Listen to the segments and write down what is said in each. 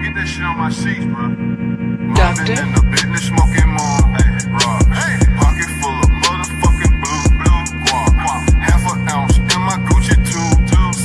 Get that shit on my sheets, bro. Doctor? In the business smoking more. Hey, rock. Hey. Pocket full of motherfucking blue guap. Half an ounce in my Gucci two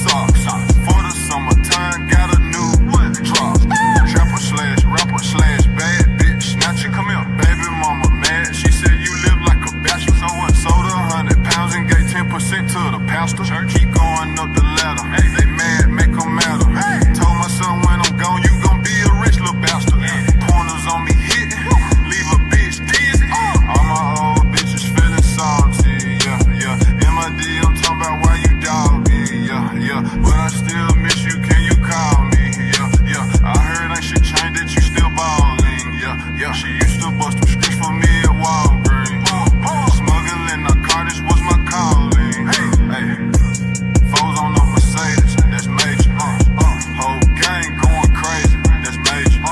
socks. For the summertime, got a new drop. Trapper slash rapper slash bad bitch. Snatcher, come here. Baby mama mad. She said you live like a bachelor. So what? Sold 100 pounds and gave 10% to the pastor. Keep going up the ladder. Hey. They mad, make them matter. Hey. Told my son when I'm gone, you gon' be a rich little bastard. Pointers on me hitting, leave a bitch dizzy. All my old bitches feeling salty, yeah. MID, I'm talking about why you dog me, yeah. But I still miss you, can you call me, yeah. I heard ain't shit changed, that you still ballin', yeah. She used to bust them scripts for me at Walgreens. Smuggling narcotics was my calling, hey. Foes on the Mercedes, that's major, whole gang going crazy, that's major,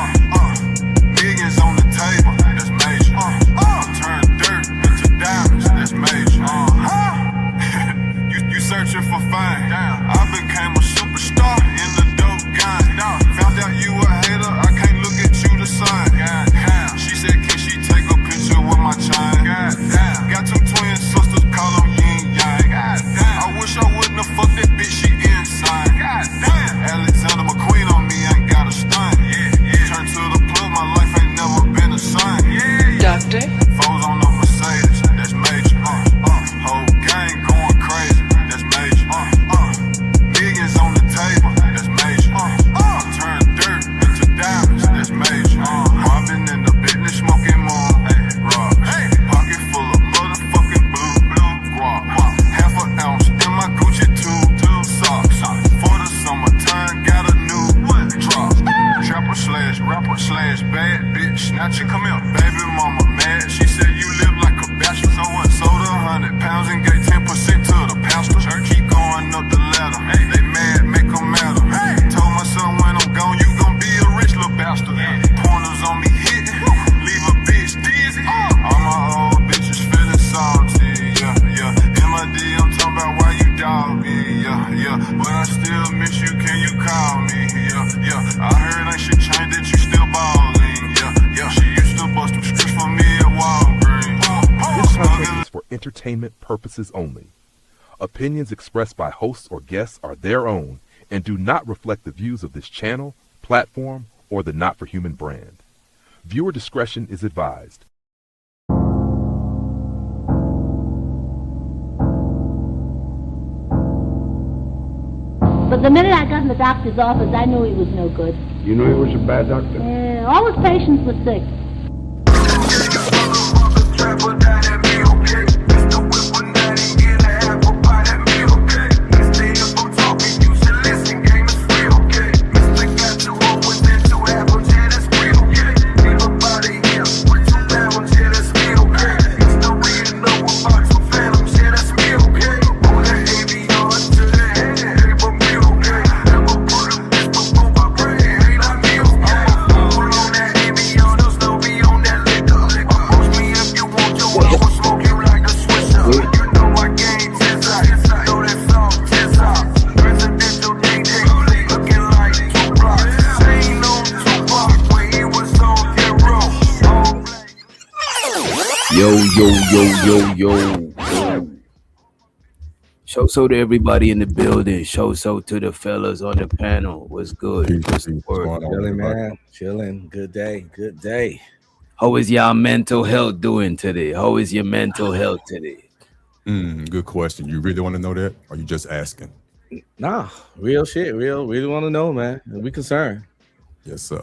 millions on the table, that's major, turn dirt into diamonds, that's major, you searching for fame, I became a superstar in the dope game, found out you a hater, I can't look at you the same, she said can she take a picture with my chain, got two twin sisters, call them yin yang, I wish I wouldn't have fucked that bitch, she insane, Alexander McQueen on me, ain't got a stain, turn to the plug, my life ain't never been the same, Doctor? Foes on the Mercedes, that's major, whole gang going crazy, that's major, millions on the table, that's major, turn dirt into diamonds, that's major, I've been in the business smoking more, rock, pocket full of motherfucking blue guap, half an ounce in my Gucci two socks, for the summertime, got a new drop, trapper slash rapper slash bad bitch, snatcher, come here, baby mama mad, she said you live like a bachelor, so what, sold 100 pounds and gave 10% to the pastor, keep going up the ladder, they mad, make them matter, told my son when I'm gone, you gon' be a rich little bastard, pointers on me hitting, leave a bitch dizzy, all my old bitches feeling salty, yeah, MID, I'm talking about why you dog me, yeah, but I still miss you, can you call me, yeah, I heard ain't shit changed, that you still ballin', yeah, she used to bust them scripts for me at Walgreens. This content is for entertainment purposes only. Opinions expressed by hosts or guests are their own and do not reflect the views of this channel, platform, or the Not for Human brand. Viewer discretion is advised. But the minute I got in the doctor's office, I knew he was no good. You knew he was a bad doctor? All his patients were sick. Yo. Show so to everybody in the building. Show so to the fellas on the panel. What's good? What's the word? Chilling, man. Chilling. Good day. How is y'all mental health doing today? How is your mental health today? Good question. You really want to know that? Or you just asking? Nah, real shit. Really want to know, man. We concerned. Yes, sir.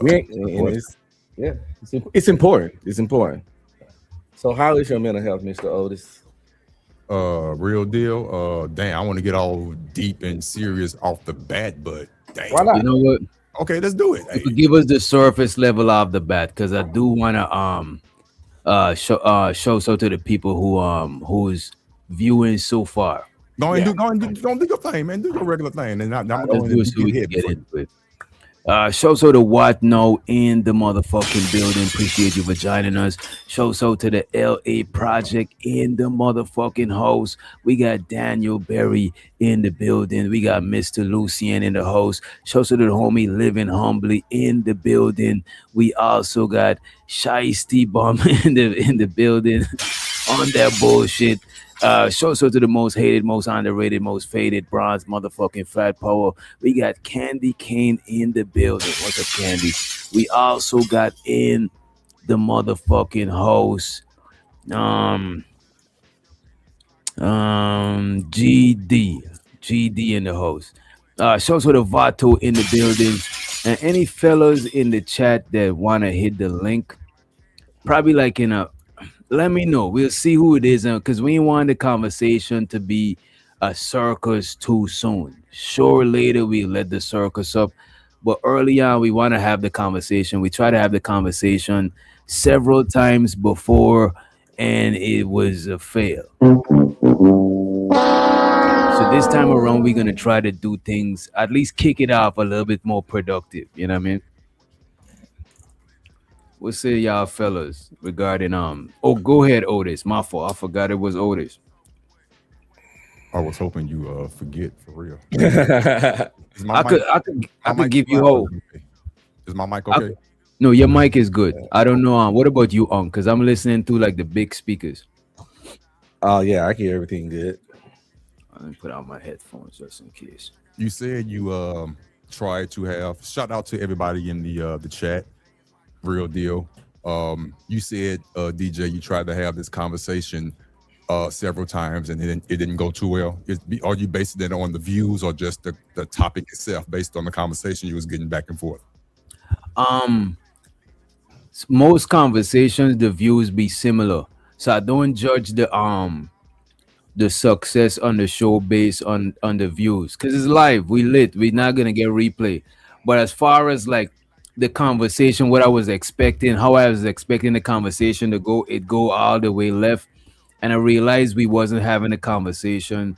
It's important. It's important. So how is your mental health, Mr. Otis? Real deal. Damn, I want to get all deep and serious off the bat, but damn. Why not? You know what? Okay, let's do it. Hey. Give us the surface level of the bat, because I do want to show so to the people who's viewing so far. Go and do your thing, man. Do your regular thing, and I'm going to get into it. Show so to what no in the motherfucking building. Appreciate you for joining us. Show so to the LA Project in the motherfucking host. We got Daniel Berry in the building. We got Mr. Lucien in the host. Show so to the homie Living Humbly in the building. We also got Shiesty Bum in the building on that bullshit. Show so to the most hated, most underrated, most faded bronze motherfucking fat power. We got Candy Cane in the building. What's up, Candy? We also got in the motherfucking host. Um GD in the host. Show so the Vato in the building. And any fellas in the chat that wanna hit the link, probably like in a let me know. We'll see who it is, because we ain't want the conversation to be a circus too soon. Sure, later we let the circus up, but early on we want to have the conversation. We try to have the conversation several times before, and it was a fail. So this time around, we're gonna try to do things, at least kick it off a little bit more productive. You know what I mean? What say y'all fellas regarding oh, go ahead, Otis. My fault. I forgot it was Otis. I was hoping you forget for real. Is my I could mic give you loud? hope. Is my mic I okay? No, your mic is good. I don't know. What about you, Because I'm listening to like the big speakers. Oh yeah, I can hear everything good. Let me put out my headphones just in case. You said you tried to have shout out to everybody in the chat. Real deal. You said DJ, you tried to have this conversation several times and it didn't go too well. Are you basing it on the views or just the topic itself based on the conversation you was getting back and forth? Most conversations the views be similar, so I don't judge the success on the show based on the views, because it's live, we lit, we're not gonna get replay. But as far as like the conversation, what I was expecting, how I was expecting the conversation to go, it go all the way left, and I realized we wasn't having a conversation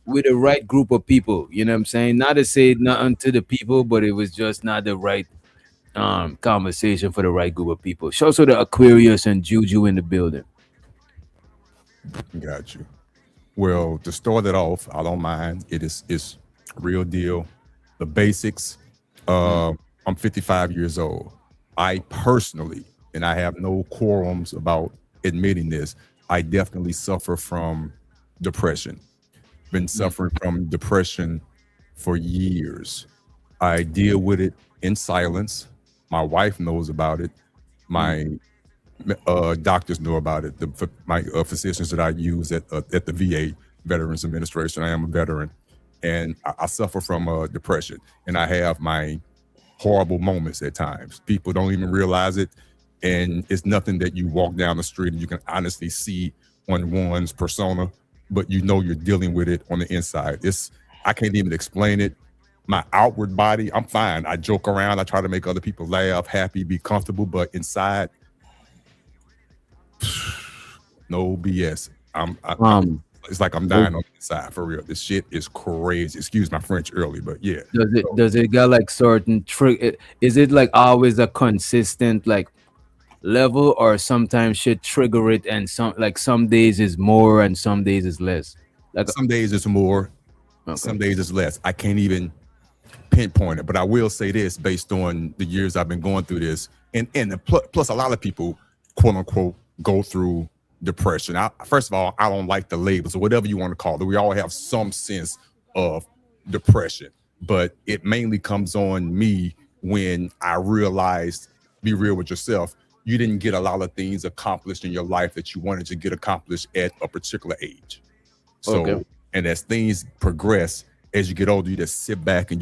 with the right group of people. You know what I'm saying? Not to say nothing to the people, but it was just not the right conversation for the right group of people. Show so the Aquarius and Juju in the building. Got you. Well, to start it off, I don't mind. It's real deal. The basics. I'm 55 years old. I personally, and I have no quorums about admitting this, I definitely suffer from depression. Been suffering from depression for years. I deal with it in silence. My wife knows about it. My doctors know about it. My physicians that I use at the VA, Veterans Administration. I am a veteran, and I suffer from depression, and I have my horrible moments at times. People don't even realize it, and it's nothing that you walk down the street and you can honestly see on one's persona, but you know you're dealing with it on the inside. I can't even explain it. My outward body, I'm fine. I joke around. I try to make other people laugh, happy, be comfortable, but inside, no BS. It's like I'm dying on the inside for real. This shit is crazy. Excuse my French early, but yeah. Does it got like certain trick? Is it like always a consistent like level, or sometimes shit trigger it, and some days is more and some days is less? Like some days it's more, some days it's less. I can't even pinpoint it, but I will say this based on the years I've been going through this, and plus a lot of people, quote unquote, go through depression. First of all, I don't like the labels or whatever you want to call it. We all have some sense of depression, but it mainly comes on me when I realized, be real with yourself, you didn't get a lot of things accomplished in your life that you wanted to get accomplished at a particular age. So, and as things progress, as you get older, you just sit back and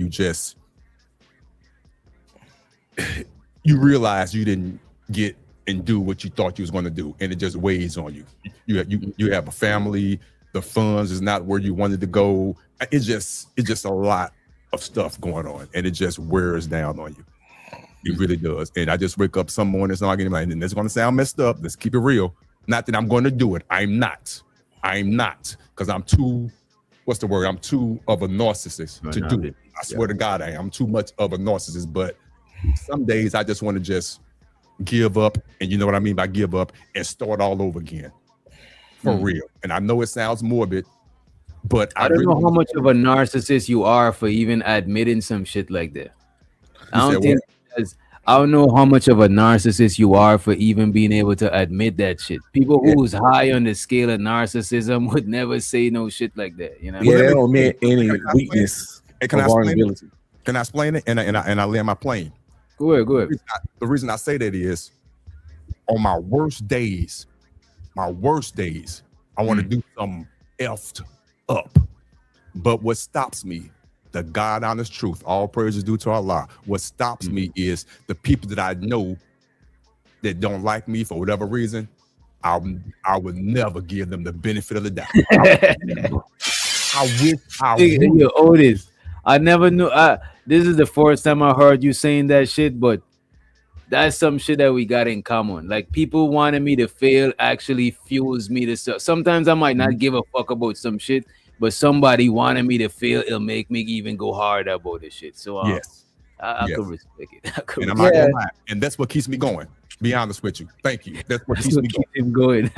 you realize you didn't get and do what you thought you was going to do, and it just weighs on you. You have a family, the funds is not where you wanted to go. It's just a lot of stuff going on, and it just wears down on you. It really does. And I just wake up some mornings and I'm like, and it's going to sound messed up. Let's keep it real. Not that I'm going to do it. I'm not, because I'm too, what's the word? I'm too of a narcissist to do it. I swear to God, I am. I'm too much of a narcissist, but some days I just want to just give up. And you know what I mean by give up and start all over again. For real. And I know it sounds morbid, but I don't know how much of a narcissist you are for even admitting some shit like that. I don't know how much of a narcissist you are for even being able to admit that shit. People who's high on the scale of narcissism would never say no shit like that. You know? Yeah, they don't admit any weakness or vulnerability. Can I explain it? And I land my plane. Go ahead. The reason I say that is on my worst days, I want to do something effed up. But what stops me, the God honest truth, all praises due to Allah, what stops me is the people that I know that don't like me for whatever reason, I would never give them the benefit of the doubt. I wish Yo, Otis, I never knew. This is the first time I heard you saying that shit, but that's some shit that we got in common. Like, people wanting me to fail actually fuels me to stuff. Sometimes I might not give a fuck about some shit, but somebody wanting me to fail, it'll make me even go hard about this shit. So yes. I could respect it. And I'm not gonna lie. And that's what keeps me going. Be honest with you. Thank you. That's what keeps me going.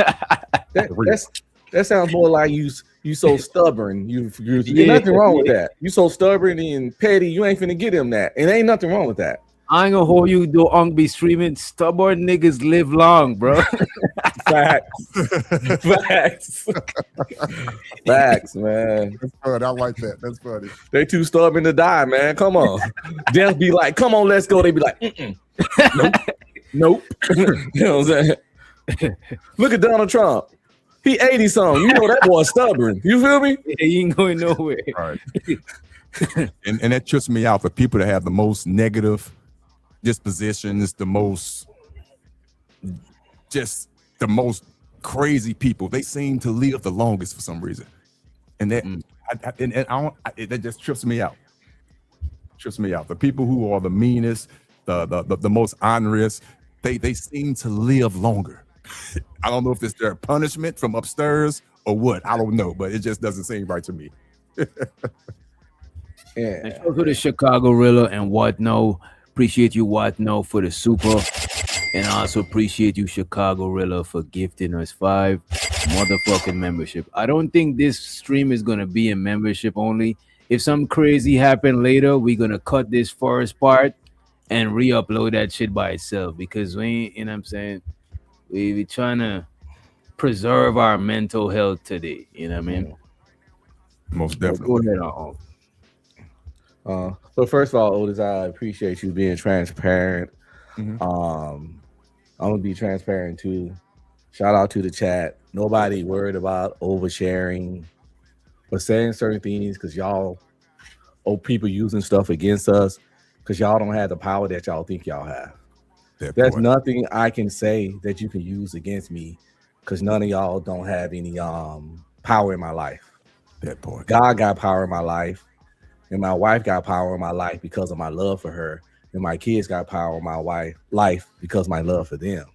That sounds more like you so stubborn. There's nothing wrong with that. You so stubborn and petty, you ain't finna get him that. And ain't nothing wrong with that. I ain't gonna hold you, though. Be streaming. Stubborn niggas live long, bro. Facts, man. That's funny. I like that. That's funny. They too stubborn to die, man. Come on. They'll be like, come on, let's go. They be like, nope. You know what I'm saying? Look at Donald Trump. He 80 something. You know that boy stubborn. You feel me? Yeah, he ain't going nowhere. All right. and that trips me out for people that have the most negative dispositions, the most crazy people. They seem to live the longest for some reason, and that that just trips me out. The people who are the meanest, the most honorous, they seem to live longer. I don't know if it's their punishment from upstairs or what. I don't know, but it just doesn't seem right to me. Yeah. And shout to the Chicago Rilla and Whatno. Appreciate you, Whatno, for the super. And I also appreciate you, Chicago Rilla, for gifting us 5 motherfucking membership. I don't think this stream is gonna be a membership only. If something crazy happen later, we're gonna cut this first part and re-upload that shit by itself, because we, you know what I'm saying, we trying to preserve our mental health today. You know what I mean? Most definitely. Go ahead, So first of all, Otis, I appreciate you being transparent. I'm gonna be transparent too. Shout out to the chat. Nobody worried about oversharing or saying certain things because y'all people using stuff against us because y'all don't have the power that y'all think y'all have. There's nothing I can say that you can use against me because none of y'all don't have any power in my life. That point. God got power in my life, and my wife got power in my life because of my love for her, and my kids got power in my life because of my love for them.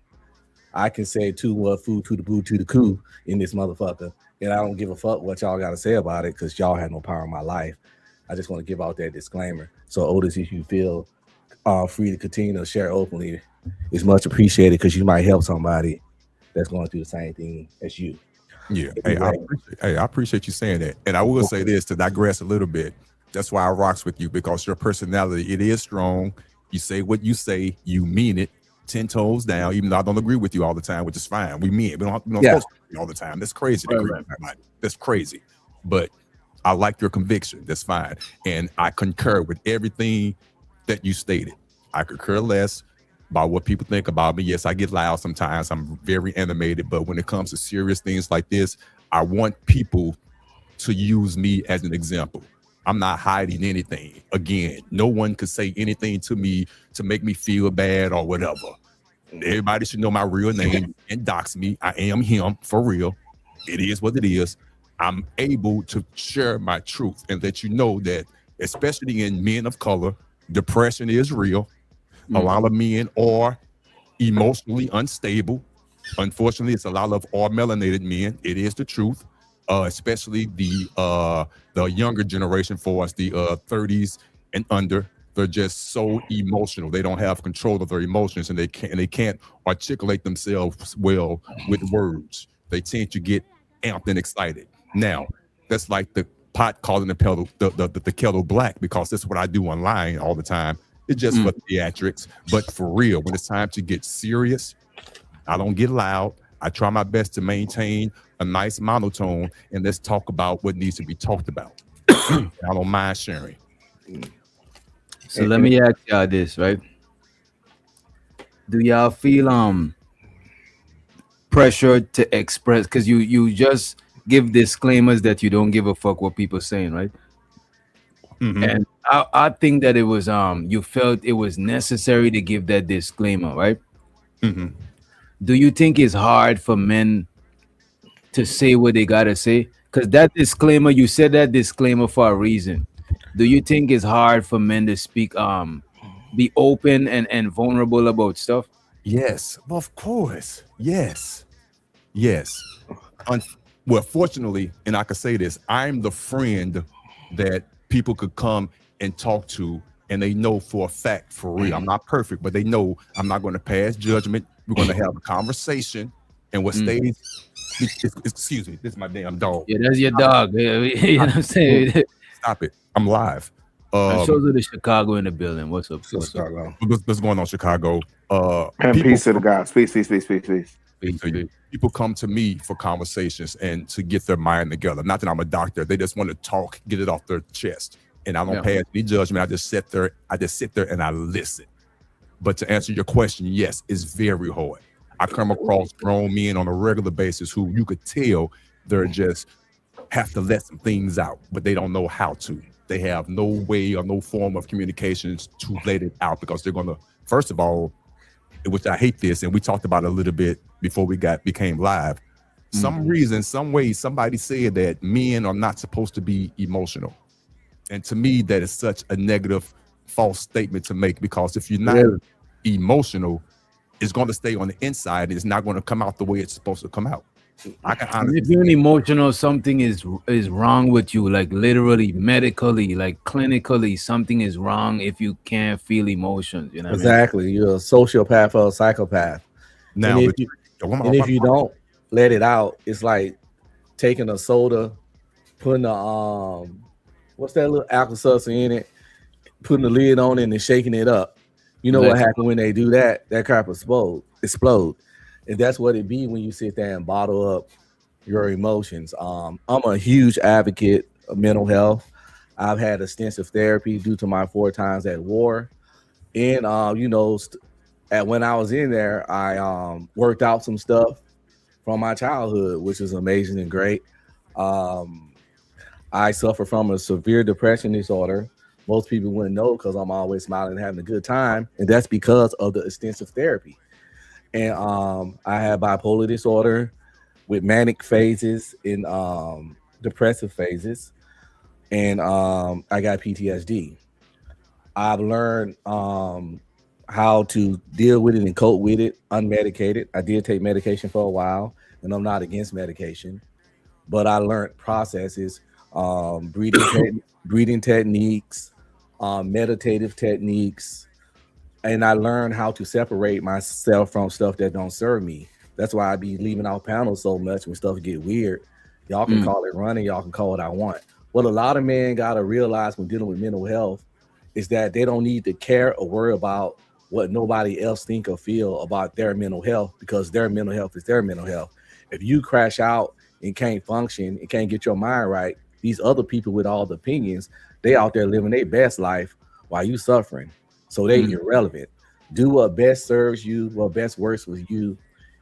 I can say to what food to the boo to the coo in this motherfucker, and I don't give a fuck what y'all got to say about it because y'all have no power in my life. I just want to give out that disclaimer. So Otis, if you feel free to continue to share openly, it's much appreciated because you might help somebody that's going through the same thing as you. Yeah. I appreciate you saying that. And I will say this to digress a little bit. That's why I rocks with you, because your personality, it is strong. You say what you say, you mean it 10 toes down, even though I don't agree with you all the time, which is fine. We mean it. We don't supposed to agree all the time. That's crazy. That's crazy. But I like your conviction. That's fine. And I concur with everything that you stated. I could care less about what people think about me. Yes, I get loud sometimes. I'm very animated. But when it comes to serious things like this, I want people to use me as an example. I'm not hiding anything. Again, no one could say anything to me to make me feel bad or whatever. Everybody should know my real name and dox me. I am him for real. It is what it is. I'm able to share my truth and let you know that, especially in men of color, depression is real. A lot of men are emotionally unstable. Unfortunately, it's a lot of all melanated men. It is the truth. Especially the younger generation for us, the 30s and under. They're just so emotional. They don't have control of their emotions, and they can't articulate themselves well with words. They tend to get amped and excited. Now, that's like the pot calling the kettle black, because that's what I do online all the time. It's just for theatrics, but for real, when it's time to get serious, I don't get loud. I try my best to maintain a nice monotone, and let's talk about what needs to be talked about. I don't mind sharing. So let me ask y'all this, right? Do y'all feel pressure to express, because you just give disclaimers that you don't give a fuck what people saying, right? And I think that it was you felt it was necessary to give that disclaimer, right? Do you think it's hard for men to say what they gotta say? Because that disclaimer, you said that disclaimer for a reason. Do you think it's hard for men to speak, be open and vulnerable about stuff? Yes, of course. Yes. Well, fortunately, and I could say this, I'm the friend that people could come and talk to, and they know for a fact, for real, I'm not perfect, but they know I'm not going to pass judgment. We're going to have a conversation, and what stays, excuse me, this is my damn dog. Yeah, that's your dog. You know what I'm saying? Stop it. I'm live. Shows of the Chicago in the building. What's up? What's up? What's going on, Chicago? And peace to the God. Peace. People come to me for conversations and to get their mind together. Not that I'm a doctor. They just want to talk, get it off their chest. And I don't pass any judgment. I just sit there and I listen. But to answer your question, yes, it's very hard. I come across grown men on a regular basis who you could tell they're just have to let some things out, but they don't know how to. They have no way or no form of communications to let it out, because they're going to, first of all, which I hate this, and we talked about it a little bit before we became live. Some reason, some way, somebody said that men are not supposed to be emotional. And to me, that is such a negative, false statement to make, because if you're not emotional, it's going to stay on the inside. It's not going to come out the way it's supposed to come out. I can honestly, if you're emotional, something is wrong with you, like literally, medically, like clinically, something is wrong if you can't feel emotions. You know what exactly. I mean? You're a sociopath or a psychopath. Now, and if you don't let it out, it's like taking a soda, putting a what's that little Alka-Seltzer in it, putting the lid on it and shaking it up. You know what happens when they do that? That crap explode. And that's what it be when you sit there and bottle up your emotions. I'm a huge advocate of mental health. I've had extensive therapy due to my 4 times at war. And, when I was in there, I worked out some stuff from my childhood, which is amazing and great. I suffer from a severe depression disorder. Most people wouldn't know because I'm always smiling and having a good time. And that's because of the extensive therapy. And I have bipolar disorder with manic phases and depressive phases. And I got PTSD. I've learned how to deal with it and cope with it unmedicated. I did take medication for a while, and I'm not against medication. But I learned processes, breathing techniques, meditative techniques, and I learned how to separate myself from stuff that don't serve me. That's why I be leaving out panels so much when stuff get weird. Y'all can call it running, y'all can call it I want. What a lot of men gotta realize when dealing with mental health is that they don't need to care or worry about what nobody else think or feel about their mental health, because their mental health is their mental health. If you crash out and can't function and can't get your mind right, these other people with all the opinions, they out there living their best life while you suffering. So they irrelevant. Do what best serves you, what best works with you,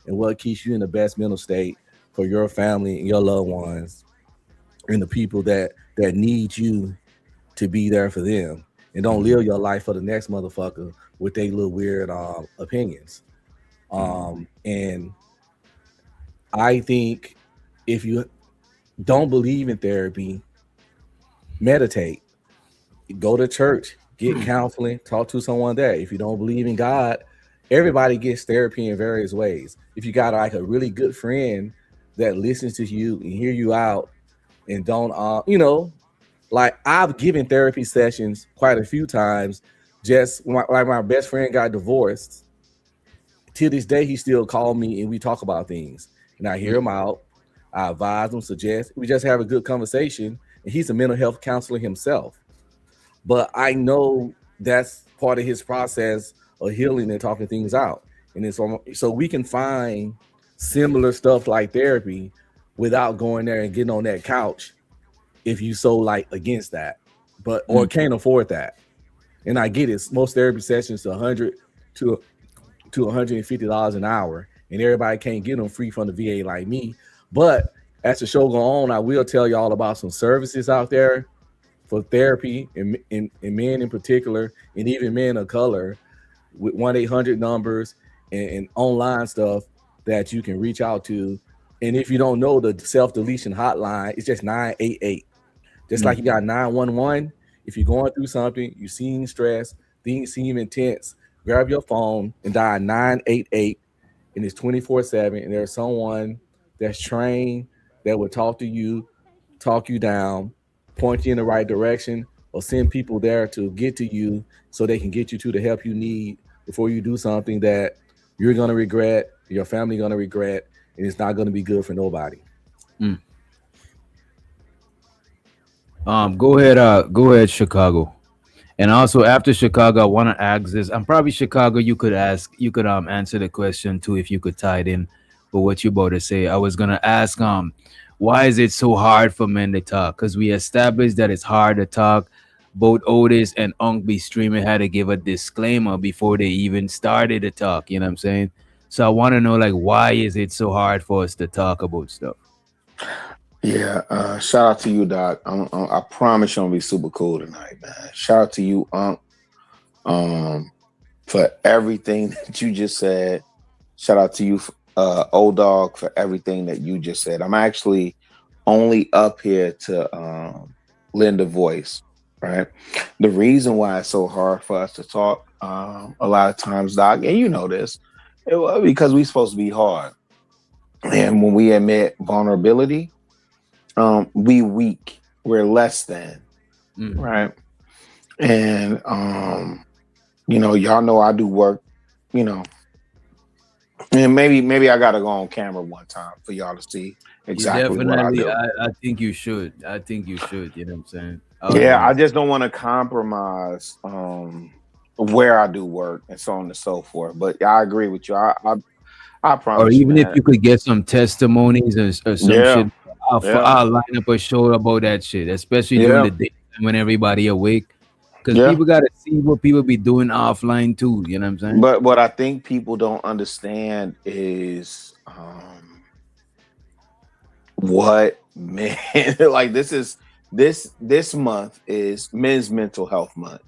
and what keeps you in the best mental state for your family and your loved ones and the people that need you to be there for them. And don't live your life for the next motherfucker with their little weird opinions. And I think if you don't believe in therapy, meditate, go to church, get counseling, talk to someone there. If you don't believe in God, everybody gets therapy in various ways. If you got like a really good friend that listens to you and hear you out and don't, Like I've given therapy sessions quite a few times. Just like my best friend got divorced. To this day, he still called me and we talk about things. And I hear him out. I advise him, suggest. We just have a good conversation. And he's a mental health counselor himself. But I know that's part of his process of healing and talking things out. And it's so we can find similar stuff like therapy without going there and getting on that couch if you so like against that, but or can't afford that. And I get it. Most therapy sessions are $100 to $150 an hour, and everybody can't get them free from the VA like me. But as the show go on, I will tell you all about some services out there for therapy and men in particular, and even men of color, with 1-800 numbers and online stuff that you can reach out to. And if you don't know the self-deletion hotline, it's just 988. Just like you got 911. If you're going through something, you seem stressed, things seem intense, grab your phone and dial 988, and it's 24/7. And there's someone that's trained that will talk to you, talk you down, point you in the right direction, or send people there to get to you so they can get you to the help you need before you do something that you're going to regret, your family going to regret, and it's not going to be good for nobody. Go ahead, Chicago. And also after Chicago, I want to ask this. I'm probably Chicago. You could answer the question too if you could tie it in with what you're about to say. I was gonna ask why is it so hard for men to talk? Because we established that it's hard to talk. Both Otis and Unk be streaming had to give a disclaimer before they even started to talk. You know what I'm saying? So I want to know, like, why is it so hard for us to talk about stuff? Yeah, shout out to you, Doc. I promise you're gonna be super cool tonight, man. Shout out to you, Unk, for everything that you just said. Shout out to you, old dog, for everything that you just said. I'm actually only up here to lend a voice, right? The reason why it's so hard for us to talk a lot of times, Doc, and you know this, because we're supposed to be hard. And when we admit vulnerability, we weak, we're less than, right? And y'all know I do work, and maybe I gotta go on camera one time for y'all to see exactly what I do. I think you should. You know what I'm saying? I just don't want to compromise where I do work and so on and so forth. But I agree with you. I promise. Or even if you could get some testimonies or some shit. I'll line up a show about that shit, especially during the day when everybody awake. Because people got to see what people be doing offline too. You know what I'm saying? But what I think people don't understand is what men like. This month is Men's Mental Health Month,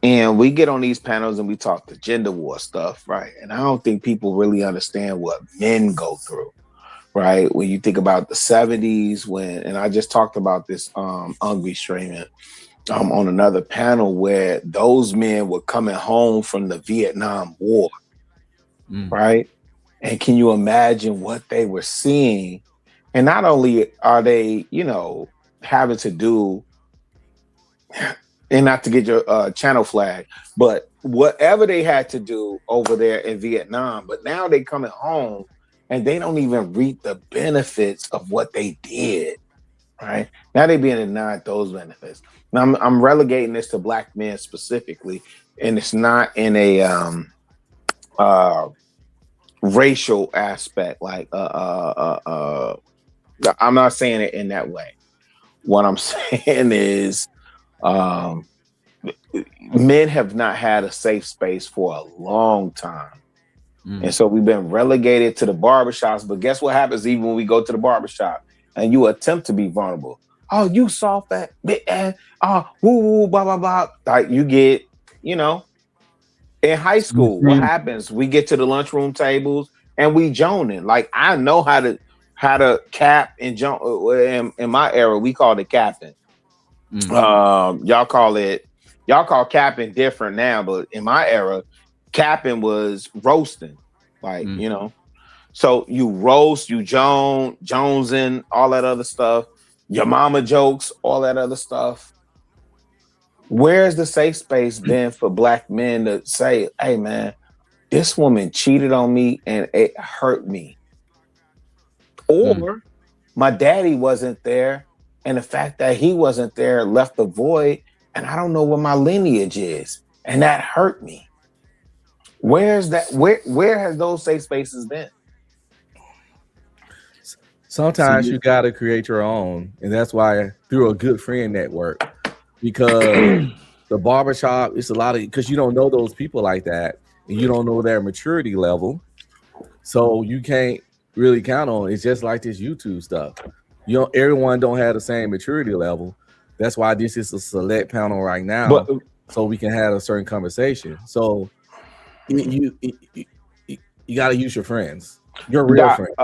and we get on these panels and we talk the gender war stuff, right? And I don't think people really understand what men go through. Right, when you think about the 70s, and I just talked about this Ungry streaming on another panel where those men were coming home from the Vietnam War, right? And can you imagine what they were seeing? And not only are they, having to do, and not to get your channel flag, but whatever they had to do over there in Vietnam, but now they coming home and they don't even reap the benefits of what they did, right? Now they being denied those benefits. Now I'm relegating this to Black men specifically, and it's not in a racial aspect. Like I'm not saying it in that way. What I'm saying is men have not had a safe space for a long time. And so we've been relegated to the barbershops. But guess what happens even when we go to the barbershop and you attempt to be vulnerable? Oh, you soft fat, woo, blah, blah, blah. Like you get, in high school, what happens? We get to the lunchroom tables and we joning. Like I know how to cap and join. In my era, we called it capping. Y'all call capping different now, but in my era, capping was roasting, like so you roast, you jonesing, all that other stuff. your mama jokes, all that other stuff. Where's the safe space been for black men to say, hey man, this woman cheated on me and it hurt me? Or my daddy wasn't there, and the fact that he wasn't there left a void, and I don't know what my lineage is, and that hurt me. Where's that? Where has those safe spaces been? Sometimes you got to create your own, and that's why through a good friend network, because the barbershop, it's a lot of, because you don't know those people like that, and you don't know their maturity level, so you can't really count on it. It's just like this YouTube stuff. You know, everyone don't have the same maturity level. That's why this is a select panel right now, so we can have a certain conversation. So you got to use your friends, your real friends.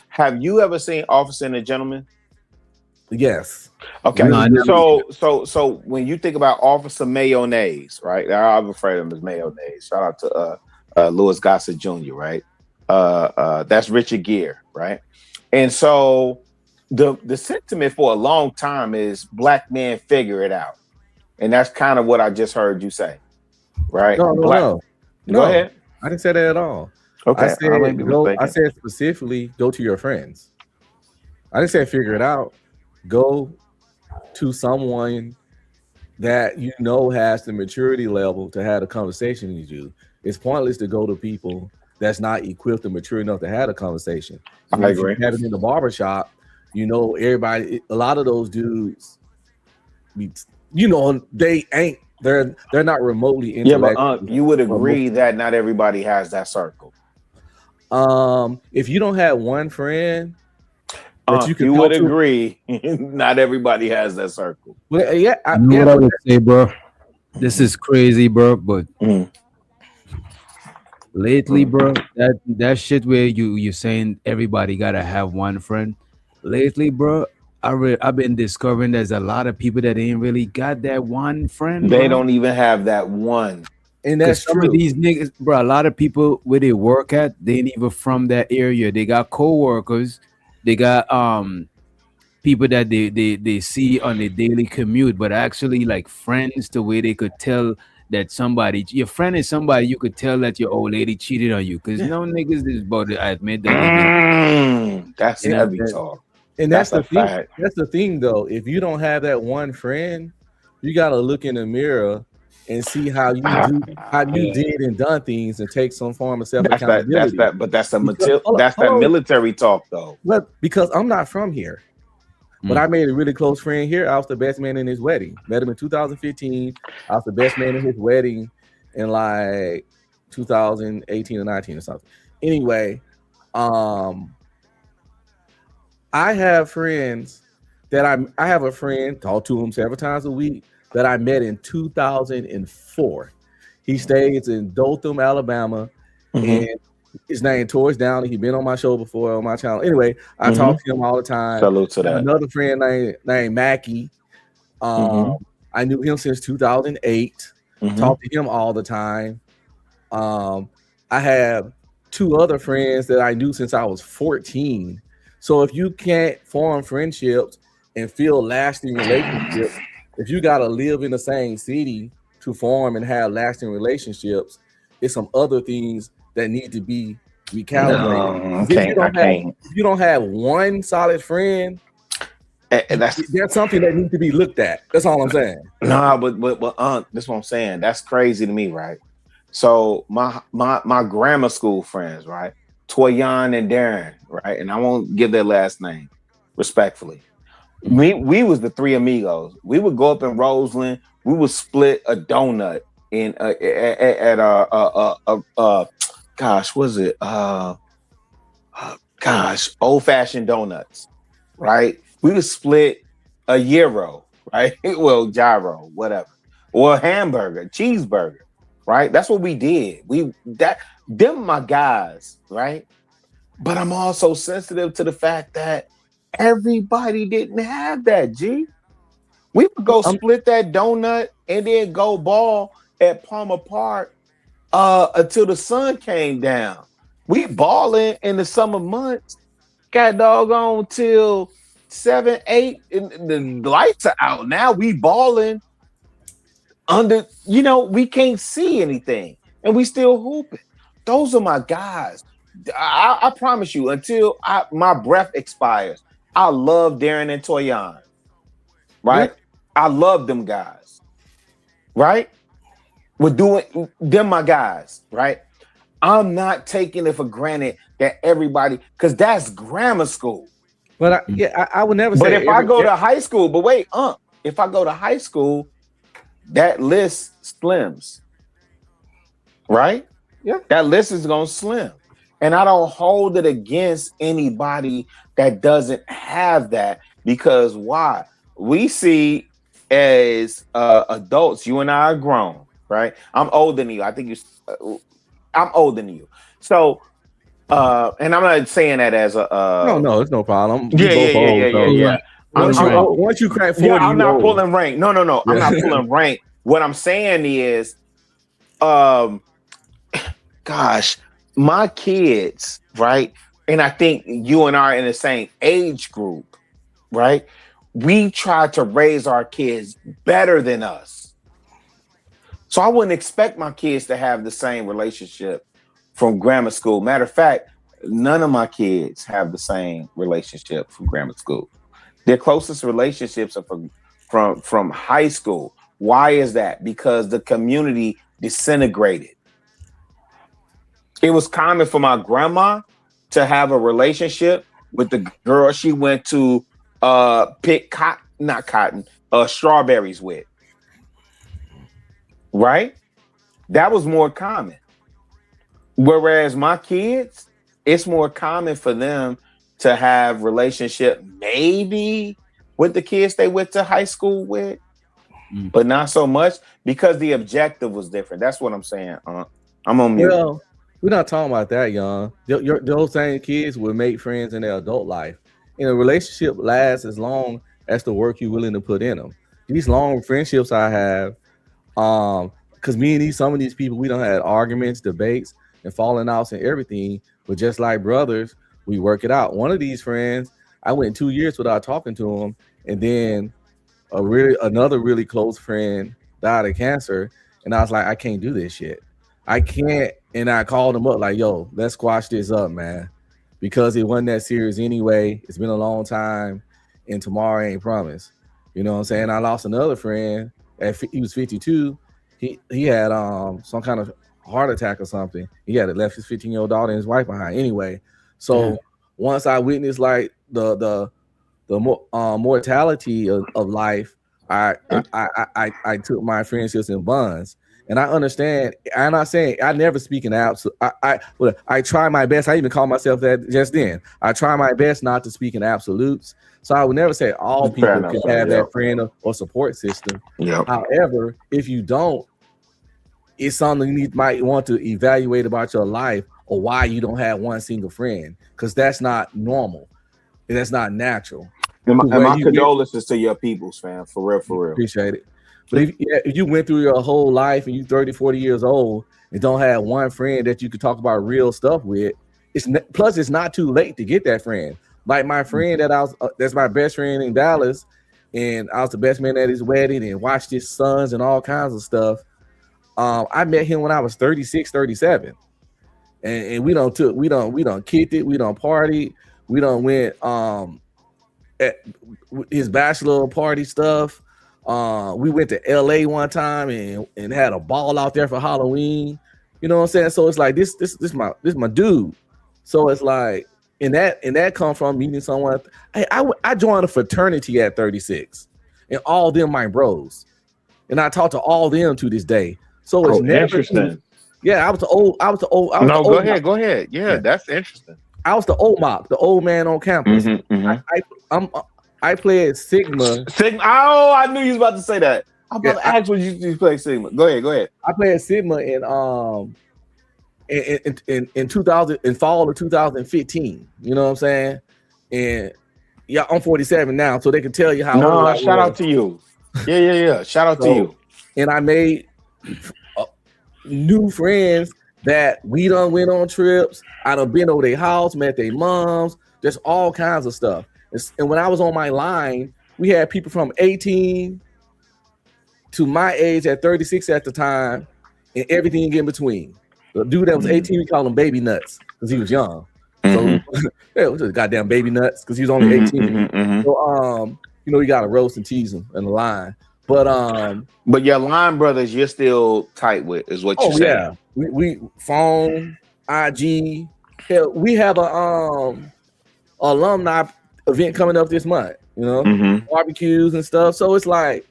Have you ever seen Officer and a Gentleman? Yes. Okay. So when you think about Officer Mayonnaise, right? I'm afraid of him as Mayonnaise. Shout out to Louis Gossett Jr., right? That's Richard Gere, right? And so the sentiment for a long time is black men figure it out. And that's kind of what I just heard you say. Right? No. Go ahead. I didn't say that at all. Okay. I said specifically go to your friends. I didn't say figure it out. Go to someone that you know has the maturity level to have a conversation with you. It's pointless to go to people that's not equipped and mature enough to have a conversation. I agree. If you have it in the barbershop, you know, everybody, a lot of those dudes, you know, they're not remotely intellectual. Yeah, but you would agree that not everybody has that circle. If you don't have one friend, you would agree not everybody has that circle. Well, yeah, I would say, bro, this is crazy, bro, but lately, bro, that shit where you're saying everybody gotta have one friend. Lately, bro, I've been discovering there's a lot of people that ain't really got that one friend. They don't even have that one. And that's some true. of these niggas, bro, a lot of people where they work at, they ain't even from that area. They got co-workers, they got people that they see on the daily commute, but actually like friends, the way they could tell that your friend is somebody you could tell that your old lady cheated on you. Because no niggas is about to admit that. That's heavy talk. And that's the thing. Fact. That's the thing, though. If you don't have that one friend, you gotta look in the mirror and see how you did and done things, and take some form of self accountability. That's that military talk, though. But because I'm not from here, but I made a really close friend here. I was the best man in his wedding. Met him in 2015. I was the best man in his wedding in like 2018 or 19 or something. Anyway, I have friends that I have a friend, talk to him several times a week, that I met in 2004. He stays in Dothan, Alabama, and his name Torres Downey. He's been on my show before on my channel. Anyway, I talk to him all the time. Salute to that. Another friend named Mackie. I knew him since 2008. Talk to him all the time. I have two other friends that I knew since I was 14. So if you can't form friendships and feel lasting relationships, if you got to live in the same city to form and have lasting relationships, it's some other things that need to be recalibrated. If you don't have one solid friend, there's something that needs to be looked at. That's all I'm saying. Nah, but that's what I'm saying. That's crazy to me, right? So my grammar school friends, right? Toyan and Darren, right? And I won't give their last name, respectfully. We was the three amigos. We would go up in Roseland. We would split a donut in old fashioned donuts, right? We would split a gyro, right? Well, gyro, whatever, or a hamburger, cheeseburger, right? That's what we did. Them my guys, right? But I'm also sensitive to the fact that everybody didn't have that, G. We would go split that donut and then go ball at Palmer Park until the sun came down. We balling in the summer months, got doggone till 7, 8, and the lights are out. Now we balling under, we can't see anything, and we still hooping. Those are my guys. I promise you, until my breath expires, I love Darren and Toyan. Right? Yeah. I love them guys. Right? We're doing them, my guys. Right? I'm not taking it for granted that everybody, because that's grammar school. But I would never say. But if I go to high school, but wait, if I go to high school, that list slims. Right? Yeah. That list is gonna slim. And I don't hold it against anybody that doesn't have that, because why? We see as adults, you and I are grown, right? I'm older than you. I think I'm older than you. So, and I'm not saying that as a no, it's no problem. Yeah. Once you crack 40, I'm not pulling rank. No. I'm not pulling rank. What I'm saying is, gosh, my kids, right? And I think you and I are in the same age group, right? We try to raise our kids better than us. So I wouldn't expect my kids to have the same relationship from grammar school. Matter of fact, none of my kids have the same relationship from grammar school. Their closest relationships are from high school. Why is that? Because the community disintegrated. It was common for my grandma to have a relationship with the girl she went to pick strawberries with. Right? That was more common. Whereas my kids, it's more common for them to have relationship maybe with the kids they went to high school with, but not so much, because the objective was different. That's what I'm saying. I'm on mute. Well, we're not talking about that, young. Those same kids will make friends in their adult life. And a relationship lasts as long as the work you're willing to put in them. These long friendships I have, because me and some of these people, we don't have arguments, debates, and falling outs and everything, but just like brothers, we work it out. One of these friends, I went 2 years without talking to him, and then another really close friend died of cancer, and I was like, I can't do this shit. I can't. And I called him up like, yo, let's squash this up, man, because it wasn't that serious anyway. It's been a long time, and tomorrow ain't promised. You know what I'm saying? I lost another friend. He was 52. He had some kind of heart attack or something. He had left his 15-year-old daughter and his wife behind. Anyway, so once I witnessed like the mortality of life, I took my friendships in bonds. And I understand. I'm not saying I never speak in absolute. I try my best. I even call myself that just then. I try my best not to speak in absolutes. So I would never say all people can have that friend or support system. Yep. However, if you don't, it's something you might want to evaluate about your life, or why you don't have one single friend, because that's not normal and that's not natural. And my condolences to your peoples, fam. For real. Appreciate it. But if you went through your whole life and you 30, 40 years old and don't have one friend that you could talk about real stuff with, it's not too late to get that friend. Like my friend that's my best friend in Dallas, and I was the best man at his wedding and watched his sons and all kinds of stuff. I met him when I was 36, 37. And we done kicked it, we done partied, we done went at his bachelor party stuff. We went to LA one time and had a ball out there for Halloween. You know what I'm saying? So it's like this my dude. So it's like, and that comes from meeting someone. I joined a fraternity at 36, and all them my bros, and I talk to all them to this day. So it's never interesting. Yeah, I was the old. No, go ahead. Yeah, that's interesting. I was the old mop, the old man on campus. I played Sigma. Oh, I knew you was about to say that. I'm about to ask when you play Sigma. Go ahead. I played Sigma in 2000, in fall of 2015. You know what I'm saying? And yeah, I'm 47 now, so they can tell you how. No, shout out to you. Yeah. Shout out to you. And I made new friends that we done went on trips. I done been over their house, met their moms. Just all kinds of stuff. And when I was on my line, we had people from 18 to my age at 36 at the time, and everything in between. The dude that was 18, we called him baby nuts because he was young. So yeah, it was just goddamn baby nuts because he was only 18. So you gotta roast and tease him in the line. But your line brothers, you're still tight with, is what you're saying. Yeah. We phone, IG. Hell, we have a alumni event coming up this month, barbecues and stuff. So it's like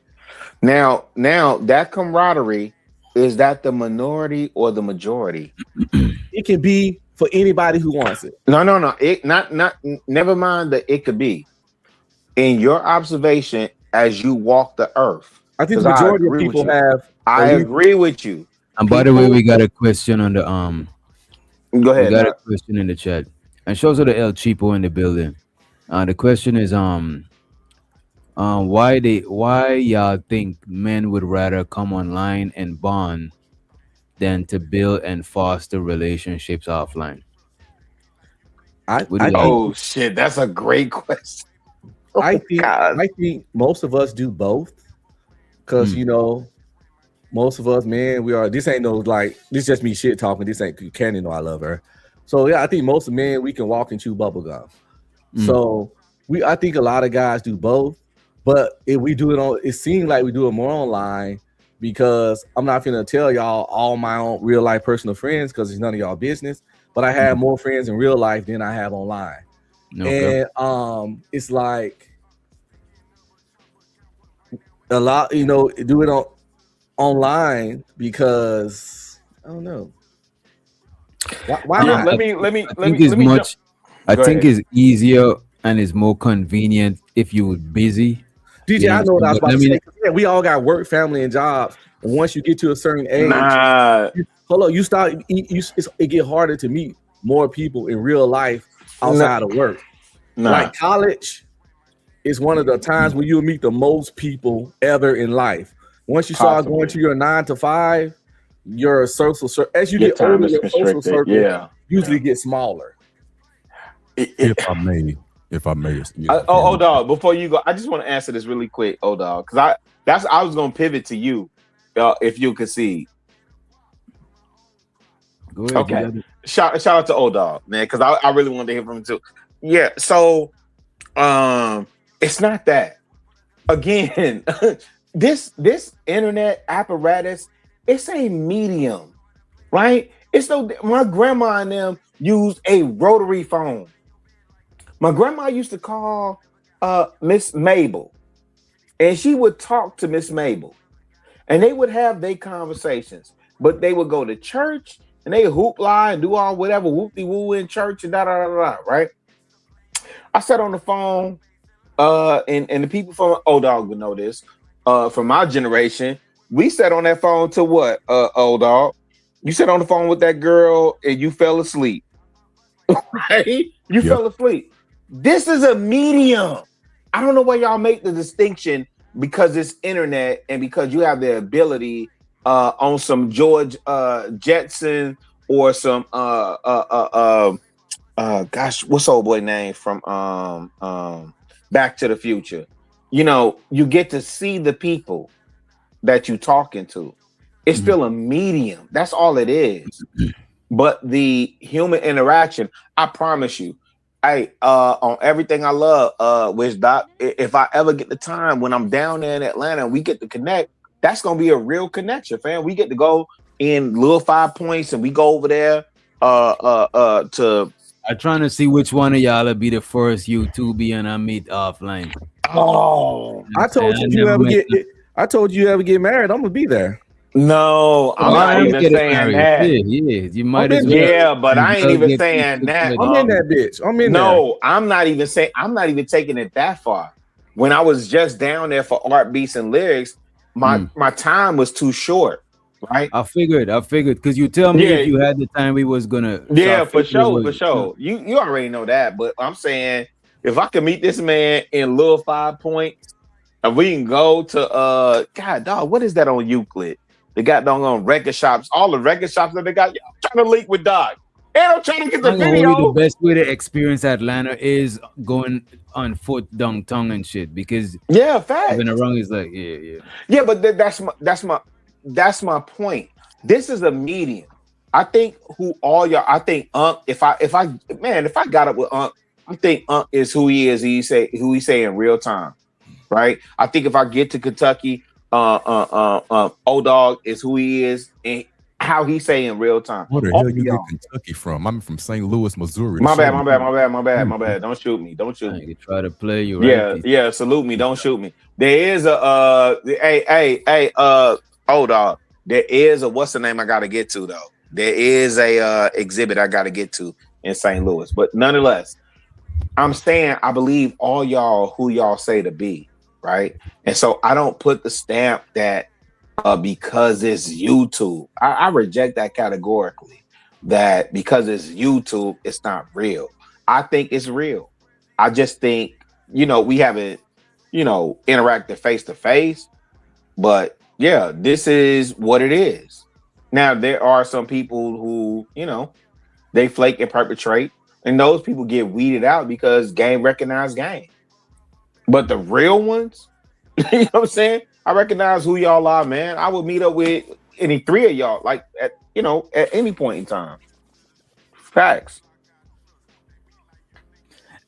now that camaraderie, is that the minority or the majority? It can be for anybody who wants it. No. It not never mind that it could be. In your observation as you walk the earth, I think the majority of people have. I agree with you. And by the way, we got a question on the Go ahead. We got a question in the chat, and shows of the El Cheapo in the building. The question is why y'all think men would rather come online and bond than to build and foster relationships offline? Shit, that's a great question. I think most of us do both, because most of us, man, we are. This ain't no like this. Just me shit talking. This ain't Candy. Know I love her. So yeah, I think most of men we can walk and chew bubble gum. So I think a lot of guys do both, but if we do it it seems like we do it more online, because I'm not gonna tell y'all all my own real life personal friends because it's none of y'all business. But I have more friends in real life than I have online. Okay. And it's like a lot, do it online because I don't know. Why not? Let me I think it's easier and it's more convenient if you're busy. DJ, I know what I was about to say. Yeah, we all got work, family, and jobs. And once you get to a certain age, it get harder to meet more people in real life outside of work. Like college is one of the times where you'll meet the most people ever in life. Once you start going to your 9 to 5, your social circle, as you get older, your social circle usually gets smaller. If I may. Dog, before you go, I just want to answer this really quick, dog, because I was gonna pivot to you, if you could see. Go ahead, okay. Shout out to dog, man, because I really wanted to hear from him too. Yeah, so it's not that. Again, this internet apparatus, it's a medium, right? It's my grandma and them used a rotary phone. My grandma used to call Miss Mabel, and she would talk to Miss Mabel, and they would have their conversations. But they would go to church and they hoopla and do all whatever whoop-de-woo in church and da-da-da-da, right? I sat on the phone, and the people from Old Dog would know this. From my generation, we sat on that phone to what, Old Dog? You sat on the phone with that girl and you fell asleep, right? You fell asleep. This is a medium. I don't know why y'all make the distinction because it's internet and because you have the ability on some George Jetson or some gosh, what's old boy name from Back to the Future? You get to see the people that you're talking to. It's still a medium. That's all it is. But the human interaction, I promise you, on everything I love, Wish Doc, if I ever get the time when I'm down there in Atlanta and we get to connect, that's gonna be a real connection, fam. We get to go in little 5 points and we go over there to I'm trying to see which one of y'all will be the first YouTuber I meet offline. Oh, I told you you ever get married, I'm gonna be there. No, I'm not even saying that. Yeah, you might as well. Yeah, but I ain't even saying that. I'm in that bitch. No, I'm not even saying. I'm not even taking it that far. When I was just down there for art, beats, and lyrics, my time was too short. Right? I figured because you tell me if you had the time we was gonna. Yeah, for sure. You already know that, but I'm saying if I can meet this man in little 5 points, and we can go to God dog, what is that on Euclid? They got doggone record shops, all the record shops that they got. I'm trying to link with Doc. And I'm trying to get the I'm gonna hold you, the video. best way to experience Atlanta is going on foot downtown and shit, because Yeah, fact. having around is like, yeah. Yeah, but that's my point. This is a medium. I think I think if I got up with I think is who he is. Who he say in real time, right? I think if I get to Kentucky, O-Dog is who he is and how he say in real time. Where the All hell you y'all. get Kentucky from? I'm from St. Louis, Missouri. My bad. Don't shoot me. You try to play you, right? Yeah. Salute me. Don't shoot me. There is a O-Dog. There is a what's the name I got to get to though. There is a exhibit I got to get to in St. Louis, but nonetheless, I'm saying I believe all y'all who y'all say to be, right? And so I don't put the stamp that because it's YouTube. I reject that categorically. That because it's YouTube, it's not real. I think it's real. I just think, we haven't, interacted face to face, but yeah, this is what it is. Now, there are some people who, they flake and perpetrate, and those people get weeded out because game recognized game. But the real ones, you know what I'm saying? I recognize who y'all are, man. I would meet up with any three of y'all, like at any point in time. Facts.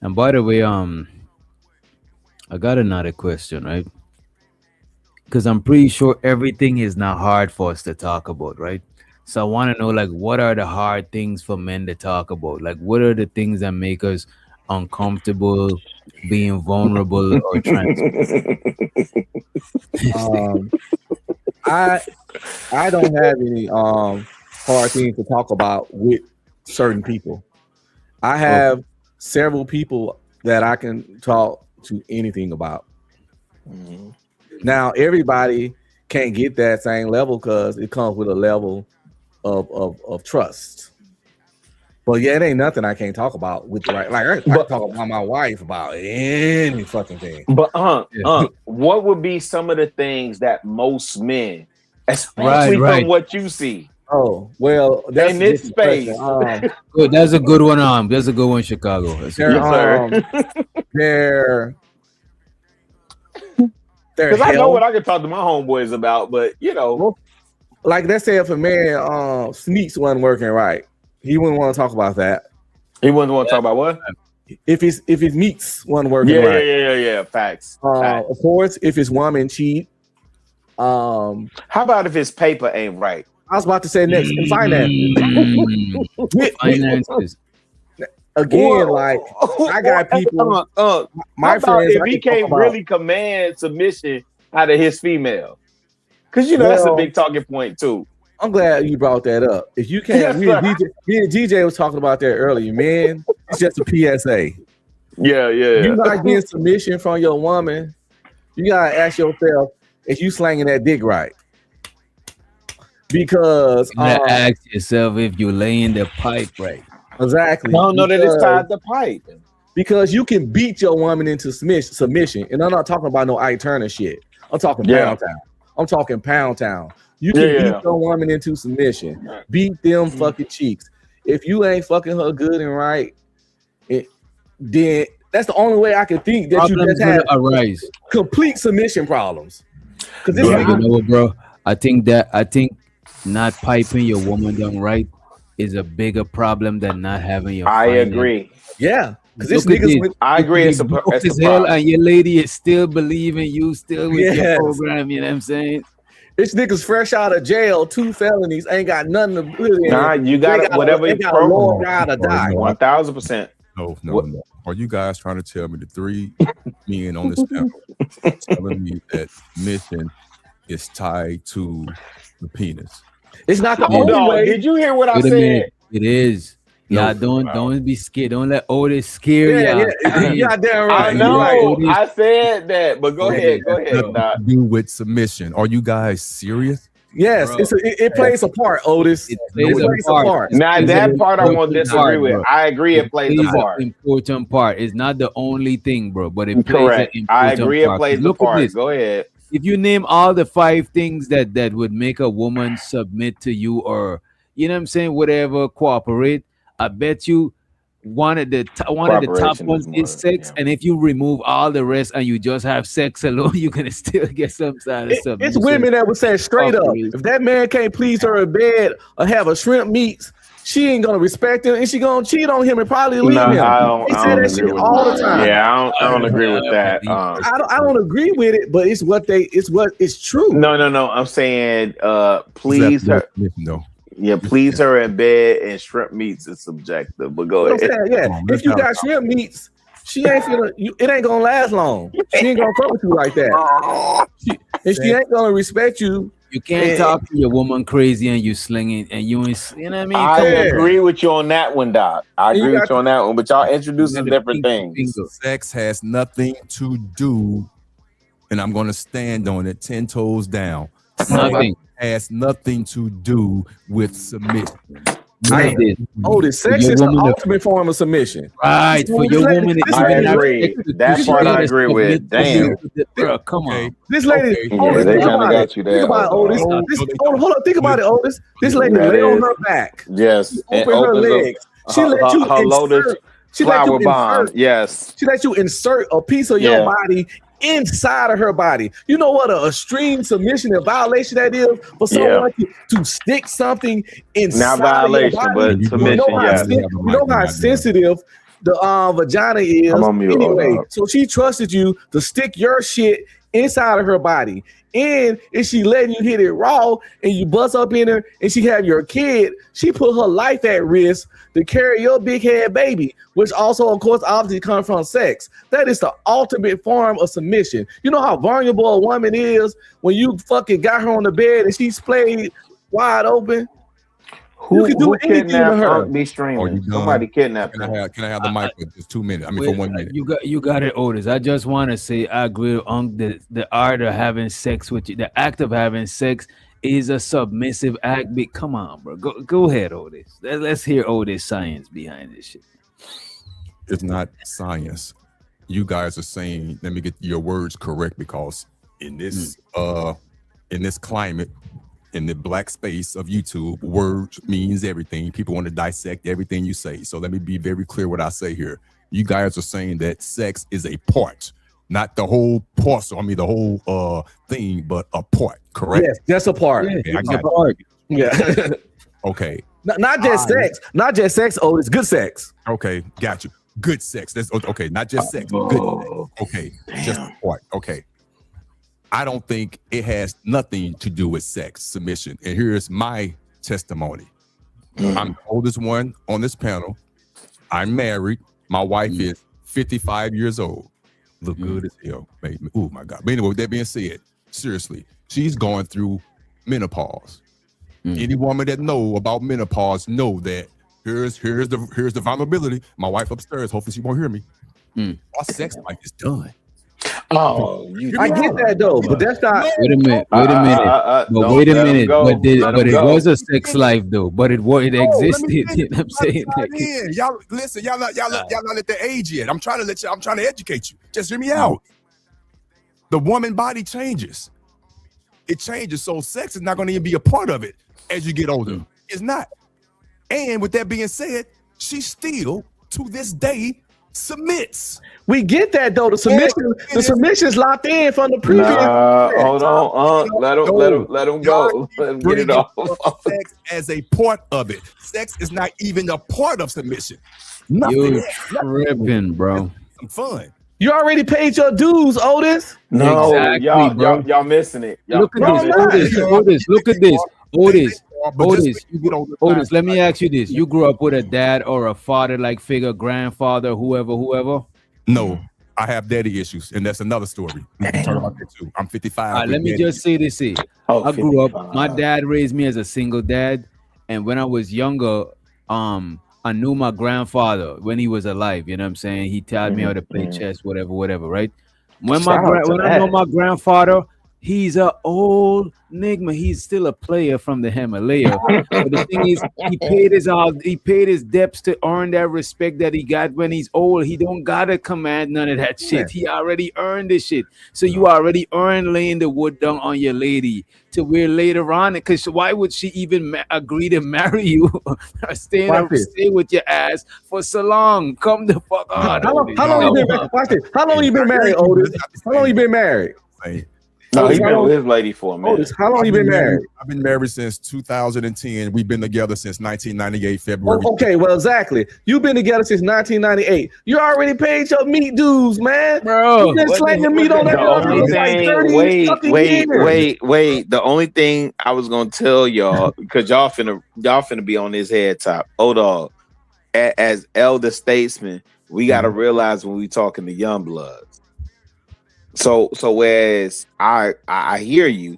And by the way, I got another question, right? Because I'm pretty sure everything is not hard for us to talk about, right? So I want to know, like, what are the hard things for men to talk about? Like, what are the things that make us uncomfortable, being vulnerable or transparent? I don't have any hard things to talk about with certain people. I have several people that I can talk to anything about. Mhm. Now, everybody can't get that same level because it comes with a level of trust. But yeah, it ain't nothing I can't talk about with the right. Like I can talk about my wife about any fucking thing. But what would be some of the things that most men, especially Right. from what you see, Oh well, that's in this space? Good, that's a good one. That's a good one, Chicago. They're Because I know what I can talk to my homeboys about, but like let's say if a man sneaks wasn't working right, he wouldn't want to talk about that. he wouldn't want to talk about what? If his meats wasn't working Yeah, right. yeah. Facts. Facts. Of course, if his woman cheat. How about if his paper ain't right? I was about to say next in finances. Finances. Again, like I got people. My friends, if he can't really command submission out of his female, because that's a big talking point too. I'm glad you brought that up. If you can't, me and DJ was talking about that earlier. Man, it's just a PSA. Yeah. You're not getting submission from your woman. You gotta ask yourself if you slanging that dick right. Because You gotta ask yourself if you're laying the pipe right. Exactly. No, that it's tied to pipe. Because you can beat your woman into submission, and I'm not talking about no Ike Turner shit. I'm talking Pound Town. I'm talking Pound Town. You can beat your woman into submission. Beat them fucking cheeks. If you ain't fucking her good and right, then that's the only way I can think that Problems you just have arise. complete submission problems. Because this You nigga, know what, bro? I think not piping your woman down right is a bigger problem than not having your. I agree. Yeah, because this niggas. I agree. It's a hell, and your lady is still believing you, still with your program. You know what I'm saying? This nigga's fresh out of jail, 2 felonies, ain't got nothing to put in. Nah, you got whatever you gotta die. 1,000%. No. Are you guys trying to tell me the 3 men on this panel telling me that mission is tied to the penis? It's not the only way. Did you hear what I said? It is. Yeah, don't be scared. Don't let Otis scare you. Yeah, damn right. I know. I said that, but go ahead. Nothing to do with submission. Are you guys serious? Yes, it plays a part, Otis. It plays a part. Now that part I won't disagree with. I agree it plays a part. Important part. It's not the only thing, bro, but it plays correct. An important I agree part. It plays a part. Go ahead. If you name all the 5 things that would make a woman submit to you, or you know what I'm saying, whatever, cooperate, I bet you one of the top Cooperation ones is is more, sex, yeah. and if you remove all the rest and you just have sex alone, you're gonna still get some side of It's submission. women that would say straight up, Fuckery. if that man can't please her in bed or have a shrimp meats, she ain't gonna respect him and she gonna cheat on him and probably leave No, him. I They say don't that agree shit with all the that. time. Yeah, I don't agree with that. I don't agree with it, but it's what it's true. No. I'm saying, please her. No. Yeah, please her in bed and shrimp meats is subjective. But go What I'm ahead. saying, yeah. If you got shrimp meats, she ain't finna. It ain't gonna last long. She ain't gonna fuck with you like that. She ain't gonna respect you. You can't talk to your woman crazy and you slinging and you ain't, you know what I mean? I Come on. agree with you on that one, Doc. I You agree with got you on that one, but y'all introducing Another different pinky things. finger. Sex has nothing to do, and I'm going to stand on it 10 toes down. Nothing. Has nothing to do with submission. Nothing. Sex your is the woman to- ultimate form of submission. Right. For your woman, This I lady- agree. That part I agree with. Damn. Bro, come Okay. on. This lady, Okay. Yeah, Otis, they think kinda about got it. you there, Think about it, Otis. Otis. Hold on, think about it, Otis. This lady That lay on is- her back. Yes. And Open her opens up legs. She let you her loaded insert. She let flower you bomb. insert. Yes. She let you insert a piece of Yeah. your body inside of her body. You know what a extreme submission and violation that is for someone to stick something inside Not of your violation, body? but You submission, know how, yes. you know how sensitive the vagina is. I'm on mute, Anyway, hold up. so she trusted you to stick your shit inside of her body. And if she letting you hit it raw and you bust up in her and she have your kid, she put her life at risk to carry your big head baby, which also, of course, obviously comes from sex. That is the ultimate form of submission. You know how vulnerable a woman is when you fucking got her on the bed and she's played wide open? Who can do anything to kidnapped her. Unc be Are streaming? you done? Somebody kidnapped Can him. I have the mic for just 2 minutes? I mean, Wait, for 1 minute. You got it, Otis. I just want to say I agree with the art of having sex with you. The act of having sex is a submissive act. Come on, bro. Go ahead, Otis. Let's hear Otis science behind this shit. It's not science. You guys are saying, let me get your words correct, because in this climate, in the black space of YouTube, words means everything. People want to dissect everything you say. So let me be very clear what I say here. You guys are saying that sex is a part, not the whole parcel. I mean the whole thing, but a part, correct? Yes, that's a part. Okay, I It's got a part. Yeah. Okay. Not just sex. Not just sex, Otis. Good sex. Okay, got you. Good sex. That's okay, not just sex, good sex. Okay, just a part. Okay. I don't think it has nothing to do with sex, submission. And here's my testimony. I'm the oldest one on this panel. I'm married. My wife is 55 years old. Look good as hell. Oh my God. But anyway, with that being said, seriously, she's going through menopause. Any woman that know about menopause know that here's the vulnerability. My wife upstairs, hopefully she won't hear me. Our sex life is done. Oh, I get that though, but that's not. Wait a minute. But wait a minute. But it was a sex life though. But it existed. You know what I'm saying? Y'all listen, y'all not at the age yet. I'm trying to educate you. Just hear me out. The woman body changes. It changes. So sex is not going to even be a part of it as you get older. It's not. And with that being said, she still to this day submits. We get that though. The submission's locked in from the previous. Hold on, let him go. Let him get it off. Sex as a part of it. Sex is not even a part of submission. Nothing. You tripping, bro. Some fun. You already paid your dues, Otis. No, Exactly, bro. y'all missing it. Look at this, Otis. Look at this, Otis. Let me ask you this: you grew up with a dad or a father-like figure, grandfather, whoever? No, I have daddy issues, and that's another story. We can talk about that too. I'm 55. Let me just say this here. I grew up. My dad raised me as a single dad, and when I was younger, I knew my grandfather when he was alive. You know what I'm saying? He taught me how to play chess, whatever, right? When I know my grandfather, He's a old nigga. He's still a player from the Himalaya. But the thing is, he paid his debts to earn that respect that he got when he's old. He don't gotta command none of that shit. He already earned this shit. So you already earned laying the wood down on your lady to where later on, because why would she even agree to marry you or stay with your ass for so long? Come the fuck on. How long you been married? Watch this. How long you been married, Otis? How long you been married? No, he's been with his lady for a minute. Otis, how long you been married? I've been married since 2010. We've been together since 1998 February. Okay, well, exactly. You've been together since 1998. You already paid your meat dues, man. Bro, you've been slanging meat on that. Wait. The only thing I was gonna tell y'all, because y'all finna be on this head top. Oh dog, as elder statesmen, we gotta realize when we talking to young bloods. So whereas I hear you,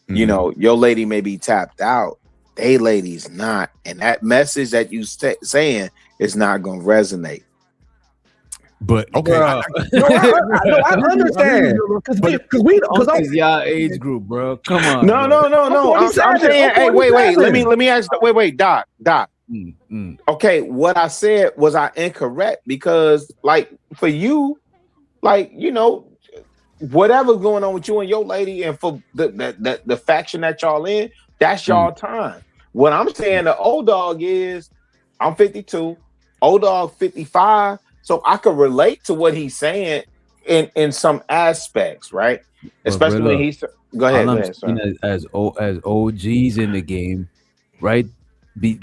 you know, your lady may be tapped out, they lady's not, and that message that you saying is not gonna resonate. But okay, I understand because y'all age group, bro. Come on. No. I'm saying, hey, wait. Let me ask. Wait, Doc. Okay, what I said, was I incorrect? Because like for you, like, you know, whatever's going on with you and your lady, and for the faction that y'all in, that's y'all time. What I'm saying, the old dog is, I'm 52, old dog 55, so I could relate to what he's saying in some aspects, right? Especially when he's go ahead. As OGs in the game, right?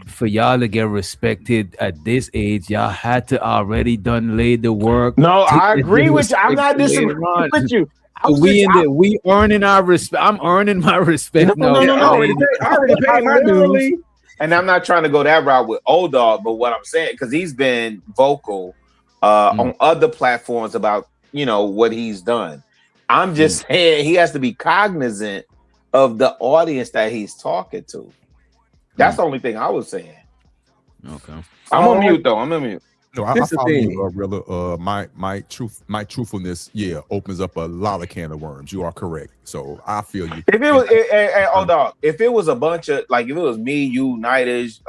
For y'all to get respected at this age, y'all had to already laid the work. No, I agree with you. I'm not disagreeing with you. We earning our respect. I'm earning my respect. No. I already paid my dues. And I'm not trying to go that route with old dog, but what I'm saying, because he's been vocal on other platforms about, you know, what he's done. I'm just saying he has to be cognizant of the audience that he's talking to. That's the only thing I was saying. Okay. I'm on mute though. No, I follow you, Rilla. My truthfulness, opens up a lot of can of worms. You are correct. So I feel you. If it was, if it was a bunch of, like, if it was me, you, Nighters,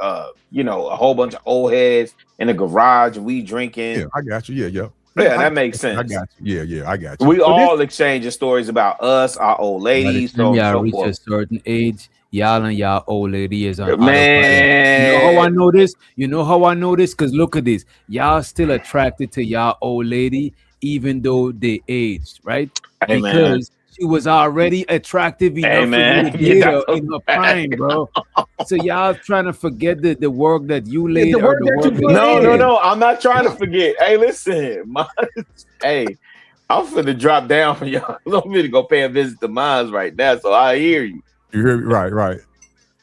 you know, a whole bunch of old heads in the garage and we drinking. Yeah, I got you. Yeah, that makes sense. I got you. Yeah, I got you. We all exchanging stories about us, our old ladies. So reach a certain age, y'all and y'all old lady is on. Man, you know how I know this? Because look at this. Y'all still attracted to y'all old lady, even though they aged, right? Hey, because she was already attractive enough for you to date her in her prime, bro. So y'all trying to forget the work that you laid. No. I'm not trying to forget. Hey, listen, hey, I'm finna drop down for y'all. I'm finna go pay a visit to mines right now, so I hear you. You hear me? Right.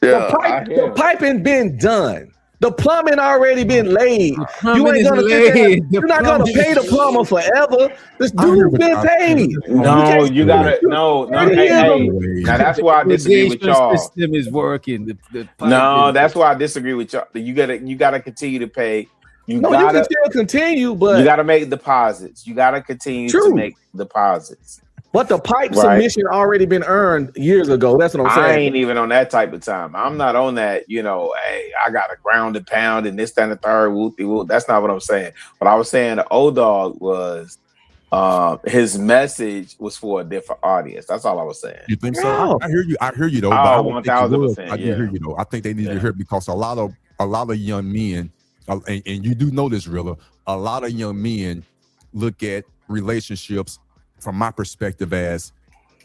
Yeah, the piping been done. The plumbing already been laid. You ain't gonna laid. You're not gonna pay the plumber forever. This dude's been paid. No, you gotta no. Hey, now that's why I disagree with y'all. System is working. No, that's why I disagree with y'all. You gotta continue to pay. You can still continue, but you gotta make deposits. You gotta continue to make deposits. But the pipe submission already been earned years ago. That's what I'm saying. I ain't even on that type of time. I'm not on that, you know, hey, I got a ground and pound and this, that, and the third, whoopty-whoop. That's not what I'm saying. What I was saying, the old dog was, his message was for a different audience. That's all I was saying. You think so? I hear you though. Oh, 1,000%. I do hear you though. I think they need to hear it because a lot of young men, and you do know this, Rilla, a lot of young men look at relationships from my perspective as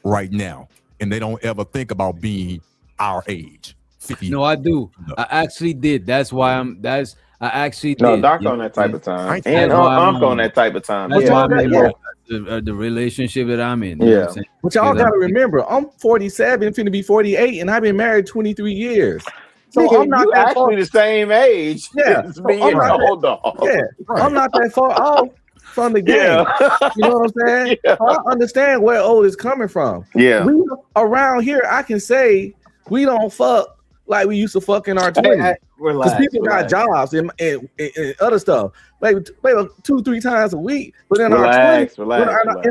right now, and they don't ever think about being our age. 50. No, I do. I actually did. That's why I actually did. No, Doc on that type of time, and I'm on that type of time. That's why the relationship that I'm in. Yeah, but y'all gotta remember, I'm 47, finna be 48, and I've been married 23 years. So I'm not actually the same age. Yeah, as me and the old dog. Yeah, I'm not that far off from the game. Yeah. You know what I'm saying? Yeah. I understand where old is coming from. Yeah. We around here, I can say we don't fuck like we used to fuck in our 20s. Because Relax, people got relax. jobs and other stuff, maybe 2-3 times a week. But in Relax, in relax.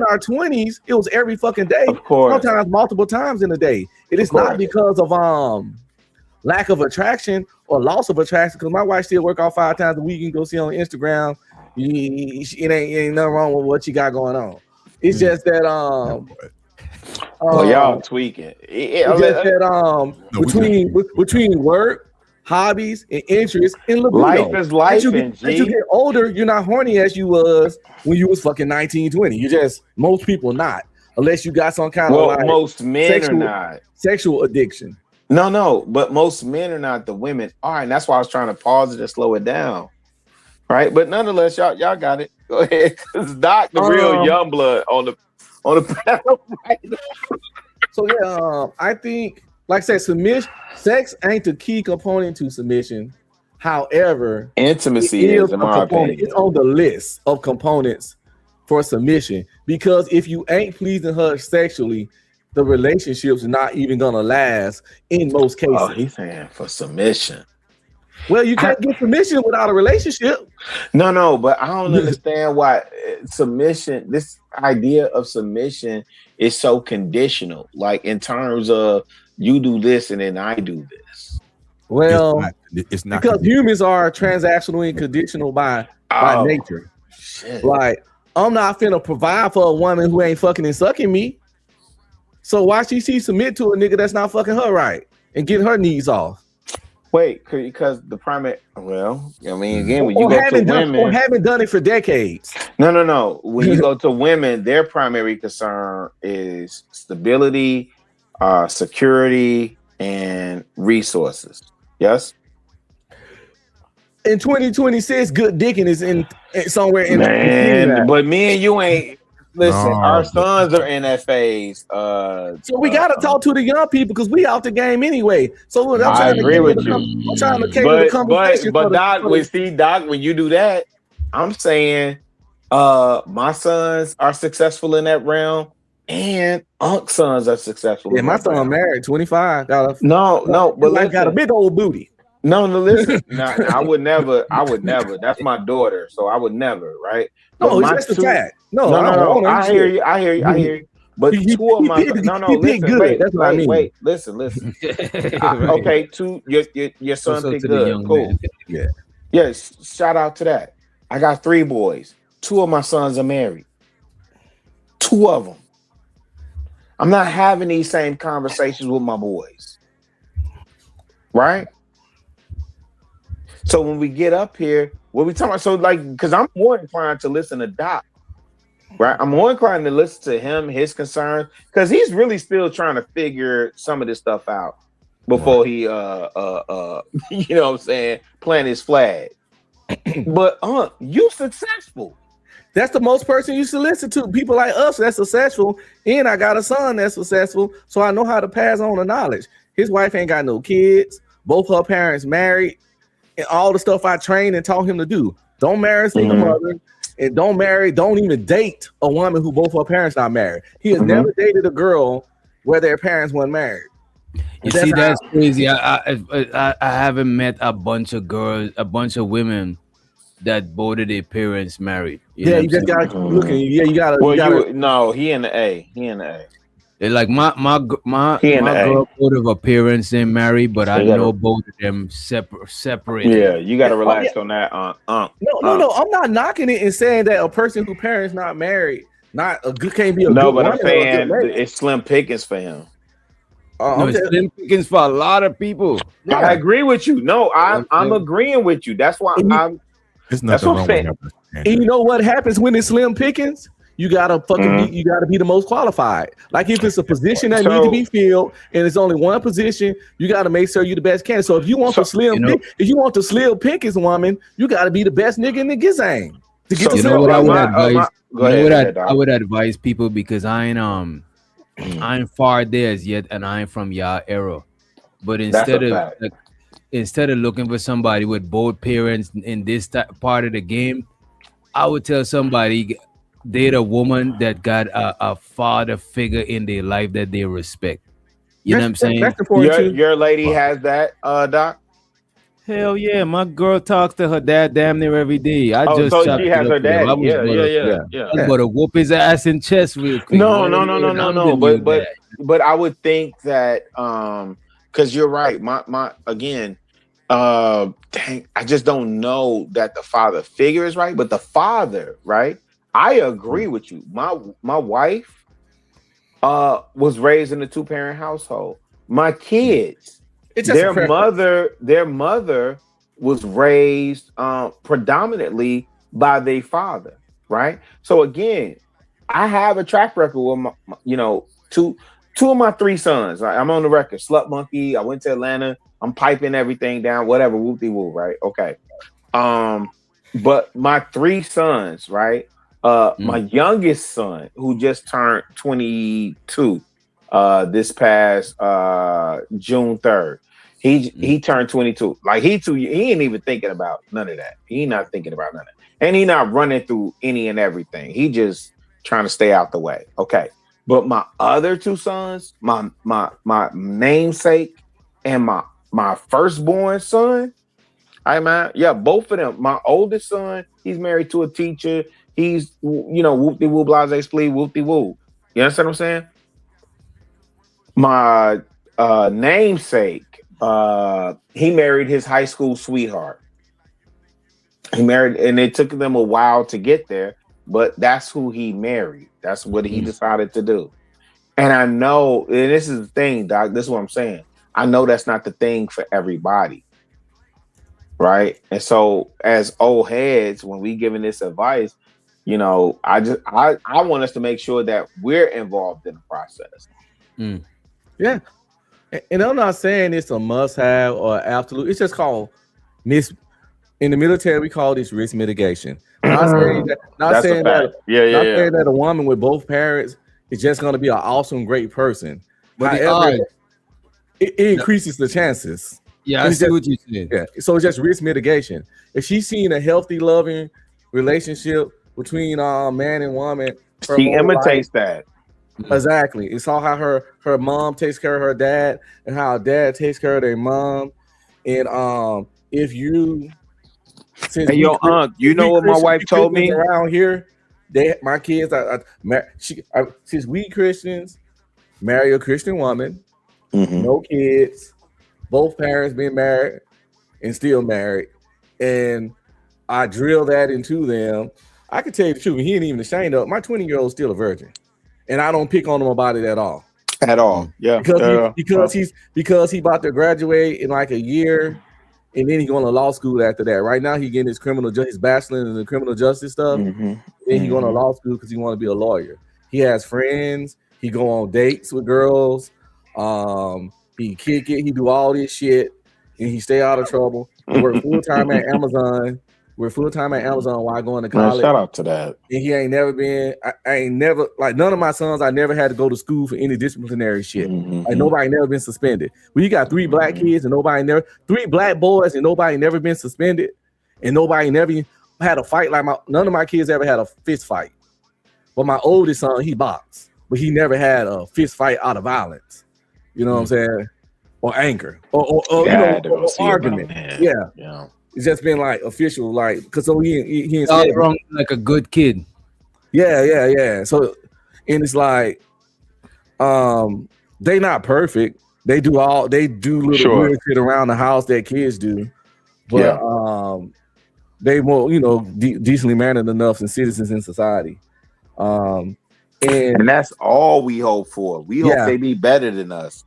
our 20s, it was every fucking day. Of course. Sometimes multiple times in a day. It is not because of lack of attraction or loss of attraction. Because my wife still work out 5 times a week. You can go see on Instagram. It ain't nothing wrong with what you got going on. It's just that y'all tweaking. It's just that between work, hobbies, and interests, and libido. Life is life. As you get older, you're not horny as you was when you was fucking 19, 20. You just, most people not, unless you got some kind of like most men are not sexual addiction. No, but most men are not. The women are, and that's why I was trying to pause it and slow it down. Right, but nonetheless, y'all got it. Go ahead, because Doc, the real young blood on the panel. Right now. So yeah, I think, like I said, sex ain't the key component to submission. However, intimacy is, in my opinion, it's on the list of components for submission. Because if you ain't pleasing her sexually, the relationship's not even gonna last in most cases. Oh, he's saying for submission. Well, you can't get submission without a relationship. No, but I don't understand why submission, this idea of submission is so conditional. Like in terms of you do this and then I do this. Well, it's not because humans are transactional and conditional by nature. Shit. Like, I'm not finna provide for a woman who ain't fucking and sucking me. So why she submit to a nigga that's not fucking her right and getting her needs off? Wait, because the primary, well, I mean, again, when you go to women, or haven't done it for decades. No. When you go to women, their primary concern is stability, security, and resources. Yes. In 2026, good dicking is in somewhere in. Man, but me and you ain't. Listen, our sons are in that phase. So we gotta talk to the young people because we out the game anyway. So I agree with you. I'm trying to cater the conversation. But Doc, when you do that, I'm saying, my sons are successful in that realm, and Unc's sons are successful. Yeah, my son married, 25. But I got a big old booty. No, listen. No, I would never. That's my daughter, so I would never. Right? No, it's just a fact. No. I hear you. But two of my listen. Wait. Listen. Okay, your son picked good. Cool. Yeah. Yes. Shout out to that. I got 3 boys. 2 of my sons are married. 2 of them. I'm not having these same conversations with my boys. Right? So when we get up here, what we talking about? So like, because I'm more inclined to listen to Doc, right? I'm more inclined to listen to him, his concerns, because he's really still trying to figure some of this stuff out before he, you know what I'm saying, plant his flag. But you successful. That's the most person you should listen to. People like us that's successful, and I got a son that's successful, so I know how to pass on the knowledge. His wife ain't got no kids. Both her parents married. And all the stuff I trained and taught him to do. Don't marry a single mother, and don't even date a woman who both her parents not married. He has never dated a girl where their parents weren't married. You see, that's crazy. I haven't met a bunch of women that both of their parents married. You just gotta keep looking. Yeah, you gotta. No, he in the A. Like my girl, both of her parents ain't married, but I know both of them separate. Yeah, you got to relax on that. No, I'm not knocking it and saying that a person whose parents not married, can't be a good but I'm saying it's slim pickings for him. It's slim pickings for a lot of people. Yeah. I agree with you. No, I'm agreeing with you. That's why I'm. There's nothing wrong with that. And you know what happens when it's slim pickings? You gotta be the most qualified. Like if it's a position that needs to be filled and it's only one position, you gotta make sure you're the best candidate. So if you want the slim pickings woman, you gotta be the best nigga in the gizang. I would advise people, because I ain't far there as yet, and I ain't from y'all era. But instead of looking for somebody with both parents in this part of the game, I would tell somebody, date a woman that got a father figure in their life that they respect. You know what I'm saying? That's important too. Your lady has that, Doc. Hell yeah, my girl talks to her dad damn near every day. I Oh, just so chopped she it has up her with him. daddy. Yeah. I was about to whoop his ass in chest real quick. No, Let no, him no, no, learn no, I'm the no. new But dad. but I would think that because you're right. My again, dang, I just don't know that the father figure is right, but the father, right? I agree with you. My wife was raised in a two-parent household. My kids, It's just a preference. their mother was raised predominantly by their father, right? So again, I have a track record with two of my three sons. I'm on the record. Slut monkey. I went to Atlanta. I'm piping everything down. Whatever. Whoop de woo. Right. Okay. But my three sons. Right. My youngest son, who just turned 22, this past June 3rd. He turned 22. Like he ain't even thinking about none of that. He not thinking about none of that. And he not running through any and everything. He just trying to stay out the way. Okay. But my other two sons, my namesake and my firstborn son, I man, yeah, both of them. My oldest son, he's married to a teacher. He's whoop de woo, blase splee, whoop de woo. You understand what I'm saying? My namesake, he married his high school sweetheart. He married, and it took them a while to get there, but that's who he married. That's what he decided to do. And I know, and this is the thing, Doc. This is what I'm saying. I know that's not the thing for everybody, right? And so, as old heads, when we giving this advice, I want us to make sure that we're involved in the process. Yeah. And I'm not saying it's a must-have or absolute. It's just called in the military, we call this risk mitigation. Not saying that. Not saying that. Saying that a woman with both parents is just going to be an awesome, great person. But however, it increases the chances. Yeah, I see what you said. Yeah, so it's just risk mitigation. If she's seeing a healthy, loving relationship between man and woman, she imitates that. Exactly. It's all how her mom takes care of her dad and how dad takes care of their mom. And if you since hey, yo, you know what my wife told me around here, my kids since we Christians marry a Christian woman, no kids, both parents been married and still married, and I drill that into them. I can tell you the truth, he ain't even ashamed of it. My 20-year-old is still a virgin. And I don't pick on him about it at all. At all. Yeah. Because he about to graduate in like a year, and then he going to law school after that. Right now he getting his bachelor in the criminal justice stuff. Then he going to law school because he want to be a lawyer. He has friends. He go on dates with girls. He kick it. He do all this shit, and he stay out of trouble. He work full time at Amazon. We're full time at Amazon while going to college. Man, shout out to that. And he ain't never been. I ain't never like none of my sons. I never had to go to school for any disciplinary shit. Like nobody never been suspended. When you got three black kids and three black boys and nobody never been suspended, and nobody never had a fight. Like none of my kids ever had a fist fight. But my oldest son, he boxed, but he never had a fist fight out of violence. You know what I'm saying? Or anger, or argument. Yeah. It's just been like official, like because he all wrong like a good kid. Yeah. So, and it's like, they not perfect. They do little weird shit around the house that kids do, but they more decently mannered enough and citizens in society. And that's all we hope for. We hope they be better than us.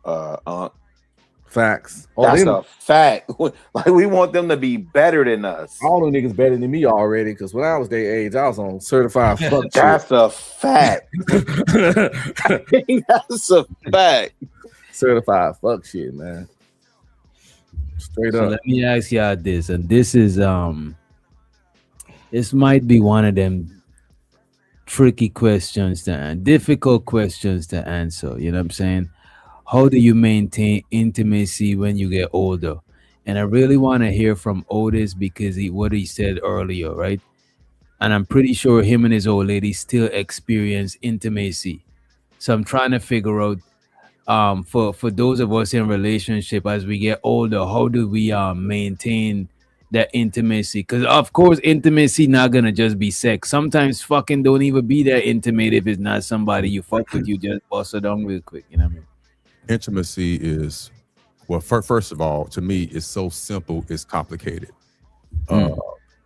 Facts. That's a fact. Like we want them to be better than us. All them niggas better than me already. Because when I was their age, I was on certified fuck shit. That's a fact. That's a fact. Certified fuck shit, man. Straight up. Let me ask y'all this, and this is this might be one of them tricky questions difficult questions to answer. You know what I'm saying? How do you maintain intimacy when you get older? And I really want to hear from Otis because what he said earlier, right? And I'm pretty sure him and his old lady still experience intimacy. So I'm trying to figure out for those of us in relationship as we get older, how do we maintain that intimacy? Because of course intimacy not gonna just be sex. Sometimes fucking don't even be that intimate if it's not somebody you fuck with. You just bust it down real quick, you know what I mean? Intimacy is, well, first of all, to me, it's so simple, it's complicated.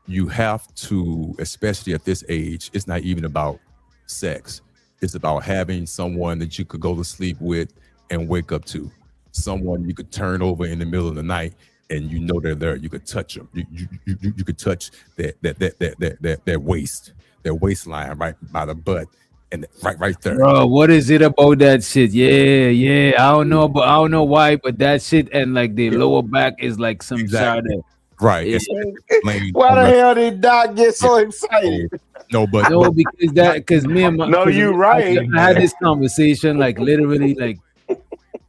You have to, especially at this age, it's not even about sex. It's about having someone that you could go to sleep with and wake up to. Someone you could turn over in the middle of the night and you know they're there. You could touch them. You could touch that waist, their waistline right by the butt, and right there. Bro, what is it about that shit? Yeah. I don't know, but I don't know why, but that shit and like the lower back is like some Exactly. sort of Right. Yeah. Why the hell did Doc get so excited? No, but because me and my No, you right. I had this conversation like literally like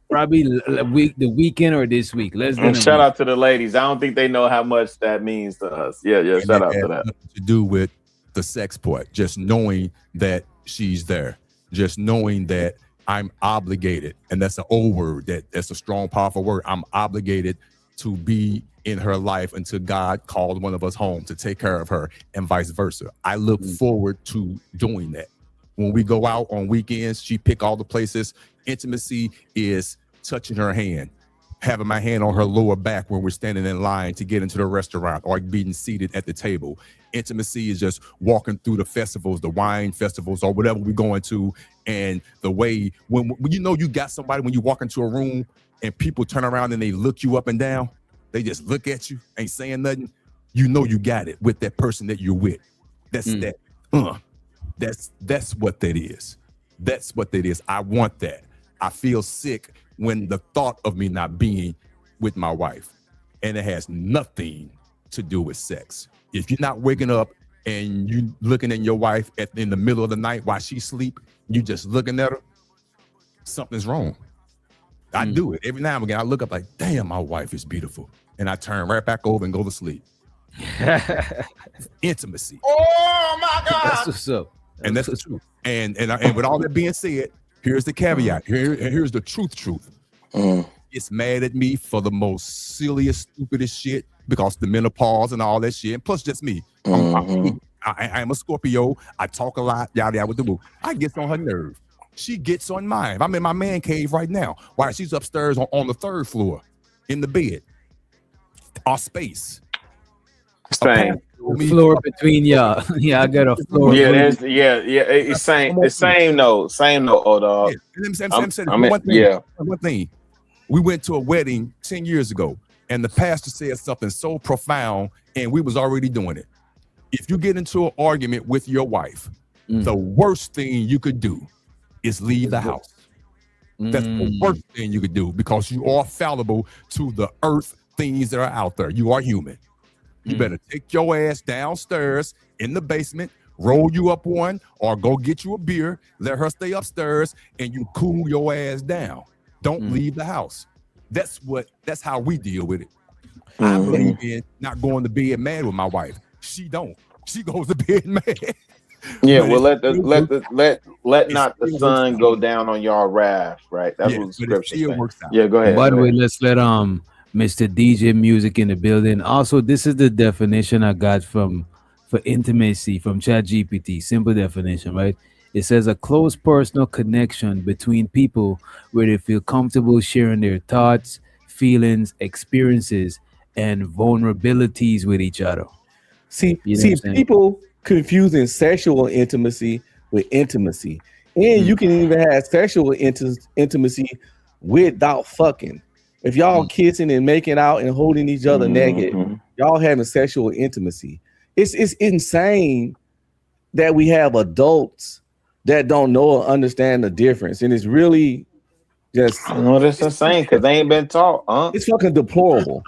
probably the weekend or this week. And shout out to the ladies. I don't think they know how much that means to us. Yeah. Shout out to that. To do with the sex part, just knowing that she's there, just knowing that I'm obligated, and that's an old word. That's a strong, powerful word. I'm obligated to be in her life until God called one of us home to take care of her, and vice versa. I look forward to doing that. When we go out on weekends, she pick all the places. Intimacy is touching her hand, having my hand on her lower back when we're standing in line to get into the restaurant or being seated at the table. Intimacy is just walking through the festivals, the wine festivals or whatever we're going to. And the way when you know you got somebody, when you walk into a room and people turn around and they look you up and down, they just look at you, ain't saying nothing. You know you got it with that person that you're with. That's what that is. That's what that is. I want that. I feel sick when the thought of me not being with my wife, and it has nothing to do with sex. If you're not waking up and you looking at your wife in the middle of the night while she sleep, you just looking at her, something's wrong. I do it every now and again. I look up like, damn, my wife is beautiful, and I turn right back over and go to sleep. Intimacy. Oh my God! That's what's up. And that's the truth. And with all that being said, here's the caveat. Here's the truth. It's mad at me for the most silliest, stupidest shit because the menopause and all that shit. And plus, just me. I'm a Scorpio. I talk a lot. Yada with the boo. I get on her nerve. She gets on mine. I'm in my man cave right now. While she's upstairs on the third floor in the bed. Our space. Same. Floor between y'all. Yeah, I got a floor. Yeah, it's same. It's same note. Oh, dog. One thing. We went to a wedding 10 years ago, and the pastor said something so profound, and we was already doing it. If you get into an argument with your wife, the worst thing you could do is leave the house. That's the worst thing you could do because you are fallible to the earth things that are out there. You are human. You better take your ass downstairs in the basement, roll you up one, or go get you a beer, let her stay upstairs, and you cool your ass down. Don't leave the house. That's how we deal with it. I believe in not going to bed mad with my wife. She don't. She goes to bed mad. Yeah, well, let not the sun go down on y'all wrath, right? That's what the scripture says. Yeah, go ahead. By the way, let's let Mr. DJ Music in the building. Also, this is the definition I got for intimacy from ChatGPT. Simple definition, right? It says a close personal connection between people where they feel comfortable sharing their thoughts, feelings, experiences, and vulnerabilities with each other. See, people confusing sexual intimacy with intimacy, and you can even have sexual intimacy without fucking. If y'all kissing and making out and holding each other naked, y'all having sexual intimacy. It's insane that we have adults that don't know or understand the difference, and it's really just. No, that's insane because they ain't been taught. It's fucking deplorable.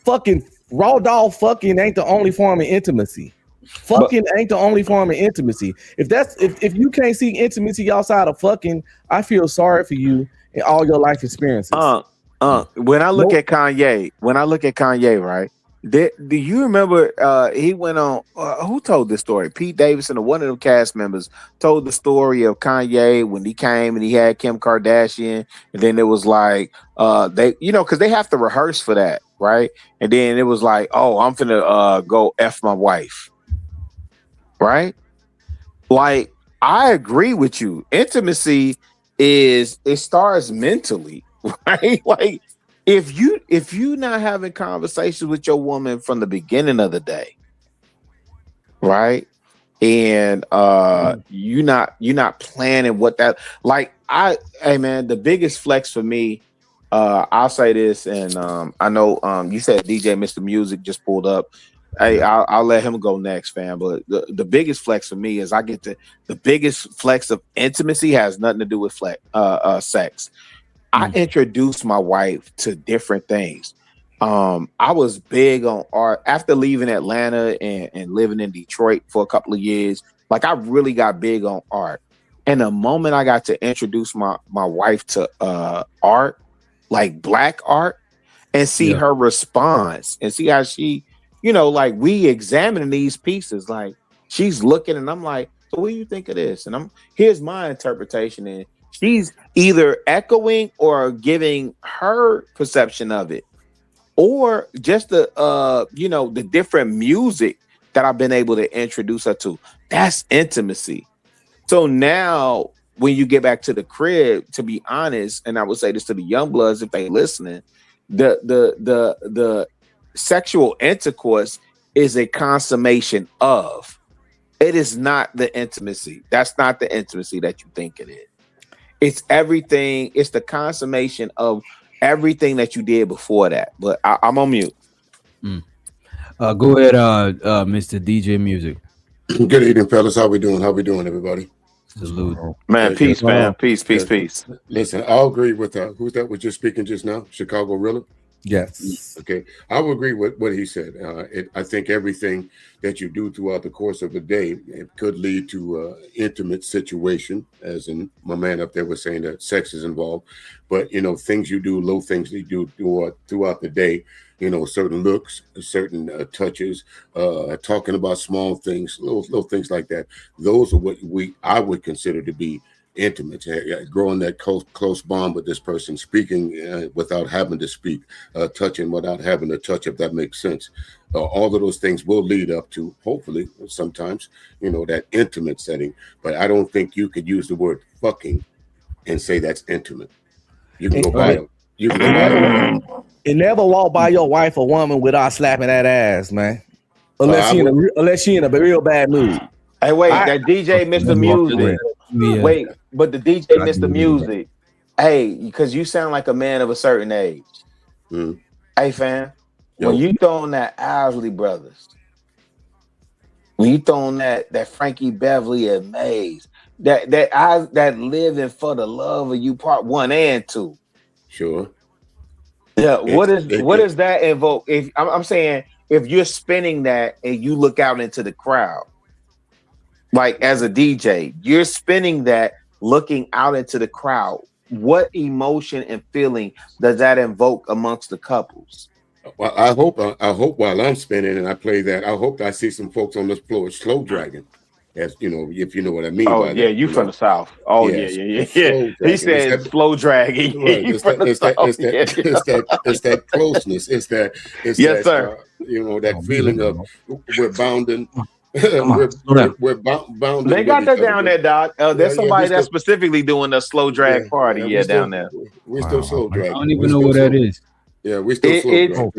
Fucking raw dog fucking ain't the only form of intimacy. Fucking ain't the only form of intimacy. If you can't see intimacy outside of fucking, I feel sorry for you in all your life experiences. When I look at Kanye, right? Do you remember he went on who told this story? Pete Davidson or one of the cast members told the story of Kanye when he came and he had Kim Kardashian, and then it was like they because they have to rehearse for that, right? And then it was like, oh, I'm finna go F my wife, right? Like, I agree with you. Intimacy it starts mentally, right? Like if you not having conversations with your woman from the beginning of the day, right? And you not planning what that like hey man, the biggest flex for me, I'll say this, and I know you said DJ Mr. Music just pulled up. Hey, I'll let him go next, fam. But the biggest flex for me is the biggest flex of intimacy has nothing to do with sex. I introduced my wife to different things. I was big on art after leaving Atlanta and living in Detroit for a couple of years. Like, I really got big on art. And the moment I got to introduce my wife to art, like black art, and see her response and see how she, like we examining these pieces, like she's looking and I'm like, so what do you think of this? And here's my interpretation, and she's either echoing or giving her perception of it, or just the different music that I've been able to introduce her to. That's intimacy. So now when you get back to the crib, to be honest, and I would say this to the young bloods if they listening, the sexual intercourse is a consummation of. It is not the intimacy. That's not the intimacy that you think it is. It's everything. It's the consummation of everything that you did before that. But I'm on mute. Go ahead, Mr. DJ Music. Good evening, fellas. How we doing, everybody? Salute. Man, peace, man. Peace. Listen, I'll agree with who's that was just speaking just now? Chicago Rilla? Yes. Okay. I will agree with what he said. I think everything that you do throughout the course of the day, it could lead to intimate situation, as in my man up there was saying that sex is involved. But, things you do, little things you do throughout the day, certain looks, certain touches, talking about small things, little things like that. Those are what I would consider to be intimate, growing that close bond with this person, speaking without having to speak, touching without having to touch, if that makes sense. All of those things will lead up to, hopefully, sometimes, that intimate setting. But I don't think you could use the word fucking and say that's intimate. You can go by it. You can go by it. And never walk by your wife or woman without slapping that ass, man. Unless she in a real bad mood. Hey, wait, that DJ Mr. Music. Yeah. Wait, but the DJ Mr. Music. Hey, because you sound like a man of a certain age. Hey, fam, when you throwing that Isley Brothers, when you throwing that Frankie Beverly and Maze, that living for the love of you, part 1 and 2. Sure. Yeah. What does that invoke? If I'm saying, if you're spinning that and you look out into the crowd, like as a DJ, you're spinning that, looking out into the crowd, what emotion and feeling does that invoke amongst the couples? Well, I hope while I'm spinning and I play that, I hope I see some folks on this floor slow dragging. As if you know what I mean. Oh by yeah, that, you from the South. Oh yeah. He said slow dragging. Right. It's that closeness. It's that sir. That feeling of we're bounding. We're bound. They got that down there, Doc. There's somebody that's specifically doing a slow drag party. Down there. We're still slow dragging. I don't even know what that is. Yeah, we still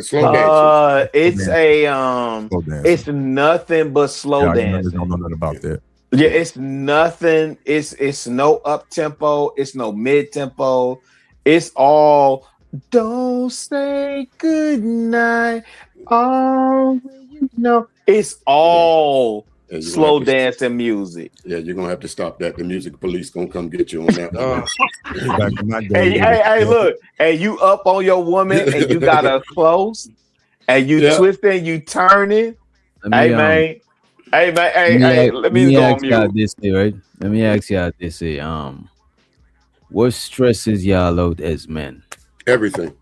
slow dancing. It's nothing but slow dancing. I don't know nothing about that. Yeah, it's nothing. It's no up tempo. It's no mid tempo. It's all don't say good night. Oh, it's all slow dancing music. Yeah, you're gonna have to stop that. The music police gonna come get you on that. Hey, look, and you up on your woman, and you got her close, and you twisting, you turning. Hey, let me go on mute. Let me ask y'all this: what stresses y'all out as men? Everything.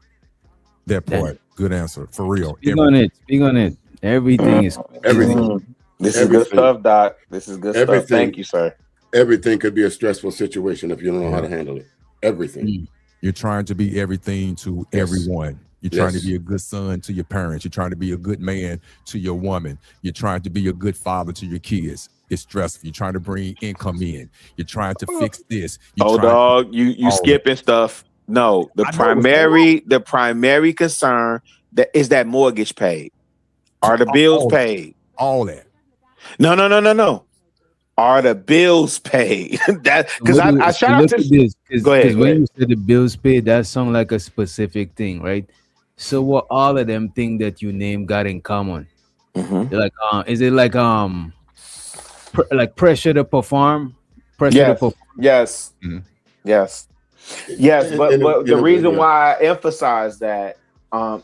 That part. Good answer. For real. Speak on it. Speak on it. Everything is Everything. This is good stuff, Doc. This is good stuff. Everything. Thank you, sir. Everything could be a stressful situation if you don't know how to handle it. Everything. You're trying to be everything to everyone. You're trying to be a good son to your parents. You're trying to be a good man to your woman. You're trying to be a good father to your kids. It's stressful. You're trying to bring income in. You're trying to fix this. You skipping stuff. No, the primary concern is that mortgage paid. Are the bills paid? All that. No. Are the bills paid? That because I shout out to this. Go ahead. When you said the bills paid, that sounds like a specific thing, right? So what all of them things that you name got in common? Like is it like pressure to perform? Yes. But the reason why I emphasize that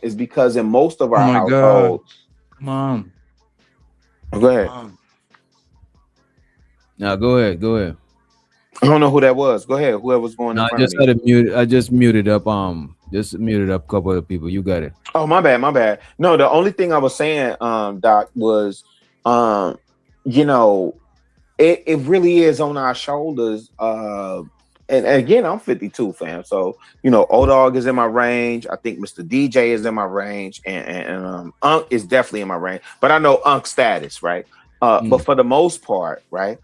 is because in most of our households. Come on. Go ahead. No, go ahead. I don't know who that was. Go ahead. Whoever's going in front of me. I just muted up a couple of people. You got it. Oh, my bad. No, the only thing I was saying, Doc, was it really is on our shoulders. And again, I'm 52, fam. So, O-Dog is in my range. I think Mr. DJ is in my range. And Unc is definitely in my range. But I know Unc's status, right? But for the most part, right,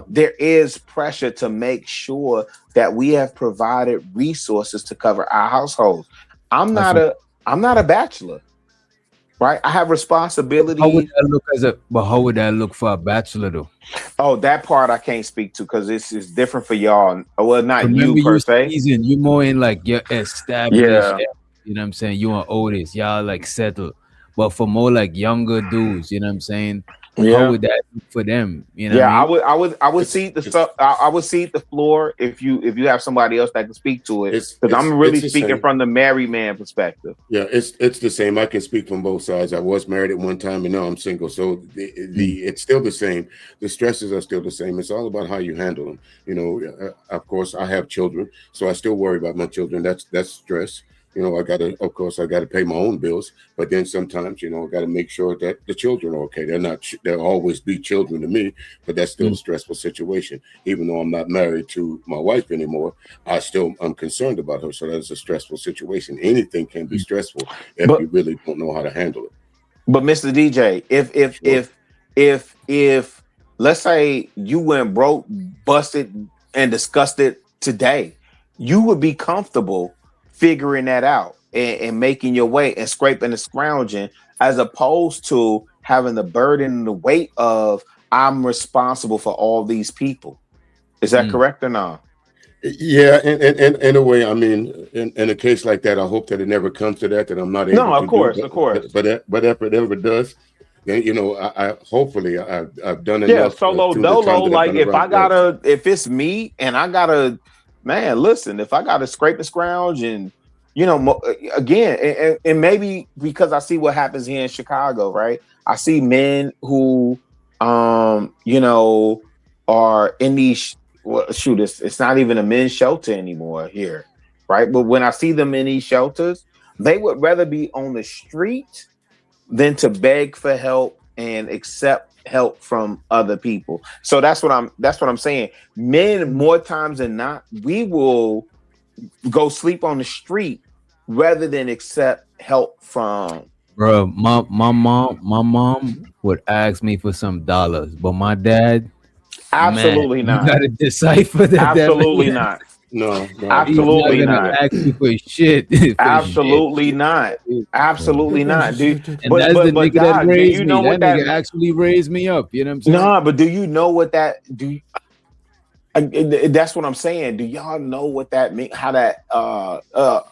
there is pressure to make sure that we have provided resources to cover our households. I'm not a bachelor, right? I have responsibilities. How would that look for a bachelor though? Oh, that part I can't speak to because this is different for y'all. Well, not you per se. You more in like you're established. Yeah. You know what I'm saying? You and Otis, y'all like settled. But for more like younger dudes, you know what I'm saying? How would that look for them? You know I would see the stuff. I would see the floor if you have somebody else that can speak to it. Because I'm really speaking from the married man perspective. Yeah, it's the same. I can speak from both sides. I was married at one time and now I'm single. So it's still the same. The stresses are still the same. It's all about how you handle them. Of course, I have children, so I still worry about my children. That's stress. I got to pay my own bills, but then sometimes, I got to make sure that the children are okay. They'll always be children to me, but that's still a stressful situation. Even though I'm not married to my wife anymore, I'm concerned about her. So that's a stressful situation. Anything can be stressful if you really don't know how to handle it. But Mr. DJ, if let's say you went broke, busted, and disgusted today, you would be comfortable figuring that out and making your way and scraping and scrounging, as opposed to having the burden and the weight of I'm responsible for all these people. Is that correct or not? Yeah, and in a way, I mean, in a case like that, I hope that it never comes to that I'm not able to. No, of course. But if it ever does, then I hopefully I've done enough. Yeah, solo dolo. Like if it's me and I gotta. Man, listen, if I got to scrape and scrounge and, again, and maybe because I see what happens here in Chicago, right? I see men who, are in these, it's not even a men's shelter anymore here, right? But when I see them in these shelters, they would rather be on the street than to beg for help and accept help from other people. So that's what I'm saying. Men, more times than not, we will go sleep on the street rather than accept help from. Bro, my mom would ask me for some dollars, but my dad, absolutely not. You gotta decipher that. Absolutely not. No, absolutely not. Ask you for shit. Absolutely not. Absolutely not, dude. And that's the nigga that raised me. That nigga actually raised me up. You know what I'm saying? Nah, but do you know what that? That's what I'm saying. Do y'all know what that mean? How that? Let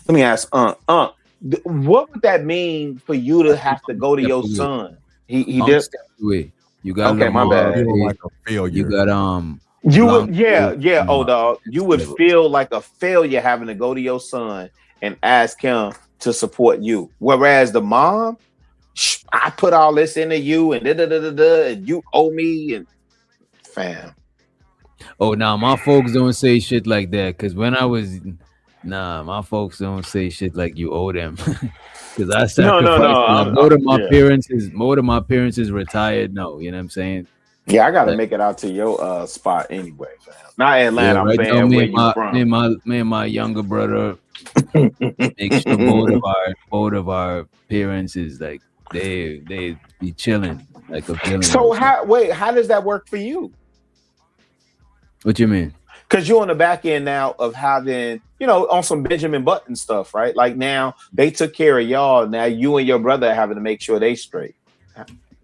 me ask. What would that mean for you to have to go to your son? He did. You got my bad. Like a failure. You got You would, O-Dog. You would feel like a failure having to go to your son and ask him to support you. Whereas the mom, I put all this into you and and you owe me and fam. Oh, nah, my folks don't say shit like that. Cause when I was, my folks don't say shit like you owe them. because I No, sacrificed. no. Both of my parents is retired now. You know what I'm saying? Yeah, I got to Like, make it out to your spot anyway, fam. Not Atlanta. I'm right now, saying where you from. me and my younger brother make sure both of our parents is like they be chilling like a villain. So how does that work for you? What you mean? Because you're on the back end now of having, on some Benjamin Button stuff, right? Like now they took care of y'all. Now you and your brother are having to make sure they straight.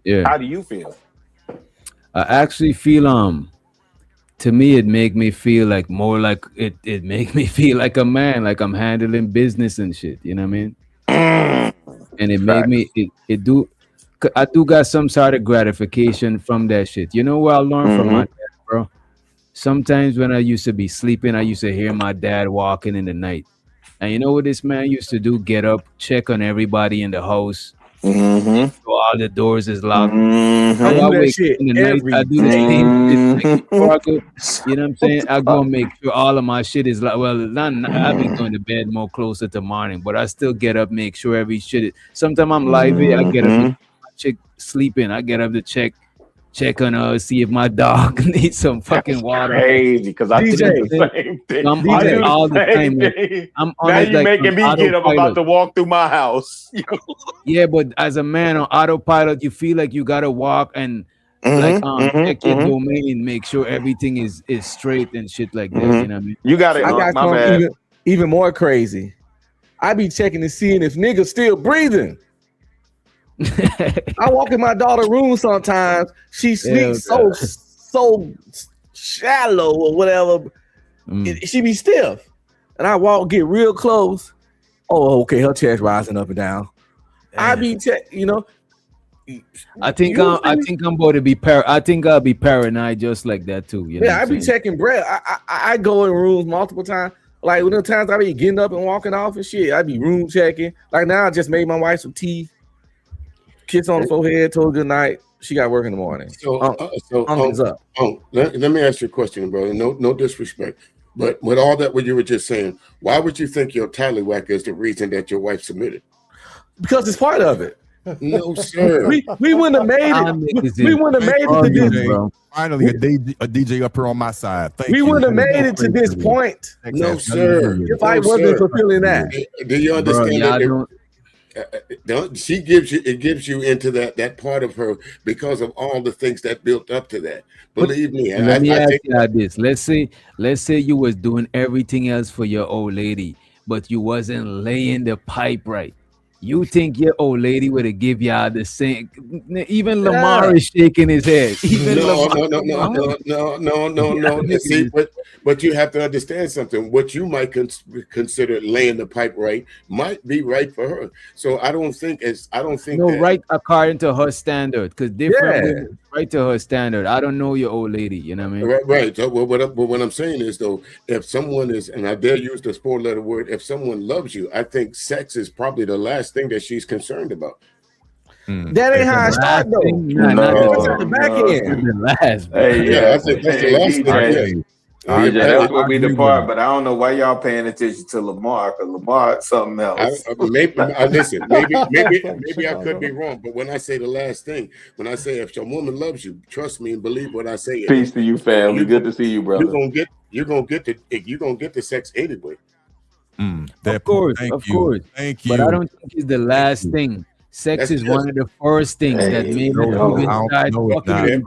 Yeah. How do you feel? I actually feel to me it make me feel like more like it make me feel like a man, like I'm handling business and shit. You know what I mean? And it made me I do got some sort of gratification from that shit. You know what I learned from my dad, bro? Sometimes when I used to be sleeping, I used to hear my dad walking in the night. And you know what this man used to do? Get up, check on everybody in the house. So all the doors is locked. I do that shit every I do the same shit. Like, before I go, you know what I'm saying? I go and make sure all of my shit is like, well, I be going to bed more closer to morning, but I still get up, make sure every shit is. Sometimes I'm lively. I get up, my chick sleeping. I get up to check on her, see if my dog needs some fucking water. Crazy, because I do the same thing. I'm on it all the time. Like, I'm on now it you like making me get up about to walk through my house. Yeah, but as a man on autopilot, you feel like you gotta walk and check your domain, make sure everything is straight and shit like that. You know what I mean? You got it. I got even more crazy. I be checking and seeing if niggas still breathing. I walk in my daughter's room sometimes. She sleeps so shallow or whatever. She be stiff, and I get real close. Oh, okay, her chest rising up and down. I be I think I'm going to be I think I'll be paranoid just like that too. You know I be checking breath. I go in rooms multiple times. Like when the times I be getting up and walking off and shit, I be room checking. Like now, I just made my wife some tea. Kiss on the forehead, told her good night. She got work in the morning. Let me ask you a question, brother. No disrespect, but with all that what you were just saying, why would you think your tallywhack is the reason that your wife submitted? Because it's part of it. No, sir. we wouldn't have made it. We wouldn't have made it to this. Bro. Finally, a DJ up here on my side. We wouldn't have made it to this point. No, sir. If I wasn't fulfilling that. Do you understand she gives you into that part of her because of all the things that built up to that. Believe me. Let me ask you this. Let's say you was doing everything else for your old lady, but you wasn't laying the pipe right. You think your old lady would have give y'all the same? Even Lamar is shaking his head. No. See, but you have to understand something. What you might consider laying the pipe right might be right for her. So I don't think right according to her standard, because different women, right to her standard. I don't know your old lady. You know what I mean? Right. So what I'm saying is though, if someone is, and I dare use the 4-letter word, if someone loves you, I think sex is probably the last thing that she's concerned about. That ain't how I start though. The back end. I think that's the last thing. That's where we depart, but I don't know why y'all paying attention to Lamar, because Lamar something else. Maybe I could be wrong, but when I say the last thing, when I say if your woman loves you, trust me and believe what I say. Peace to you, family. Good to see you, brother. You're gonna get the sex anyway. Of course. Thank you. But I don't think it's the last thing. Sex is one of the first things that made me start fucking.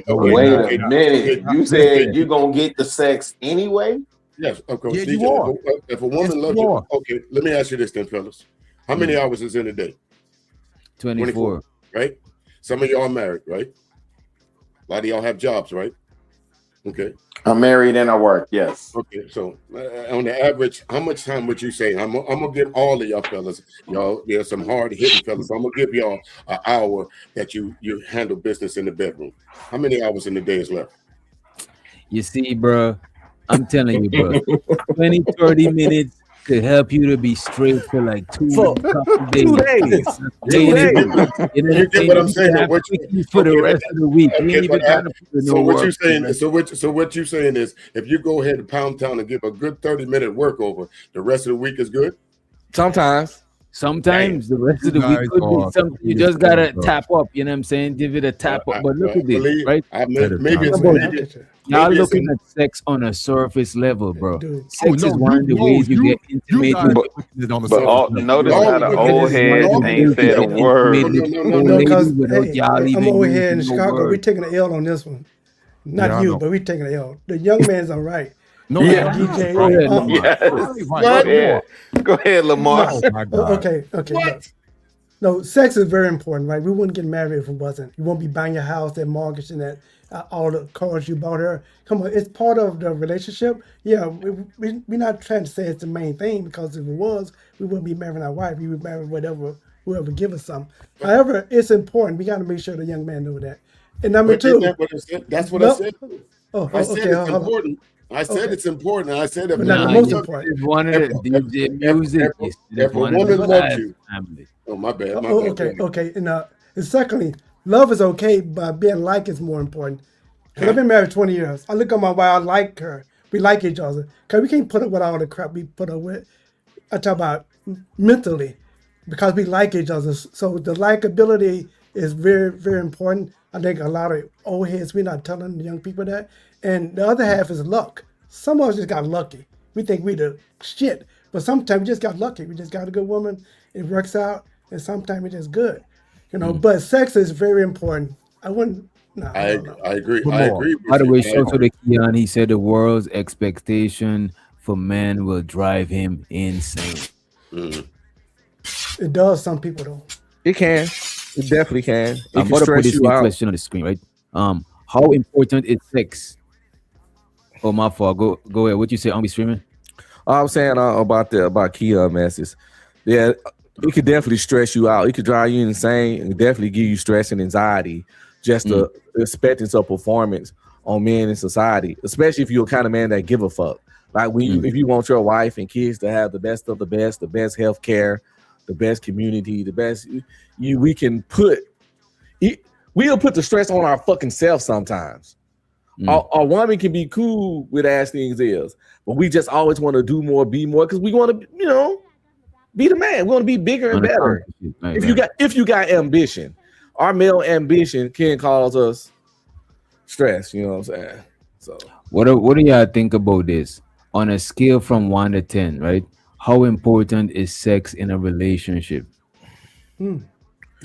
Wait a minute. You said you're gonna get the sex anyway? Yes, of course. Yeah, you are. If a woman loves you, okay. Let me ask you this then, fellas. How many hours is in a day? 24. Right? Some of y'all married, right? A lot of y'all have jobs, right? Okay. I'm married and I work, yes. Okay, so on the average, how much time would you say? I'm gonna give all of y'all fellas, there's some hard hitting fellas. I'm gonna give y'all an hour that you handle business in the bedroom. How many hours in the day is left? You see, bro, I'm telling you, bro, 20-30 minutes could help you to be straight for like 2 days. 2 days. 2 days. You get what I'm saying? For the rest of the week. So what you're saying is, if you go ahead to Pound Town and give a good 30-minute work over, the rest of the week is good? Sometimes. Sometimes the rest of the You week guys could be are something you completely just gotta screwed up. tap up. You know what I'm saying? Give it a tap up. But look at this, believe, right? maybe That is it's not maybe, Y'all maybe it's looking an, at sex on a surface level, bro. Dude. Sex is one of the ways you get you intimate guys with. put it on the But surface all, level. notice Y'all how the look at old this- heads y'all ain't look said at a it. word. No. No, because without hey, y'all I'm even over here in using no Chicago. We're word. taking an L on this one. Not Yeah, I you, know. but we're taking an L. The young man's all right. No, Yeah. they're not. DJ, Go ahead, uh, Lamar. Yes. Right. Go ahead. Go ahead, Lamar. Oh my God. Okay. Look. No, sex is very important, right? We wouldn't get married if it wasn't. You won't be buying your house, that mortgage, and that all the cars you bought her. Come on, it's part of the relationship. Yeah, we're not trying to say it's the main thing, because if it was, we wouldn't be marrying our wife. We would marry whoever give us some. However, it's important. We got to make sure the young man know that. And number But isn't two, that what I said? That's what I no, said. oh, I said okay, it's hold on. important. I said Okay. it's important. I said if But a not the Nah, most woman, important. It's one of the DJ music. It's if a one of woman the loves vibes, you, family. oh my bad, my Oh, bad. okay, okay. And secondly, love is okay, but being liked is more important. Because I've been married 20 years. I look at my wife, I like her. We like each other. Because we can't put up with all the crap we put up with. I talk about mentally, because we like each other. So the likability is very, very important. I think a lot of old heads, we're not telling the young people that. And the other half is luck. Some of us just got lucky. We think we the shit. But sometimes we just got lucky. We just got a good woman. It works out. And sometimes it's just good. But sex is very important. I wouldn't, no, I I don't know. agree. I Lamar. agree By with the you. way, I shout to agree. the Keon. He said the world's expectation for men will drive him insane. It does some people though. It can. It definitely can. It I'm can about to put stress this you new out. question on the screen, right? How important is sex? Oh, my fault. Go ahead. What you say? I'll be streaming. I'm saying about Kia messes. Yeah, it could definitely stress you out. It could drive you insane and definitely give you stress and anxiety. Just the expectance of performance on men in society, especially if you're the kind of man that give a fuck. Like when if you want your wife and kids to have the best of the best health care, the best community, the best we'll put the stress on our fucking self sometimes. Our woman can be cool with as things is, but we just always want to do more, be more, because we want to, be the man. We want to be bigger and better. Right, If you got ambition, our male ambition can cause us stress. You know what I'm saying? So what do y'all think about this? On a scale from 1 to 10, right? How important is sex in a relationship?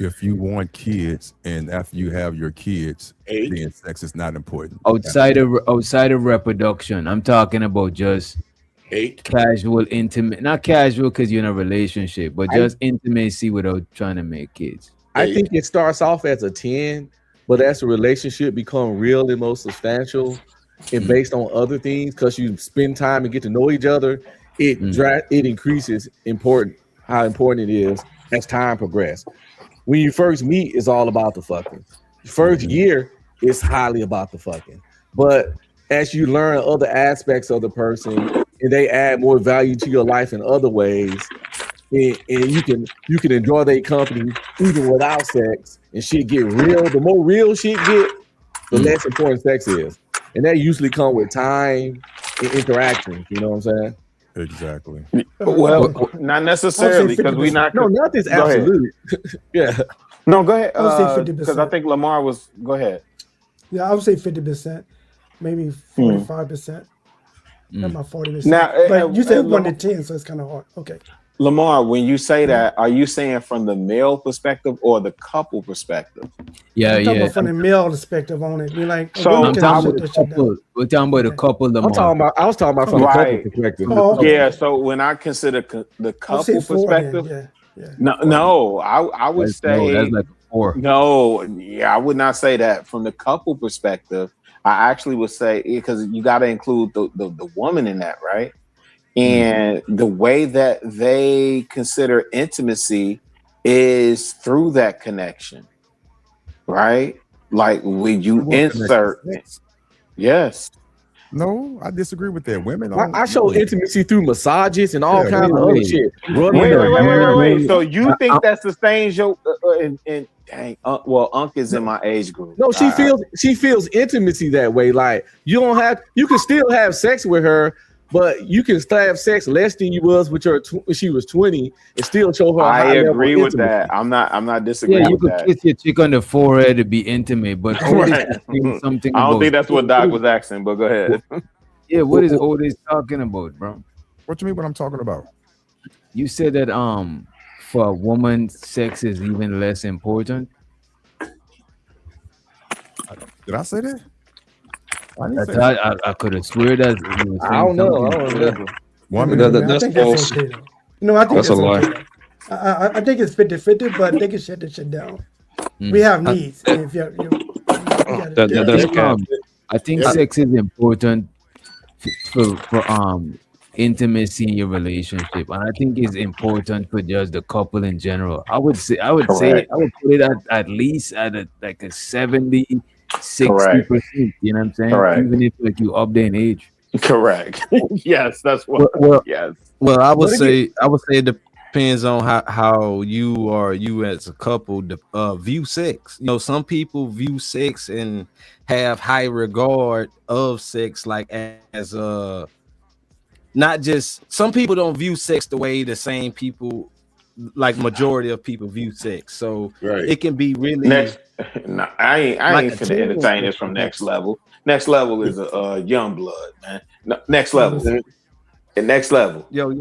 If you want kids and after you have your kids, 8. then sex is not important. Outside of reproduction, I'm talking about just 8. casual, intimate, not casual because you're in a relationship, but just intimacy without trying to make kids. I think it starts off as a 10, but as the relationship become real and more substantial and based on other things, because you spend time and get to know each other, it increases how important it is as time progresses. When you first meet, it's all about the fucking. First year, it's highly about the fucking. But as you learn other aspects of the person and they add more value to your life in other ways, and you can enjoy their company even without sex, and shit get real. The more real shit get, the less important sex is. And that usually come with time and interaction. You know what I'm saying? Exactly. Well, not necessarily, because we not. No, nothing's Go ahead. absolute. Yeah. No, go ahead. I would say 50%. Because I think Lamar was. Go ahead. Yeah, I would say 50%, maybe 45%. Not my 40%. Now, but you said 1 Lamar, to 10, so it's kind of hard. Okay. Lamar, when you say that, are you saying from the male perspective or the couple perspective? Yeah, I'm talking yeah. about from the male perspective on it. We're like, So, women I'm can talking shut about that the shit down. couple. We're talking about the couple. I was talking about from the Right. couple perspective. Oh, okay. Yeah. So when I consider the I'll say couple 4 perspective, then. Yeah. no, I would say that's like a 4. no. Yeah, I would not say that from the couple perspective. I actually would say, because you got to include the woman in that, right? And the way that they consider intimacy is through that connection, right? Like when you insert, yes. No, I disagree with that. Women, I show intimacy through massages and all kinds of other shit. Wait. So you think that sustains your and dang, well, Unc is in my age group. No, she feels intimacy that way. Like you can still have sex with her, But you can still have sex less than you was with her when she was 20 and still show her a I high level agree of with intimacy. that. I'm not Yeah, disagreeing you with could that. kiss your chick on the forehead to be intimate, but Otis Right. is saying something I don't about. think that's what Doc was asking, but go ahead. Yeah, what is Otis talking about, bro? What you mean? What I'm talking about? You said that for a woman, sex is even less important. Did I say that? I didn't I say thought that. I could have swear that you were I saying don't know. I something. don't remember. Woman, I That's think that's false. okay though. I think That's a that's lie. okay though. I think it's 50-50, but they can shut this shit down. We Mm. have needs, and if you got That, to. that's think, cap. I think Every- sex is important for intimacy in your relationship, and I think it's important for just the couple in general. I would say I would Correct. put it at least at like a 70, 60%. Correct. You know what I'm saying? Correct. Even if like you up there in age. Correct. Yes, that's what. Well, Yes. well, I would But again, say it depends on how you as a couple view sex. You know, some people view sex and have high regard of sex, like as not just some people don't view sex the way the same people, like majority of people view sex. So Right. it can be really Next, no, I ain't like a finna team entertain this from next level. Next level is a young blood, man. No, next level. The next level. yo.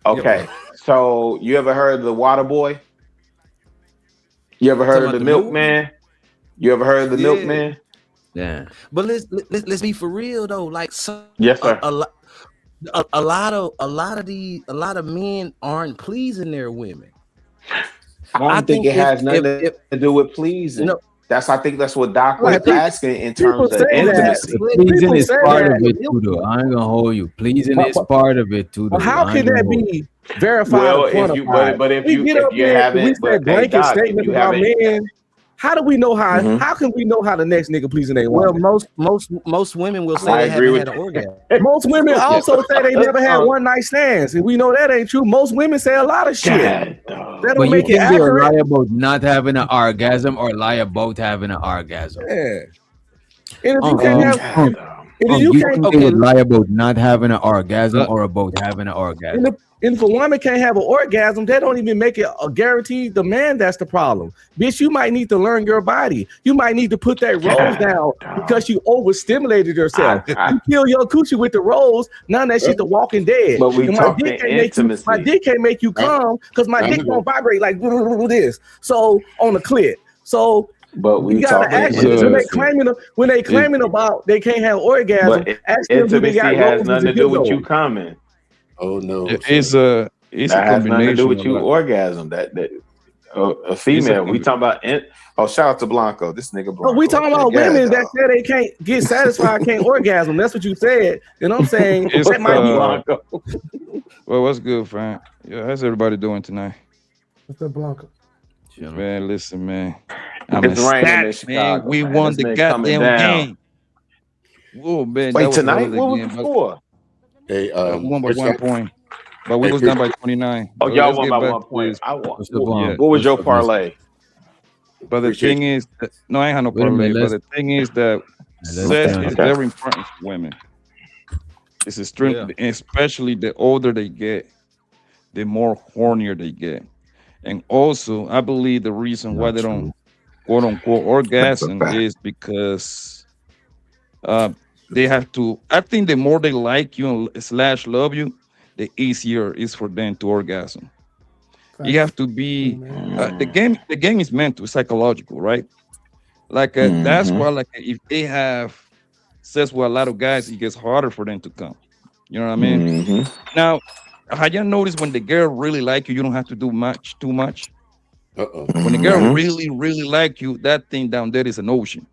Okay. So you ever heard of the Water Boy? You ever heard Talking of the about the movie? Milkman? You ever heard of the Yeah. Milkman? Yeah. But let's be for real though. Like some Yes, sir. a lot of men aren't pleasing their women. I don't think it has nothing to do with pleasing. No. I think that's what Doc was Like, people- asking in people terms of say that. intimacy. Pleasing People is say part that. of it too, though. I ain't gonna hold you. Pleasing But- is part of it too, though. But how I can ain't gonna that hold you. be verified Well, or if you quantified? but if We you get if up you there and we haven't, say but hey, blanket Doc, if statements you about haven't, men. How do we know how? Mhm. How can we know how the next nigga pleasing their Well, woman? most women will say I they agree haven't with had an orgasm. Most women also say they never had one night stands, and we know that ain't true. Most women say a lot of shit. God, dog. That But don't you make it can be a accurate. lie about not having an orgasm or lie about having an orgasm. Yeah. And if you Um, can't you- have, God, dog. and if you you can't, think okay. they would lie about not having an orgasm or about having an orgasm? and if a woman can't have an orgasm, that don't even make it a guaranteed the man that's the problem. Bitch, you might need to learn your body. You might need to put that rose down because you overstimulated yourself. You kill your coochie with the rose, none of that shit the Walking Dead. But we And talking intimacy. my dick can't make you come because my dick don't vibrate like this. So on the clit. So But we you gotta talking ask them when intimacy. they claiming about they can't have orgasm. But Ask them do they intimacy got has roses nothing to and do with you dildos. coming. Oh no. It's a That has nothing to do combination with of you that. orgasm. That a female. We talking about. Shout out to Blanco. This nigga Blanco. No, we talking about women that say they can't get satisfied, can't orgasm. That's what you said. And I'm saying It's, that might be Blanco. Well, what's good, Frank? Yeah, how's everybody doing tonight? What's up, Blanco? Man, listen, man. It's raining in Chicago. Man. We man. won This the nigga coming goddamn down. game. Whoa, man. Wait, that was a tonight? hell of a What was game, the but- score? Hey, we won by what's 1 up? point. But we Hey, was down by 29. Oh, But y'all let's won get by back 1 to point. this. What's the bomb? What was your What's up, mister? parlay? But the Appreciate thing is, no, I ain't had no Wait a parlay. minute, But the thing is that let's sex done. is Okay. very important for women. It's extremely, especially the older they get, the more hornier they get. And also, I believe the reason why Not they true. don't quote unquote orgasm is because they have to. I think the more they like you and slash love you, the easier it is for them to orgasm. You have to be the game. The game is mental, psychological, right? Like that's why, like, if they have sex with a lot of guys, it gets harder for them to come. You know what I mean? Now, have you noticed when the girl really like you, you don't have to do too much. Uh-oh. When the girl really, really like you, that thing down there is an ocean.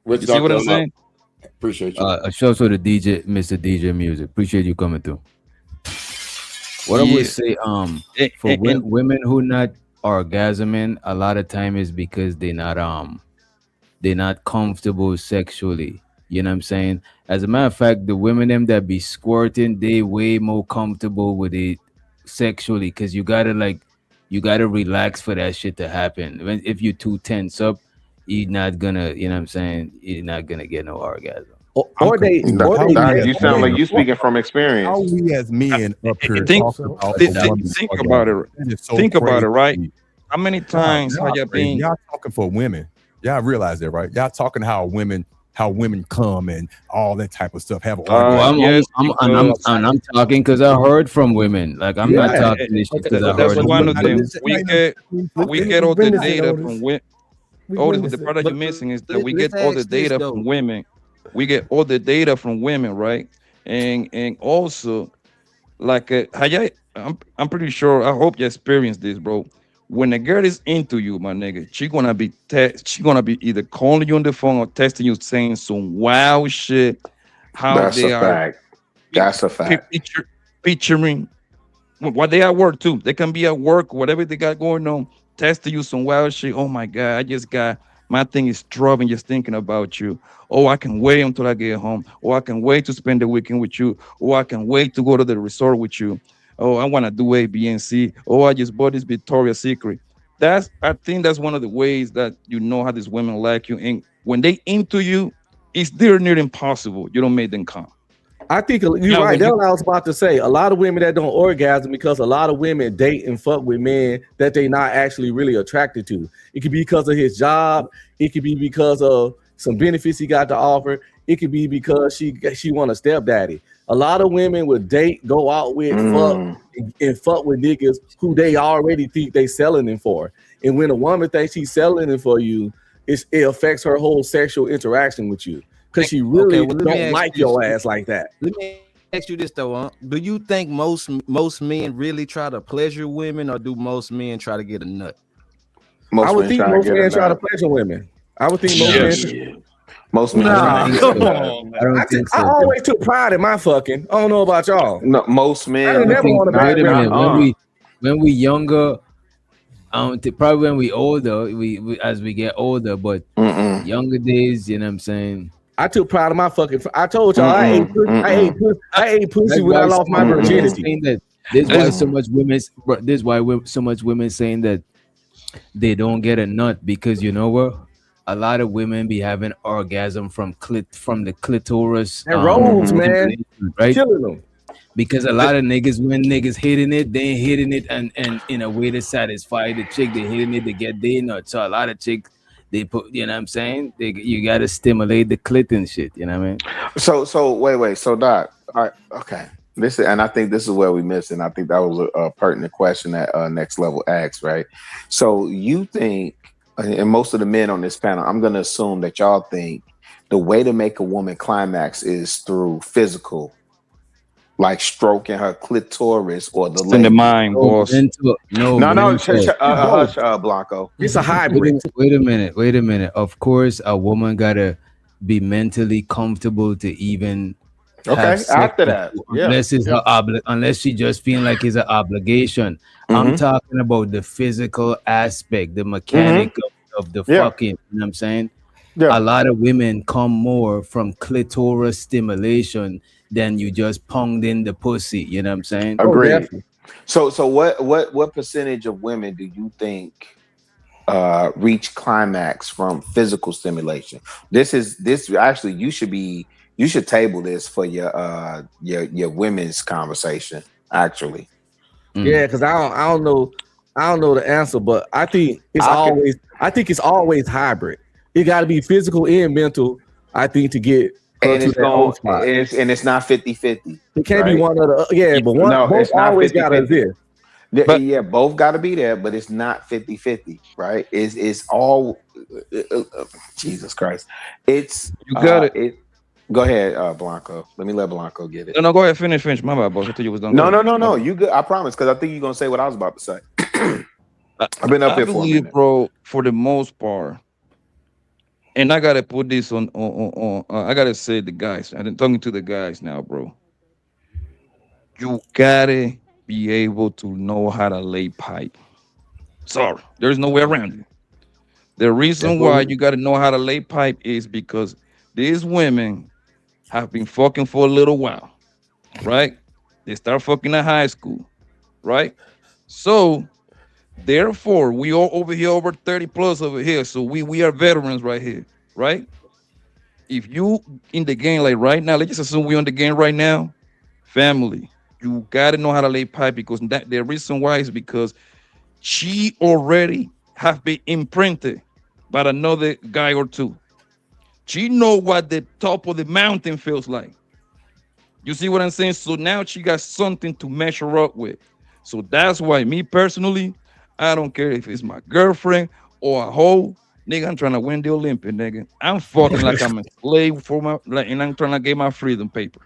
What's You see what I'm Dr. saying? Appreciate you. A shout to the DJ, Mr. DJ Music. Appreciate you coming through. What I Yeah. would say, for And- women who not orgasming, a lot of time is because they're not comfortable sexually. You know what I'm saying? As a matter of fact, the women them that be squirting, they way more comfortable with it sexually because you gotta relax for that shit to happen. If you're too tense up, you're not gonna, you know what I'm saying? You're not gonna get no orgasm. or they, or Doc, they, Doc, they you or sound they, like you speaking from how experience. we as men up here Think, talking about think, a think, woman think about orgasm. it. That is so Think about crazy it, to right? me. How many Y'all, times have y'all you crazy. been? Y'all talking for women. Y'all realize that, right? Y'all talking how women come and all that type of stuff, have an Oh, orgasm. Yes, I'm talking because I heard from women. Like I'm not yeah. talking this shit Okay, because I that's heard it one from of Now, them. women. this ain't got nothing to We do get We all the witnessed it, data Otis. from women. We Otis, the witnessed part it. that you're But missing is that we let's get all the ask this data though. from women. We get all the data from women, right? And also, like, I'm pretty sure. I hope you experience this, bro. When a girl is into you, my nigga, she gonna be either calling you on the phone or texting you saying some wild shit. How That's a they are fact. pi- That's a fact. picturing what they at work too. They can be at work, whatever they got going on, testing you some wild shit. Oh my God, I just got my thing is throbbing just thinking about you. Oh, I can wait until I get home. Oh, I can wait to spend the weekend with you. Oh, I can wait to go to the resort with you. Oh, I want to do A, B, and C. Oh, I just bought this Victoria's Secret. I think that's one of the ways that you know how these women like you. And when they into you, it's near impossible. You don't make them come. I think you're Now, right. when That's you what I was about to say. A lot of women that don't orgasm because a lot of women date and fuck with men that they not actually really attracted to. It could be because of his job. It could be because of some benefits he got to offer. It could be because she want a stepdaddy. A lot of women would date, go out with, fuck, Mm. and fuck with niggas who they already think they selling them for. And when a woman thinks she's selling it for you, it affects her whole sexual interaction with you because she Okay, really well let me don't ask like you this. your ass like that. Let me ask you this though. Do you think most men really try to pleasure women, or do most men try to get a nut? I Most would men think try to most get a men try to nut. pleasure women. I would think most men. yes. Shit. Most men I don't try Nah, to think get a come so. nut. on. I don't think I so. always took pride in my fucking. I don't know about y'all. No, most I men didn't I never don't. think. want a Not bad Wait a minute. reputation. When we younger, probably when we older, we as we get older, but Mm-mm. younger days, you know what I'm saying. I took pride in my fucking. I told y'all I ate Mm-mm. pussy. I ate Mm-mm. pussy. I ate pussy That's when why I so lost my much women Mm-mm. virginity. saying that. This why Listen, so much women. This why so much women saying that they don't get a nut because you know what? A lot of women be having orgasm from the clitoris And Rose, Mm-hmm. man, stimulation, right? killing them. Because a lot of niggas, when niggas hitting it, they ain't hitting it and in a way to satisfy the chick, they hitting it to get their nut. So a lot of chicks, they put, you know what I'm saying? You gotta stimulate the clit and shit, you know what I mean? So wait. So Doc, all right, okay. This is, and I think this is where we missed, and I think that was a pertinent question that Next Level asked, right? So you think, and most of the men on this panel, I'm going to assume that y'all think the way to make a woman climax is through physical, like stroking her clitoris or the it's in the labia. mind, No boss. mental, no No, mental. It's both. hush, Blanco. It's a Wait hybrid. a, wait a minute, wait a minute. Of course, a woman gotta be mentally comfortable to even have Okay, sex after with that, you, yeah, unless it's yeah. her unless she just feeling like it's an obligation. I'm Mm-hmm. talking about the physical aspect, the Mm-hmm. mechanic of the Yeah, fucking, you know what I'm saying? yeah. A lot of women come more from clitoris stimulation than you just ponged in the pussy, you know what I'm saying? Oh, Agreed. definitely. So what percentage of women do you think reach climax from physical stimulation? This actually you should table this for your women's conversation actually. Yeah, Mm. because I don't know the answer, but I could I think it's always hybrid. It got to be physical and mental. I think to get her and to that O spot. it's not 50-50, It can't be right? one of the yeah, but one No, both it's not always got to 50-50. exist. But Yeah, both got to be there, but it's not 50-50, right? It's all Jesus Christ. It's you got it. it go ahead, Blanco. Let me let Blanco get it. No, no, go ahead, finish. My bad, boss. I thought you was done. Go No, ahead. no, no, My no. bad. You good. I promise, because I think you're gonna say what I was about to say. I've been up I here for a believe, minute. bro, for the most part, and I gotta put this I gotta say the guys. I'm talking to the guys now, bro. You gotta be able to know how to lay pipe. Sorry, there's no way around it. The That's reason what why we you gotta know how to lay pipe is because these women have been fucking for a little while, right? They start fucking at high school, right? So therefore, we all over here over 30 plus over here. So we are veterans right here, right? if you in the game like right now, let's just assume we're on the game right now, family, you gotta know how to lay pipe because that the reason why is because she already have been imprinted by another guy or two. She know what the top of the mountain feels like. You see what I'm saying? So now she got something to measure up with. So that's why me personally, I don't care if it's my girlfriend or a hoe. Nigga, I'm trying to win the Olympic, nigga. I'm fucking like I'm a slave for my like, and I'm trying to get my freedom paper.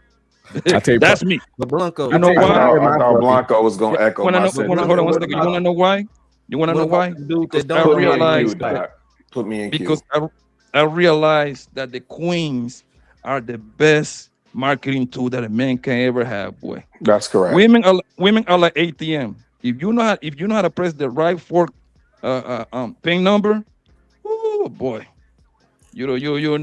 I tell you, That's me. But Blanco, You know I why? thought, I thought Blanco was gonna echo Wanna my know? sentiment. Hold on one what second. You about wanna know why? You wanna what know about why? the dude Because that I don't know Put me how in to lay queue, realized pipe? Doc. Put me in because queue. I realized that the queens are the best marketing tool that a man can ever have, boy. That's correct. Women are like ATM. If you know how to press the right fork pin number, oh boy, you know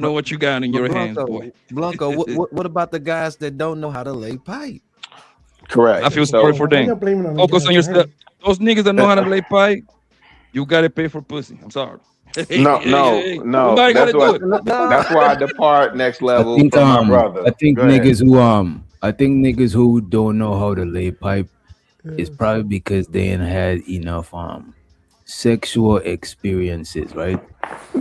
But, what you got in but your hands, boy. Blanco, what about the guys that don't know how to lay pipe? I Correct. feel sorry So for Why them. y'all blaming on the Focus guys? on yourself. Those niggas that know how to uh, lay pipe, you gotta pay for pussy. I'm sorry. no, no, no. Somebody gotta That's do what. it. That's why I depart next I level think from my brother. I think Go ahead. niggas who don't know how to lay pipe is probably because they ain't had enough sexual experiences, right?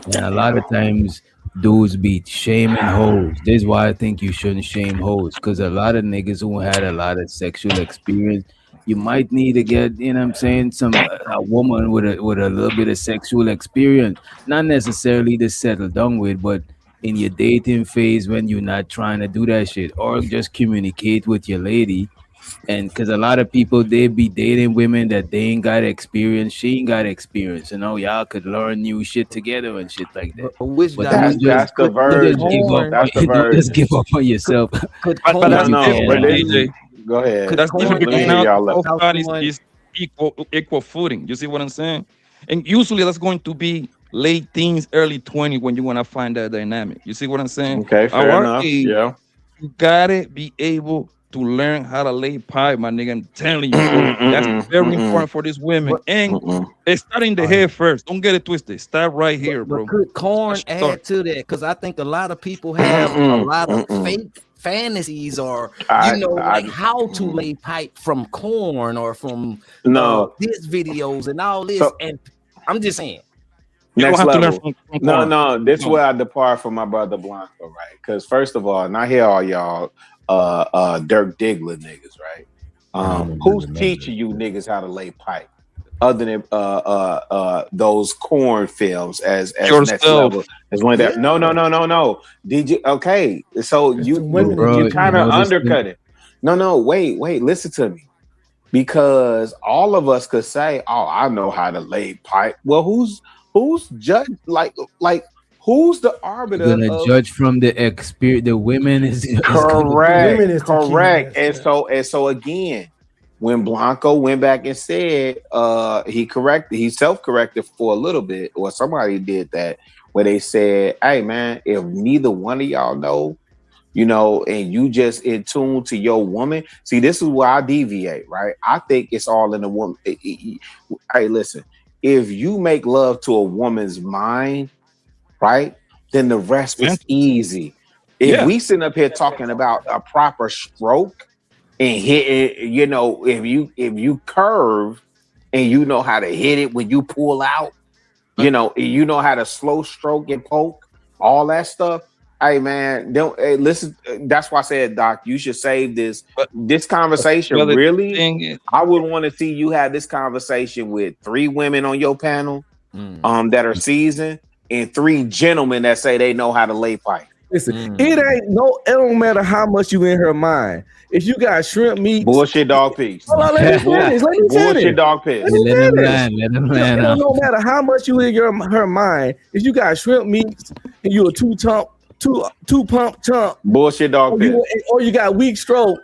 And a lot of times dudes be shaming hoes. This is why I think you shouldn't shame hoes. Cause a lot of niggas who had a lot of sexual experience, you might need to get, you know what I'm saying, some a woman with a little bit of sexual experience. Not necessarily to settle down with, but in your dating phase when you're not trying to do that shit. Or just communicate with your lady and because a lot of people they be dating women that they ain't got experience, she ain't got experience. You know, y'all could learn new shit together and shit like that. But which But guys That's the don't could just give up. version. corn That's the Don't just version. give up on could, yourself could But if No, that's corn you no. can. But different, this, DJ. go ahead. could That's Let me corn different let me because hear now add y'all. how everybody someone is equal footing. You see what I'm saying? And usually that's going to be late teens, early 20 when you want to find that dynamic. You see what I'm saying? Okay, fair Our enough. age, Yeah. you gotta be able to learn how to lay pipe, my nigga. I'm telling you. Mm-mm, That's mm-mm, very mm-mm, important for these women. but And mm-mm. it's starting the head first. Don't get it twisted. Start right here, but bro. could That corn should start. add to that? Because I think a lot of people have a Mm-mm, lot of mm-mm. fake fantasies or I, like I, how to mm, lay pipe from corn or from no. his videos and all this. So And I'm just saying, You don't next have to learn level. from No, corn. no. This is No. where I depart from my brother Blanco, right? Because first of all, and I hear all y'all, Dirk Diggler niggas, right? I don't even Who's remember teaching that you shit. niggas how to lay pipe? Other than those corn films as next level Yourself. as one that Yeah. no. Did you okay? So It's the Yo, women that you bro, teach you you kind that. of know this thing. undercut it. No, wait, listen to me. Because all of us could say, "Oh, I know how to lay pipe." Well, who's judge like who's the You're arbiter gonna of judge from the experience. The women is gonna The be. correct, women is the key. correct. Yes, yeah. And so again, when Blanco went back and said he self-corrected for a little bit, or somebody did that, where they said, "Hey man, if neither one of y'all know, and you just in tune to your woman." See, this is where I deviate, right? I think it's all in the woman. Hey, listen, if you make love to a woman's mind, right, then the rest is Mental. easy. If Yeah. we sit up here talking about a proper stroke and hit it, if you curve and you know how to hit it when you pull out, you know how to slow stroke and poke, all that stuff. Hey man, don't hey, listen. That's why I said, Doc, you should save this But this conversation. the Really, thing is, I would want to see you have this conversation with 3 women on your panel, mm, that are seasoned, and 3 gentlemen that say they know how to lay pipe. Listen, it mm. ain't no. It don't matter how much you in her mind. If you got shrimp meats, Bullshit, dog, peace. hold on, let me finish. Let me Bullshit, finish. dog, Let piss. me Let them finish. land. Let them It land don't out. no matter how much you in her mind. If you got shrimp meats and you a two pump chump, Bullshit, dog, piss. or you got weak stroke,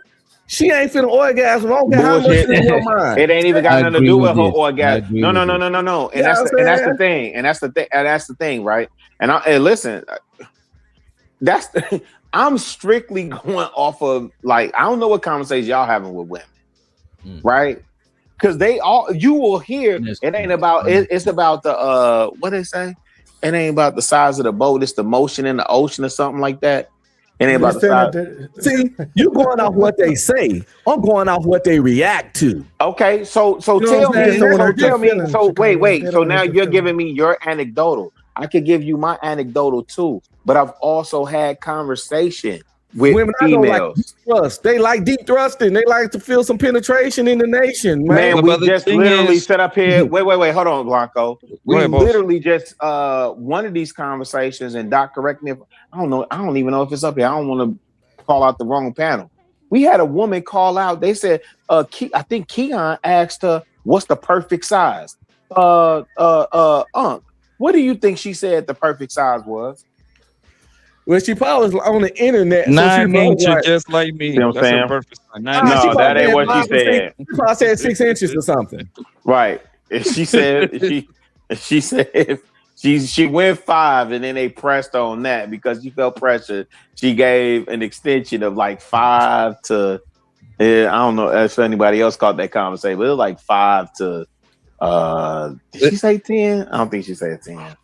she ain't finna orgasm. I don't care how much Bullshit. is in your mind. It ain't even got I nothing to agree do with with her this. I orgasm. agree No, with no, no, this. no, no, no. You know what I'm And that's the saying? thing. And that's the thing, right? And listen, that's I'm strictly going off of, like, I don't know what conversation y'all having with women, right? Because you will hear Honest it ain't ones. about Honest it's ones. about the what they say. It ain't about the size of the boat. It's the motion in the ocean or something like that. It ain't about the size. See, you going off what they say. I'm going off what they react to. Okay, so You know tell what I'm me. saying? So tell me. So wait. They So don't now hurt your you're feelings. giving me your anecdotal. I could give you my anecdotal too, but I've also had conversation with Women I know like females. deep thrust. They like deep thrusting. They like to feel some penetration in the nation, Man, man. we But the just thing literally is, set up here. Wait, hold on, Blanco. go We ahead, boss. literally just one of these conversations, and Doc, correct me if I don't know. I don't even know if it's up here. I don't want to call out the wrong panel. We had a woman call out. They said, I think Keon asked her, "What's the perfect size?" Unc, what do you think she said the perfect size was? Well, she probably was on the internet, so she 9 probably inches, like, just like me. See what I'm That's a saying? perfect size. 9 she No, inches. that probably ain't said what she 5 or 6. said. She probably said 6 inches or something. Right. And she said she said she went 5 and then they pressed on that because she felt pressure. She gave an extension of like 5 to I don't know if anybody else caught that conversation, but it was like 5 to did she say 10? I don't think she said 10.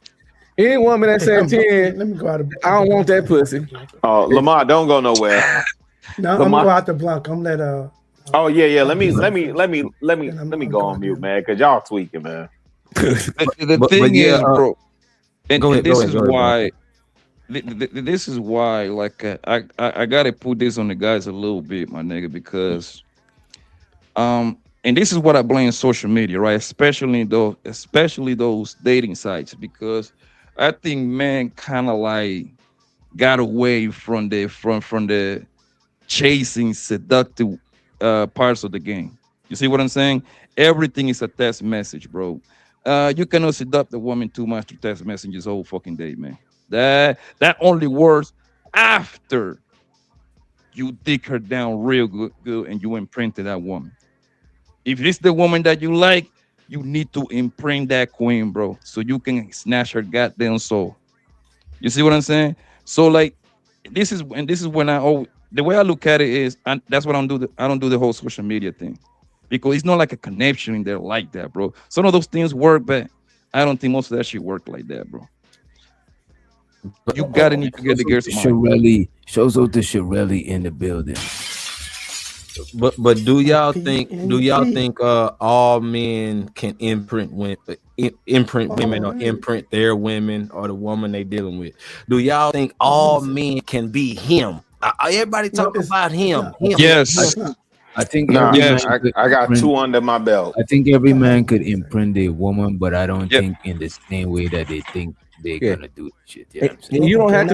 Any woman that said 10, Let me go out. I don't want that pussy. Oh, Lamar, don't go nowhere. No, I'm Lamar. gonna go out the block. I'm let Oh yeah. Let me I'm go on mute, man, because y'all tweaking, man. The thing is, bro, and this is why. This is why, like, I gotta put this on the guys a little bit, my nigga, because and this is what I blame social media, right? Especially those dating sites, because I think men kind of like got away from the chasing seductive parts of the game. You see what I'm saying? Everything is a text message, bro. You cannot seduct the woman too much to text messages whole fucking day, man. That only works after you dig her down real good and you imprint that woman. If it's the woman that you like, you need to imprint that queen, bro, so you can snatch her goddamn soul. You see what I'm saying? So like, this is when the way I look at it is, and that's what I don't do the whole social media thing, because it's not like a connection in there like that, bro. Some of those things work, but I don't think most of that shit work like that, bro. You gotta need to get the girls mind. Shows out to Shirelli in the building. But do y'all think all men can imprint women or imprint their women or the woman they dealing with? Do y'all think all men can be him? Everybody talk about him. Yes. I think I got 2 under my belt. I think every man could imprint a woman, but I don't think in the same way that they think they're gonna do shit. Yeah, And you don't have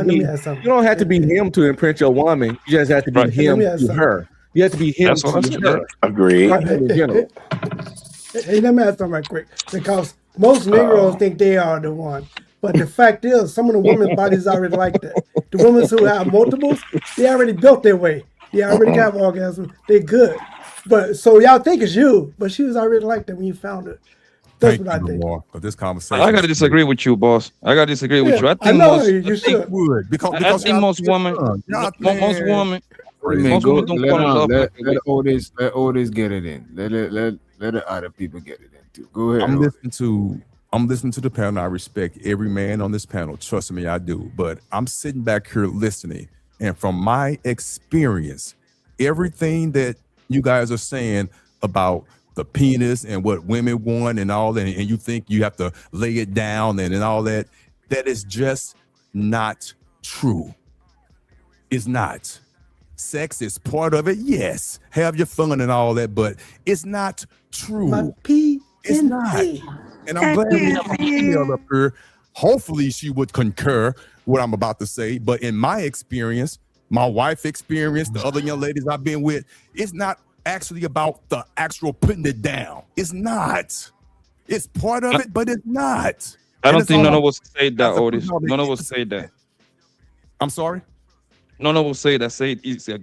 to be him to imprint your woman. You just have to be him to her. You have to be him That's what I to said. her. Agreed. Hey, let me ask something right quick, because most Negroes think they are the one, but the fact is, some of the women's bodies already like that. The women who have multiples, they already built their way. They already got orgasm. They good. But so y'all think it's you, but she was already like that when you found her. That's what I think. For this conversation, I gotta disagree with you, boss. I gotta disagree with you. I think most women don't fall in love. Let Otis get it in. Let the other people get it in too. Go ahead. I'm listening to the panel. I respect every man on this panel. Trust me, I do. But I'm sitting back here listening, and from my experience, everything that you guys are saying about the penis and what women want and all that, and you think you have to lay it down and all that, that is just not true. It's not. Sex is part of it. Yes, have your fun and all that, but it's not true. It's not. And I'm glad we have a female up here. Hopefully she would concur what I'm about to say. But in my experience, my wife experience, the other young ladies I've been with, it's not actually about the actual putting it down. It's not. It's part of it, but it's not. I don't think none of us say that, Otis. None of us say that. I'm sorry? None of us say that. Say it's a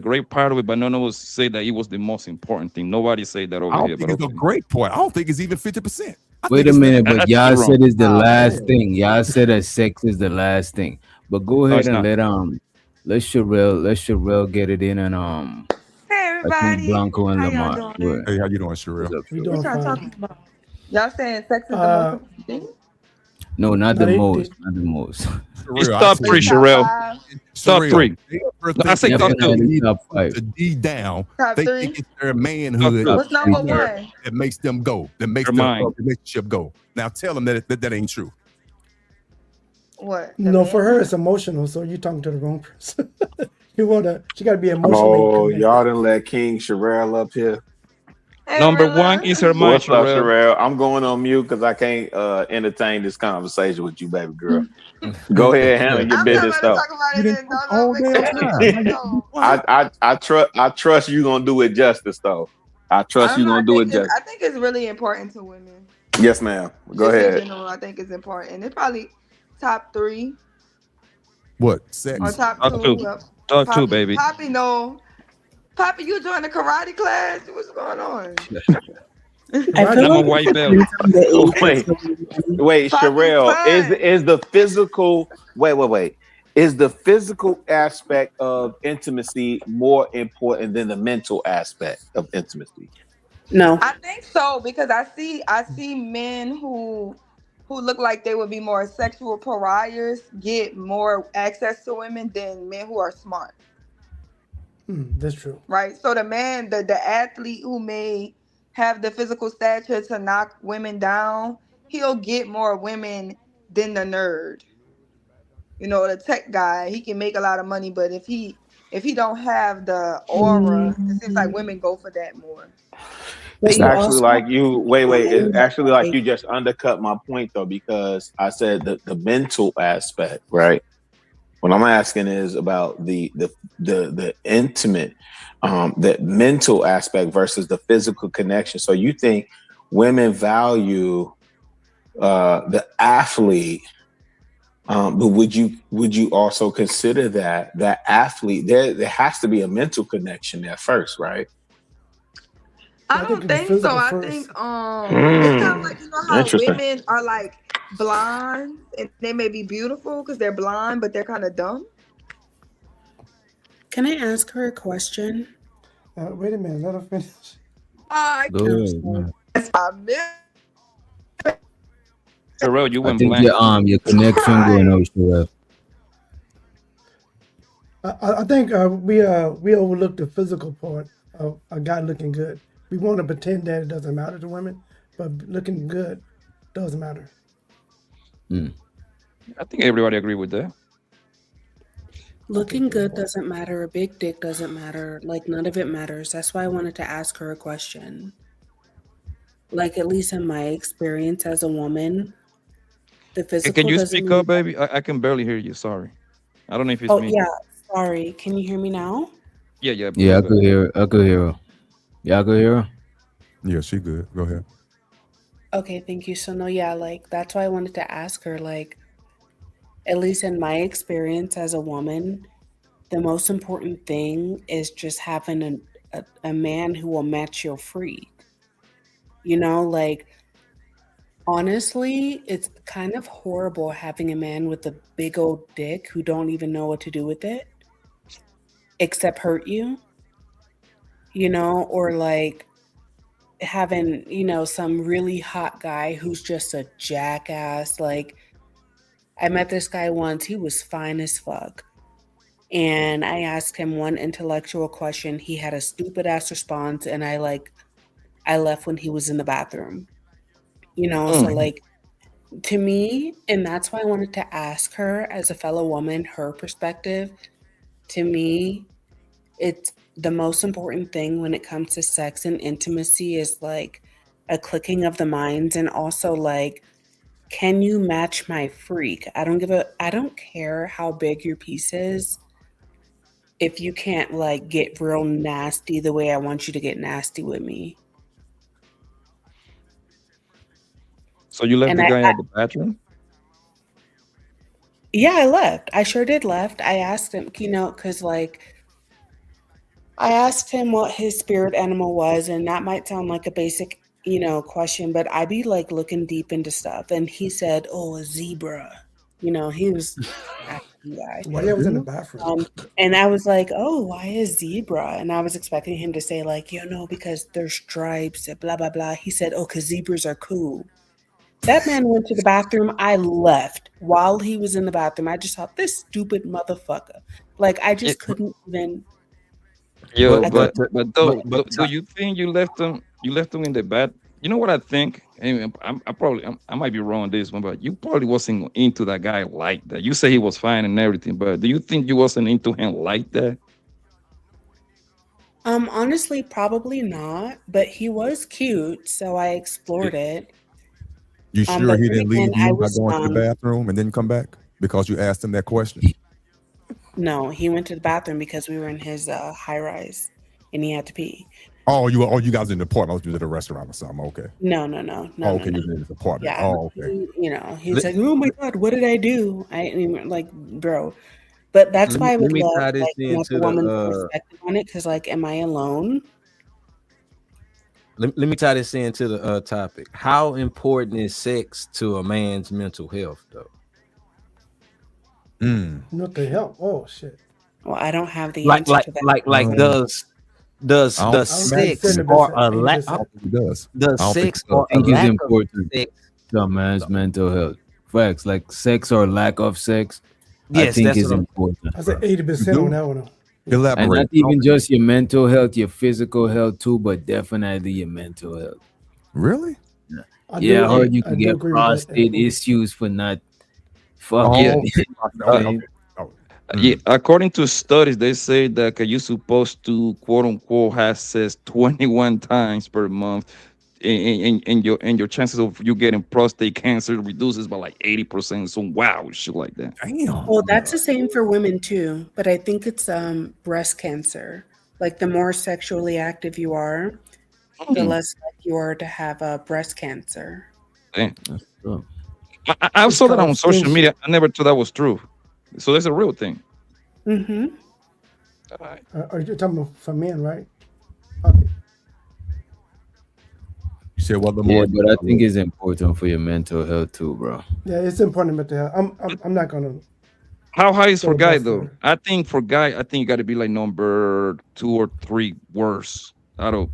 great part of it, but none of us say that it was the most important thing. Nobody say that over I here. don't think it's a great point. I don't think it's even 50%. Wait a minute, but y'all said it's the last thing. Y'all said that sex is the last thing. But go ahead and let Sherelle get it in, and Hey everybody, I think Blanco and how Lamar. y'all doing? Hey, how you doing, Sherelle? What y'all talking about? Y'all saying sex is the most important thing? No, not No, the most. Not the most. It's Surreal, I top said three, Top Sherelle. five, Top surreal. three. They ever I think say that top they two. Definitely need top to put 5. the D down. top They three. think it's their Top manhood two. What's Top number 3. one? that makes them go, that makes They're the mine. relationship go. Now tell them that ain't true. What? The No, for her man? it's emotional. So you're talking to the wrong person. She got to be emotionally Oh, connected. y'all didn't let King Sherelle up here. Hey, Number one Rilla. is her mind, What's up, Sherelle. Sherelle? I'm going on mute because I can't entertain this conversation with you, baby girl. Go ahead, handle your I'm not business about to though. talk about You it. didn't Then talk don't the whole make damn it time. make Now it you be go. quiet. I trust you gonna do it justice though. I trust you gonna do it justice. I think it's really important to women. Yes, ma'am. Go Just in ahead. general, I think it's important. It's probably top three What or sex? top Top two. two. Well, Top two, Poppy, baby. Poppy, no. Poppy, you joined the karate class? What's going on? I I'm a white belt. from the age Wait, of 21. wait, Poppy's Sherelle. fun. Is the physical wait. Is the physical aspect of intimacy more important than the mental aspect of intimacy? No. I think so because I see men who look like they would be more sexual pariahs get more access to women than men who are smart. That's true. Right? So the man, the athlete who may have the physical stature to knock women down, he'll get more women than the nerd. You know, the tech guy, he can make a lot of money, but if he don't have the aura, it seems like Mhm. women go for that more. But It's you actually also have like you wait. women It's that actually like like you just undercut my point though, because I said that the mental aspect, right? What I'm asking is about the intimate, the mental aspect versus the physical connection. So you think women value the athlete, but would you also consider that athlete there has to be a mental connection there first, right? I I think don't it was think so. physical I first. think it's kind of like how Interesting. women are like blonde and they may be beautiful because they're blonde, but they're kind of dumb. can I ask her a question? Wait a minute, let her finish. I Go I'm ahead. sorry. guess I missed Sherelle, you I went think blank. your connection going right. out, Sherelle. I think we overlook the physical part of a guy looking good. We want to pretend that it doesn't matter to women, but looking good does matter. I think everybody agree with that. Looking good doesn't matter. A big dick doesn't matter. Like none of it matters. That's why I wanted to ask her a question. Like at least in my experience as a woman, the Can physical you doesn't speak up, mean. baby? I can barely hear you. Sorry. I don't know if it's Oh me. yeah, sorry. Can you hear me now? Yeah, a Yeah, little I bit. could hear. I could hear her. Yeah, I could hear her. Yeah, she good. Go ahead. Okay, thank you. So no, yeah, like that's why I wanted to ask her. Like at least in my experience as a woman, the most important thing is just having a man who will match your freak. You know, like honestly, it's kind of horrible having a man with a big old dick who don't even know what to do with it except hurt you, you know, or like having, some really hot guy who's just a jackass. Like I met this guy once, he was fine as fuck. And I asked him one intellectual question. He had a stupid ass response, and I left when he was in the bathroom. So Mm. like to me, and that's why I wanted to ask her as a fellow woman, her perspective. To me, it's the most important thing when it comes to sex and intimacy is like a clicking of the minds, and also like, can you match my freak? I don't care how big your piece is if you can't like get real nasty the way I want you to get nasty with me. So you left And the guy at the bathroom? yeah, I left. I sure did left. I asked him, because like I asked him what his spirit animal was, and that might sound like a basic, question, but I be like looking deep into stuff. And he said, "Oh, a zebra." He was African guy. Why I was in the bathroom? And I was like, "Oh, why a zebra?" And I was expecting him to say like, because there's stripes, and blah blah blah. He said, "Oh, because zebras are cool." That man went to the bathroom. I left while he was in the bathroom. I just thought this stupid motherfucker. Like I Yeah, just couldn't even. yo, I couldn't. but but do you think you left them? You left them in the bed. You know what I think? And I might be wrong on this one, but you probably wasn't into that guy like that. You say he was fine and everything, but do you think you wasn't into him like that? Honestly, probably not. But he was cute, so I explored it. You sure But he then didn't again, leave I you by was going to the young. bathroom and then come back because you asked him that question? No, he went to the bathroom because we were in his high rise, and he had to pee. Oh, you guys in the apartment. I was just at a restaurant or something. Okay. No, no, no, no, Oh, no, okay, no. you was in his apartment. Yeah, Oh, okay. he's like, oh my god, what did I do? I mean, like, bro. But that's why I let would me love tie this like another into woman's the perspective on it, because like, am I alone? let me tie this into the topic. How important is sex to a man's mental health, though? What the hell? Oh shit! Well, I don't have the Like, answer like, to that like, like, question. does I don't does I would say sex imagine. 70%, or a lack 80%. I 80%. don't think he does. does I don't think sex he does. or I a think it's lack of important sex? to a man's mental health. Facts like sex or lack of sex, I Yes, think that's is what I'm. important, I said bro. 80% on You that one. do? Yeah. And not Elaborate. I don't even think just your mental health, your physical health too, but definitely your mental health. really. Yeah, I yeah, do. I Yeah, heard you I can do get agree with that. prostate issues for not yeah, fucking. Oh, You know what okay, I'm okay. saying? Oh, yeah. mm. According to studies, they say that you're supposed to quote unquote have sex 21 times per month, and your chances of you getting prostate cancer reduces by like 80%. So wow, shit like that. Damn. Well, that's the same for women too, but I think it's breast cancer. Like the more sexually active you are, the Hmm, less like you are to have breast cancer. damn. That's true. I It's saw that called on skin social media. shit. I never thought that was true. So that's a real thing. Mm-hmm. All right. Are you talking about for men, right? Okay. You said what, Yeah, Lamar? but I think it's important for your mental health too, bro. Yeah, it's important mental health. I'm not gonna How high is for say guy that's though? for. I think for guy, I think you got to be like number 2 or 3 worse. I don't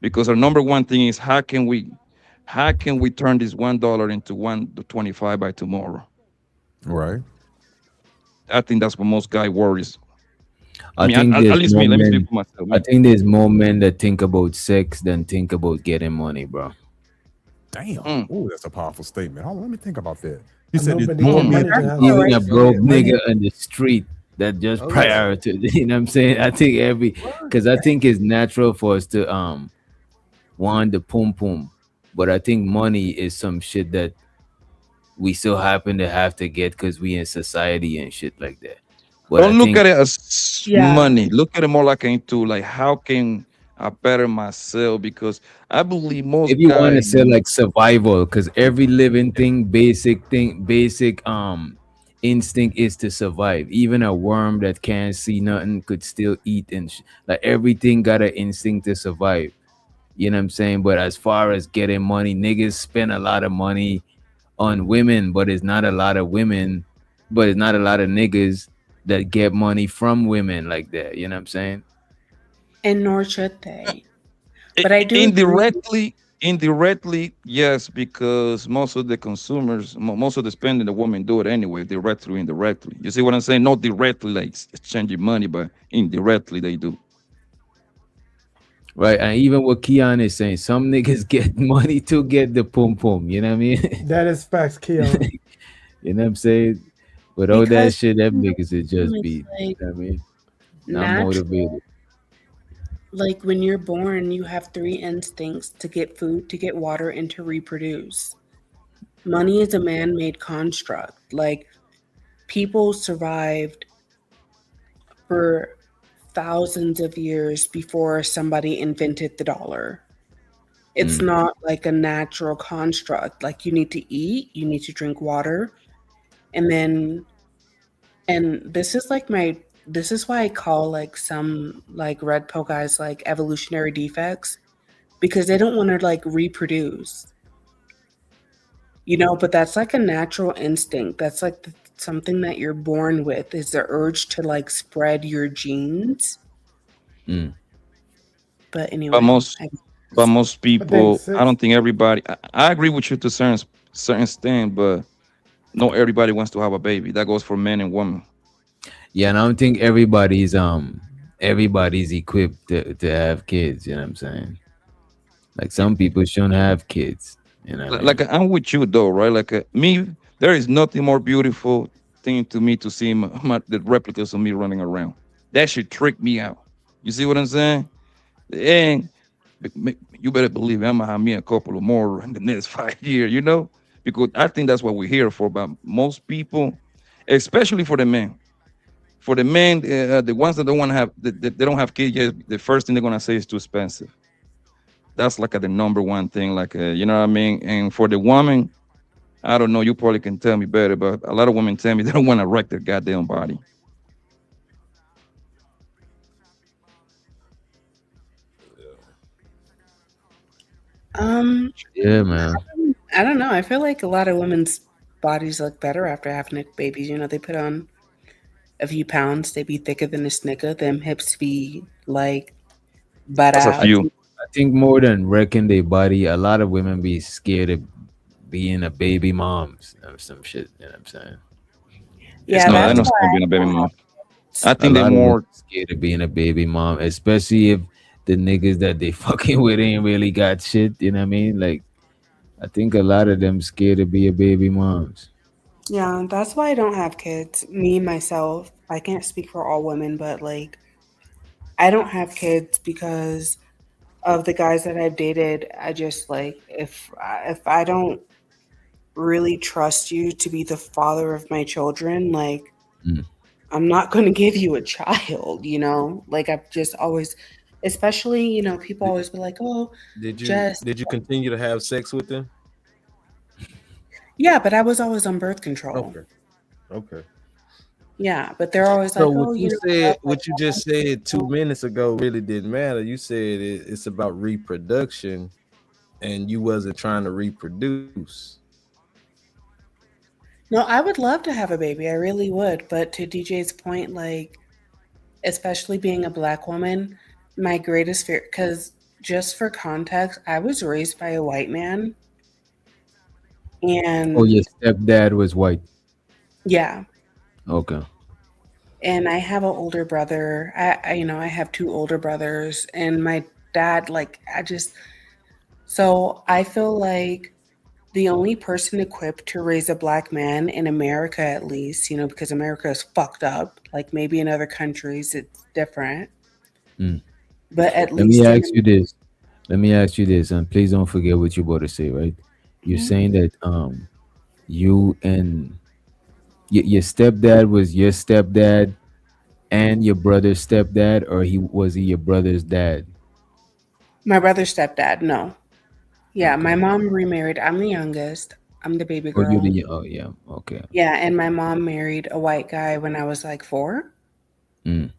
because our number one thing is how can we turn this $1 into 1.25 by tomorrow? Right. I think that's what most guy worries. I I mean, think at there's least more me. Let me speak men. for myself. I Me. think there's more men that think about sex than think about getting money, bro. Damn. Mm, Oh, that's a powerful statement. Hold on, let me think about that. You I said know, there's but to more get mm. men. money to That's have all Even right. a sex. broke Are nigga you? on the street that just Oh yeah. prior to you know what I'm saying? I think because I think it's natural for us to want the pum pum, but I think money is some shit that we still happen to have to get because we in society and shit like that. But I Don't look think at it as Yeah. money. Look at it more like into like how can I better myself? Because I believe most if you want to guys. say like survival, because every living thing, basic instinct is to survive. Even a worm that can't see nothing could still eat and like everything got an instinct to survive. You know what I'm saying? But as far as getting money, niggas spend a lot of money on women, but it's not a lot of women, but it's not a lot of niggas that get money from women like that. You know what I'm saying? And nor should they. But I do agree. Indirectly, yes, because most of the consumers, most of the spending, the women do it anyway, directly or indirectly. You see what I'm saying? Not directly, like exchanging money, but indirectly they do. Right. And even what Keon is saying, some niggas get money to get the pum pum. You know what I mean? That is facts, Keon. You know what I'm saying? But all that Because shit, them in the niggas is womb, just it's be, you like know what I mean? Not natural. motivated. Like when you're born, you have three instincts: to get food, to get water, and to reproduce. Money is a man made construct. Like people survived for thousands of years before somebody invented the dollar. It's Mm. not like a natural construct. Like you need to eat, you need to drink water, and then and this is why I call like some like red pill guys like evolutionary defects, because they don't want to like reproduce, but that's like a natural instinct. That's like something that you're born with, is the urge to like spread your genes. Mm. But But anyway, most, but most I think people, I sex. don't think everybody. I agree with you to certain certain stand, but not everybody wants to have a baby. That goes for men and women. Yeah, and I don't think everybody's equipped to have kids, you know what I'm saying? Like some people shouldn't have kids, you know what I Like mean? I'm with you though, right? Like me, there is nothing more beautiful thing to me to see the replicas of me running around. That should trick me out. You see what I'm saying? And you better believe I'm gonna have me a couple of more in the next 5 years. Because I think that's what we're here for. But most people, especially for the men, the ones that don't want to have, they don't have kids yet. The first thing they're gonna say is too expensive. That's like the number one thing. Like you know what I mean. And for the woman, I don't know. You probably can tell me better, but a lot of women tell me they don't want to wreck their goddamn body. Um, Yeah, man. I don't know. I feel like a lot of women's bodies look better after having babies. They put on a few pounds, they be thicker than a snicker. Them hips be like butt That's a I out. few. think I think more than wrecking their body, a lot of women be scared of being a baby moms or some shit, you know what I'm saying? It's Yeah, not. I that's don't why stand I being a baby don't have mom. I kids. A think they're lot of women more. scared of being a baby mom, especially if the niggas that they fucking with ain't really got shit, you know what I mean? Like I think a lot of them scared to be a baby moms. Yeah, that's why I don't have kids. Me myself, I can't speak for all women, but like I don't have kids because of the guys that I've dated. I just like if I don't really trust you to be the father of my children, like Mm. I'm not going to give you a child. Like I've just always, especially, people Did, always be like, oh, did you just, did you continue to have sex with them? yeah, but I was always on birth control. Okay. Okay. Yeah, but they're always So like, oh, what you just said 2 minutes ago really didn't matter. You said it's about reproduction, and you wasn't trying to reproduce. no, I would love to have a baby. I really would. But to DJ's point, like, especially being a black woman, my greatest fear, because just for context, I was raised by a white man. Oh, your And stepdad was white. yeah, Okay. and I have an older brother. I have two older brothers, and my dad, like, so I feel like the only person equipped to raise a black man in America, at least, because America is fucked up. Like maybe in other countries it's different, Mm. but at Let me least ask you this. Let me ask you this, and please don't forget what you're about to say, right? You're Mhm. saying that you and your stepdad was your stepdad and your brother's stepdad, or he your brother's dad? My brother's stepdad. No, yeah, my Okay. mom remarried. I'm the youngest. I'm the baby Oh, girl. oh yeah, okay. Yeah, and my mom married a white guy when I was like 4, Mm.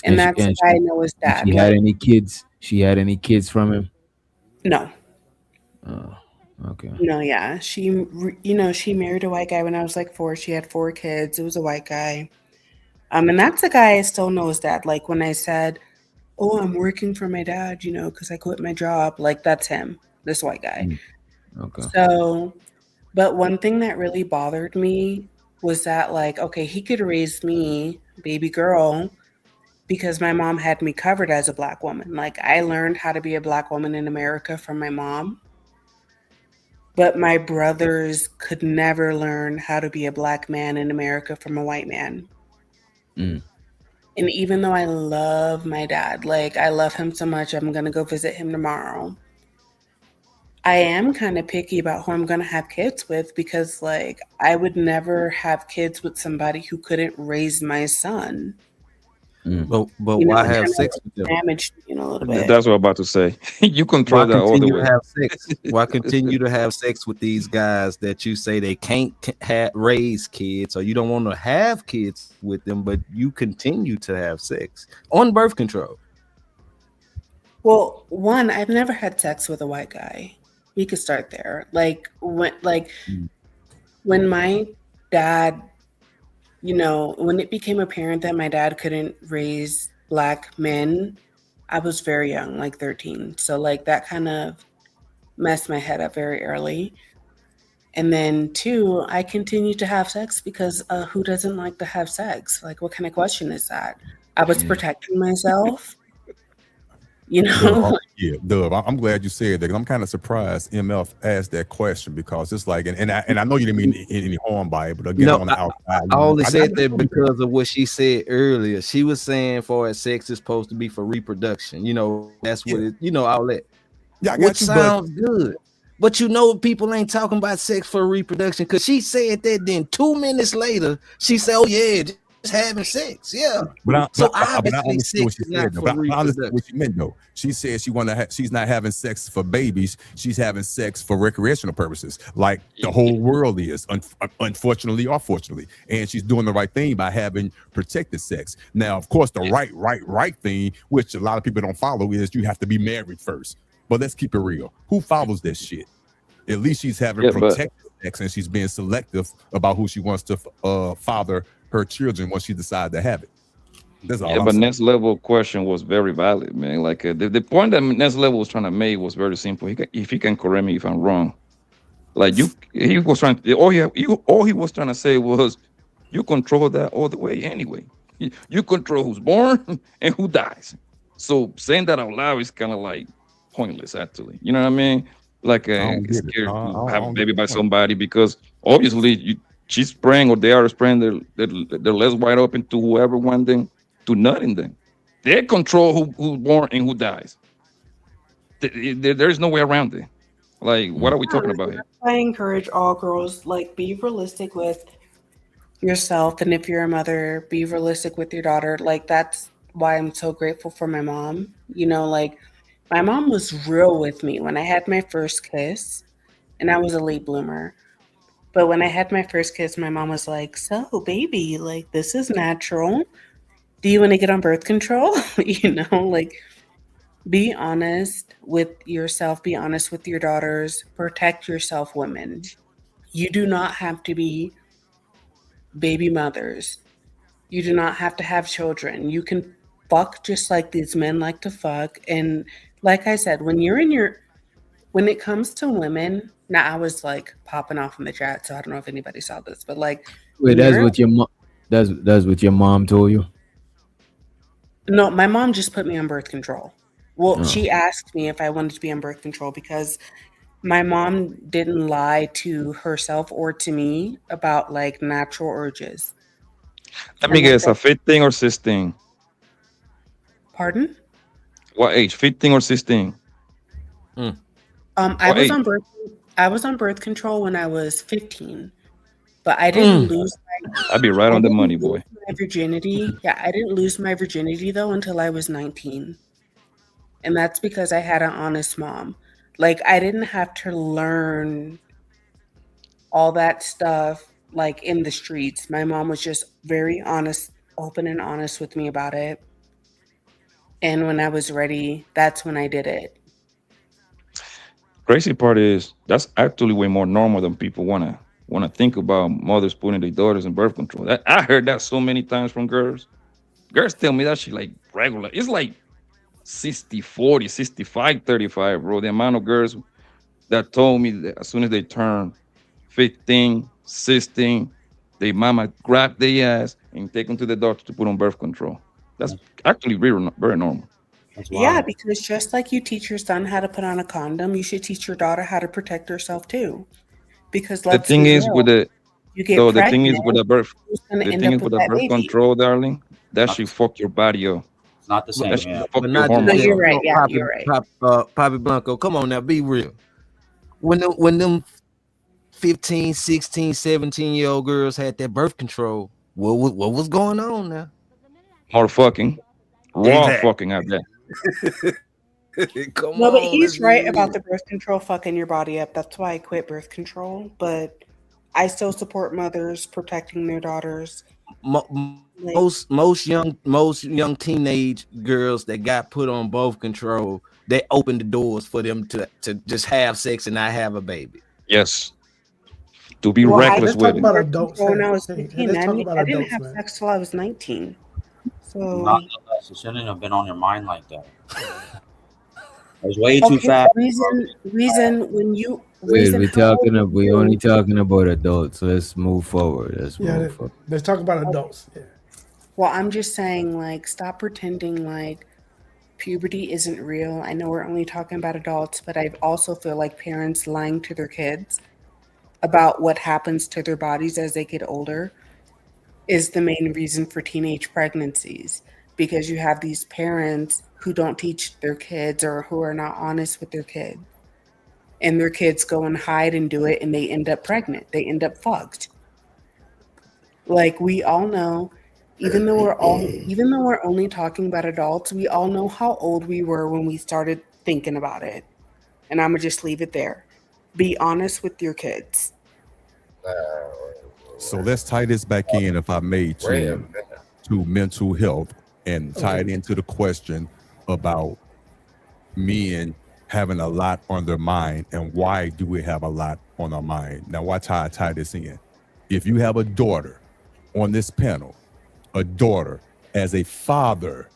and that's why I know his And dad. she had Like, any kids? She had any kids from him? no, Oh, okay. no, yeah, she married a white guy when I was like 4. She had 4 kids. It was a white guy. And that's a guy I still know his dad. Like when I said, "Oh, I'm working for my dad," because I quit my job. Like that's him, this white guy. Mm. Okay. So, but one thing that really bothered me was that, like, okay, he could raise me, baby girl, because my mom had me covered as a black woman. Like I learned how to be a black woman in America from my mom, but my brothers could never learn how to be a black man in America from a white man. Mm. And even though I love my dad, like I love him so much, I'm gonna go visit him tomorrow. I am kind of picky about who I'm gonna have kids with because, like, I would never have kids with somebody who couldn't raise my son. Mm. But why It have kind of sex with them? damaged me a little bit. That's what I'm about to say. You Why control that all the continue to way. have sex? Why continue to have sex with these guys that you say they can't raise kids, or you don't want to have kids with them, but you continue to have sex on birth control? Well, one, I've never had sex with a white guy. We could start there. Mm. When my dad, when it became apparent that my dad couldn't raise black men, I was very young, like 13. So like that kind of messed my head up very early. And then two, I continue to have sex because who doesn't like to have sex? Like, what kind of question is that? I was protecting myself, you know. Yeah, Dub. I'm glad you said that 'cause I'm kind of surprised MF asked that question because it's like, and I know you didn't mean any harm by it, but again, No, on the outside, I only I said that know because of what she said earlier. She was saying for as sex is supposed to be for reproduction. You know, that's what it, you know, all that. Yeah, I Which got you, but sounds good. But you know, people ain't talking about sex for reproduction because she said that. Then 2 minutes later, she said, "Oh yeah, just having sex." Yeah. So but I obviously, understood what sex she is said not though. for But I understood reproduction. what she meant though. She said she's not having sex for babies. She's having sex for recreational purposes, like the whole world is, unfortunately or fortunately. And she's doing the right thing by having protected sex. Now, of course, the right thing, which a lot of people don't follow, is you have to be married first. But let's keep it real. Who follows this shit? At least she's having Yeah, but protected sex and she's being selective about who she wants to father her children once she decides to have it. That's yeah, all I'm but saying. next level question was very valid, man. Like the point that next level was trying to make was very simple. If he can correct me if I'm wrong, like he was trying. All he was trying to say was, you control that all the way anyway. You control who's born and who dies. So saying that out loud is kind of like pointless, actually. You know what I mean? Like I don't get it. scared to I have a don't get baby the by point. somebody because obviously she's praying or they are praying they're less wide open to whoever want them to nut in them. They control who's born and who dies. There's no way around it. Like, what are we Yeah, talking about here? I encourage all girls, like, be realistic with yourself, and if you're a mother, be realistic with your daughter. Like, that's why I'm so grateful for my mom. You know, like, my mom was real with me when I had my first kiss, and I was a late bloomer. But when I had my first kiss, my mom was like, "So, baby, like, this is natural. Do you want to get on birth control?" You know, like, be honest with yourself, be honest with your daughters, protect yourself, women. You do not have to be baby mothers. You do not have to have children. You can fuck just like these men like to fuck. And like I said, when it comes to women, now I was like popping off in the chat, so I don't know if anybody saw this, but like Wait, when that's you're what your mom. That's what your mom told you. no, my mom just put me on birth control. Well, Oh. she asked me if I wanted to be on birth control because my mom didn't lie to herself or to me about like natural urges. Let me And like guess, a fit thing or 16? pardon? What age? 15 or 16? Mm. I What was age? on birth control when I was 15, but Mm. I'd be right I on the didn't money, lose boy. my virginity. Yeah, I didn't lose my virginity though until I was 19. And that's because I had an honest mom. Like I didn't have to learn all that stuff like in the streets. My mom was just very honest, open and honest with me about it. And when I was ready, that's when I did it. Crazy part is that's actually way more normal than people wanna think about mothers putting their daughters in birth control. I heard that so many times from girls. Girls tell me that shit like regular. It's like 60-40, 65-35, bro. The amount of girls that told me that as soon as they turn 15, 16, they mama grab their ass and take them to the doctor to put on birth control. That's actually very normal. That's Yeah, wild. because just like you teach your son how to put on a condom, you should teach your daughter how to protect herself too. Because The let's thing be is with real, the you get though the thing is pregnant, with the birth who's going to the end thing up is with with the that birth baby? control, darling, that Not, should fuck your body up. it's not the That same. should Yeah. fuck But your not just No, hormones that. you're up. right. Come on, Yeah, you're right. Poppy Blanco. Come on now, be real. When them 15, 16, 17-year-old girls had that birth control, what was going on now? More fucking. Raw Exactly. fucking out there. Come No, but on, let's he's be right about real. the birth control fucking your body up. That's why I quit birth control. But I still support mothers protecting their daughters. Like, Most young teenage girls that got put on birth control, they opened the doors for them to just have sex and not have a baby. Yes. To be well, I Hey, reckless let's quit talk with it. about birth adults. control when I Hey, was hey, 15. let's talk about I didn't adults, have man. sex till I was 19. So, Nonetheless, it shouldn't have been on your mind like that. It was way too okay, fast. reason when you Wait, Reason how old are we only you? talking about adults. Let's move forward. Let's Yeah, move forward. let's talk about adults. Yeah. Well, I'm just saying, like, stop pretending like puberty isn't real. I know we're only talking about adults, but I also feel like parents lying to their kids about what happens to their bodies as they get older is the main reason for teenage pregnancies, because you have these parents who don't teach their kids or who are not honest with their kids, and their kids go and hide and do it, and they end up pregnant. They end up fucked. Like, we all know, even though we're only talking about adults, we all know how old we were when we started thinking about it. And I'm gonna just leave it there. Be honest with your kids. So let's tie this back in, if I may, to mental health and tie it into the question about men having a lot on their mind and why do we have a lot on our mind. Now, watch how I tie this in. If you have a daughter on this panel, a daughter as a father,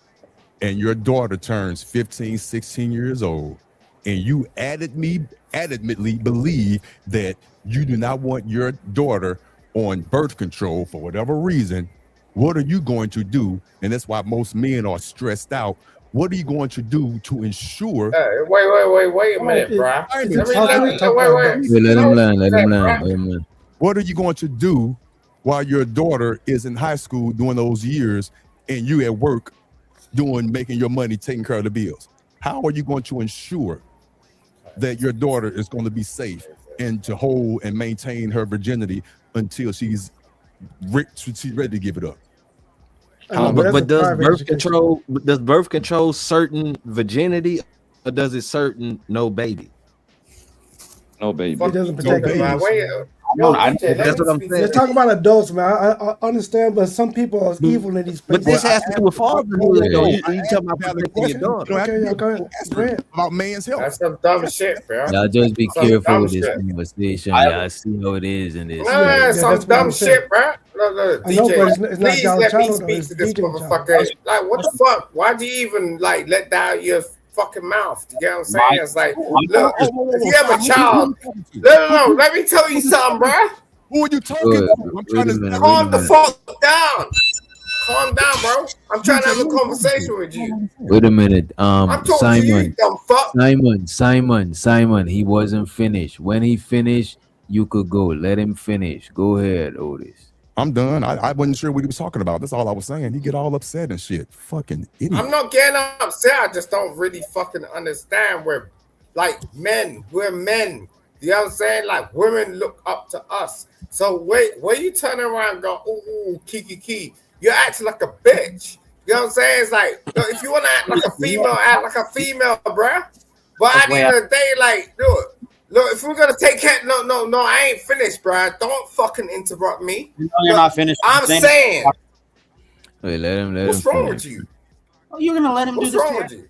and your daughter turns 15, 16 years old, and you adamantly believe that you do not want your daughter on birth control for whatever reason, what are you going to do? And that's why most men are stressed out. What are you going to do to ensure? Wait a minute, bro. Let him learn. What are you going to do while your daughter is in high school doing those years and you at work making your money, taking care of the bills? How are you going to ensure that your daughter is going to be safe and to hold and maintain her virginity until she's ready to give it up? But does birth control certain virginity, or does it certain no baby? No baby. It doesn't protect babies. That's what I'm saying. Let's talk about adults, man. I understand, but some people are evil in these places. But this has to do with fatherhood, though. You talking about protecting your daughter. Okay, go ahead. About man's health. That's some dumb shit, bro. Y'all just be careful with this conversation. Y'all see how it is in this. Man, some dumb shit, bro. Look, I know, but DJ, it's not please y'all let me channel, though. speak It's to this DJ motherfucker. Like, what the fuck? Why'd you even like let down your fucking mouth? You get what I'm saying? It's like, look, if you have a child, no, let me tell you something, bro. Who are you talking to? I'm trying to calm the fuck down. Calm down, bro. I'm trying to have a conversation with you. Wait a minute. I'm talking to you, you dumb fuck. Simon, he wasn't finished. When he finished, you could go. Let him finish. Go ahead, Otis. I'm done. I wasn't sure what he was talking about. That's all I was saying. He get all upset and shit. Fucking idiot. I'm not getting upset. I just don't really fucking understand where, like, we're men. You know what I'm saying? Like, women look up to us. So wait, when you turn around and go, ooh, kiki, you're acting like a bitch. You know what I'm saying? It's like, if you want to act like a female, bruh. But at the end of the day, like, look, if we're gonna take care, no, I ain't finished, bruh. Don't fucking interrupt me. You know you're not finished. I'm saying. Wait, let him What's wrong with you? Oh, you're gonna let him do this? What's wrong with you?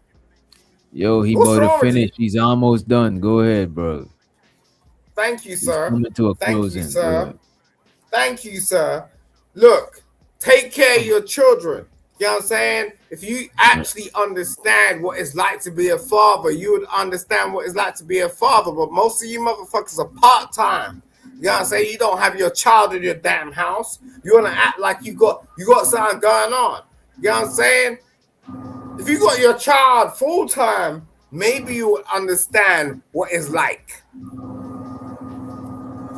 Yo, he about to finish. He's almost done. Go ahead, bro. Thank you, sir. Coming to a closing. Thank you, sir. Look, take care of your children. You know what I'm saying? If you actually understand what it's like to be a father, you would understand what it's like to be a father. But most of you motherfuckers are part-time. You know what I'm saying? You don't have your child in your damn house. You want to act like you got something going on. You know what I'm saying? If you got your child full-time, maybe you would understand what it's like.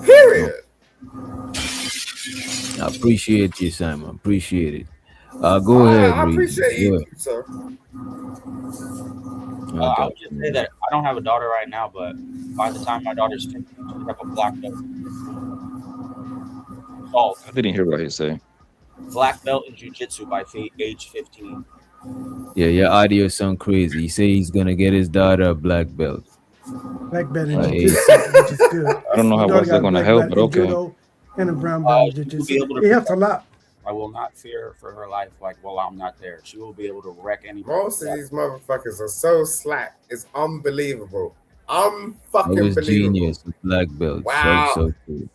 Period. I appreciate you, Simon. Appreciate it. Go ahead. I appreciate you, sir. I would just say that I don't have a daughter right now, but by the time my daughter's 15, she'll have a black belt. Oh, I didn't hear what he said. Black belt in jiu-jitsu by age 15. Yeah, your audio sound crazy. He say he's gonna get his daughter a black belt. Black belt in jiu-jitsu, which is good. I don't know how that's going to help, but okay. Judo and a brown belt in jiu-jitsu. It helps a lot. I will not fear for her life while I'm not there. She will be able to wreck anybody. Most of these motherfuckers are so slack. It's unbelievable. Fucking that was believable. Genius with black belt. Wow. So cool.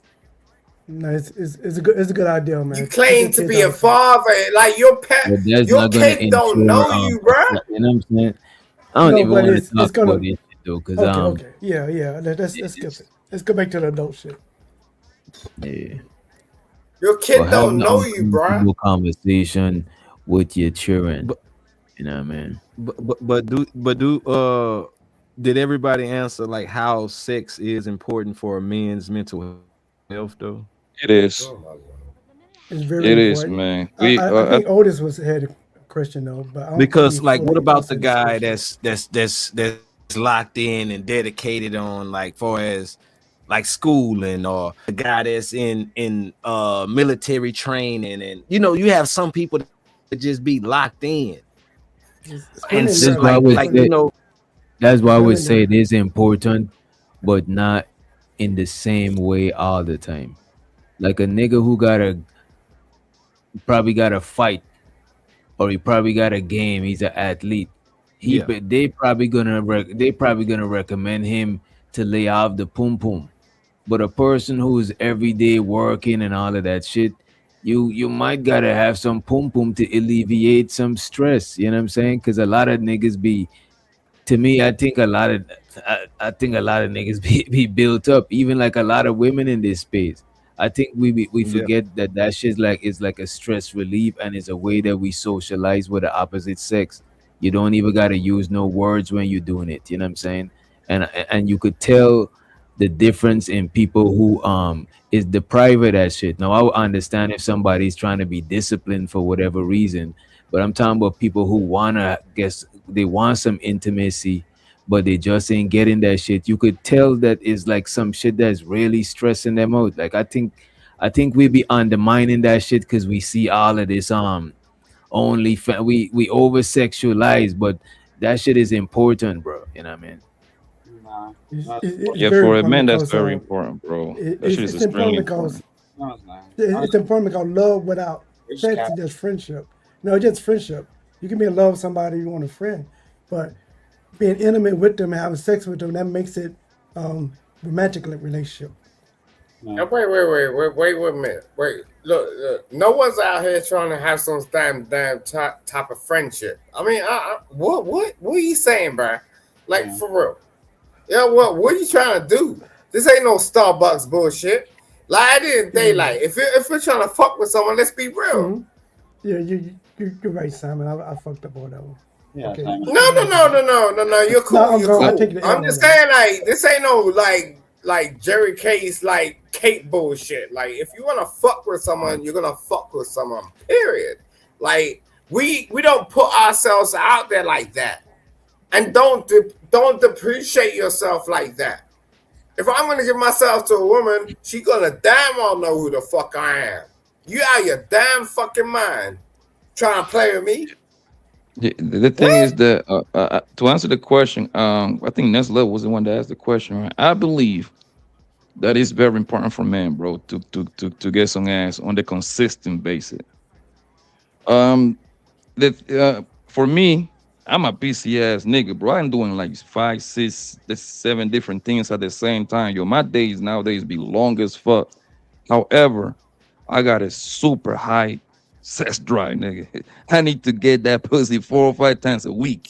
No, it's a good idea, man. You claim to be a father, like your kid don't know you, bro. You know what I'm saying? I don't even want to talk about this shit though, because okay. Yeah. Let's skip it. Let's go back to the adult shit. Yeah. Your Or kid don't having an know you, bruh. uncomfortable conversation with your children. But You know what I mean? but did everybody answer like how sex is important for a man's mental health though? It is. Oh my lord. It's very It is, important. man. I think Otis was had a question though, but I don't think he Because like what fully about the answered his guy question. that's locked in and dedicated on like far as like schooling, or the guy that's in military training, and you have some people that just be locked in It's and women That's that why I would women say that's why it's I would women say that it is important, but not in the same way all the time. Like a nigga who probably got a fight, or he probably got a game. He's an athlete. yeah. They probably gonna recommend him to lay off the pum pum. But a person who's every day working and all of that shit, you might gotta have some pum pum to alleviate some stress. You know what I'm saying? Because a lot of niggas be to me, I think a lot of niggas be built up. Even like a lot of women in this space. I think we Yeah. forget that shit is like a stress relief, and it's a way that we socialize with the opposite sex. You don't even gotta use no words when you're doing it. You know what I'm saying? And you could tell the difference in people who is deprived of that shit. Now I would understand if somebody's trying to be disciplined for whatever reason, but I'm talking about people who wanna guess they want some intimacy, but they just ain't getting that shit. You could tell that is like some shit that's really stressing them out. Like I think we be undermining that shit because we see all of this we over sexualize, but that shit is important, bro. You know what I mean? Nah, not it's Yeah, very for a important man, that's because very important, bro. That shit is it's extremely important because important. no, it's not. it's Honestly, important because love without it's sex cap. is just friendship. No, it's just friendship. You can be in love with somebody you want a friend, but being intimate with them and having sex with them that makes it romantic relationship. No. Wait a minute. Wait, look. No one's out here trying to have some damn type of friendship. I mean, what are you saying, bro? Like Yeah. for real? Yeah, what are you trying to do? This ain't no Starbucks bullshit. Like at the end of the day, Yeah, like if we're trying to fuck with someone, let's be real. mm-hmm. Yeah, you're right, Simon. I fucked up on that one. Yeah, Okay, Simon. No, no, no, no, no, no, no. You're no, cool. You're I Like, take cool. the I'm L on just that. saying, like this ain't no like Jerry Case like Kate bullshit. Like if you wanna fuck with someone, you're gonna fuck with someone. Period. Like we don't put ourselves out there like that, and don't depreciate yourself like that. If I'm gonna give myself to a woman, she gonna damn well know who the fuck I am. You out your damn fucking mind trying to play with me? the thing What? is that to answer the question, I think Nestle was the one that asked the question, right? I believe that is very important for men, bro, to get some ass on the consistent basis. Um, that for me, I'm a busy ass nigga, bro. I'm doing like five, six, seven different things at the same time. Yo, my days nowadays be long as fuck. However, I got a super high sex drive, nigga. I need to get that pussy 4 or 5 times a week.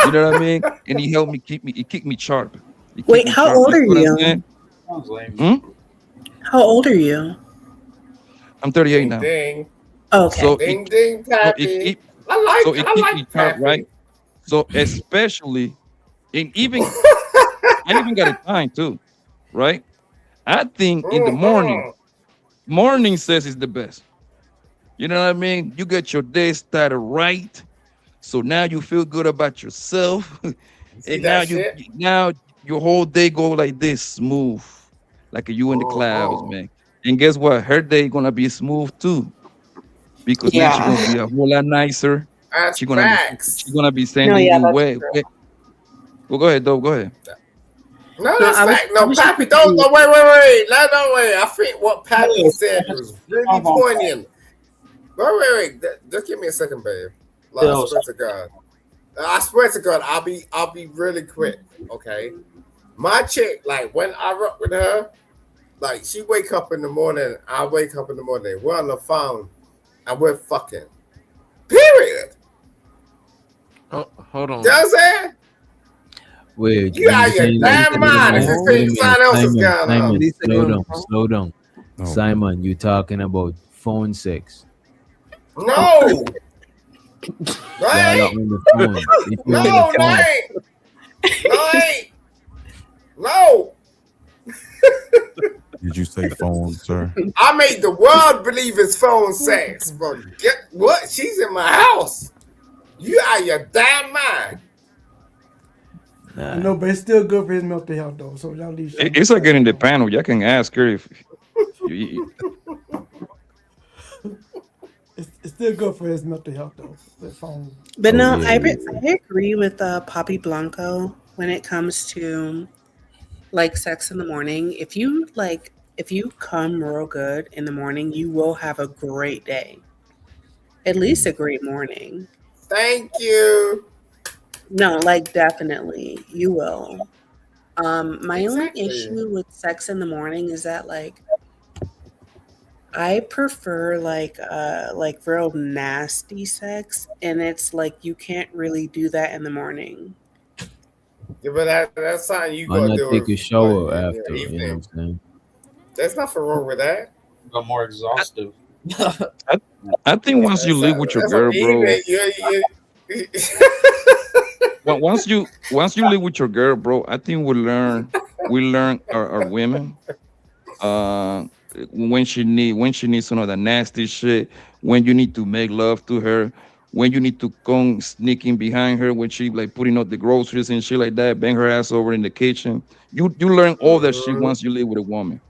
You know what I mean? And he helped me he keep me sharp. He keep Wait, me how sharp. old You see are what I'm you? saying? Sounds lame. Hmm? How old are you? I'm 38 Ding now. ding. Okay. So it Ding ding so it Pappy. keep so it I keep like me sharp, right? Pappy. So especially and even I even got a time too, right? I think in the Mm-hmm. morning says is the best. You know what I mean? You get your day started right. So now you feel good about yourself. You see And now that shit? now your whole day go like this, smooth. Like you in the clouds, Mm-hmm. man. And guess what? Her day gonna be smooth too. Because now she's Yeah. gonna be a whole lot nicer. That's She facts. gonna be No, sending yeah, you that's way. true. Well, go ahead, though. Go ahead. No, No, that's I was fact. I No, was just Pappy, thinking, don't wait. No, don't wait. I think what Pappy Hey, said just was really jump on that. poignant. Wait. Just give me a second, babe. Like, Still, I swear to God, I'll be really quick. Okay. My chick, like when I rock with her, like she wake up in the morning, I wake up in the morning, we're on the phone and we're fucking. Period. Hold You know on. what I'm saying? Wait, You when you out your saying like, damn mind. It's just wait a something minute, else is Simon, going on. Simon, slow down, bro. slow down. Oh, Simon, you talking about phone sex No, while right? on the phone. If you're on the No, no, phone, ain't. No, ain't. No. did you say phone, sir? I made the world believe it's phone sex, but get what? She's in my house. You out your damn mind. I nah. know, but it's still good for his mental health though. So y'all leave some It's like getting the alone. panel. Y'all can ask her if you, It's still good for his mental health though. The phone. But Oh no, yeah, I agree with Poppy Blanco when it comes to like sex in the morning. If you come real good in the morning, you will have a great day. At least a great morning. Thank you. No, like definitely you will. My only Exactly. issue with sex in the morning is that like I prefer like real nasty sex, and it's like you can't really do that in the morning. Yeah, but that's something you why gotta not do take it a what shower in the after? You know what evening. I'm saying? There's nothing wrong with that. But more exhaustive. I, I think once you That's live with your that's what girl, bro. evening. You Once you live with your girl, bro, I think we learn our women uh when she needs some of the nasty shit, when you need to make love to her, when you need to come sneaking behind her when she like putting up the groceries and shit like that, bang her ass over in the kitchen. You learn all that shit Mhm. once you live with a woman.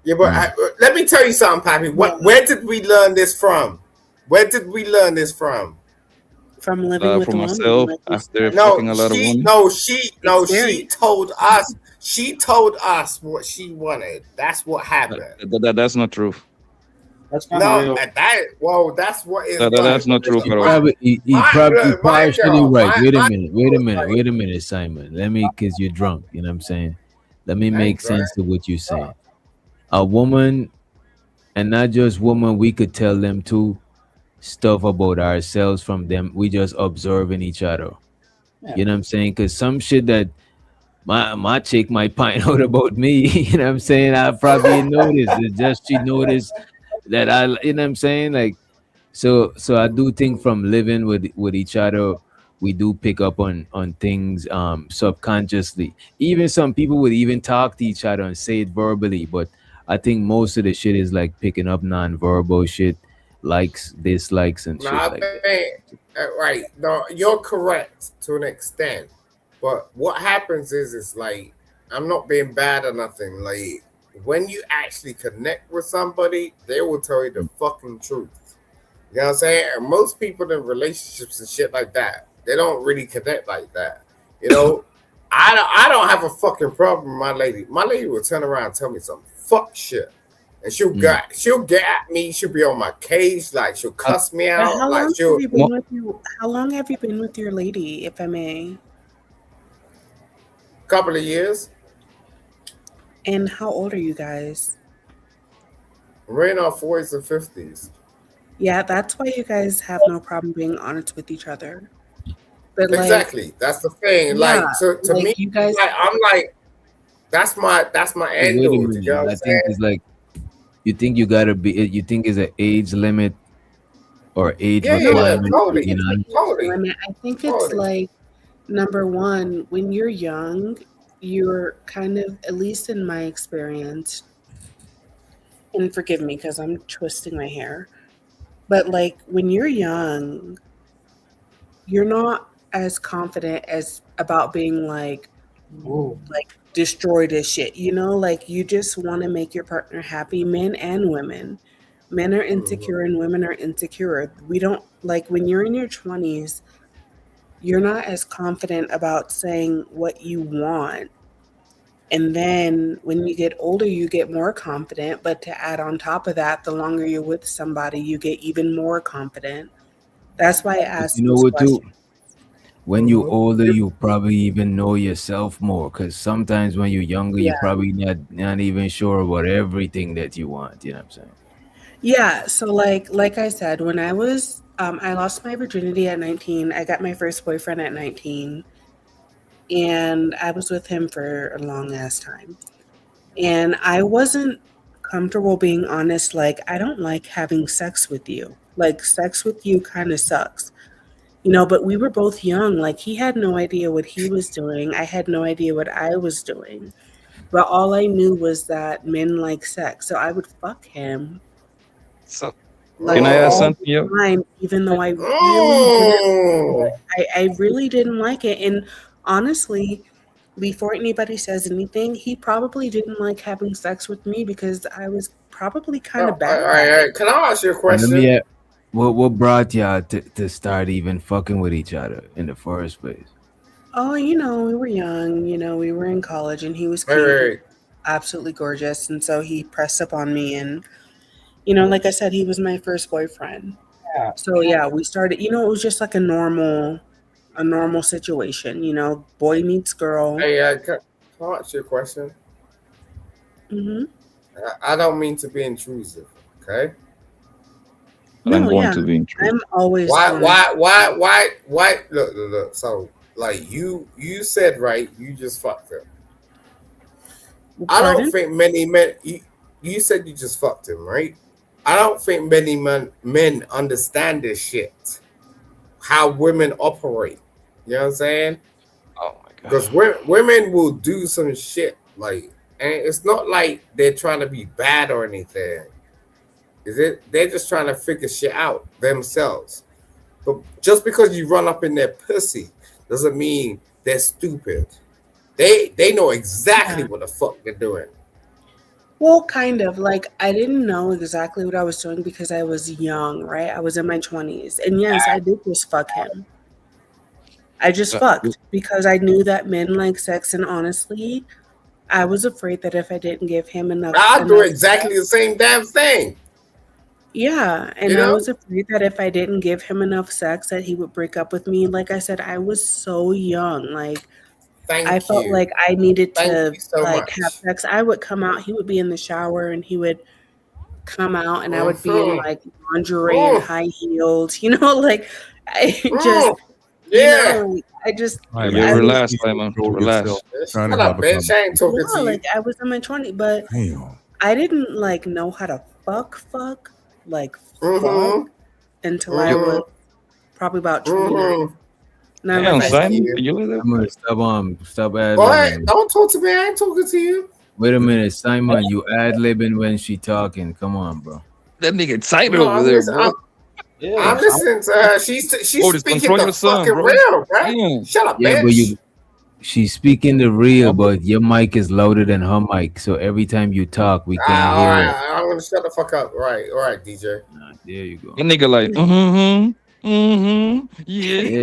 Yeah, but let me tell you something, Pappy. What? Where did we learn this from? Where did we learn this from? From living with For a woman, myself, like you after said. fucking a lot of women. She Experience. told us. She told us what she wanted. That's what happened. That's not true. That's kind of No, real. that's what is right. That's not true Listen, at all. He look, my partially girl, right. like, Wait a minute, Simon. Let me, cause you're drunk. You know what I'm saying? Let me I ain't make drunk. sense to what you're saying. A woman, and not just woman, we could tell them too stuff about ourselves from them. We just observing each other. Yeah. You know what I'm saying? Cause some shit that my chick might find out about me. You know what I'm saying? I probably noticed. It's just she noticed that you know what I'm saying? Like, so I do think from living with each other, we do pick up on things subconsciously. Even some people would even talk to each other and say it verbally, but I think most of the shit is like picking up non-verbal shit, likes, dislikes, and No, shit I like that. think right. No, you're correct to an extent. But what happens is, it's like I'm not being bad or nothing. Like when you actually connect with somebody, they will tell you the fucking truth. You know what I'm saying? And most people in relationships and shit like that, they don't really connect like that. You know, I don't have a fucking problem with my lady. My lady will turn around and tell me some fuck shit. And Mm. she'll get at me, she'll be on my case, like she'll I, cuss me But out, how like long have she'll you been mo- with you? How long have you been with your lady, if I may? couple of years. And how old are you guys? We're in our 40s and 50s. Yeah, that's why you guys have no problem being honest with each other. But like, Exactly. That's the thing. yeah, Like to me, like you guys, like I'm like, that's my So end wait a dude. You know minute. what I'm I think saying? it's like you think you gotta be. You think is an age limit or age Yeah, yeah, no, I yeah. requirement don't for think Totally. being it's an honest? age Totally. limit. I think it's Totally. like number one, when you're young, you're kind of, at least in my experience, and forgive me because I'm twisting my hair, but like when you're young, you're not as confident as about being like destroy this shit. You know, like you just want to make your partner happy, men and women. Men are insecure and women are insecure. We don't like when you're in your 20s, you're not as confident about saying what you want. And then when you get older, you get more confident. But to add on top of that, the longer you're with somebody, you get even more confident. That's why I But asked you know those what too? questions. When you older, you probably even know yourself more. Cause sometimes when you're younger, you Yeah. probably not even sure about everything that you want. You know what I'm saying? Yeah, so like I said, when I lost my virginity at 19. I got my first boyfriend at 19. and I was with him for a long ass time. And I wasn't comfortable being honest. Like, I don't like having sex with you. Like, sex with you kind of sucks. But we were both young. Like, he had no idea what he was doing. I had no idea what I was doing. But all I knew was that men like sex. So I would fuck him So like can I ask all something? the Yo, time, even though I really didn't like Oh, it. I really didn't like it. And honestly, before anybody says anything, he probably didn't like having sex with me because I was probably kind of bad all at right. it. Can I ask you a Let question? me ask, what brought y'all to start even fucking with each other in the first place? Oh, we were young, we were in college, and he was Wait, cute, wait, absolutely gorgeous. And so he pressed up on me, and, like I said, he was my first boyfriend. Yeah. So yeah, we started, it was just like a normal situation, boy meets girl. hey, can I ask you a question? Hmm. I don't mean to be intrusive, okay? but I'm No, going yeah, to be intrusive. I'm always Why, honest. look, look, look. So, like, you said, right, you just fucked him. I don't Pardon? think many men, you said you just fucked him, right? I don't think many men understand this shit, how women operate. You know what I'm saying? Oh my god. Because women will do some shit, like, and it's not like they're trying to be bad or anything. Is it? They're just trying to figure shit out themselves. But just because you run up in their pussy doesn't mean they're stupid. They know exactly Yeah. what the fuck they're doing. Well, kind of. Like, I didn't know exactly what I was doing because I was young, right? I was in my 20s. And yes, I did just fuck him. I just Uh, fucked because I knew that men like sex. And honestly, I was afraid that if I didn't give him I do enough exactly the sex, same damn thing. yeah, You and I know? was afraid that if I didn't give him enough sex, that he would break up with me. Like I said, I was so young. Like, I Thank felt you. like I needed Thank to you so like have much. sex. I would come out, he would be in the shower, and he would come out, and I would be in Mm-hmm. like lingerie and Mm, high heels, like I just, mm. Yeah. like I just All right, yeah, man. I You was relax, need to Simon. control yourself. Relax. Trying to Shut have up, a bitch. I ain't conversation. talking to yeah, you. like I was in my 20s, but Damn. I didn't like know how to fuck like fuck Mm-hmm. until I Yo, was Mm-hmm. probably about 29. Mm-hmm. And I damn, like I Thank said, Simon, you. are you like that? I'm gonna stop ad Go ahead. libbing. Don't talk to me. I ain't talking to you. Wait a minute, Simon, you ad libbing when she talking. Come on, bro. That nigga excited No, over I'm there, listening. bro. I'm Yeah. listening to her. She's Otis, speaking control the your son, fucking bro. real, right? Damn. Shut up, Yeah, but bitch. she's speaking the real, Otis, but your mic is louder than her mic, so every time you talk, we can't All hear it. right. I'm gonna shut the fuck up. All right, DJ. There you go. that nigga like, yeah. Yeah,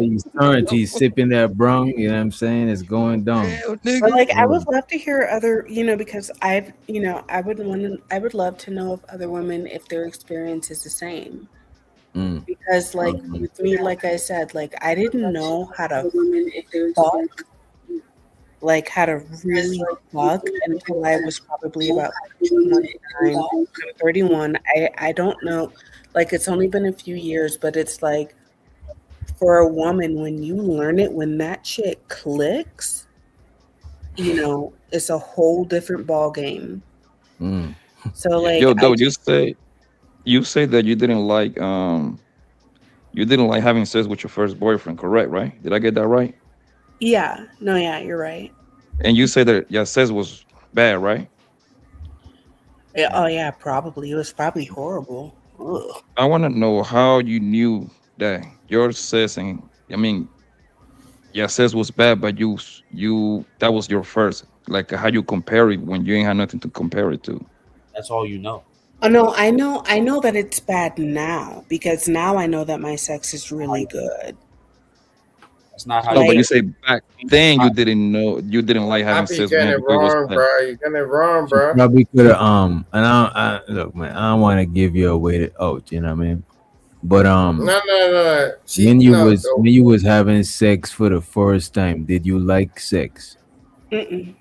he's sipping that brung. You know what I'm saying? It's going down. Hell, but nigga. like I would Mm, love to hear other, because I would love to know of other women if their experience is the same. mm, Because like okay. with me, like I said, like I didn't know how to fuck, like how to really fuck until I was probably about 29. I'm 31. I don't know. Like it's only been a few years, but it's like for a woman, when you learn it, when that shit clicks, it's a whole different ball game. Mm. So like Yo, I though, just you say that you didn't like having sex with your first boyfriend, correct? Right? Did I get that right? yeah, no, yeah, you're right. And you say that your sex was bad, right? Yeah, oh yeah, probably. It was probably horrible. Ugh. I want to know how you knew that your sex and I mean your sex was bad, but you that was your first. Like how you compare it when you ain't had nothing to compare it to. That's all you know. Oh no, I know that it's bad now because now I know that my sex is really good. That's not how No, you but get you Like, say back then you didn't know you didn't like I having be sex with getting him it because it was wrong, bad. bro. You getting it wrong, She bro. probably could have and look, man, I don't want to give you a way to out, you know what I mean? But No, no, no. when She you no. was when you was having sex for the first time, did you like sex? mm-mm.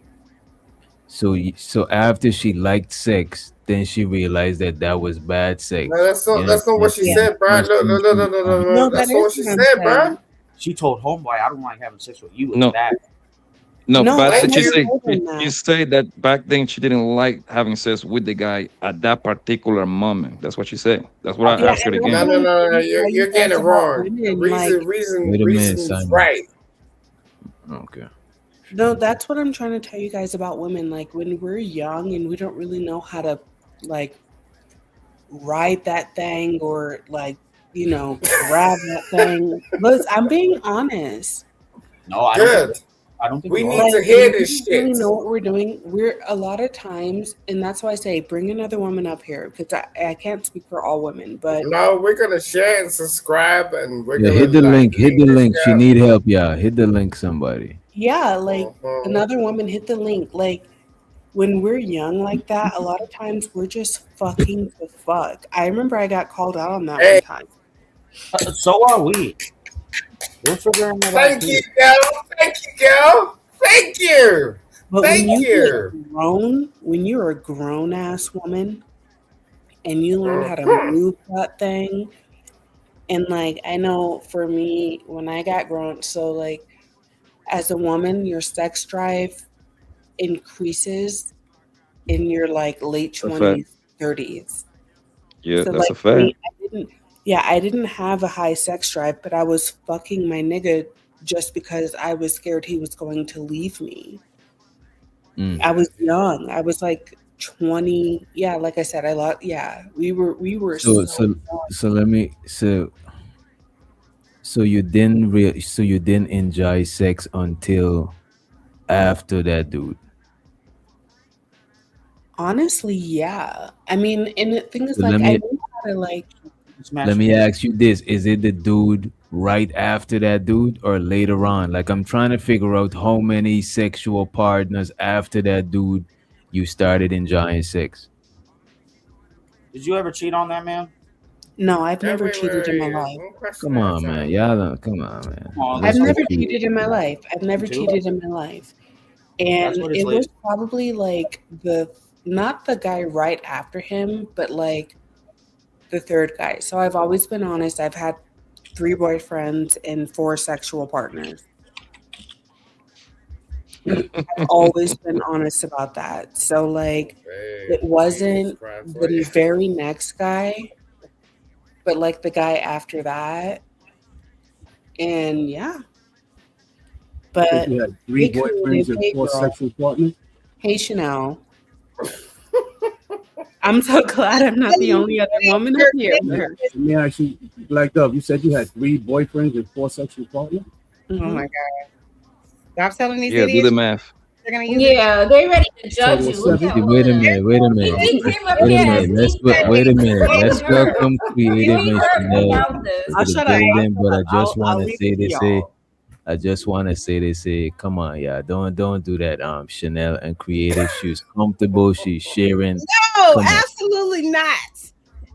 So after she liked sex, then she realized that that was bad No, sex. You know what I'm that's not saying? what she So Yeah. the said, bro. first Look, thing look, look, she look, look, look, um, No, look. that That's not is what she what I'm said, bro. saying. She told homeboy, I don't like having sex with you. It's No, bad. No, No, but I Thank she never you. say told him she that. say that back then she didn't like having sex with the guy at that particular moment. That's what she said. That's what I Yeah, asked her and that's No, again. what no, I'm no, no. trying to You're, tell you you're getting guys it about wrong. women. Like, Wait a minute, Reason's Simon. right. Okay. no, that's what I'm trying to tell you guys about women. Like, when we're young and we don't really know how to, like, ride that thing or, like, grab that thing. Look, I'm being honest. No, I don't think Good. I don't think We you need are. to Like, hear when we this don't really shit. know what we're doing, we're a lot of times, and that's why I say bring another woman up here because I can't speak for all women, but No, we're gonna share and subscribe, and we're Yeah, gonna hit the like link. Hit lead the this link. She out. need help. Yeah, hit the link, somebody. yeah, like Mhm. another woman hit the link. Like, when we're young like that, a lot of times we're just fucking to fuck. I remember I got called out on that one Hey, time. So are we. We're figuring it out thank you, too. girl. Thank you, girl. Thank you. But when Thank you you. get grown, when you're a grown ass woman and you learn how to Mhm. move that thing, and like I know for me, when I got grown, so like as a woman, your sex drive increases in your like late A fact. 20s, 30s. Yeah, So that's like a for me, fact. I didn't have a high sex drive, but I was fucking my nigga just because I was scared he was going to leave me. Mm. I was young. I was like 20. Yeah, like I said, we were So so so so let me so you didn't enjoy sex until after that dude. honestly, yeah. I mean, and the thing is So like I knew how to like let Smash me face. ask you this: is it the dude right after that dude, or later on? Like, I'm trying to figure out how many sexual partners after that dude you started enjoying sex. Did you ever cheat on that man? no, I've Yeah, never wait, cheated in my wait. life. One question Come at a on, man. time. Y'all don't. Come on, man. Come on, I've Let's some get never to people it. cheated in my life. I've never too. cheated in my life. That's And what it's it was leading. probably like not the guy right after him, but like the third guy. So I've always been honest. I've had 3 boyfriends and 4 sexual partners. I've always been honest about that. So like Hey, it Jesus wasn't Christ. Wait. the very next guy, but like the guy after that. And yeah. You said But you had three hey creative, boyfriends and hey four girl, sexual partners. hey Chanel. I'm so glad I'm not the only other woman up here. Let me ask you, Black Dove, you said you had 3 boyfriends and 4 sexual partners? Oh Mm-hmm. my God. Stop telling these Yeah, do the idiots math. they're gonna use it. Yeah, they ready to judge Total of you. Look 7? at Wait a William. minute. Wait a He minute. just came up Wait a here minute. and he said Wait a minute. they Let's deserve. welcome And Creative we and heard Chanel about this. to I'll the shut up. building, but I just I'll want to leave it say to y'all. I just want to say come on, yeah, don't do that. Chanel and Creative, she's comfortable, she's sharing. No, Come on. absolutely not.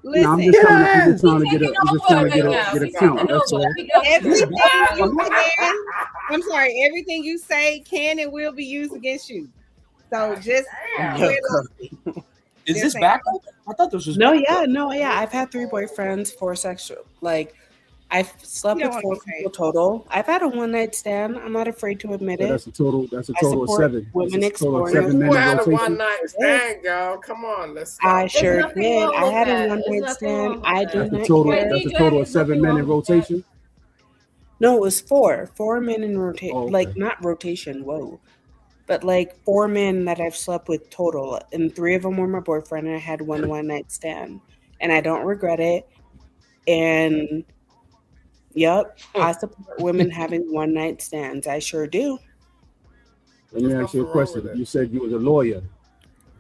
No, I'm Listen, just trying to I'm just She's trying to get taking a I'm just over trying to right get a now. get a She's taking count. That's over. all. We got you. everything Wow. you can, I'm sorry, everything you say can and will be used against you. So just No, girl. Is just this saying. backup? I thought this was No, backup. yeah. I've had 3 boyfriends, 4 sexual. Like, I've slept You don't with want 4 to say people total. I've had a one night stand. I'm not afraid to admit So it. that's a I total of support 7. women That's a total of exploring their 7 men Who in had a sexuality. one rotation. night Sure did. stand, girl? Come on, let's I go. There's sure nothing did. wrong I with had a that. one There's night nothing stand. wrong with I do that. not Wait, care. That's a DJ, total of there's 7 nothing men wrong in with that. rotation. No, it was 4 men in rotation. Oh, okay. Like, not rotation. Whoa. But like 4 men that I've slept with total, and 3 of them were my boyfriend, and I had one night stand, and I don't regret it. And yep, I support women having one night stands. I sure do. Let me There's ask you nothing a wrong with question. it. You said you was a lawyer.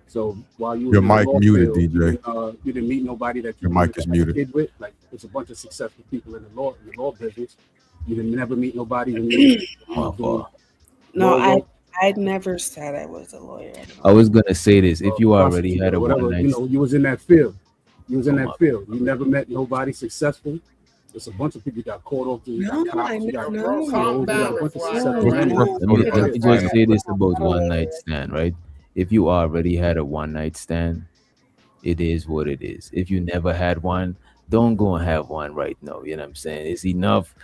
So while you was Your in the mic law muted, field, DJ. you didn't meet nobody that you Your wanted mic to is have a muted. kid with. Like there's a bunch of successful people in the law business. You didn't never meet nobody when you My was doing fault. No, law work, I'd never said I was a lawyer. I No. was gonna say this. If you already had prosecutor, a one whatever. You night, know, you was in that field. You was in oh that my, field. You never met nobody successful. There's a bunch of people you got caught up to. You got No, cops. You got Bro, no, calm COs. You got down a bunch of before I no, successful go in. men no. let me in let me field. just say this I'm about not a one lawyer. night stand, right? If you already had a one night stand, it is what it is. If you never had one, don't go and have one right now. You know what I'm saying? It's enough.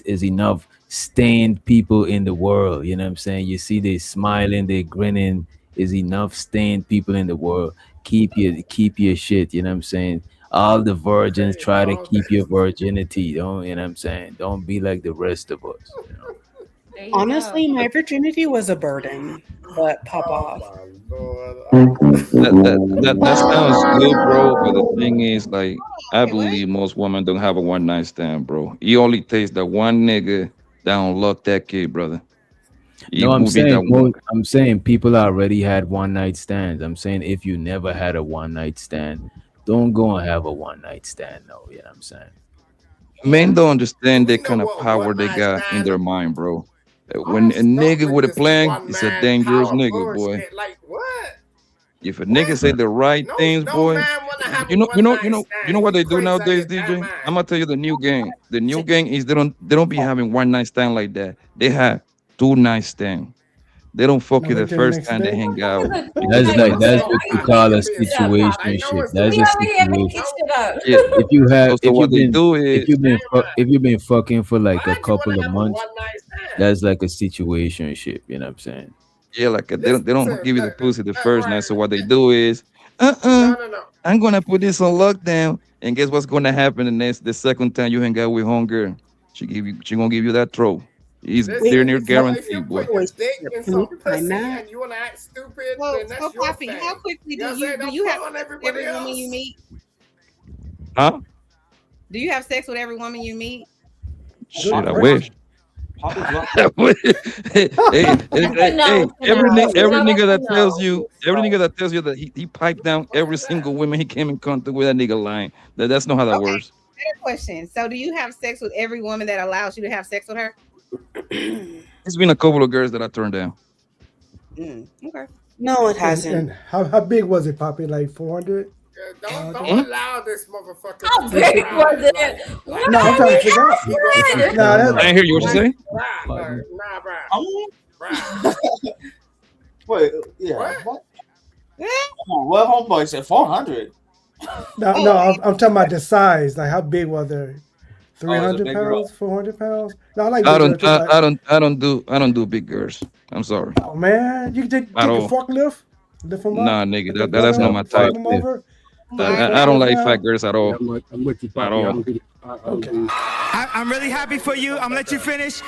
Is enough stained people in the world. You know what I'm saying? You see they smiling, they grinning. Is enough stained people in the world. Keep your shit. You know what I'm saying? All the virgins try to keep your virginity. Don't you know what I'm saying? Don't be like the rest of us. You know? There you Honestly, go. my virginity was a burden, but pop off. That sounds good, bro. But the thing is, like, I Okay, what? believe most women don't have a one night stand, bro. It only takes that one nigga that don't lock that kid, brother. It No, I'm will be saying that one. I'm saying people already had one night stands. I'm saying if you never had a one night stand, don't go and have a one night stand. No, you know what I'm saying? Men don't understand We that know kind of what a power one they night got in stand. their mind, bro. Oh, When a stop nigga with with a this plan, one it's a man dangerous power nigga, boy. bullshit. Like what? If a nigga say the right No, things, no boy, man wanna have a you know, you one know, you night know, you know stand. what You they do crazy out nowadays, your damn DJ. I'm mind. gonna tell you the new gang. The new gang is they don't be having one night stand like that. They have two night stand. They don't fuck No, you they the do the first next time they day. hang out. That's They like come. that's No, what you Poppy, call you're a being Yeah, stupid. Pop. I know situationship. it's the That's We a truth. over here situation. making No, shit up. Yeah. If you have So what they do if is, you've been fucking for like a why'd you wanna couple of have a months, one night stand? that's like a situationship. You know what I'm saying? yeah, like they don't Listen, give you the pussy the first night. So what they do is, uh-uh, no. I'm gonna put this on lockdown. And guess what's gonna happen the second time you hang out with homegirl? She gonna give you that throw. He's Wait, there Listen, near if you're guaranteed, boy. putting your dick situationship. in Can you some define pussy that? and you wanna act stupid, So, then that's so your Poppy, how thing. quickly You know what I'm saying? do Don't you put have it on sex with everybody every woman you else. meet? Huh? Do you have sex with every woman you meet? Good Shit, I Poppy, wish. question. Poppy's well. hey, hey, That's a no for now. You every know that's nigga a that tells no. you, every nigga that tells you that he piped down every single woman he came in contact with, that nigga lying. That's not how that Okay, works. better question. So, do you have sex with every woman that allows you to have sex with her? There's been a couple of girls that I turned down. Okay. No, it And hasn't. how big was it, Poppy? Like 400? Hmm? Don't allow this motherfucker to How turn big around was and it? like No, I'm trying to What? figure out. he gonna try to Nah, I that's ain't hear you. What you say? nah, bruh. Wait, yeah. What? What homeboy said 400. no, Oh, no. I'm talking about the size. Like how big was it? Oh, it's a 300 big girl. pounds, 400 pounds. No, I like I big girls don't, too, but I don't do big girls. I'm sorry. oh man, you can At take a all. forklift, lift them up, Nah, nigga, put their butt that's not up, my flip type. them Forklift. over, put their my I don't forklift like fat down. girls at Yeah, all. I'm with you, At Poppy. all. I don't Okay. do. I'm really happy for you. I'm gonna let you finish.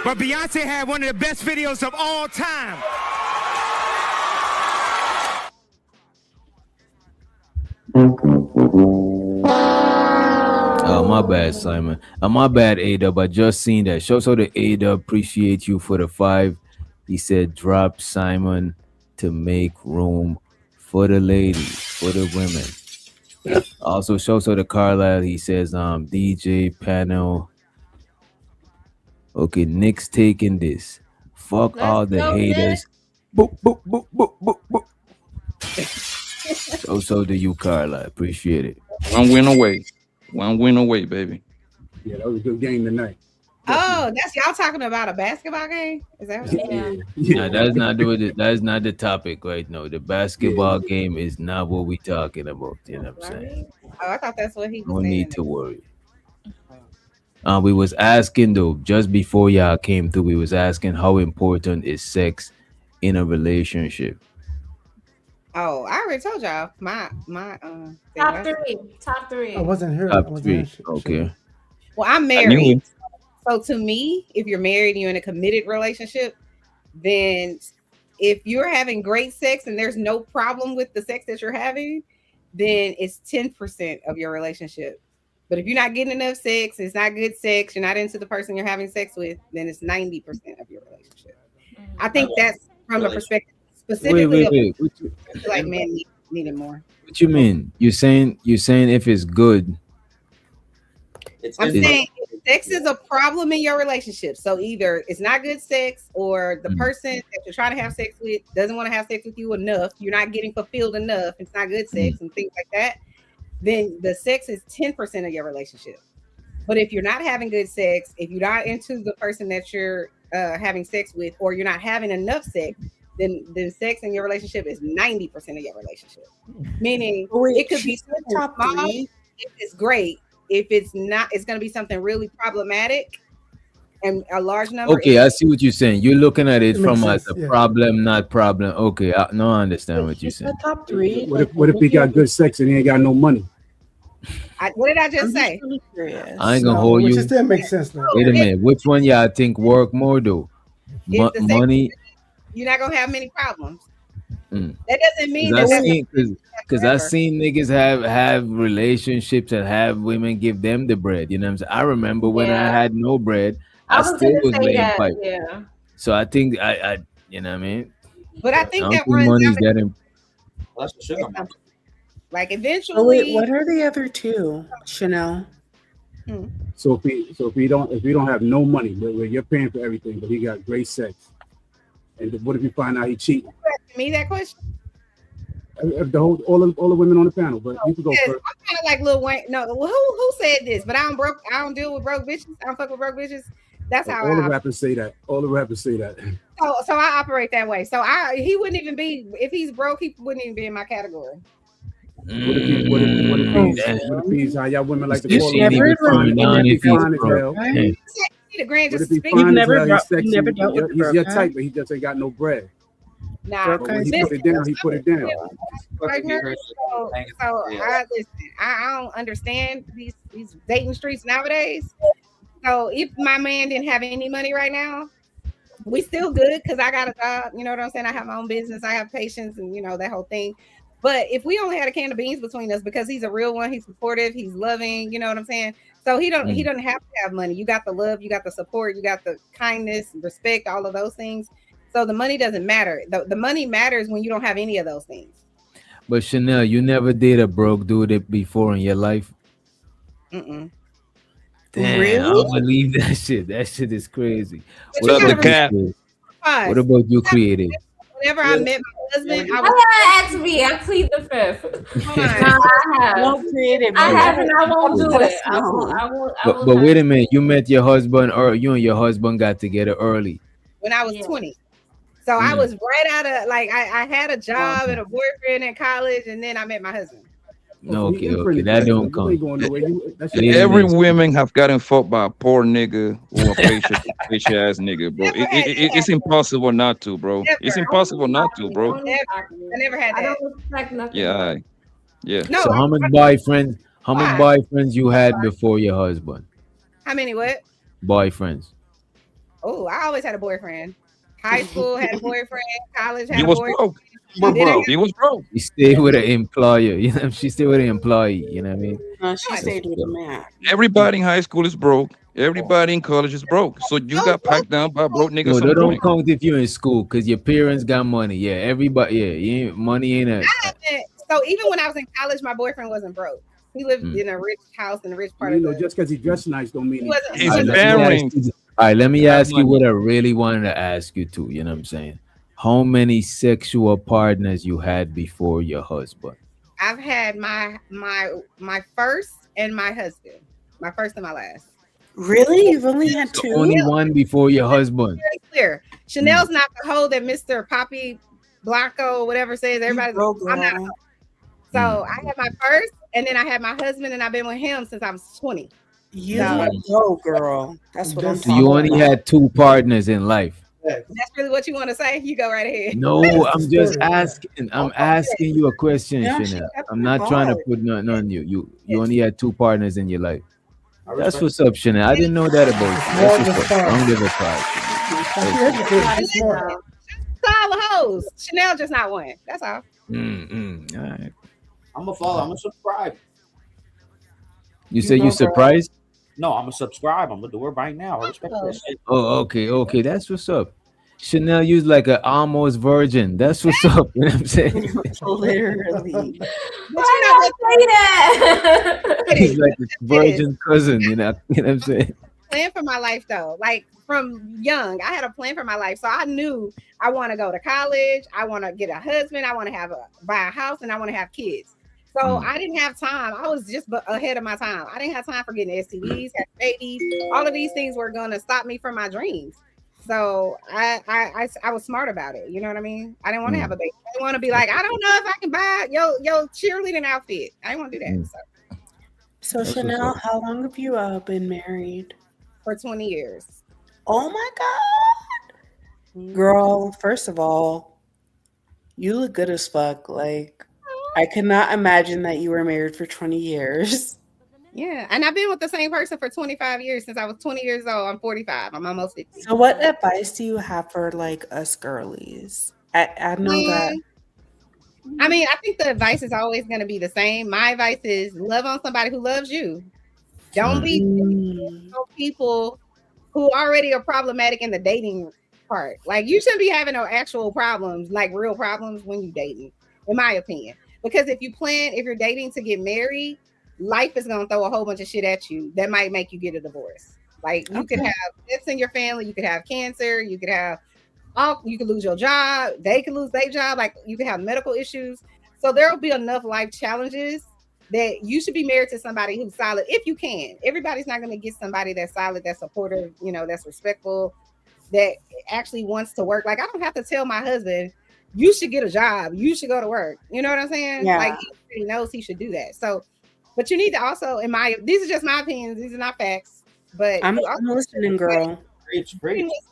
But Beyonce had one of the best videos of all time. Oh, my bad, Simon. My bad, A-Dub. I just seen that. Show so the A-Dub appreciate you for the 5. He said drop Simon to make room for the ladies, for the women. Also, show so the Carlisle. He says DJ panel. Okay, Nick's taking this. Fuck Let's all the go, Nick. haters. Boop, boop, boop, boop, boop, boop. So do you, Carlisle. Appreciate it. One win away. One win away, baby. Yeah, that was a good game tonight. Oh, that's y'all talking about a basketball game? Is that what Yeah. Nah, that is not the topic right now. The basketball game is not what we talking about. You know what I'm saying? Oh, I thought that's what he was No saying. need to worry. We was asking though, just before y'all came through, we was asking how important is sex in a relationship. Oh, I already told y'all my thing Top last- three. Top three. I wasn't here. Top I wasn't 3. here. Okay. Well, I'm I knew married. it. So to me, if you're married and you're in a committed relationship, then if you're having great sex and there's no problem with the sex that you're having, then it's 10% of your relationship. But if you're not getting enough sex, it's not good sex, you're not into the person you're having sex with, then it's 90% of your relationship. I think that's from the perspective specifically Wait. of I feel like men need it more. What you mean? You're saying if it's good, I'm saying if sex is a problem in your relationship. So either it's not good sex or the person that you're trying to have sex with doesn't want to have sex with you enough. You're not getting fulfilled enough. It's not good sex and things like that. Then the sex is 10% of your relationship. But if you're not having good sex, if you're not into the person that you're having sex with, or you're not having enough sex, then sex in your relationship is 90% of your relationship. Meaning Wait, it could she be said top small, 3. if it's great, if it's not, it's going to be something really problematic and a large number. Okay, I see what you're saying. You're looking at it It makes from as sense, a yeah. problem, not problem. Okay, no, I understand what you're saying. Top three. What if he got good sex and he ain't got no money? What did I just say? Really curious. I ain't gonna No, hold which you. still makes sense though. Wait a minute. Which one y'all think work more though? It's the same. Money. You're not gonna have many problems. Mm. That doesn't mean Cause that I that's seen, cause I seen niggas have relationships and have women give them the bread. You know what I'm saying? I remember when I Yeah. had no bread, I I was still gonna was say laying that. pipe. Yeah. So I think I you know what I mean. But I I think don't that think runs money's out. that important. Well, that's the sugar mama. Like Oh, wait, eventually. what are the other two? Chanel. So if we don't have no money, where you're paying for everything, but he got great sex, and what if you find out he cheating? Me that question. All the women on the panel, but you can go Yes, first. I'm kind of like Lil Wayne. No, who said this? But I don't deal with broke bitches. I don't fuck with broke bitches. That's how All the I. rappers say that. All the rappers say that. So I operate that way. So he wouldn't even be, if he's broke, he wouldn't even be in my category. What if he's how y'all women like to You call see him? niggas turn down if he's Fine as broke. hell. Yeah. The grand What just if he speak. fine as hell? He's you sexy. never dealt with He's broke your guys? type, but he just ain't got no bread. Nah, But when he put it down, he put it down. Partner, I listen. I don't understand these dating streets nowadays. So if my man didn't have any money right now, we still good because I got a job. You know what I'm saying? I have my own business. I have patience, and you know that whole thing. But if we only had a can of beans between us, because he's a real one, he's supportive, he's loving. You know what I'm saying? So he doesn't have to have money. You got the love, you got the support, you got the kindness, respect, all of those things. So the money doesn't matter. The money matters when you don't have any of those things. But Chanel, you never did a broke dude before in your life? Mm-mm. Damn, Really? I don't believe that shit. That shit is crazy. But What you about gotta you, respect Chris? us. What about you, Creative? Whenever I met my husband, I I was gotta ask me. I plead the fifth. No, I have. No, Creative. I you have, and I won't do let it. us I know. will. I will. I But will but not. wait a minute, you met your husband, or you and your husband got together early? when I was 20. So I was right out of I had a job and a boyfriend in college, and then I met my husband. No, okay, that don't count. Every women have gotten fucked by a poor nigga or a patient ass nigga, bro. It's impossible not to, bro. It's impossible not to, bro. I never had that. I don't respect nothing. Yeah, yeah. So how many boyfriends you had before your husband? How many what? Boyfriends. Oh, I always had a boyfriend. High school had a boyfriend. College had He a was boyfriend. broke. Then I got- He was broke. She stayed with an employer. You know, she stayed with an employee. You know what I mean? No, she stayed with a man. Everybody in high school is broke. Everybody in college is broke. So you got packed down by a broke nigga. No, some they don't point. count if you're in school because your parents got money. Yeah, everybody. Yeah, money ain't a. So even when I was in college, my boyfriend wasn't broke. He lived in a rich house in a rich part You of know, the. just because he dressed nice don't mean He All right, let me ask you what I really wanted to ask you too. You know what I'm saying? How many sexual partners you had before your husband? I've had my first and my husband, my first and my last. Really? You've only had two? Only one before your husband. Very clear. Chanel's not the hoe that Mr. Poppy Blanco, whatever says. Everybody, I'm not a hoe. So I had my first, and then I had my husband, and I've been with him since I was 20. You go, girl. That's what I'm So talking you only about. had two partners in life. That's really what you want to say? You go right ahead. No, I'm just asking. I'm asking you a question, Yeah, Chanel. she I'm not trying to put nothing on you. You only had two partners in your life. That's what's up, Chanel. I didn't know that about you. That's what's up. Don't give a fuck. She's all the hoes. Chanel just not one. That's all. All right. I'm gonna follow. I'm gonna subscribe. You say you surprised? No, I'm gonna subscribe. I'm gonna do it right now. I respect that shit. Oh, okay. That's what's up. Chanel used like an almost virgin. That's what's up. You know what I'm saying? Literally. Why not say that? He's like a virgin cousin. You know what I'm saying? Plan for my life though. Like from young, I had a plan for my life. So I knew I want to go to college. I want to get a husband. I want to buy a house, and I want to have kids. So I didn't have time. I was just ahead of my time. I didn't have time for getting STDs, having babies. All of these things were going to stop me from my dreams. So I was smart about it. You know what I mean? I didn't want to have a baby. I didn't want to be like, I don't know if I can buy your cheerleading outfit. I didn't want to do that. So That's what's Chanel, up. how long have you been married? For 20 years. Oh my God. Girl, first of all, you look good as fuck. Like, I could not imagine that you were married for 20 years. Yeah, and I've been with the same person for 25 years since I was 20 years old. I'm 45. I'm almost 50. So what advice do you have for like us girlies? I know that. I mean, I think the advice is always going to be the same. My advice is love on somebody who loves you. Don't be people who already are problematic in the dating part. Like you shouldn't be having no actual problems, like real problems when you dating, in my opinion. Because if you're dating to get married, life is gonna throw a whole bunch of shit at you that might make you get a divorce. Like you could have deaths in your family, you could have cancer, you could lose your job, they could lose their job, like you could have medical issues. So there will be enough life challenges that you should be married to somebody who's solid if you can. Everybody's not going to get somebody that's solid, that's supportive, that's respectful, that actually wants to work. Like I don't have to tell my husband, you should get a job, you should go to work. You know what I'm saying? Yeah. Like he knows he should do that. So, but you need to also, these are just my opinions, these are not facts. But I'm listening, girl. With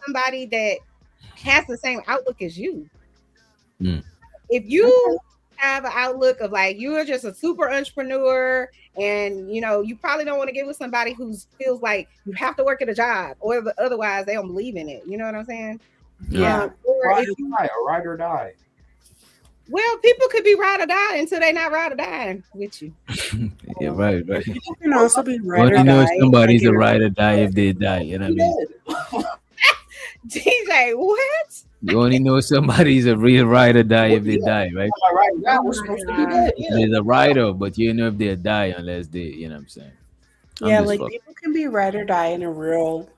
somebody that has the same outlook as you. Mm. If you have an outlook of like you're just a super entrepreneur and you probably don't want to get with somebody who feels like you have to work at a job or otherwise they don't believe in it. You know what I'm saying? Yeah. Or Ride if you, ride or die. well, people could be ride or die until they're not ride or dying with you. Yeah, right. You can also be You ride or only know die. somebody's a ride or die if they die. You know what I mean? DJ, what? You only know somebody's a real ride or die if they die, right? Right now, we're supposed to be dead. Yeah. There's a rider, but you know if they die unless they, you know what I'm saying? Yeah, like people can be ride or die in a real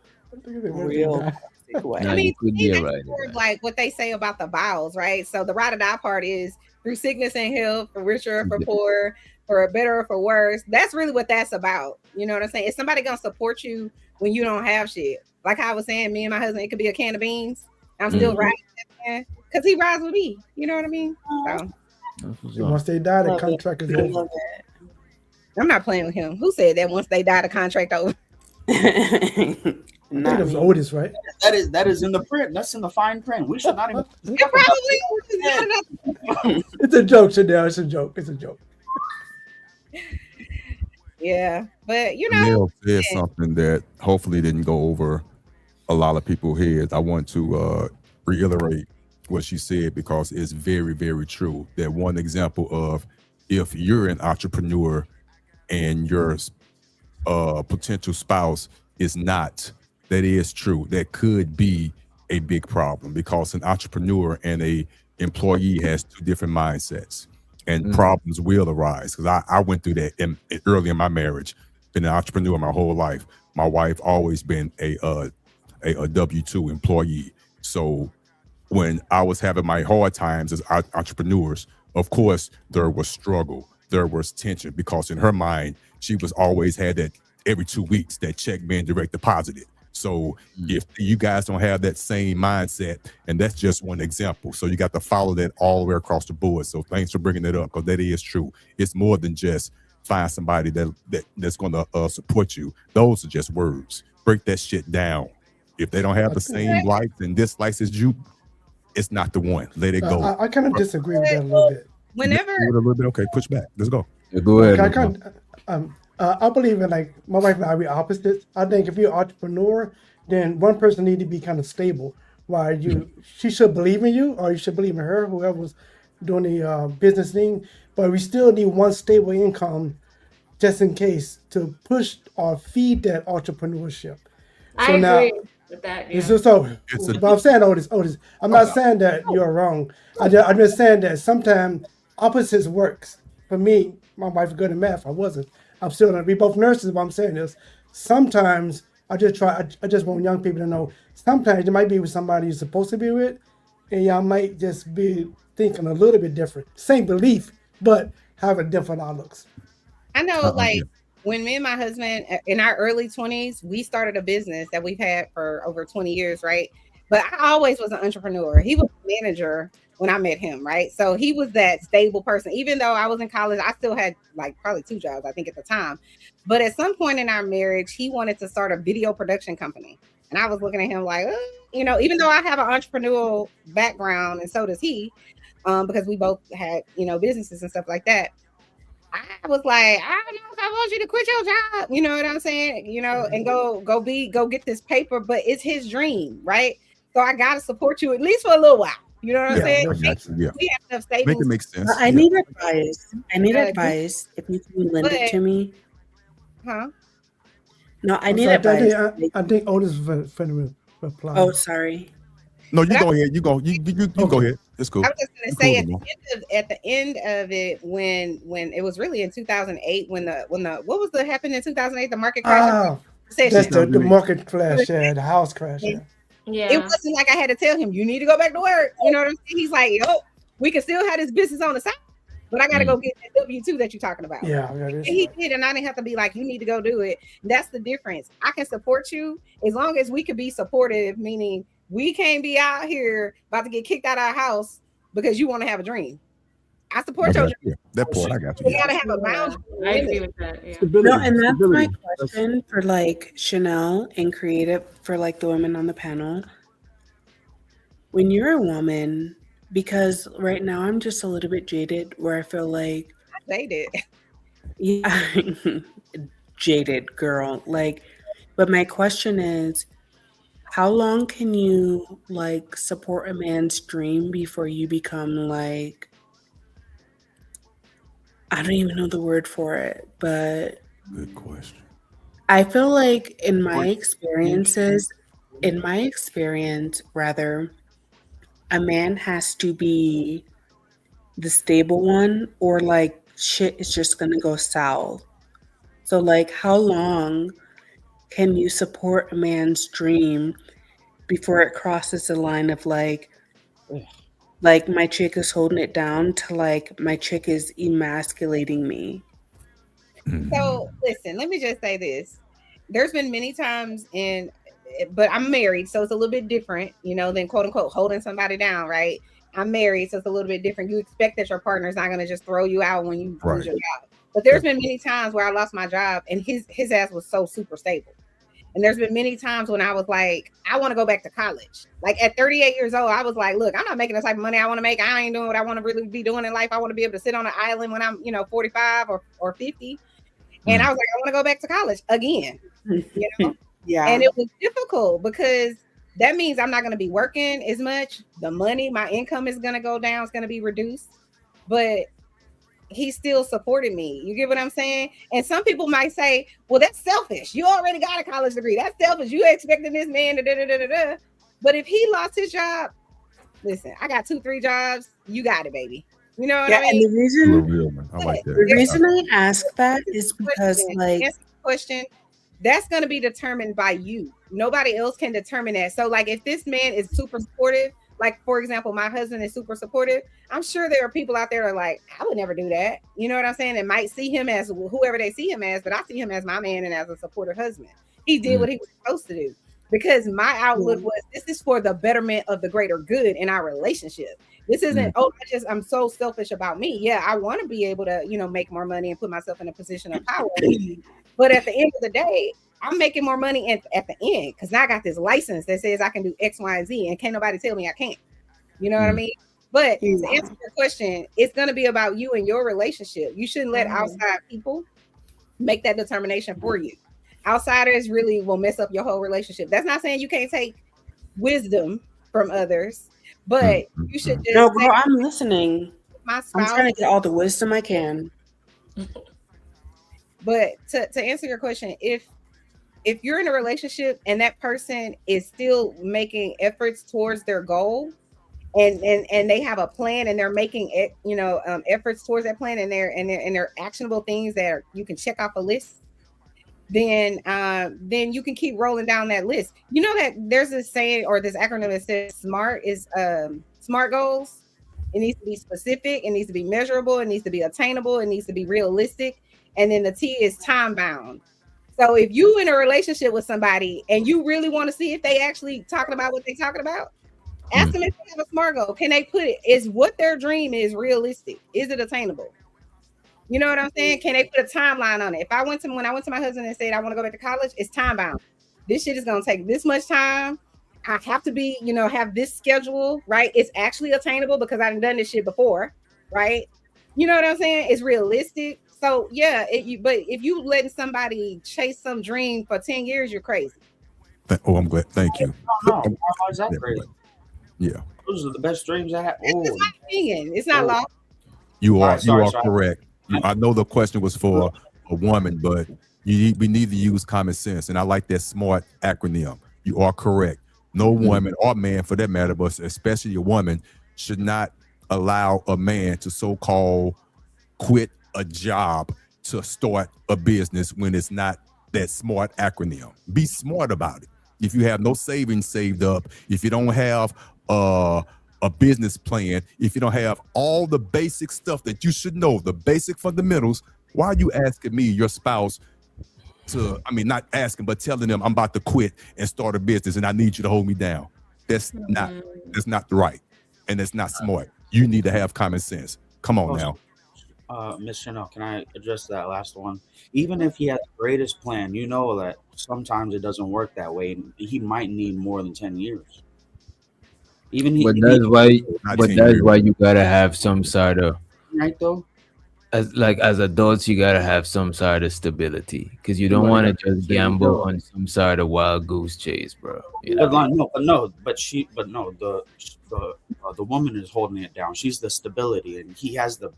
way. Nah, I mean, you could be a that's rider. more of like what they say about the vows, right? So the ride or die part is through sickness and health, for richer or for poor, for better or for worse. That's really what that's about. You know what I'm saying? Is somebody gonna support you when you don't have shit? Like I was saying, me and my husband, it could be a can of beans. I'm still riding that man because he rides with me. You know what I mean? So Once they die, the contract is over. I'm not playing with him. Who said that once they die, the contract over? I think it was Otis, right? That is in the print. That's in the fine print. We should not even. It's a joke, Chanel. It's a joke. It's a joke. Yeah, but Neil said something that hopefully didn't go over a lot of people's heads. I want to reiterate what she said because it's very, very true. That one example of if you're an entrepreneur and your potential spouse is not, that is true. That could be a big problem because an entrepreneur and a employee has two different mindsets. And problems will arise because I went through that early in my marriage. Been an entrepreneur my whole life. My wife always been a W-2 employee. So when I was having my hard times as entrepreneurs, of course there was struggle, there was tension because in her mind she was always had that every 2 weeks that check being direct deposited. So if you guys don't have that same mindset, and that's just one example, so you got to follow that all the way across the board. So thanks for bringing it up because that is true. It's more than just find somebody that's going to support you. Those are just words. Break that shit down. If they don't have the same likes and dislikes as you, it's not the one. Let it go. I kind of disagree with that a little bit. Whenever a little bit, okay, push back. Let's go. Yeah, go ahead. I believe in like my wife and I be opposites. I think if you're an entrepreneur, then one person need to be kind of stable. While she should believe in you, or you should believe in her, whoever's doing the business thing. But we still need one stable income, just in case, to push or feed that entrepreneurship. I agree with that. Yeah. But I'm saying, Otis, I'm not saying that you're wrong. I'm just saying that sometimes opposites works. For me, my wife's good at math. I wasn't. I'm still gonna be both nurses. What I'm saying is, sometimes I just want young people to know. Sometimes you might be with somebody you're supposed to be with, and y'all might just be thinking a little bit different. Same belief, but have a different outlooks. I know, like when me and my husband in our early 20s, we started a business that we've had for over 20 years, right? But I always was an entrepreneur. He was a manager when I met him, right? So he was that stable person. Even though I was in college, I still had like probably 2 jobs, I think, at the time. But at some point in our marriage, he wanted to start a video production company. And I was looking at him like, even though I have an entrepreneurial background and so does he, because we both had, businesses and stuff like that. I was like, I don't know if I want you to quit your job. You know what I'm saying? And go get this paper, but it's his dream, right? So I gotta support you at least for a little while. You know what I'm saying? I got you. Yeah. We have enough Make savings. it make sense. I need advice. I need Uh, advice. If you can lend it to me. Huh? No, I I'm need sorry, advice. I think Otis is finna reply. Oh, sorry. No, you go ahead. You go ahead. It's cool. I was just gonna You say cool, at the end of it, when it was really in 2008, when the what was the happened in 2008, the market crash. That's the market crash, the house crash. Yeah. It wasn't like I had to tell him you need to go back to work. You know what I'm saying? He's like, yo, we can still have this business on the side, but I got to go get that W-2 that you're talking about. Yeah, and he did, and I didn't have to be like, you need to go do it. That's the difference. I can support you as long as we can be supportive, meaning we can't be out here about to get kicked out of our house because you want to have a dream. I support your dream. That part, I got you. You gotta have a boundary. I agree with that. Yeah. No, and that's my question for like Chanel and creative for like the women on the panel. When you're a woman, because right now I'm just a little bit jaded where I feel like jaded. Yeah, jaded girl. Like, but my question is, how long can you like support a man's dream before you become like, I don't even know the word for it, but good question. I feel like in my experience, rather, a man has to be the stable one or like shit is just gonna go south. So like how long can you support a man's dream before it crosses the line of like my chick is holding it down to like my chick is emasculating me? So listen, let me just say this. There's been many times but I'm married, so it's a little bit different, than quote unquote holding somebody down, right? I'm married, so it's a little bit different. You expect that your partner is not going to just throw you out when you lose your job. But there's been many times where I lost my job and his ass was so super stable. And there's been many times when I was like, I want to go back to college. Like at 38 years old, I was like, look, I'm not making the type of money I want to make. I ain't doing what I want to really be doing in life. I want to be able to sit on an island when I'm, 45 or 50. And I was like, I want to go back to college again. Yeah. And it was difficult because that means I'm not going to be working as much. The money, my income is going to go down. It's going to be reduced. But he still supported me. You get what I'm saying? And some people might say, well, that's selfish. You already got a college degree. That's selfish. You expecting this man to da-da-da-da-da. But if he lost his job, listen, I got 2-3 jobs. You got it, baby. You know what I mean? And the reason, I like that. The reason I ask that is because like answer the question, that's going to be determined by you. Nobody else can determine that. So like if this man is super supportive, like for example, my husband is super supportive, I'm sure there are people out there that are like, I would never do that. You know what I'm saying? And might see him as whoever they see him as, but I see him as my man and as a supportive husband. He did what he was supposed to do because my outlook was, this is for the betterment of the greater good in our relationship. This isn't, I'm so selfish about me. Yeah, I want to be able to, make more money and put myself in a position of power. But at the end of the day, I'm making more money at the end because now I got this license that says I can do X, Y, and Z, and can't nobody tell me I can't. You know what I mean? But to answer your question, it's going to be about you and your relationship. You shouldn't let outside people make that determination for you. Outsiders really will mess up your whole relationship. That's not saying you can't take wisdom from others, but you should just no, girl, I'm listening. My spouse, I'm trying to get all the wisdom I can. But to answer your question, if you're in a relationship and that person is still making efforts towards their goal, and they have a plan and they're making efforts towards that plan and they're actionable things that you can check off a list, then you can keep rolling down that list. You know that there's this saying or this acronym that says SMART is SMART goals. It needs to be specific, it needs to be measurable, it needs to be attainable, it needs to be realistic, and then the T is time bound. So if you in a relationship with somebody and you really want to see if they actually talking about what they talking about, ask them if they have a SMART goal. Can they put it? Is what their dream is realistic? Is it attainable? You know what I'm saying? Can they put a timeline on it? When I went to my husband and said I want to go back to college, it's time bound. This shit is gonna take this much time. I have to be, have this schedule, right? It's actually attainable because I've done this shit before, right? You know what I'm saying? It's realistic. So yeah, but if you letting somebody chase some dream for 10 years, you're crazy. I'm glad. Thank you. No, why is that crazy? Yeah. Those are the best dreams I have. It's my opinion. It's not law. You are Sorry. correct. I know the question was for a woman, but we need to use common sense, and I like that SMART acronym. You are correct. No woman or man, for that matter, but especially a woman, should not allow a man to so-called quit a job to start a business when it's not that SMART acronym. Be smart about it. If you have no savings saved up, if you don't have a business plan, if you don't have all the basic stuff that you should know, the basic fundamentals, why are you asking me, your spouse, not asking, but telling them I'm about to quit and start a business and I need you to hold me down? That's not right. And it's not smart. You need to have common sense. Come on now. Miss Chanel, can I address that last one? Even if he has the greatest plan, you know that sometimes it doesn't work that way. He might need more than 10 years. But that's why you gotta have some sort of, right though. As adults, you gotta have some sort of stability because you don't want to just gamble on some sort of wild goose chase, bro. The woman is holding it down. She's the stability, and he has the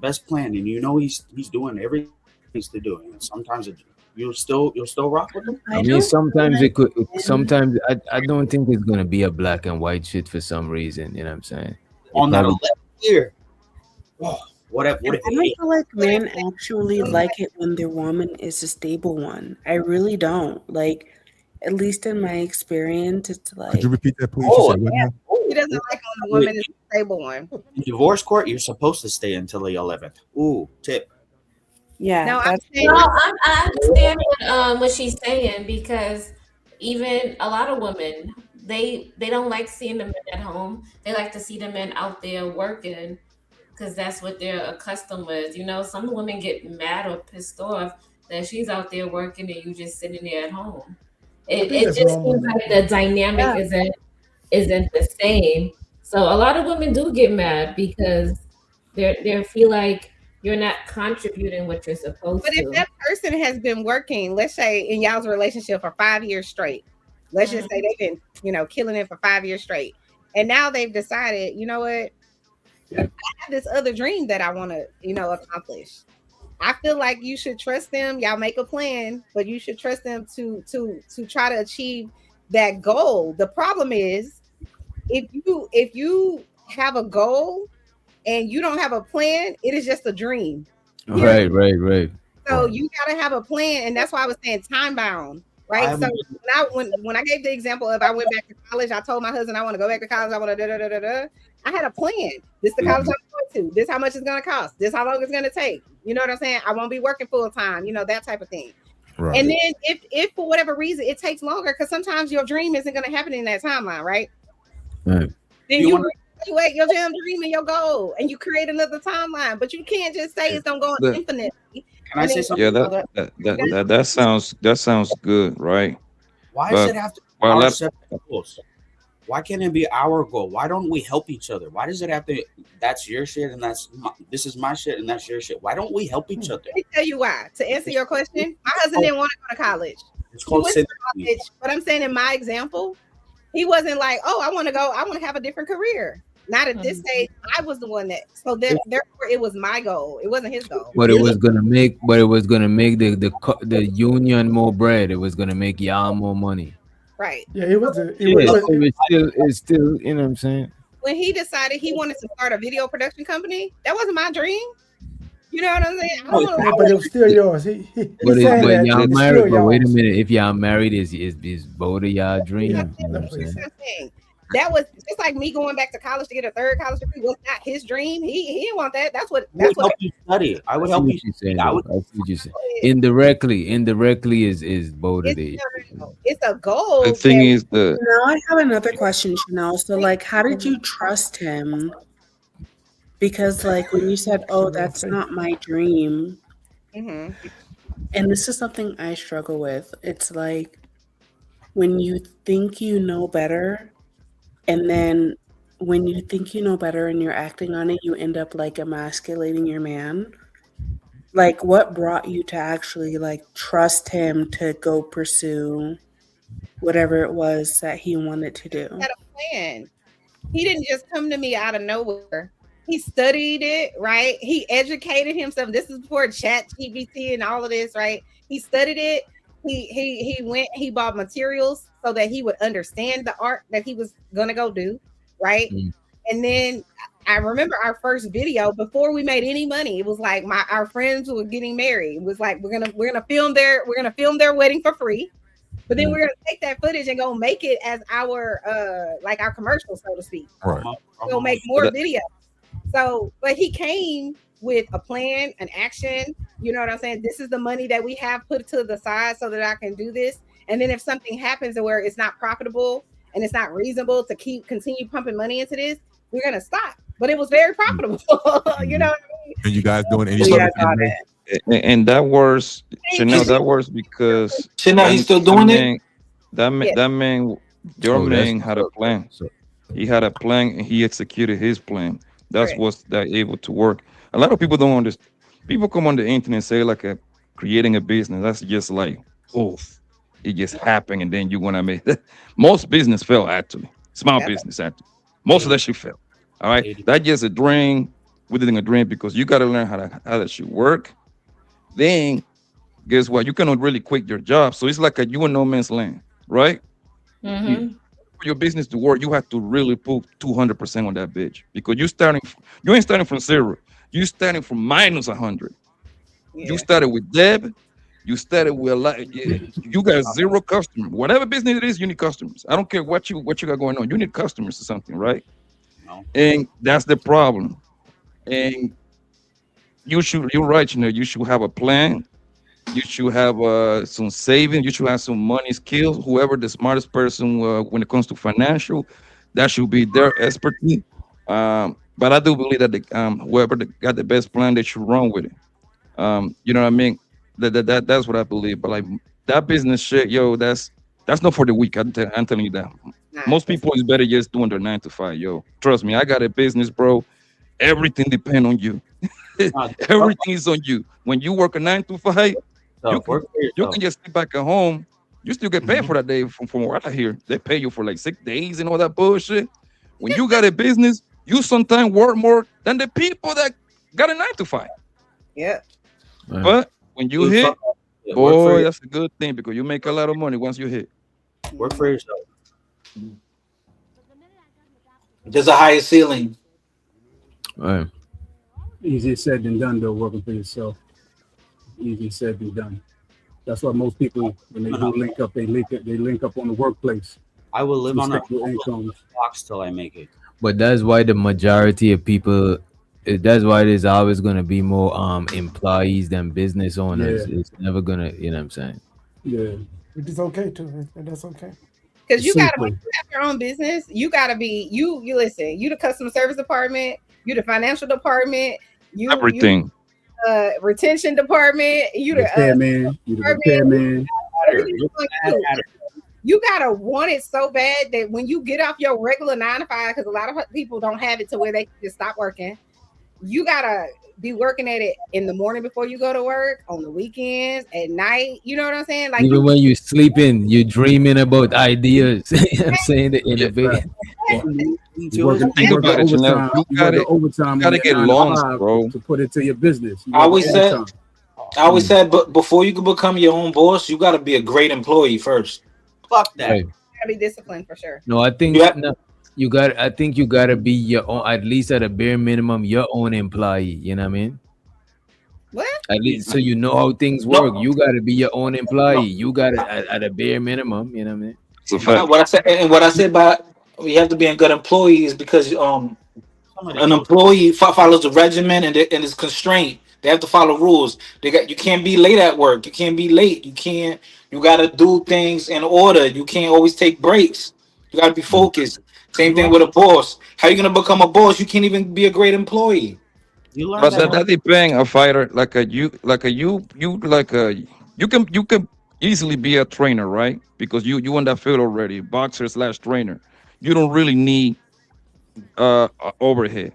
best plan, and he's doing everything he's to do. And sometimes you'll still rock with him. I mean, sometimes it could. Sometimes I don't think it's gonna be a black and white shit for some reason. You know what I'm saying? On that 11th year. Oh, what if I don't feel like men actually like it when their woman is a stable one. I really don't. Like, at least in my experience, it's like. Could you repeat that, please? He doesn't like when the woman is a stable one. In divorce court, you're supposed to stay until the 11th. Ooh, tip. Yeah. No, I understand what she's saying, because even a lot of women, they don't like seeing the men at home. They like to see the men out there working, because that's what they're accustomed with. Some women get mad or pissed off that she's out there working and you just sitting there at home. It just seems like the dynamic isn't the same. So a lot of women do get mad because they feel like you're not contributing what you're supposed to. But if that person has been working, let's say in y'all's relationship for 5 years straight, let's just say they've been, killing it for 5 years straight, and now they've decided, you know what, I have this other dream that I want to, accomplish. I feel like you should trust them. Y'all make a plan, but you should trust them to try to achieve that goal. The problem is, if you have a goal and you don't have a plan, it is just a dream. Right. So you gotta have a plan, and that's why I was saying time bound, right? So when I gave the example of I went back to college, I told my husband I want to go back to college. I want to I had a plan. This is the college I'm going to. This is how much it's going to cost. This is how long it's going to take. You know what I'm saying? I won't be working full time. That type of thing. Right. And then if for whatever reason it takes longer, because sometimes your dream isn't going to happen in that timeline, right? Right. Then you evaluate your damn dream and your goal, and you create another timeline. But you can't just say it's going to go on infinitely. Can I say something? Yeah, that sounds good, right? Why does it have to be our separate goals? Why can't it be our goal? Why don't we help each other? Why does it have to? That's your shit, and this is my shit, and that's your shit. Why don't we help each other? Let me tell you why. To answer your question, my husband didn't want to go to college. It's called college, but I'm saying in my example, he wasn't like, "Oh, I want to have a different career." Not at this stage. I was the one that. So therefore, it was my goal. It wasn't his goal. But it was gonna make the union more bread. It was gonna make y'all more money. Right. Yeah, it's still, you know what I'm saying? When he decided he wanted to start a video production company, that wasn't my dream. You know what I'm saying? But it was still yours. But y'all married. But wait a minute, if y'all married, is both of y'all dream? You know what I'm saying? that was just like me going back to college to get a third college degree was not his dream. He didn't want that. I would help you study. I would help you. I see what you're saying. Indirectly is both of these. It's a goal. The thing is the Now I have another question, Chanel. So, like, how did you trust him? Because, like, when you said, "Oh, that's not my dream," Mhm. and this is something I struggle with. It's like when you think you know better, and then when you think you know better and you're acting on it, you end up like emasculating your man. Like, what brought you to actually like trust him to go pursue whatever it was that he wanted to do? Had a plan. He didn't just come to me out of nowhere. He studied it, right? He educated himself. This is before Chat GPT and all of this, right? He studied it. He bought materials so that he would understand the art that he was gonna go do, right? And then I remember our first video before we made any money. It was like our friends who were getting married. It was like we're gonna film their wedding for free. But then we're gonna take that footage and go make it as our like our commercial, so to speak. Right. Go make more videos. So, but he came with a plan, an action. You know what I'm saying? This is the money that we have put to the side so that I can do this. And then if something happens where it's not profitable and it's not reasonable to continue pumping money into this, we're gonna stop. But it was very profitable. You know what I mean? And you guys doing any Yeah, and that was Chanel. That was because Chanel, he's still doing it? That man, your man had a plan. He had a plan and he executed his plan. That's what's that able to work. A lot of people don't understand. People come on the internet and say like creating a business. That's just like, oh, it just happened and then you're gonna make that. Most business fail actually. Small business actually. Most of that shit fail. All right. That's just a drain within a drain because you gotta learn how that shit work. Then guess what? You cannot really quit your job. So it's like you in no man's land, right? Mm-hmm. For your business to work, you have to really put 200% on that bitch because you ain't starting from zero. You starting from minus 100. You started with Deb. You started with a lot. You got zero customers. Whatever business it is, you need customers. I don't care what you got going on. You need customers or something, right? No. And that's the problem. And you're right. You should have a plan. You should have some savings. You should have some money skills. Whoever the smartest person when it comes to financial, that should be their expertise. But I do believe that whoever got the best plan, they should run with it. You know what I mean? That's what I believe. But like that business shit, yo, that's not for the weak. I'm telling you that. Most people is better just doing their 9 to 5. Yo, trust me, I got a business, bro. Everything depends on you. Everything is on you. When you work a 9 to 5, you can just sit back at home. You still get paid for that day from what I hear. They pay you for like 6 days and all that bullshit. When you got a business, you sometimes work more than the people that got a 9 to 5. Yeah. But when you hit, boy, that's a good thing because you make a lot of money once you hit. Work for yourself. There's a higher ceiling. Right. Easier said than done, though, working for yourself. Easier said than done. That's why most people, when they do link up, they link up on the workplace. I will live on a income box till I make it. But that's why the majority of people, that's why there's always going to be more employees than business owners. Yeah. It's never going to, you know what I'm saying? Yeah. Which is okay too. And that's okay. Because you gotta when you have your own business, you gotta be you listen, you the customer service department, you the financial department, everything. Retention department, you the repairman, you gotta want it so bad that when you get off your regular 9 to 5, because a lot of people don't have it to where they can just stop working, you gotta be working at it in the morning before you go to work, on the weekends, at night. You know what I'm saying? Like even when you're sleeping, you're dreaming about ideas. You know what I'm saying? The innovation. Think about it, Janelle. You gotta get loans, bro, to put into your business. I always said, but before you can become your own boss, you got to be a great employee first. Fuck that. Right. You gotta be disciplined for sure. No, I think you got. I think you gotta be your own, at least at a bare minimum, your own employee. You know what I mean? What? At least so you know how things work. You gotta be your own employee. You got it at a bare minimum. You know what I mean? What I said, and what I said by we have to be a good employees because Somebody an told employee follows a regimen and is constrained. They have to follow rules. You can't be late at work. You can't be late. You got to do things in order. You can't always take breaks. You got to be focused. Same you thing learn with a boss. How you gonna become a boss? You can't even be a great employee. you learn But that that hard. that depends a fighter you can easily be a trainer, right? Because you in that field already, boxer slash trainer. You don't really need overhead.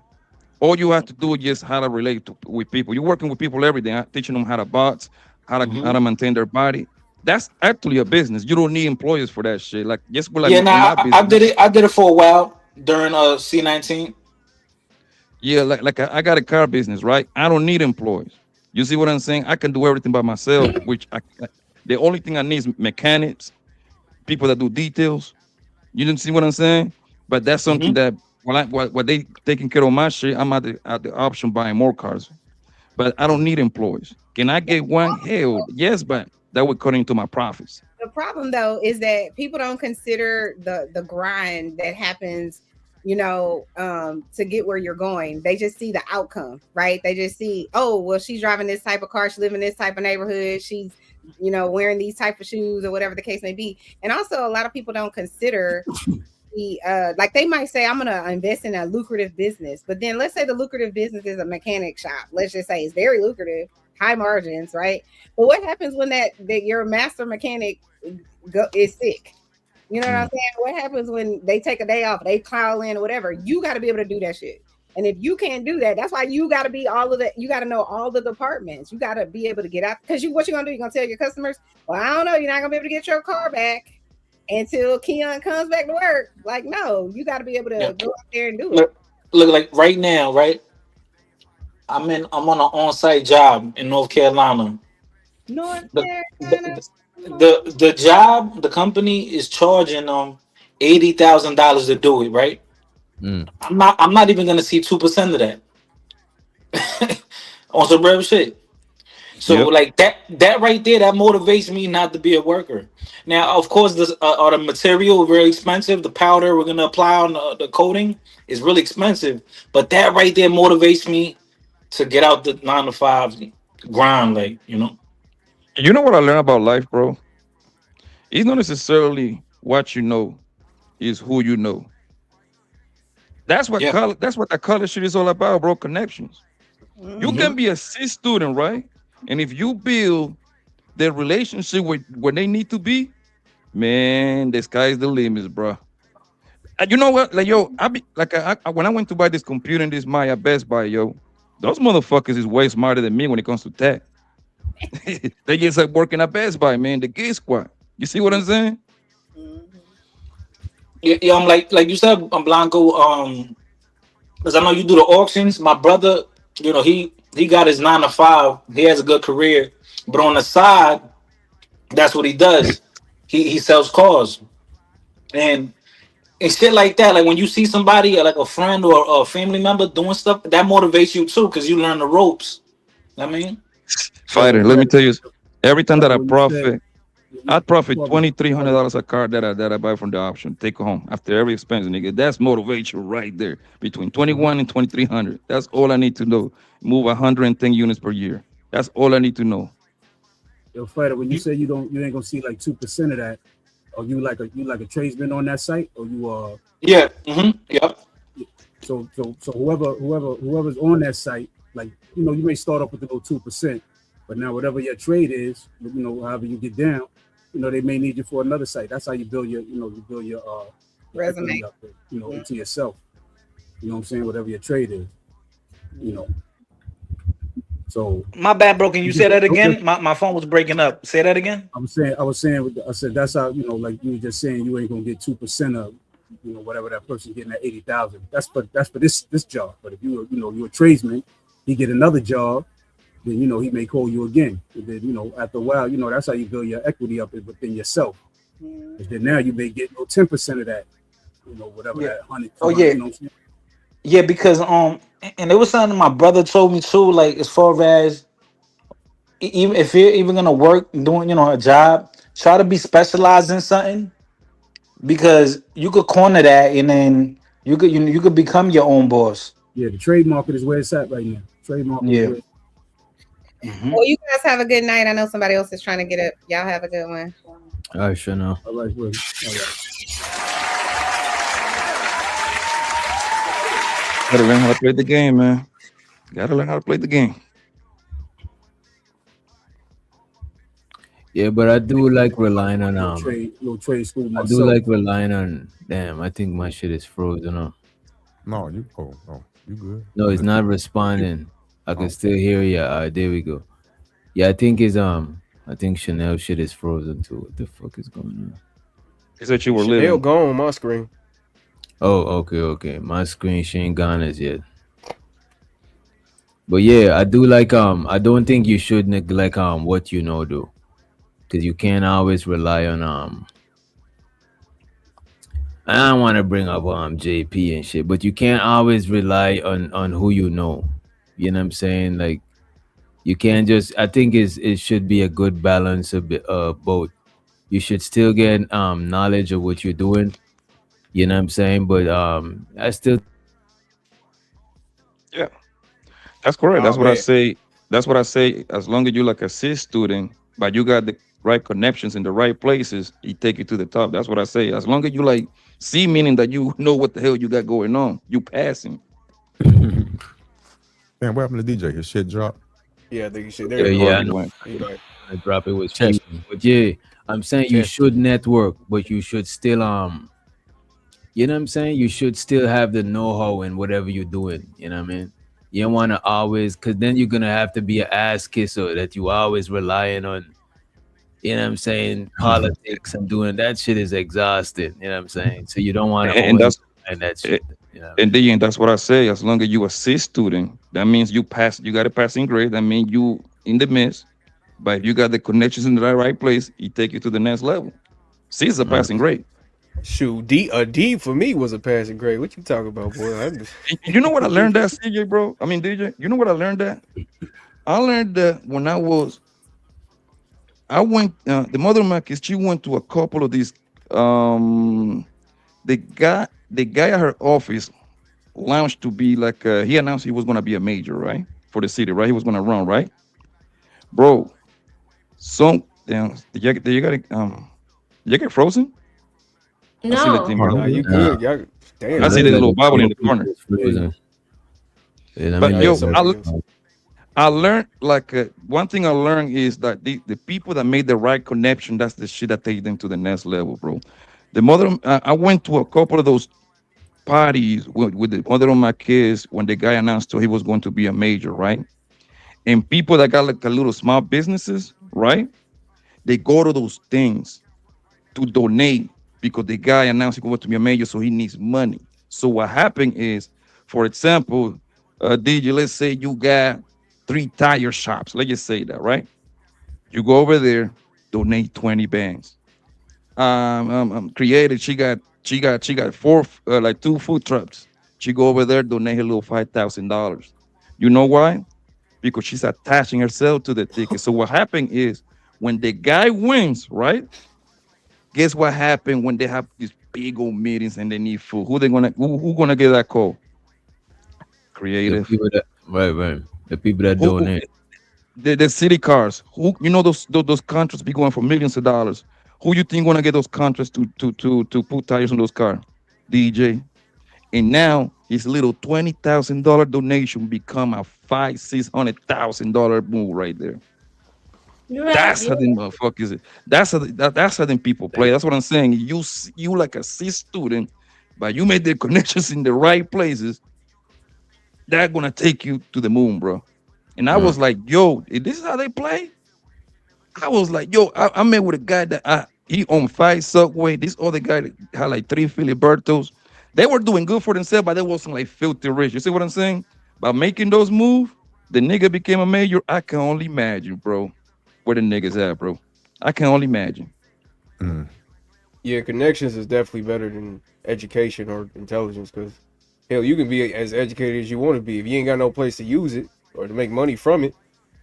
All you have to do is just how to relate with people. You're working with people every day, teaching them how to box, how Hmm. to maintain their body. That's actually a business. You don't need employers for that shit. Like just like Yeah, in now my I business. did it. I did it for a while during C19. Yeah, I got a car business, right? I don't need employees. You see what I'm saying? I can do everything by myself. The only thing I need is mechanics, people that do details. You didn't see what I'm saying? But that's something Hmm. that while they taking care of my shit, I'm at the option buying more cars. But I don't need employees. Can I get one? Hell, yes, but that would cut into my profits. The problem though is that people don't consider the grind that happens, to get where you're going. They just see the outcome, right? They just see, oh well, she's driving this type of car, she live in this type of neighborhood, she's wearing these type of shoes or whatever the case may be. And also a lot of people don't consider like they might say I'm gonna invest in a lucrative business, but then let's say the lucrative business is a mechanic shop. Let's just say it's very lucrative, high margins, right? But what happens when that your master mechanic is sick? You know what I'm saying? What happens when they take a day off, they call in or whatever? You got to be able to do that shit. And if you can't do that, that's why you got to be all of that. You got to know all the departments. You got to be able to get out because what you gonna do? You gonna tell your customers, well, I don't know, you're not gonna be able to get your car back until Keon comes back to work. Like, no, you got to be able Yeah. to go out there and do it. Look, like right now, right? I'm on an on-site job in North Carolina. North The Carolina. the job, the company is charging them $80,000 to do it, right? I'm not even gonna see 2% of that on some real shit. So Yep. like that right there, that motivates me not to be a worker. Now, of course, this are the material very expensive. The powder we're gonna apply on the coating is really expensive, but that right there motivates me to get out the 9 to 5 grind, like You know what I learned about life, bro? It's not necessarily what you know, it's who you know. Yeah. That's what that college shit is all about, bro. Connections. You Hmm. can be a C student, right? And if you build their relationship with where they need to be, man, the sky's the limits, bro. You know what? Like, yo, I be like, when I went to buy this computer in this Maya Best Buy, yo, those motherfuckers is way smarter than me when it comes to tech. They just like working at Best Buy, man. The gay squad. You see what I'm saying? Yeah, yeah, I'm like you said, I'm Blanco. Because I know you do the auctions. My brother, he got his 9 to 5. He has a good career, but on the side, that's what he does. He sells cars and shit like that. Like when you see somebody like a friend or a family member doing stuff, that motivates you too because you learn the ropes. I mean, Yo, Fighter, let me Fred, tell you, every time that Fred, I when you said, profit, I profit Fred, $2,300 a car that I buy from the option. Take home after every expense, nigga. That's motivation right there. Between 21 and 2,300. That's all I need to know. Move 110 units per year. That's all I need to know. yo, Fred, when you say you ain't gonna see like 2% of that, or you like a tradesman on that site, or you yeah, yep. so whoever's on that site, like you may start off with a little 2%, but now whatever your trade is, however you get down, they may need you for another site. That's how you build your equity Resume. up, into yourself. You know what I'm saying? Whatever your trade is, you know. So My bad, bro. Can you say that don't again? My phone was breaking up. Say that again. I said that's how like you were just saying, you ain't gonna get 2% of whatever that person getting at 80,000. That's for this job. But if you're a tradesman, he get another job, then he may call you again. And then after a while, that's how you build your equity up within yourself. Because then now you may get 10% of that, whatever Yeah. that 100, Oh 200, yeah. you know what I'm saying? Yeah, because and it was something my brother told me too. Like as far as even if you're even gonna work doing a job, try to be specialized in something because you could corner that, and then you could become your own boss. Yeah, the trade market is where it's at right now. Trade market is Yeah. where. Well, you guys have a good night. I know somebody else is trying to get up. Y'all have a good one. All right, sure now. All right, well, all right. Gotta learn how to play the game, man. Gotta learn how to play the game. Yeah, but I do like relying on Little trade school I do myself. like relying on. Damn, I think my shit is frozen up. No, you you good. No, it's not responding. I can still hear you. All right, there we go. Yeah, I think Chanel shit is frozen too. What the fuck is going on? He said you were Chanel living. gone on my screen. Oh, okay. My screen she ain't gone as yet. But yeah, I do like I don't think you should neglect what you know though. Cause you can't always rely on I don't want to bring up JP and shit, but you can't always rely on who you know. You know what I'm saying? Like you can't just. I think it should be a good balance of both. You should still get knowledge of what you're doing. You know what I'm saying? But I still Yeah, that's correct. Oh That's what I man, say. That's what I say. As long as you like a C student, but you got the right connections in the right places, he take you to the top. That's what I say. As long as you like C, meaning that you know what the hell you got going on, you passing. Man, what happened to DJ? His shit dropped. yeah, I think you said yeah, there. Oh, yeah, I he know. went. He back. I drop it was Test cheap. But yeah, I'm saying you Test. should network, but you should still you know what I'm saying? You should still have the know-how in whatever you're doing. You know what I mean? You don't want to always, because then you're gonna have to be an ass kisser that you always relying on. You know what I'm saying? Politics and doing that shit is exhausting. You know what I'm saying? So you don't want to And always that's and that eh, shit. You know? and then that's what I say. As long as you a C student, that means you pass. You got a passing grade. That means you in the midst. But if you got the connections in the right place, he take you to the next level. C is a passing grade. Shoot, a D for me was a passing grade. What you talking about, boy? You know what I learned that, CJ, bro? I mean, DJ. You know what I learned that? I learned that when I went. The mother of my kids. She went to a couple of these. Um, the guy at her office launched to be like. He announced he was gonna be a major, right, for the city, right? He was gonna run, right, bro. So, did you get it? Did you get frozen? I see the No. thing. Nah, you good? Y'all, It damn. I see looked the like little a bubble in couple the people corner. was frozen. Yeah, let me But Nah, know yo, it's if something that's else. I learned like one thing I learned is that the people that made the right connection, that's the shit that take them to the next level, bro. The mother, I went to a couple of those parties with the mother of my kids when the guy announced he was going to be a major, right? And people that got like a little small businesses, right? They go to those things to donate because the guy announced he going to be a major, so he needs money. So what happened is, for example, DJ, let's say you got 3 tire shops. Let's just say that, right? You go over there, donate 20 bands. Created. She got four like 2 food trucks. She go over there, donate a little $5,000. You know why? Because she's attaching herself to the ticket. So what happened is when the guy wins, right? Guess what happened when they have these big old meetings and they need food? Who gonna get that call? the Creative. people that right. The people that Who donate. the city cars? Who those contracts be going for millions of dollars? Who you think gonna get those contracts to put tires on those cars? DJ. And now his little $20,000 donation become a $500,000-$600,000 move right there. You're right. That's how them motherfuckers. That's how them people play. That's what I'm saying. You like a C student, but you made the connections in the right places. They're gonna take you to the moon, bro. And I was like, yo, this is how they play. I was like, yo, I met with a guy that he owned 5 Subway. This other guy that had like 3 Filibertos. They were doing good for themselves, but they wasn't like filthy rich. You see what I'm saying? By making those moves, the nigga became a mayor. I can only imagine, bro, where the niggas at, bro. I can only imagine. Yeah, connections is definitely better than education or intelligence. Because hell, you can be as educated as you want to be. If you ain't got no place to use it or to make money from it,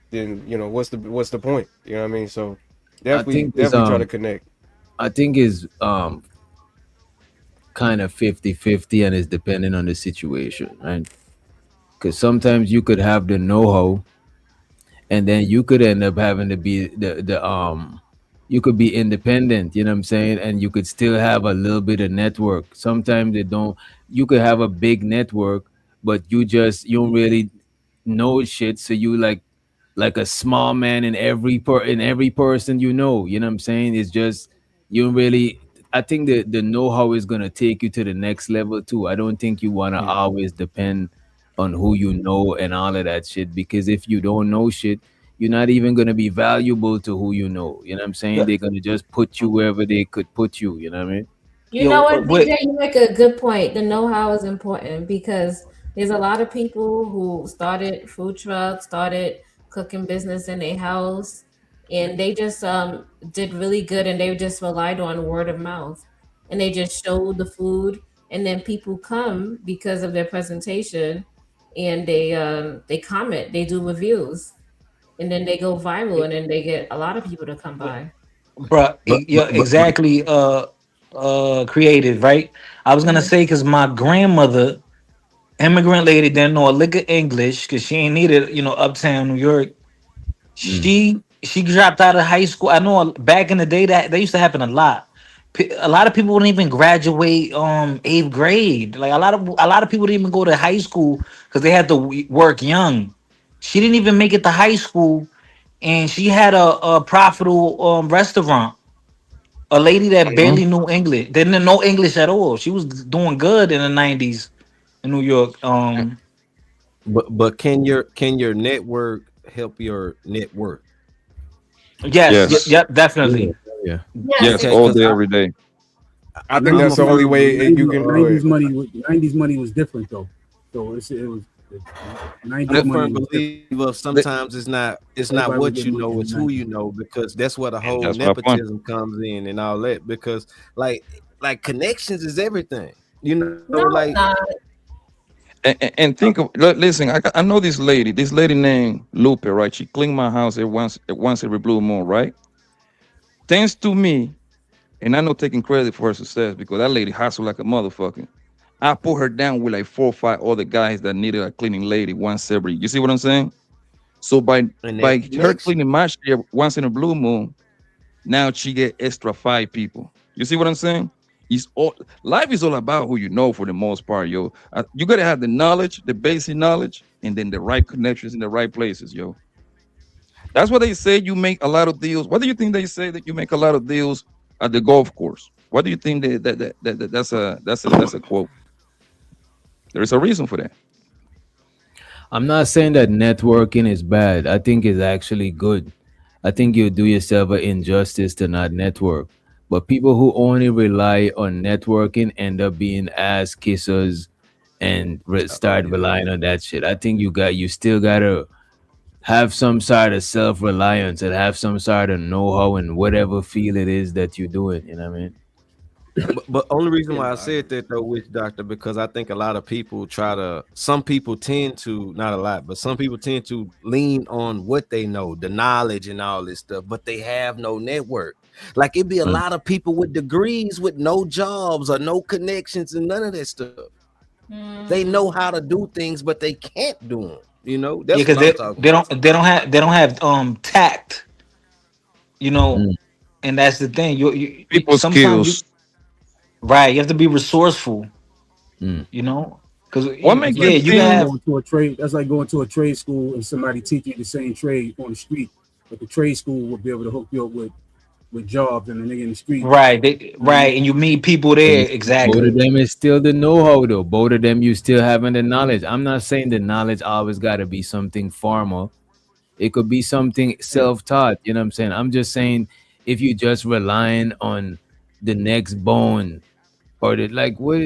then what's the point? You know what I mean? So I think is definitely try to connect. I think is kind of 50-50, and it's depending on the situation, right? Because sometimes you could have the know-how, and then you could end up having to be the you could be independent, you know what I'm saying, and you could still have a little bit of network. Sometimes they don't. You could have a big network, but you don't really know shit, so you like a small man in every person, you know what I'm saying. It's just you don't really. I think the know-how is gonna take you to the next level too. I don't think you want to Yeah. always depend on who you know and all of that shit, because if you don't know shit, you're not even gonna be valuable to who you know. You know what I'm saying? Yeah. They're gonna just put you wherever they could put you. You know what I mean? You know Yo, what, what? DJ, you make a good point. The know-how is important because there's a lot of people who started food trucks, started cooking business in their house, and they just did really good, and they just relied on word of mouth, and they just showed the food, and then people come because of their presentation, and they comment, they do reviews, and then they go viral, and then they get a lot of people to come by. Bruh, yeah, exactly. Creative, right? I was gonna Mhm. say because my grandmother, immigrant lady, didn't know a lick of English because she ain't needed, uptown New York. She dropped out of high school. I know back in the day that used to happen a lot. A lot of people wouldn't even graduate eighth grade. Like a lot of people didn't even go to high school because they had to work young. She didn't even make it to high school, and she had a profitable restaurant. A lady that barely knew English, didn't know English at all. She was doing good in the '90s in New York. But can your network help your network? Yes, Yes. yep, definitely. Yeah. Yes, Yes, it Okay, all can. because day, every day. I think I'm that's a the only firm. way you 90s, can go ahead. 90s money was 90s money was different though. So it was I'm 90s a money firm was different. believer. Th- Sometimes it's not Everybody was what getting you money know, in it's the who 90s. you know, because that's where the whole That's my point. nepotism comes in and all that. Because like connections is everything. No, it's Like not. And think of listen. I know this lady. This lady named Lupe, right? She cleaned my house once every blue moon, right? Thanks to me, and I'm not taking credit for her success because that lady hustled like a motherfucker. I put her down with like 4 or 5 other guys that needed a cleaning lady once every. You see what I'm saying? So by and that by her connection. cleaning my share once in a blue moon, now she get extra 5 people. You see what I'm saying? It's all life is all about who you know for the most part, yo. You gotta have the knowledge, the basic knowledge, and then the right connections in the right places, yo. That's what they say. You make a lot of deals. What do you think they say that you make a lot of deals at the golf course? What do you think that's a quote? There is a reason for that. I'm not saying that networking is bad. I think it's actually good. I think you do yourself an injustice to not network. But people who only rely on networking end up being ass kissers and Oh start yeah. relying on that shit. I think you still gotta have some sort of self reliance and have some sort of know how in whatever field it is that you're doing. You know what I mean? But only reason Yeah, why I no, I agree. said that though, witch doctor, because I think a lot of people some people tend to, not a lot, but some people tend to lean on what they know, the knowledge and all this stuff, but they have no network. Like it'd be a Mm. lot of people with degrees with no jobs or no connections and none of that stuff. They know how to do things, but they can't do them. Yeah, That's because what I'm they, talking they about. don't they don't have they don't have tact, you know, Mm. and that's the thing. People Sometimes skills. right, you have to be resourceful, Mm. because What That's make yeah, you like you that's can like think? have going to a trade. That's like going to a trade school and somebody teaching you the same trade on the street, but the trade school will be able to hook you up with jobs and the nigga in the street. You know what I right, mean? and you meet people But there both of exactly. them is still the know-how though. Both of them you still having the knowledge. I'm not saying the knowledge always gotta be something formal. It could be something Yeah. self-taught. You know what I'm saying? I'm just saying if you just relying on the next bone or the like what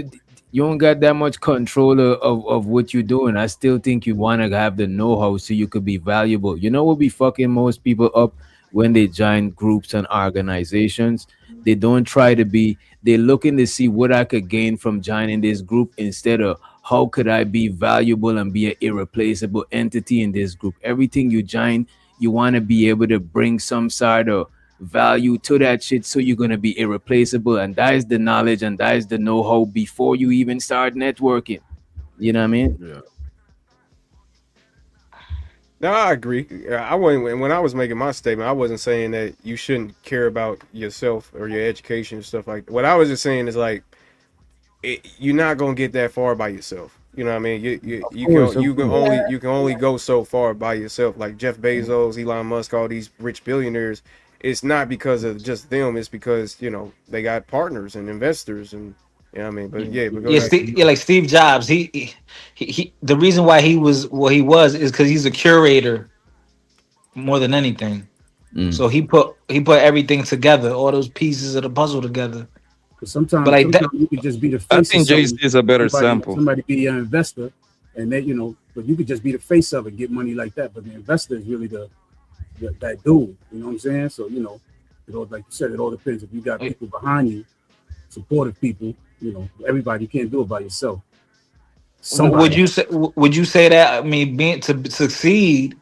you don't got that much control of what you're doing. I still think you want to have the know-how so you could be valuable. You know what be fucking most people up when they join groups and organizations? They don't try to be, they're looking to see what I could gain from joining this group instead of how could I be valuable and be an irreplaceable entity in this group. Everything you join, you want to be able to bring some sort of value to that shit, so you're gonna be irreplaceable. And that is the knowledge and that is the know-how before you even start networking. You know what I mean? Yeah. No, I agree. I wasn't when I was making my statement. I wasn't saying that you shouldn't care about yourself or your education and stuff like that. What I was just saying is like you're not gonna get that far by yourself. You know what I mean? You can only go so far by yourself. Like Jeff Bezos, Elon Musk, all these rich billionaires. It's not because of just them. It's because they got partners and investors and you know what I mean. But yeah, but go ahead. Yeah, like Steve Jobs. He the reason why he was what he was is because he's a curator more than anything. So he put everything together, all those pieces of the puzzle together. Because But sometimes like that, you could just be the I face of think Jay-Z something. is a better sample. Somebody be an investor, and they, but you could just be the face of it, get money like that. But the investor is really that dude. You know what I'm saying? So it all, like you said, it all depends. If you got people behind you, supportive people, everybody, you can't do it by yourself. would you say that? I mean, being to succeed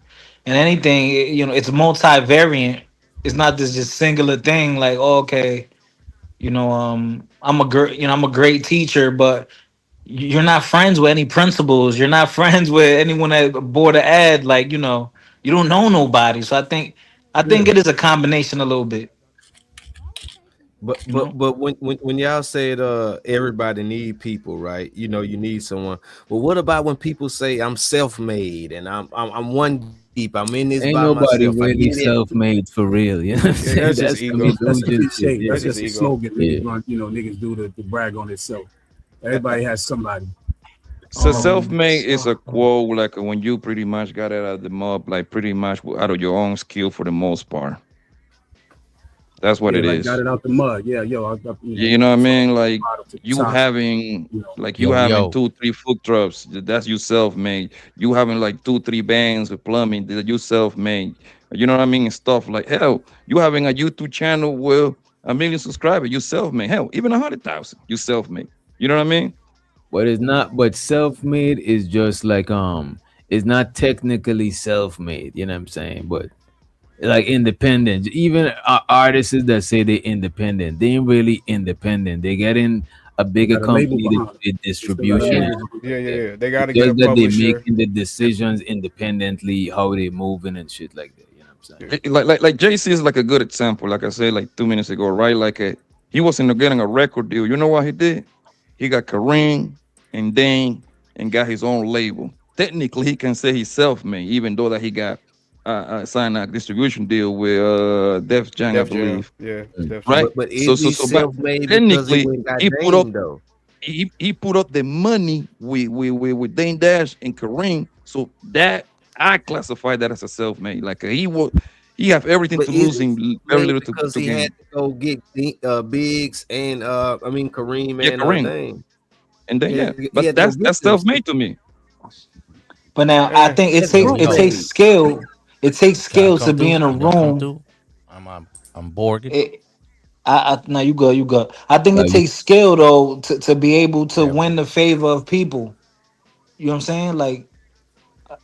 in anything, it's multivariant. It's not this just singular thing. Like, okay, I'm a great teacher, but you're not friends with any principals. You're not friends with anyone at board of ed. Like, you don't know nobody. So I think it is a combination a little bit. But when y'all said everybody need people, right? You need someone. Well, what about when people say I'm self-made and I'm one deep, I'm in this Ain't by nobody myself. I really get it. self-made for real. You know what I'm saying? That's just ego. That's a delusion shit. cliche. That's just a slogan. Yeah. Niggas run, niggas do to brag on themselves. Everybody has somebody. So self-made is a quote like when you pretty much got it out of the mud, like pretty much out of your own skill for the most part. That's what it like is. got it out the mud. Yeah, You know what I mean? Like you top. having, like you Yo, having yo. 2-3 food trucks. That's you self-made. You having like 2-3 bands with plumbing. That you self-made. You know what I mean? And stuff like hell. You having a YouTube channel with 1 million subscribers. You self-made. Hell, even 100,000. You self-made. You know what I mean? But it's not. But self-made is just like it's not technically self-made. You know what I'm saying? But like independent. Even artists that say they're independent, they ain't really independent. They get in a bigger got a label company to behind do the distribution. Yeah. They got to It's get a just that they publisher. making the decisions independently, how they moving and shit like that. You know what I'm saying? Like JC is like a good example. Like I said, like 2 minutes ago, right? Like he wasn't getting a record deal. You know what he did? He got Kareem and Dane and got his own label. Technically, he can say he's self-made, even though that he got signed a distribution deal with Def Jam, I Def Jam. believe. Yeah, Def Right. Jam. But is he But self-made because he technically, went got he put up Dame though? he put up the money with Dane Dash and Kareem. So that I classify that as a self-made. Like he have everything But to is lose he and very self-made little because to he had gain. to go get Biggs and Kareem Yeah, and Kareem. Dame. And then Yeah, yeah, he but had to go that's get them. self-made to me. But now I think That's group it takes made. skill. It takes Can I skill come to be through? in a Can y'all come room. through? I'm Borging. No, you go. I think it takes skill though to be able to win the favor of people. You know what I'm saying? Like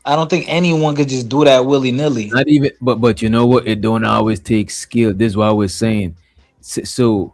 I don't think anyone could just do that willy nilly. Not even, but you know what? It don't always take skill. This is what I was saying. So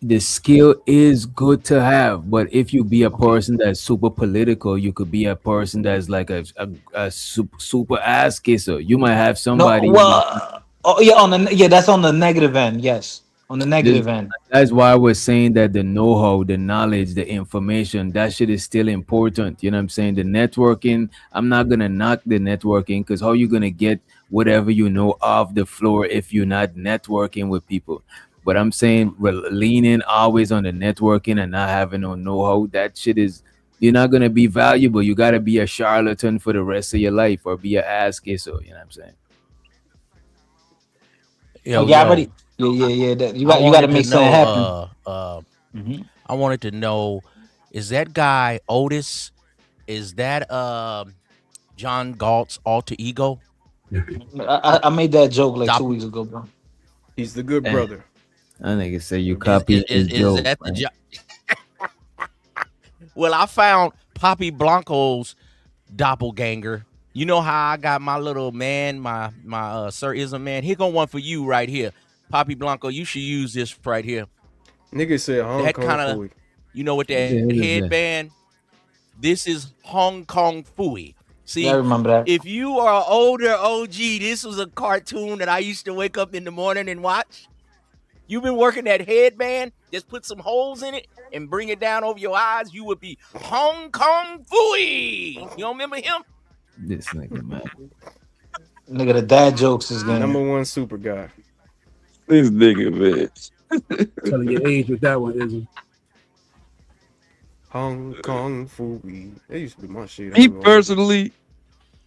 the skill is good to have, but if you be a person that's super political, you could be a person that's like a super ass kisser. You might have No, somebody. well, oh yeah, that's on the negative end. Yes, on the This, negative end. that's why I was saying that the know-how, the knowledge, the information, that shit is still important. You know what I'm saying? The networking, I'm not gonna knock the networking because how you gonna get whatever you know off the floor if you're not networking with people? But I'm saying leaning always on the networking and not having no know-how, that shit is you're not gonna be valuable. You gotta be a charlatan for the rest of your life or be an ass kisser. You know what I'm saying? Oh Yo, yeah, I yo. already. Yeah. That, I you got to wanted to make something know. happen. I wanted to know, is that guy Otis? Is that John Galt's alter ego? I made that joke like 2 weeks ago, bro. He's the good Eh, brother. I nigga say you Is copy his is joke. that the Man. Well, I found Poppy Blanco's doppelganger. You know how I got my little man, my Sir Ism man. Here go one for you right here. Poppy Blanco, you should use this right here. Nigga said Hong That Kong kind of, food. you know, with What the that hell is that? headband. This is Hong Kong Fooey. Yeah, I See, remember that. if you are older OG, this was a cartoon that I used to wake up in the morning and watch. You've been working that headband, just put some holes in it and bring it down over your eyes. You would be Hong Kong Fooey. You don't remember him? This nigga, man. Nigga, the dad jokes is getting. Number one super guy. This nigga, man. Telling your age with that one, isn't? Hong Kong food. That used to be my shit. Me personally,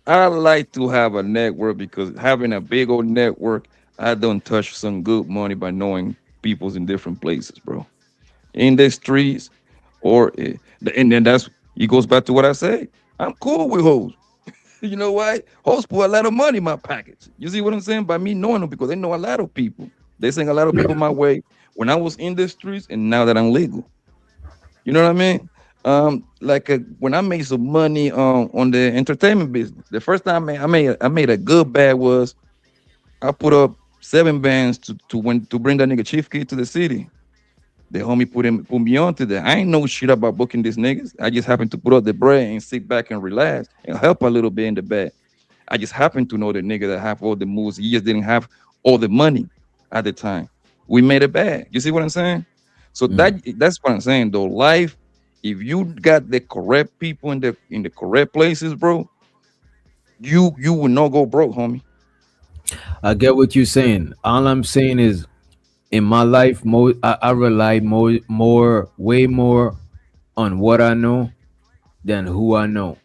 I like to have a network because having a big old network, I don't touch some good money by knowing people's in different places, bro. In the streets, or and then that's it goes back to what I say. I'm cool with hoes. You know why? Hoes put a lot of money in my pockets. You see what I'm saying? By me knowing them because they know a lot of people. They send a lot of people my way when I was in the streets and now that I'm legal. You know what I mean? When I made some money on the entertainment business, the first time I made a good bag was I put up 7 bands to bring that nigga Chief Key to the city. The homie put me on to that. I ain't know shit about booking these niggas. I just happened to put up the bread and sit back and relax and help a little bit in the bag. I just happened to know the nigga that have all the moves. He just didn't have all the money at the time. We made it bad. You see what I'm saying? So that's what I'm saying though. Life, if you got the correct people in the correct places, bro, you will not go broke, homie. I get what you're saying. All I'm saying is, in my life, I rely way more on what I know than who I know.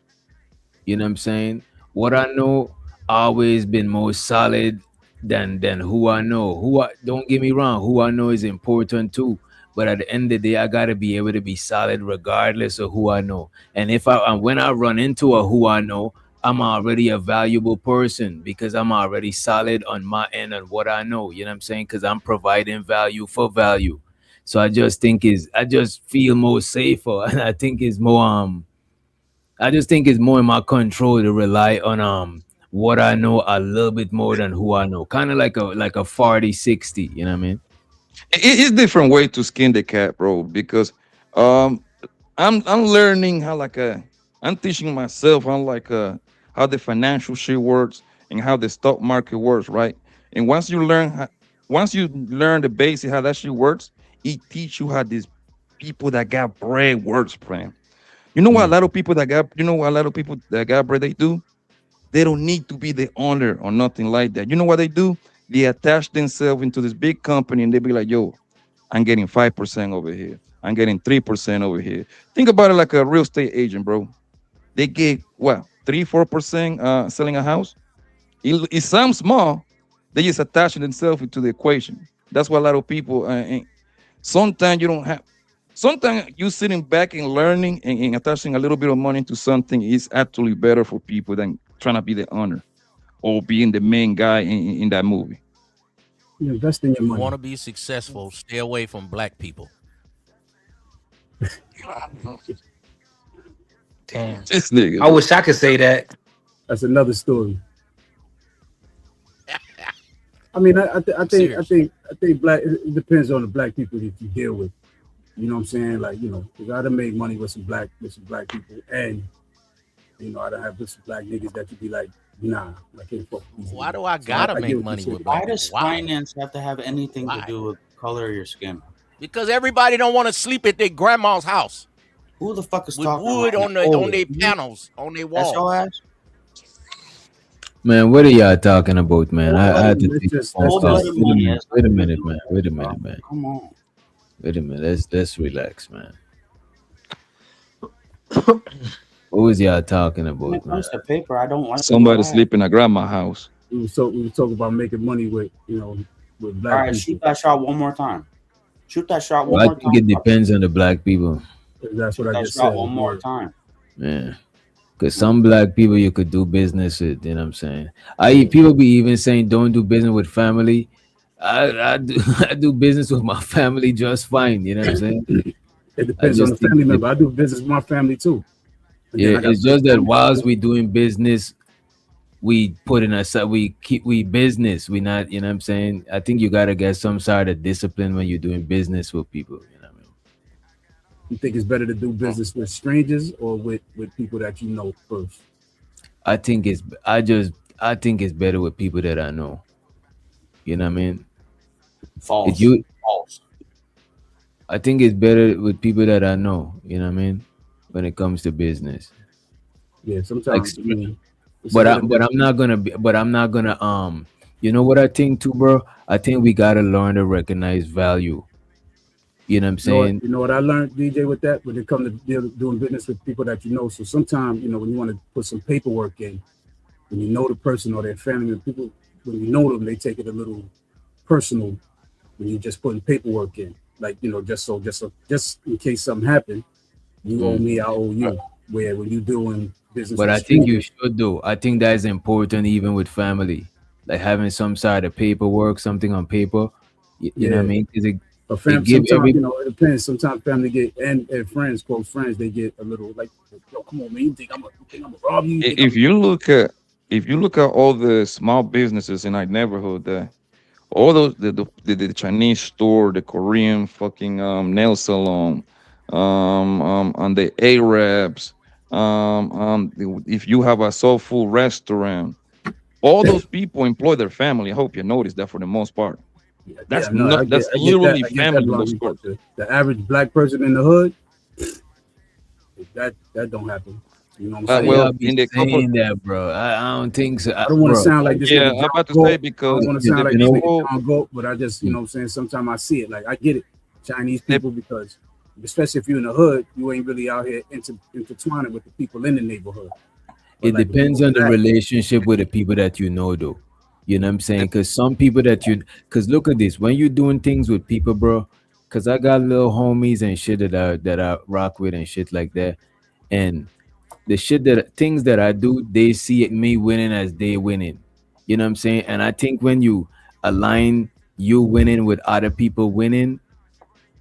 You know what I'm saying? What I know always been more solid than who I know. Don't get me wrong, who I know is important too. But at the end of the day, I gotta be able to be solid regardless of who I know. And when I run into a who I know, I'm already a valuable person because I'm already solid on my end on what I know. You know what I'm saying? Because I'm providing value for value. So I just feel more safer, and I just think it's more in my control to rely on what I know a little bit more than who I know. Kind of like a 40-60, you know what I mean? It's different way to skin the cat, bro. Because um, I'm learning I'm teaching myself how the financial shit works and how the stock market works, right? And once you learn the basic how that shit works, it teach you how these people that got bread works, plan. You know what a lot of people that got bread they do? They don't need to be the owner or nothing like that. You know what they do? They attach themselves into this big company and they be like, yo, I'm getting 5% over here. I'm getting 3% over here. Think about it like a real estate agent, bro. They get what, 3-4% selling a house? It sounds small. They just attaching themselves into the equation. That's why a lot of people sometimes you don't have sometimes you sitting back and learning and attaching a little bit of money to something is actually better for people than trying to be the owner or being the main guy in that movie. You invest in your You money. want to be successful, stay away from black people. Damn. This nigga. I wish I could say that. That's another story. I mean, I think black. It depends on the black people that you deal with. You know what I'm saying? Like, you gotta make money with some black people, and I don't have some black niggas that you be like, nah, I can't fuck with these Why niggas. do I So gotta I make get what money you're with saying. black Why people? does Why? finance have to have anything to do with color of your skin? Because everybody don't want to sleep at their grandma's house Who the fuck is with talking wood right on now? their panels, on their That's your walls. ass? Man, what are y'all talking about, man? I had to Let's take a just- phone let's call. just- Wait a minute, man. Wait a minute, man. Come on. Wait a minute. Let's relax, man. What was y'all talking When about, it man? comes to paper, I don't like Somebody to sleep in a grandma house. We was talking about making money with with black All right, people. shoot that shot one more time. Shoot that shot one Well, I more think time. it depends on the black people. That's what Shoot I that just shot said. one more Yeah. time. Yeah. Because some black people you could do business with, you know what I'm saying? People be even saying don't do business with family. I do I do business with my family just fine, you know what I'm saying? It depends on the family member. I do business with my family too. And Yeah, then I got it's just that family whilst members. we doing business, we put in aside, we business, we not, you know what I'm saying? I think you gotta get some sort of discipline when you're doing business with people, you know what I mean? You think it's better to do business with strangers or with people that you know first? I think it's I just I think it's better with people that I know. You know what I mean? If False. you False. I think it's better with people that I know, you know what I mean? When it comes to business. Yeah, Like sometimes it's a but hit or miss. I'm not gonna you know what I think too, bro? I think we gotta learn to recognize value. You know what I'm saying? You know what I learned, DJ, with that when it comes to doing business with people that you know. So sometimes, when you want to put some paperwork in, when you know the person or their family, people, when you know them, they take it a little personal when you're just putting paperwork in. Like, just in case something happened, you owe Mm. me, I owe you. Where when you doing business But with I think you strangers, should do. I think that is important even with family. Like having some sort of paperwork, something on paper. You know what I yeah. mean? 'Cause But it give sometimes, every it depends. Sometimes family get and friends, close friends, they get a little like, yo, come on, man, you think I'm gonna rob you? You think I'm If you look at all the small businesses in our neighborhood, all those the Chinese store, the Korean fucking nail salon, and the Arabs, if you have a soul food restaurant, all those people employ their family. I hope you notice that for the most part. Yeah, no, That's that, literally I get that, family in those Blanky. But stores. the average black person in the hood, that don't happen. You know what I'm why saying? y'all Well, be in the couple, saying that, bro? I don't think so, I don't want to bro. sound like this yeah, nigga I'm John about to say Galt. I don't because want to the sound like You this know, nigga people, John Galt, but I just, you know what I'm saying? Sometimes I see it. Like, I get it. Chinese the, people, because especially if you're in the hood, you ain't really out here intertwining with the people in the neighborhood. But it like if you depends go on the back, relationship with the people that you know, though. You know what I'm saying? Because some people because look at this, when you're doing things with people, bro. Because I got little homies and shit that I rock with and shit like that, and the shit that things that I do, they see it me winning as they winning. You know what I'm saying? And I think when you align you winning with other people winning,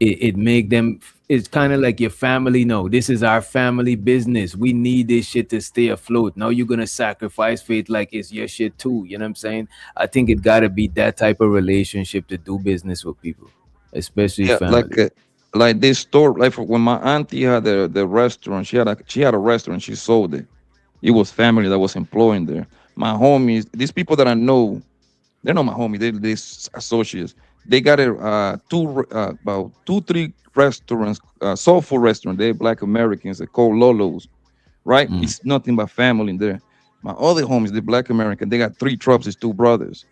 it make them, it's kind of like your family. No, this is our family business. We need this shit to stay afloat. Now you're gonna sacrifice faith like it's your shit too. You know what I'm saying? I think it gotta be that type of relationship to do business with people, especially yeah, family. like this store, like for when my auntie had the restaurant, she had a restaurant, she sold it. It was family that was employing there. My homies, these people that I know, they're not my homie. They associates. They got about two, three restaurants, soul food restaurant. They're Black Americans. They call Lolos, right? Mm. It's nothing but family in there. My other homies, the Black American, they got three trucks. It's two brothers.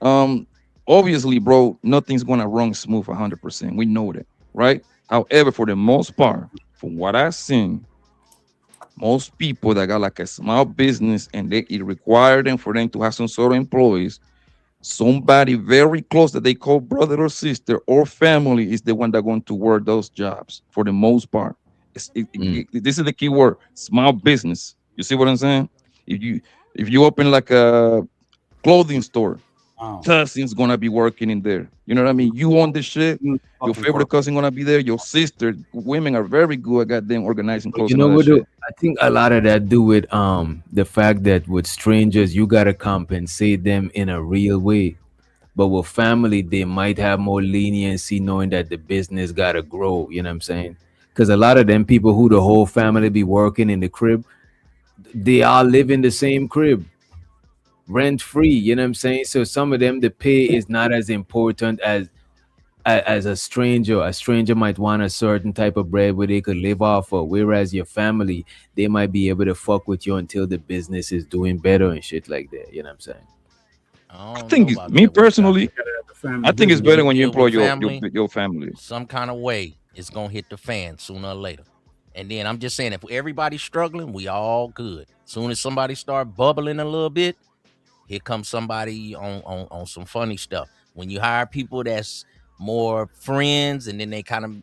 Um, Obviously, bro, nothing's gonna run smooth 100%. We know that, right? However, for the most part, from what I've seen, most people that got like a small business and it required them for them to have some sort of employees, somebody very close that they call brother or sister or family is the one that going to work those jobs for the most part. Mm. This is the key word: small business. You see what I'm saying? If you if you open like a clothing store, Oh, cousin's gonna be working in there. You know what I mean? You own this shit. Your fucking favorite corporate. cousin gonna be there. Your sister. Women are very good at goddamn organizing But clothes you and know all that what shit. though? I think a lot of that do with the fact that with strangers you gotta compensate them in a real way. But with family, they might have more leniency knowing that the business gotta grow. You know what I'm saying? Because a lot of them people who the whole family be working in the crib, they all live in the same crib, rent free. You know what I'm saying? So some of them, the pay is not as important as a stranger. A stranger might want a certain type of bread where they could live off of, whereas your family, they might be able to fuck with you until the business is doing better and shit like that. You know what I'm saying? I I don't know think about me that, Woodshop. personally, the family I think it's When business. better you when you deal employ with your family, your family. some kind of way, it's gonna hit the fan sooner or later. And then I'm just saying, if everybody's struggling, we all good. Soon as somebody start bubbling a little bit, here comes somebody on some funny stuff. When you hire people that's more friends, and then they kind of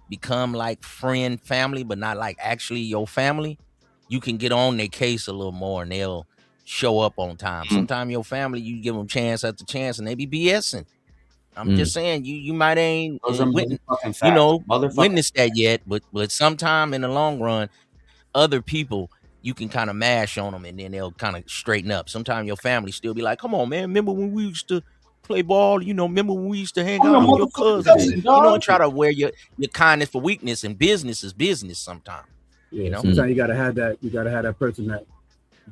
become like friend family, but not like actually your family, you can get on their case a little more, and they'll show up on time. Mm. Sometimes your family, you give them chance after chance, and they be BSing. I'm Mm. just saying, you might ain't Those are witness, motherfucking facts. Motherfucking witnessed that yet, but sometime in the long run, other people you can kind of mash on them and then they'll kind of straighten up. Sometimes your family still be like, come on, man, remember when we used to play ball? You know, remember when we used to hang I'm your out? I'm your motherfucking cousin. cousin, You know, dog. and try to wear your kindness for weakness, and business is business sometimes. Yeah, You know? sometimes you gotta have that. You gotta have that person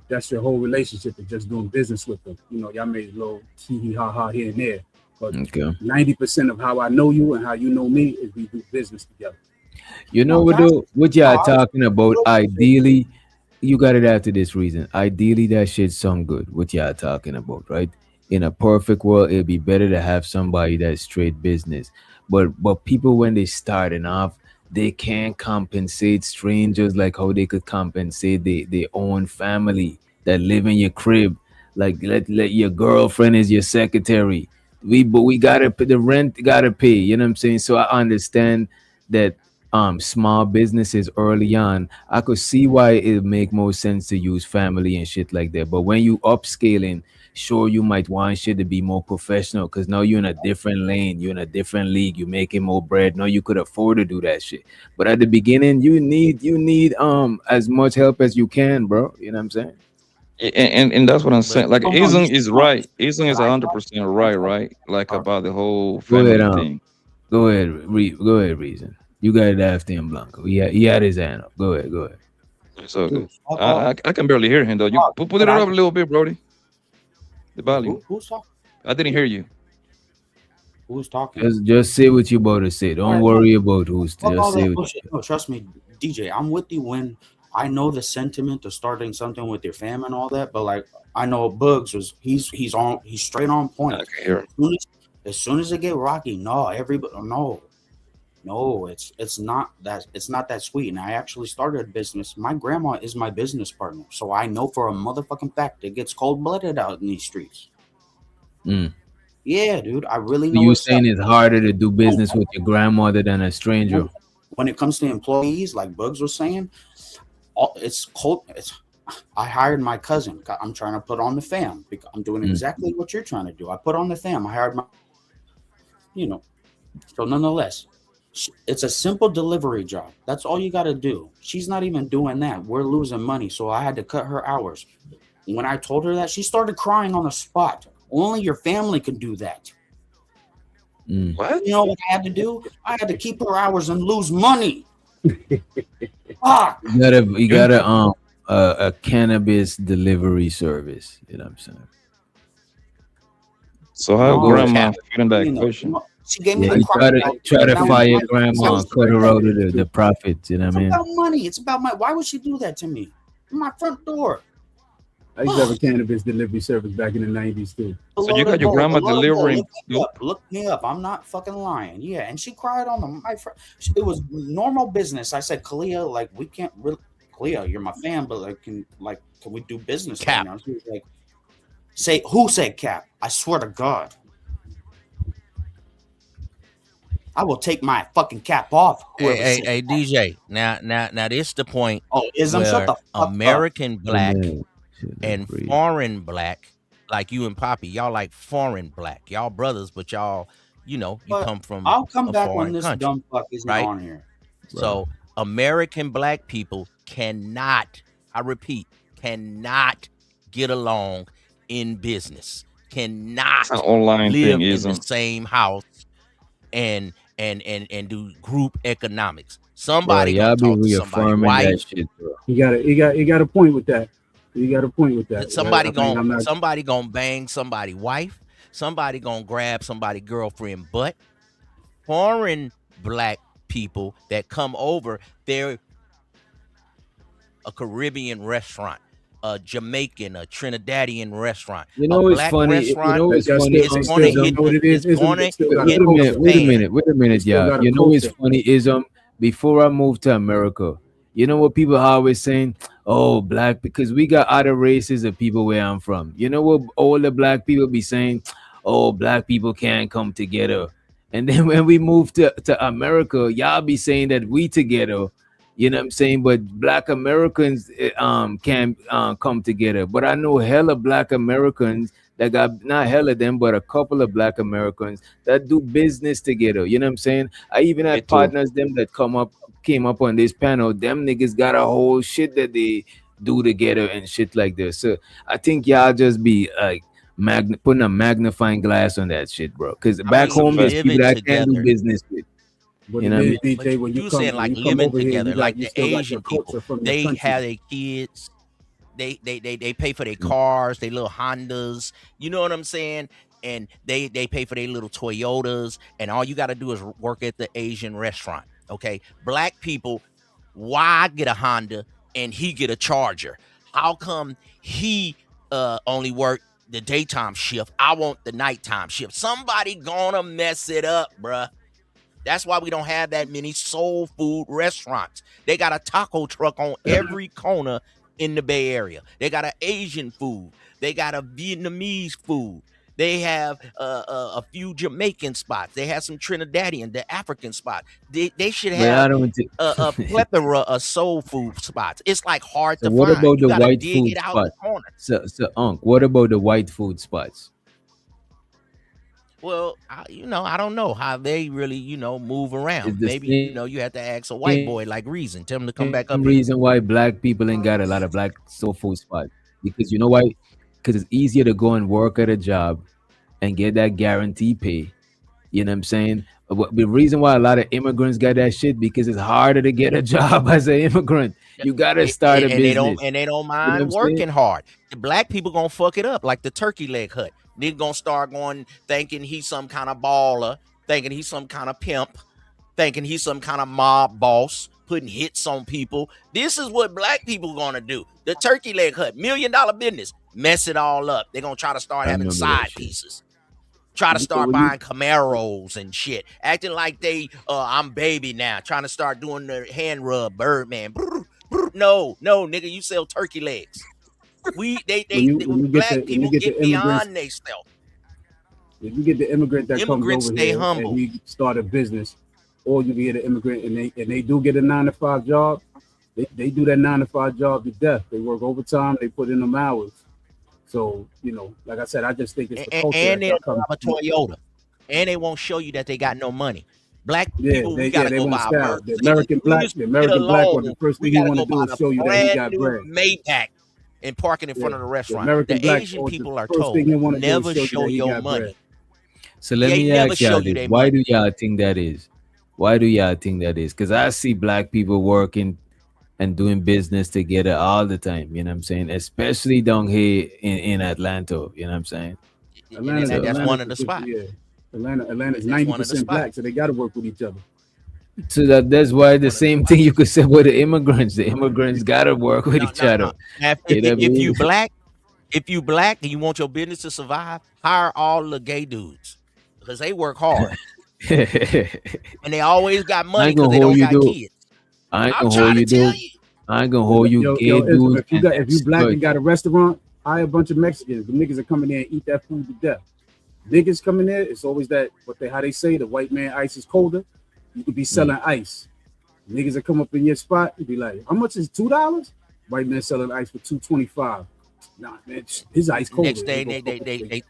that's your whole relationship and just doing business with them. You know, y'all made a little hee ha ha here and there, but 90% of how I know you and how you know me is we do business together. You know what though? What y'all talking about? Ideally, you got it after this reason. Ideally, that shit sound good. What y'all talking about, right? In a perfect world, it'd be better to have somebody that's straight business. But people when they starting off, they can't compensate strangers like how they could compensate their own family that live in your crib. Like let your girlfriend is your secretary. We gotta pay the rent, gotta pay. You know what I'm saying? So I understand that small businesses early on, I could see why it make more sense to use family and shit like that. But when you upscaling, sure you might want shit to be more professional because now you're in a different lane, you're in a different league, you're making more bread. Now you could afford to do that shit. But at the beginning, you need as much help as you can, bro. You know what I'm saying? And that's what I'm But saying. Like Oh no, you Isung should is know right. Isung that is I 100% right, right? Like about the whole Go ahead, family thing. go ahead, reason. You got it after him, Blanco. He had his hand up. Go ahead, go ahead. It's all dude, good. fuck I, off. I I can barely hear him though. You Fuck, put but it I up a little bit, Brody. The volume. who's talking? I didn't hear you. Who's talking? Just say what you about to say. All Don't right, no, worry about who's. fuck all Just say that what. bullshit. No, trust me, DJ. I'm with you when I know the sentiment of starting something with your fam and all that. But like, I know Bugs was he's straight on I point. can hear. As soon as it get rocky, no, everybody no, it's not that sweet. And I actually started a business. My grandma is my business partner, so I know for a motherfucking fact it gets cold blooded out in these streets. Mm. Yeah, dude, I really So know you it's saying it's harder to do business with your grandmother than a stranger? when it comes to employees, like Bugs was saying, it's cold. I hired my cousin. I'm trying to put on the fam. I'm doing Mm. exactly what you're trying to do. I put on the fam. I hired my, you know. So nonetheless, it's a simple delivery job. That's all you got to do. She's not even doing that. We're losing money, so I had to cut her hours. When I told her that, she started crying on the spot. Only your family can do that. Mm. What? You know what I had to do? I had to keep her hours and lose money. Fuck. You got a cannabis delivery service. You know what I'm saying? So No, how go ahead. grandma feeling that question? She gave me Yeah, the you try to crocodile. fire grandma and cut her out of the profits. You know It's what I mean? about money. It's about my. Why would she do that to me? My front door. I used to have a cannabis delivery service back in the 90s too. So you got your grandma delivering Look me up. I'm not fucking lying. Yeah, and she cried on my friend. It was normal business. I said, Kalia, like we can't really. Kalia, you're my fan, but can we do business right now? She was like, who said cap? I swear to God. I will take my fucking cap off. Hey, DJ. Now, this the point Ism, shut where the fuck American black Man, and foreign black, like you and Poppy, y'all like foreign black. Y'all brothers, but y'all, you But come from I'll come a back when foreign this country, dumb fuck isn't right? on here. So American black people cannot, I repeat, cannot get along in business. Cannot it's an online live thing, in the isn't? same house and do group economics. Bro, Somebody gonna y'all be talk to somebody reaffirming that wife. shit, bro. You got a point with that. You got a point with that. Somebody I mean, I'm not. somebody gonna bang somebody wife. Somebody gonna grab somebody girlfriend butt. Foreign black people that come over, they're a Caribbean restaurant, a Jamaican, a Trinidadian restaurant, You a know it's black funny. You restaurant know it's funny. is gonna hit know what it is? it's gonna They still got a hit the culture. Wait a fan. minute. Wait a minute, Still y'all. got a You know it's culture. funny is before I moved to America, you know what people are always saying? Oh, black, because we got other races of people where I'm from. You know what all the black people be saying? Oh, black people can't come together. And then when we move to America, y'all be saying that we together. You know what I'm saying? But black Americans can come together. But I know hella black Americans that got not hella them, but a couple of black Americans that do business together. You know what I'm saying? I even Me had too. partners them that came up on this panel. Them niggas got a whole shit that they do together and shit like this. So I think y'all just be like putting a magnifying glass on that shit, bro. Because I back That's a mean, home, there's fact. people living that I can't do together. business with. What You it know what I is, mean? But DJ, when you were saying like you come living over here, together, like you the still got your Asian people, culture from your they country. have their kids. They pay for their cars, they little Hondas. You know what I'm saying? And they pay for their little Toyotas. And all you got to do is work at the Asian restaurant. Okay, black people, why get a Honda and he get a Charger? How come he only work the daytime shift? I want the nighttime shift. Somebody gonna mess it up, bruh. That's why we don't have that many soul food restaurants. They got a taco truck on every corner in the Bay Area. They got an Asian food. They got a Vietnamese food. They have a few Jamaican spots. They have some Trinidadian, the African spot. They should But I have don't think. a plethora of soul food spots. It's like hard So to what find. about You the got to white dig food it out the spots? corner. So Unc, what about the white food spots? Well, I don't know how they really, move It's around. the Maybe, you have to ask a white same boy like Reason. Tell him to come back up here. reason why black people ain't got a lot of black soul food spots. Because you know why? Because it's easier to go and work at a job and get that guarantee pay. You know what I'm saying? The reason why a lot of immigrants got that shit because it's harder to get a job as an immigrant. You gotta start a And they don't business. and they don't You know what mind I'm saying? working hard. The black people gonna fuck it up like the turkey leg hut. They gonna start going thinking he's some kind of baller, thinking he's some kind of pimp, thinking he's some kind of mob boss, putting hits on people. This is what black people gonna do. The turkey leg hut, $1 million business, mess it all up. They're gonna try to start I having remember that side shit. pieces. Try to So start when you buying Camaros and shit, acting like I'm baby now, trying to start doing the hand rub, Birdman. Brr, brr. No, nigga, you sell turkey legs. Black when you people get get the immigrants, beyond themselves. if you get the immigrant that comes Immigrants over stay here and humble. he start a business, or you get an immigrant and they do get a 9 to 5 job, they do that 9 to 5 job to death. They work overtime, they put in them hours. So, like I said, I just think it's the culture And that they'll y'all come drive a Toyota, and they won't show you that they got no money. Black people, we gotta they go want buy a style. Mercedes. As soon as The we get a American black one, loan, the first we thing he gotta want to go do buy is the show you that he brand got new bread. Maybach and park it in front of the The restaurant. American The black, Asian or the people are first thing told he want to do is never show you show that he your got bread. money. So let They me never ask show y'all you this. their Why money. do y'all think that is? Why do y'all think that is? Because I see black people working and doing business together all the time. You know what I'm saying? Especially down here in Atlanta. You know what I'm saying? And So that's one Atlanta's of the the 50, spots. yeah. Atlanta's That's one of the 90% spots. black, so they got to work with each other. So that's why the One of the same spots. thing you could say with the immigrants. The immigrants gotta work with each No. other. Now, You know what I if mean? you black, and you want your business to survive, hire all the gay dudes because they work hard and they always got I money ain't because gonna they hold don't you got though. kids. I ain't I'm gonna hold trying to you tell though. you. I ain't gonna hold you gay Israel, dudes if you and got if you black and got a exploit. restaurant, hire a bunch of Mexicans. The niggas are coming there and eat that food to death. Niggas coming there, it's always that how they say the white man ice is colder. You could be selling ice. Niggas that come up in your spot and be like, how much is $2? White man selling ice for $2.25. Nah, man, his ice colder. Next day they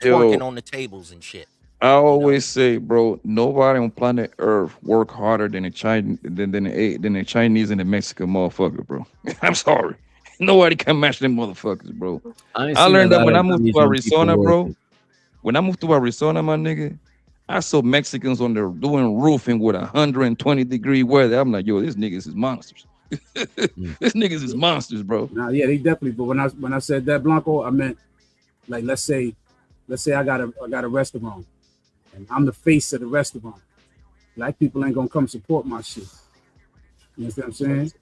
twerking Yo, on the tables and shit. I always say, bro, nobody on planet Earth work harder than a Chinese than a Chinese and a Mexican motherfucker, bro. I'm sorry. Nobody can match them motherfuckers, bro. I ain't I seen a learned that lot when of I moved to Asian people Arizona, bro. working. When I moved to Arizona, my nigga, I saw Mexicans on there doing roofing with 120-degree weather. I'm like, yo, these niggas is monsters. These niggas is monsters, bro. Nah, yeah, they definitely. But when I said that, Blanco, I meant like let's say I got a restaurant and I'm the face of the restaurant. Black people ain't gonna come support my shit. You know what I'm saying?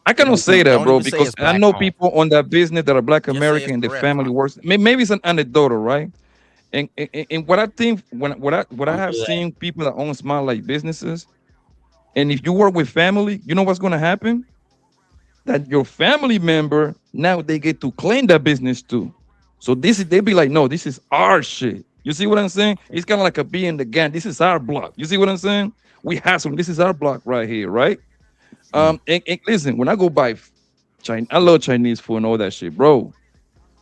I cannot say that, Don't bro, even say because it's I black know owned. people on that business that are Black Just say American it's and the the family restaurant. works. Maybe it's an anecdotal, right? And what I think what I Don't have do that. seen people that own small like businesses, and if you work with family, you know what's gonna happen? That your family member now they get to claim that business too. So they be like, no, this is our shit. You see what I'm saying? It's kind of like a bee in the gang. This is our block. You see what I'm saying? We have some. This is our block right here, right? And listen, when I go buy China, I love Chinese food and all that shit, bro.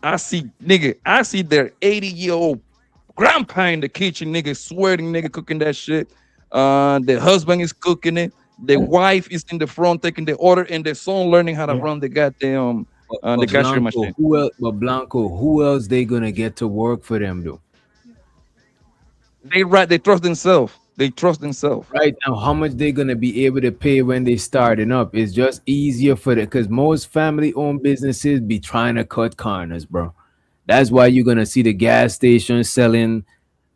I see their 80-year-old grandpa in the kitchen, nigga, sweating, nigga, cooking that shit. The husband is cooking it. The wife is in the front taking the order, and the son learning how to run the goddamn the cashier machine. Who else they gonna get to work for them though? They trust themselves. They trust themselves. Right now, how much they gonna be able to pay when they starting up? It's just easier for them because most family-owned businesses be trying to cut corners, bro. That's why you're gonna see the gas station selling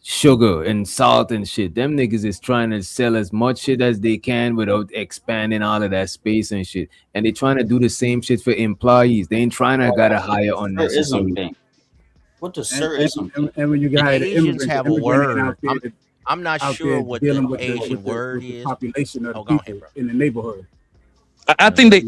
sugar and salt and shit. Them niggas is trying to sell as much shit as they can without expanding all of that space and shit. And they trying to do the same shit for employees. They ain't trying to gotta hire unnecessary. What does And, sirism? and when you The hire the Asians have a immigrant word. out there, I'm not out sure there what dealing the with Asian word with the is. population of the Oh, go people ahead, bro. in the neighborhood. I think they,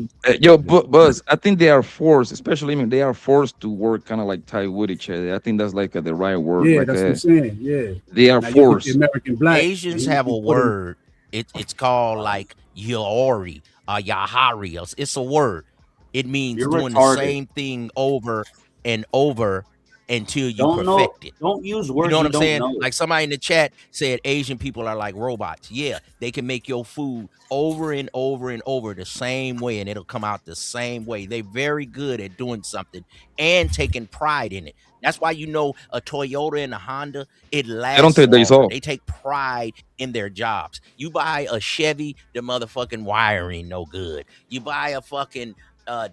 Buzz. I think they are forced, especially when they are forced to work kind of like tight with each other. I think that's like the right word. Yeah, Like that's what I'm saying. Yeah. they are Now you get the forced. American black. And Asians have a put him. word. It's called like Yaori or Yahari. It's a word. It means You're doing the retarded. same thing over and over until you Don't know. perfect it. Don't use You words know what you I'm don't saying? know. Like somebody in the chat said Asian people are like robots. Yeah, they can make your food over and over and over the same way and it'll come out the same way. They're very good at doing something and taking pride in it. That's why you know a Toyota and a Honda, it They don't lasts take days longer. off. They take pride in their jobs. You buy a Chevy, the motherfucking wiring no good. You buy a fucking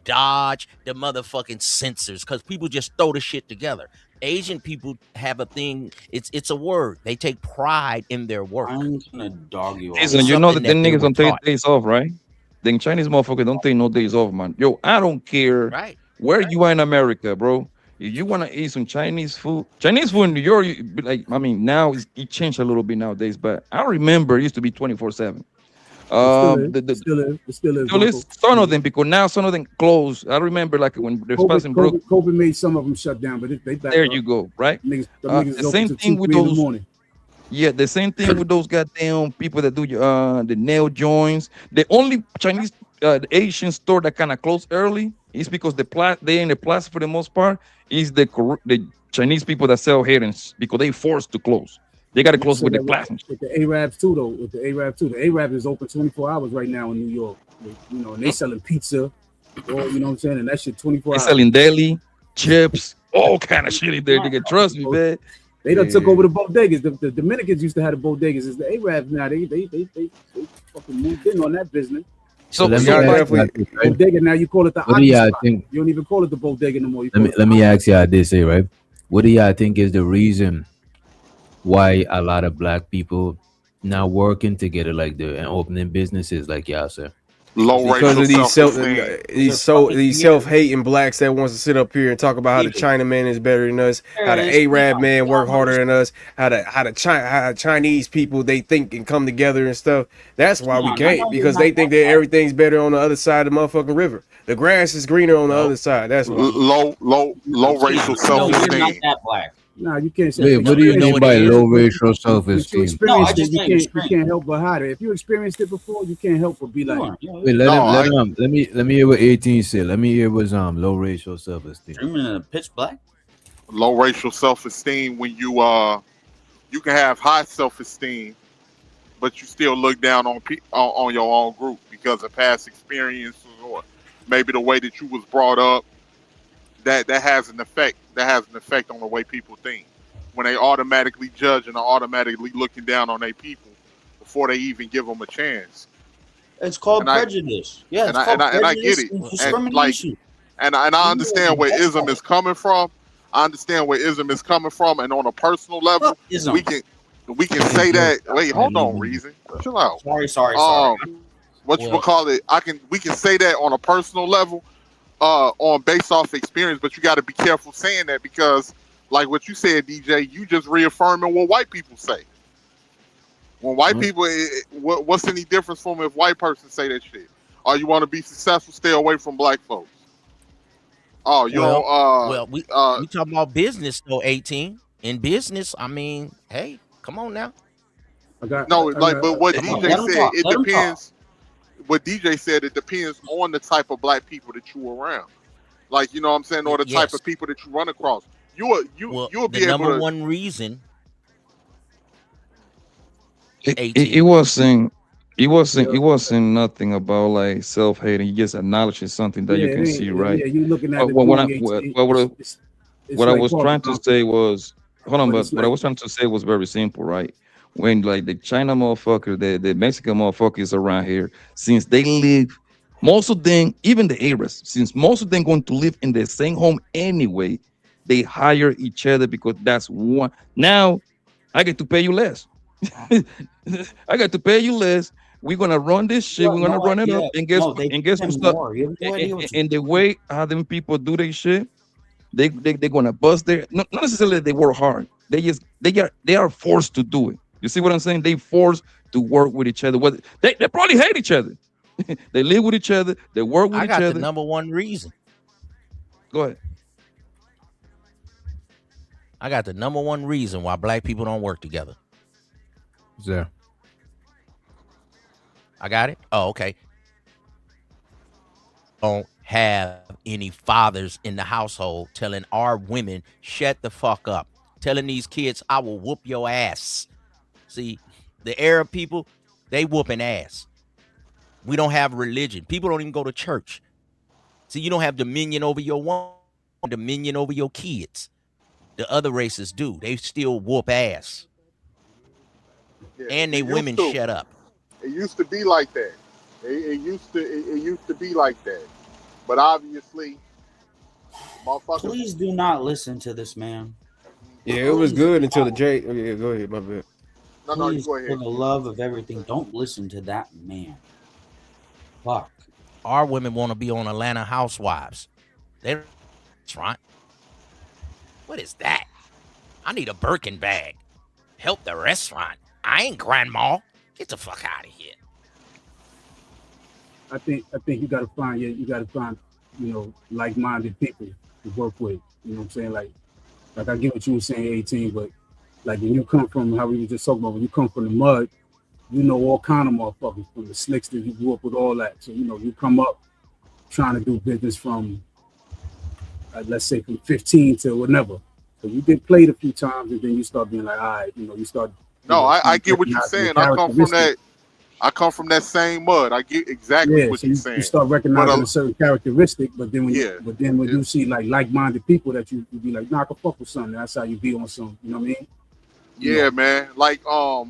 Dodge, the motherfucking sensors, because people just throw the shit together. Asian people have a thing. It's a word. They take pride in their work. I'm gonna dog you all. Listen, It's you know something that the that they niggas were don't take taught. days off, right? Then Chinese motherfuckers don't take no days off, man. Yo, I don't care Right. where you are in America, bro. If you wanna eat some Chinese food in New York, like I mean, now it changed a little bit nowadays, but I remember it used to be 24/7. It still is. The It still is, still is Blanco. some of them because now some of them closed. I remember like when the passing broke. COVID made some of them shut down, but they back There up. you go, right? Them niggas The is open same till thing 2, with 3 in the those. morning. Yeah, the same thing with those goddamn people that do the nail joints. The only Chinese the Asian store that kind of close early is because they in the plaza for the most part is the Chinese people that sell herrings because they forced to close. They got to You can close say with the that class and shit. with the Arabs too, though. With the Arab too, the Arab is open 24 hours right now in New York. You know, and they selling pizza, or you know what I'm saying, and that shit 24 They hours. selling deli, chips, all kind of shit in there. They can trust me, man. They done took over the bodegas. The Dominicans used to have the bodegas. It's the Arabs now. They fucking moved in on that business. So y'all definitely. Bodega now you call it the What do Aki y'all spot. think? You don't even call it the bodega no more. You call Let me ask y'all this, right? What do y'all think is the reason why a lot of black people not working together like that and opening businesses like y'all said? Low Because racial of these self-esteem. these self-hating blacks that wants to sit up here and talk about how the Chinaman is better than us, how the Arab man work harder than us, how Chinese people they think and come together and stuff. That's why we can't, because they think that everything's better on the other side of the motherfucking river. The grass is greener on the other side. That's why. Low racial self-esteem. That black. No, you can't say. Wait, what do you mean by low racial self-esteem? You experienced it. You can't help but hide it. If you experienced it before, you can't help but be like. Wait, let me hear what 18 said. Let me hear what's low racial self-esteem. Dreaming in a pitch black. Low racial self-esteem when you can have high self-esteem, but you still look down on your own group because of past experiences or maybe the way that you was brought up. That has an effect. That has an effect on the way people think. When they automatically judge and are automatically looking down on their people before they even give them a chance. It's called prejudice. Yeah, it's called and I get prejudice it. and And discrimination. I understand where ism is coming from. I understand where ism is coming from, and on a personal level, we can say that. Wait, hold on, Reason. Chill out. Sorry. What you call it? We can say that on a personal level. On based off experience, but you got to be careful saying that because, like what you said, DJ, you just reaffirming what white people say. When white people, what's any difference from if white person say that shit? Oh, you want to be successful, stay away from black folks. Oh, you don't. We talking about business though. 18 in business. I mean, hey, come on now. But what DJ said, it depends. What DJ said, it depends on the type of black people that you around. Like, you know what I'm saying, or the type of people that you run across. You'll be able to. The number one reason. It was saying It wasn't nothing about like self-hating. You just acknowledging something that Yeah, you it can ain't. see, right? Yeah, you looking at But it what I going 18. what It's I like was Paul, trying to say was, hold on, but but it's what I like was trying to say was very simple, right? When like the China motherfucker, the Mexican motherfuckers around here, since they live, most of them, even the Arabs, since most of them going to live in the same home anyway, they hire each other because that's one. Now I get to pay you less. I got to pay you less. We're gonna run this shit. You have We're gonna no run it up, idea. and guess No, what? they And pay guess what's him up? more. You have no idea what you're And the doing. way how them people do their shit, they're gonna bust their. Not necessarily they work hard. They are forced to do it. You see what I'm saying? They forced to work with each other. Whether they probably hate each other. They live with each other. They work with I each got the other. number one reason. Go ahead. I got the number one reason why black people don't work together. Sir. I got it. Oh, okay. Don't have any fathers in the household telling our women, shut the fuck up. Telling these kids, I will whoop your ass. See, the Arab people, they whooping ass. We don't have religion. People don't even go to church. See, you don't have dominion over your woman, dominion over your kids. The other races do. They still whoop ass. Yeah, And they it used women to. shut up. It used to be like that. It used to be like that. But obviously, motherfuckers. Please do not listen to this man. Yeah, it was Please good do until the not. J. Oh, yeah, go ahead, my bad. No, you Please, go for ahead, the King. love of everything, don't listen to that man. Fuck. Our women want to be on Atlanta Housewives. They're restaurant. What is that? I need a Birkin bag. Help the restaurant. I ain't grandma. Get the fuck out of here. I think you gotta find like-minded people to work with. You know what I'm saying? Like I get what you were saying, 18, but like when you come from how we were just talking about, when you come from the mud, you know all kind of motherfuckers from the slicks that you grew up with, all that. So you come up trying to do business from let's say from 15 to whatever. So you get played a few times, and then you start being like, all right, you start. No, I get what you're recognizing the saying. I come from characteristics. that. I come from that same mud. I get exactly Yeah, what so you're you saying. start But recognizing a certain characteristic, but then when yeah, you see like-minded people that you be like, nah, I can fuck with something. That's how you be on some. You know what I mean? yeah, man. Like I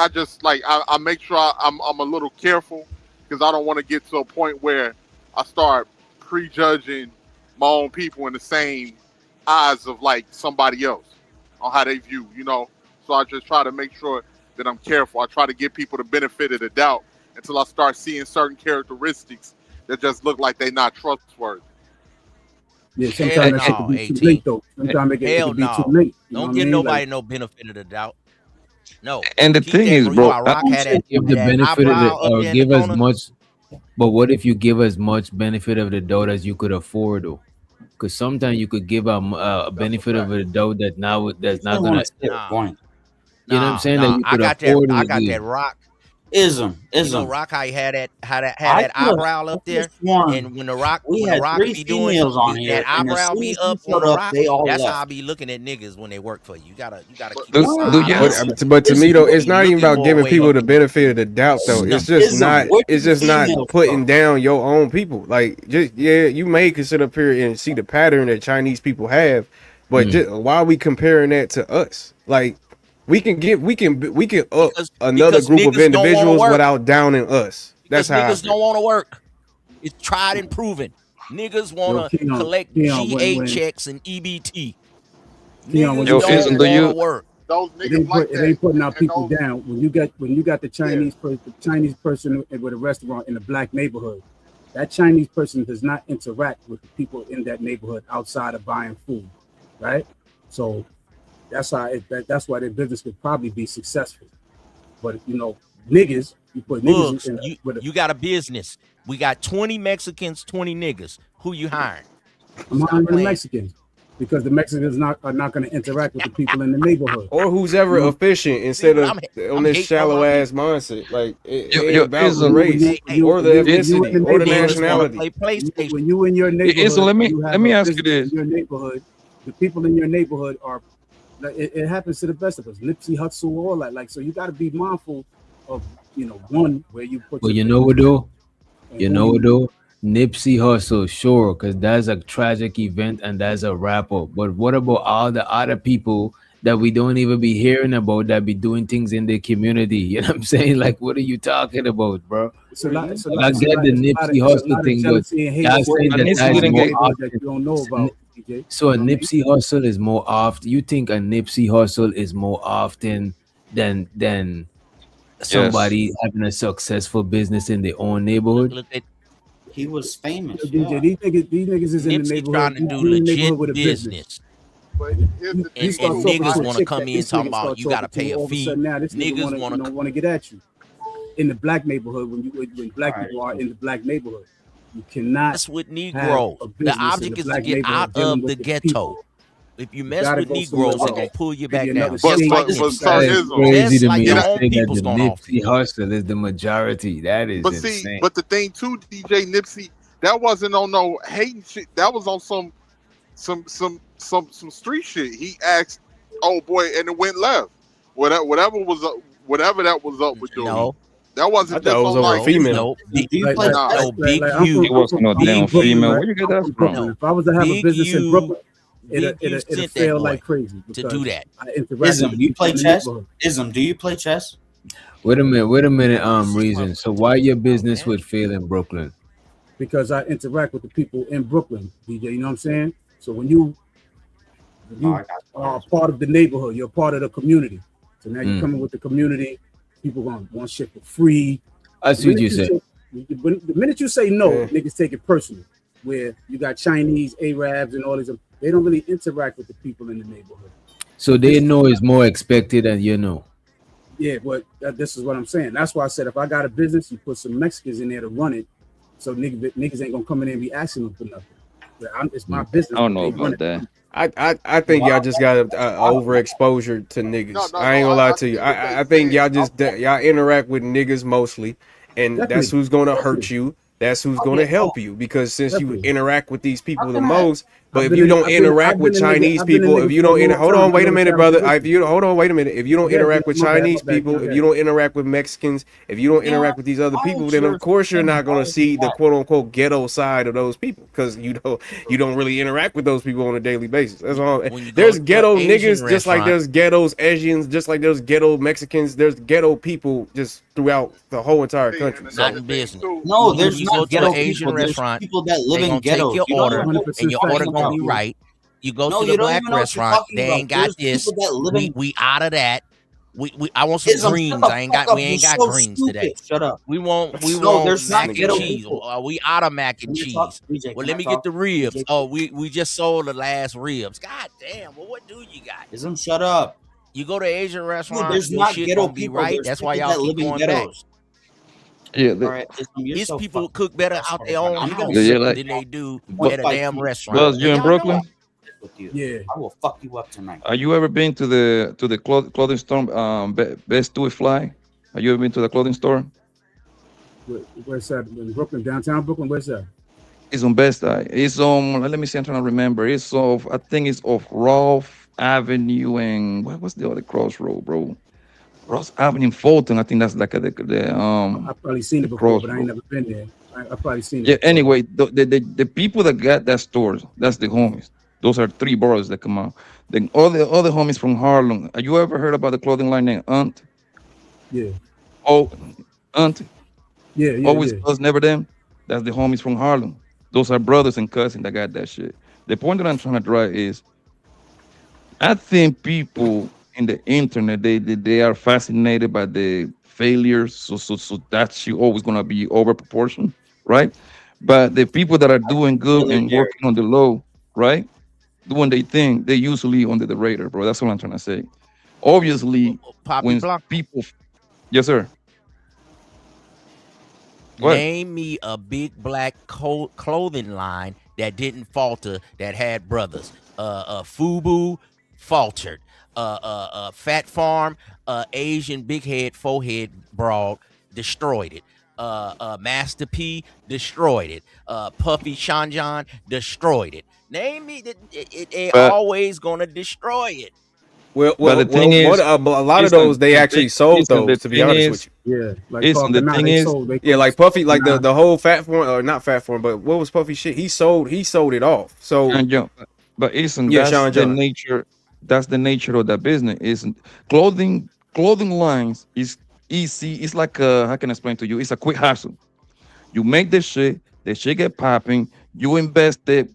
just I make sure I'm a little careful because I don't want to get to a point where I start prejudging my own people in the same eyes of like somebody else on how they view, So I just try to make sure that I'm careful. I try to give people the benefit of the doubt until I start seeing certain characteristics that just look like they're not trustworthy. Yeah, Hell sometimes that shit could no, be too 18. late though. Sometimes it Hell could be too no. late. You know Don't what I give mean? Like, nobody no benefit of the doubt. No. And the Keep thing that, is, bro. You know bro, how Rock had Give the that benefit of the eyebrow up there in the give as corner? much. But what if you give as much benefit of the doubt as you could afford, though? Because sometimes you could give a benefit of the doubt that now that's He's not gonna want gonna. to stay a point. You know what I'm saying? That Nah. you could afford I to got that give. Rock. Ism. You know, Rock how he had I that could have eyebrow up there, sworn and when the we had Rock 3 be doing females on that here, and as eyebrow soon be as he up on showed the up, Rock. they all That's how I left. be looking at niggas when they work for you. You gotta keep a No, side eye on them. But to me though, You it's be not even looking about for a giving way people up the in the benefit of the doubt though. It's just Ism. Where did the not females putting go? down your own people. Like just you may can sit up here and see the pattern that Chinese people have, but just, why are we comparing that to us? Like we can up another because group of niggas don't want to individuals work. without downing us. That's Because how I niggas feel. don't want to work. It's tried and proven. Niggas want yo, to Keon, collect GA when checks and EBT. when Niggas you yo, say isn't don't do want to you? work. Those it niggas ain't like it that, ain't putting our and people those down. When you got the yeah. Chinese person with a restaurant in a black neighborhood, that Chinese person does not interact with the people in that neighborhood outside of buying food, right? So that's that's why their business could probably be successful. But niggas, you put niggas Books, in with a. you got a business. We got 20 Mexicans, 20 niggas. Who you hiring? I'm Stop hiring the playing. Mexicans because the Mexicans are not going to interact with the people in the neighborhood. Or who's ever You know, efficient See instead what of on I'm this hating on shallow my ass people. mindset. Like it Yo, ain't yo, about the isn't race or the it? when you in ethnicity the or the neighborhood, Niggas want to nationality. play PlayStation. when you in your Isn't neighborhood, let and me you let have me a ask you business in this. your neighborhood, the people in your neighborhood are. It happens to the best of us. Nipsey Hussle, all that. Like, so you got to be mindful of one where you put But your you know what business though? and You who know you what though? Nipsey Hussle, sure, because that's a tragic event and that's a rapper. But what about all the other people that we don't even be hearing about that be doing things in the community? You know what I'm saying? Like, what are you talking about, bro? it's a lot, I get the Nipsey it's a Hussle lot of thing, but jealousy and hate y'all that's saying going that on that in is the more neighborhood that often. you don't know about, DJ. So a You know what I mean? Nipsey Hussle is more often. You think a Nipsey Hussle is more often than Yes. somebody having a successful business in their own neighborhood? Look at He was famous. Yo, DJ, Yeah. these niggas is in the Nipsey neighborhood. trying to do You in the legit neighborhood with a business. business, But here's the You thing start and too, talking niggas to a right? want to chick come that in this talking nigga about start you got to talking pay to. a All of a fee. sudden now this nigga Niggas want to. want to get at you. In the black neighborhood, when black people are in the black neighborhood, you cannot Mess with have Negroes. a The business in the object is to black get out neighborhood dealing of the with the ghetto. people. If you You mess gotta with go somewhere Negroes, they're gonna else. pull you Maybe back another down. Just state. like But Nipsey. That so is here's crazy Just to like me get your to up. own say that people's the gonna offer Nipsey you. Hussle is the majority. That is But see, insane. but the thing too, DJ Nipsey, that wasn't on no hating shit. That was on some street shit. He asked, "Oh boy," and it went left. Whatever was up, whatever that was up with dude. No, That I wasn't thought just it was on over a like no, you. female. no. Big, Do you Like, play like, Nah, chess? no, Big I'm It U. from wasn't no damn Big Brooklyn, female. U. right? Where you get I'm that from from? Brooklyn. No, If I was to have a Big business in U. Brooklyn, Big U it'll sent that fail boy like crazy to do because that. I interact with Ism, the you people play in the chess? neighborhood. Ism, do you play chess? Wait a minute, This is reason. So why your business would fail in Brooklyn? Because I interact with the people in Brooklyn, DJ. You know what I'm saying? So when you No, I got are a part of the neighborhood, you're a part of the community. So now you're Mm. coming with the community. People gonna want shit for free. I The see what minute you you said. say, the minute you say no, Yeah. niggas take it personal. Where you got Chinese, Arabs, and all these, they don't really interact with the people in the neighborhood. So they know is more expected than you know. Yeah, but this is what I'm saying. That's why I said if I got a business, you put some Mexicans in there to run it, so niggas ain't gonna come in there and be asking them for nothing. But it's my business. I don't But know they run about that. I think y'all just got overexposure to niggas. I ain't gonna lie to you. I think y'all just y'all interact with niggas mostly, and that's Definitely, who's gonna hurt definitely. you. That's who's Oh gonna yeah, help you because since you definitely. interact with these people How the can I? most, but if you don't interact with Chinese I've been a people, if nigga you for a don't long hold time. on, I wait a know minute, what y'all brother. position. If you hold on, wait a minute. If you don't Yeah, interact with my bad, Chinese people, if you don't interact with Mexicans, if you don't Yeah, interact with these other why people, is then your of course you're thing not gonna always see the black? quote unquote ghetto side of those people because you don't really interact with those people on a daily basis. That's all. When you go There's to an ghetto Asian niggas just like restaurant, there's ghettos Asians, just like there's ghetto Mexicans. There's ghetto people just throughout the whole entire see, and country. not So another in thing business. too. No, When there's you go not to an ghetto Asian people. There's restaurant, people that live they in gonna take ghettos. your You don't know order what and you're your 100% order facts. talking gonna about. be right. You go No, to the you don't black even know what you're restaurant, talking they about. ain't got There's this. people that live We in we out of that. We I want some Ism. Shut greens. the fuck We up. You're ain't got so greens today. stupid. Shut up. We No, want there's not mac and ghetto Nigga, cheese. people. We out of mac and Can I talk? cheese. DJ, Well, can let I me get talk? the ribs. DJ, Oh, we just sold the last ribs. God damn. Well, what do you got? Ism, shut up. You go to Asian Dude, restaurant, there's your not shit ghetto gonna be people. right. There's That's why people y'all that keep live in going back. ghettos. Yeah, All right, Ism, you're His so people fucking cook better out their frustrating. own I'm gonna yeah, house yeah, sit like, than they do but at a 25 damn feet. restaurant. Buzz, you And in y'all know Brooklyn? it. With you. Yeah. I will fuck you up tonight. Are you ever been to the clothing store? Best to Fly. Have you ever been to the clothing store? Where's that? In Brooklyn, downtown Brooklyn. Where's that? It's on Best Eye. It's on. Let me see. I'm trying to remember. It's off. I think it's off Rolfe Avenue and what's the other crossroad, bro? Ross Avenue, Fulton. I think that's like I've probably seen the it before, but I ain't crossroad. never been there. I've probably seen it Yeah. before. Anyway, the people that got that store, that's the homies. Those are three boroughs that come out. Then all the other homies from Harlem. Have you ever heard about the clothing line named Aunt? Yeah. Oh, Aunt. Yeah. Always us, never them. That's the homies from Harlem. Those are brothers and cousins that got that shit. The point that I'm trying to drive is, I think people in the internet they are fascinated by the failures, so that's you always gonna be over proportion, right? But the people that are doing good Really, and Jerry. working on the low, right, doing their thing, they usually under the radar, bro. That's what I'm trying to say. Obviously, Poppy when Blanco. people, yes, sir. What? Name me a big black clothing line that didn't falter that had brothers. Fubu faltered. Fat Farm, Asian big head, forehead broad destroyed it. Master P destroyed it. Puffy Shanjan destroyed it. Name me that it But always gonna destroy it. But the thing is, a lot of listen, those they actually sold listen, those. the To be thing honest is, with you, Yeah, like listen, the Falcon 9, thing they is, sold. They yeah, call like it Puffy, like Falcon 9. the whole fat form or not fat form, but what was Puffy shit? He sold it off. So Sean John, but isn't yeah, that's Sean the John. nature? That's the nature of that business. Isn't clothing lines is easy. It's like how can I explain to you? It's a quick hustle. You make the shit get popping. You invested.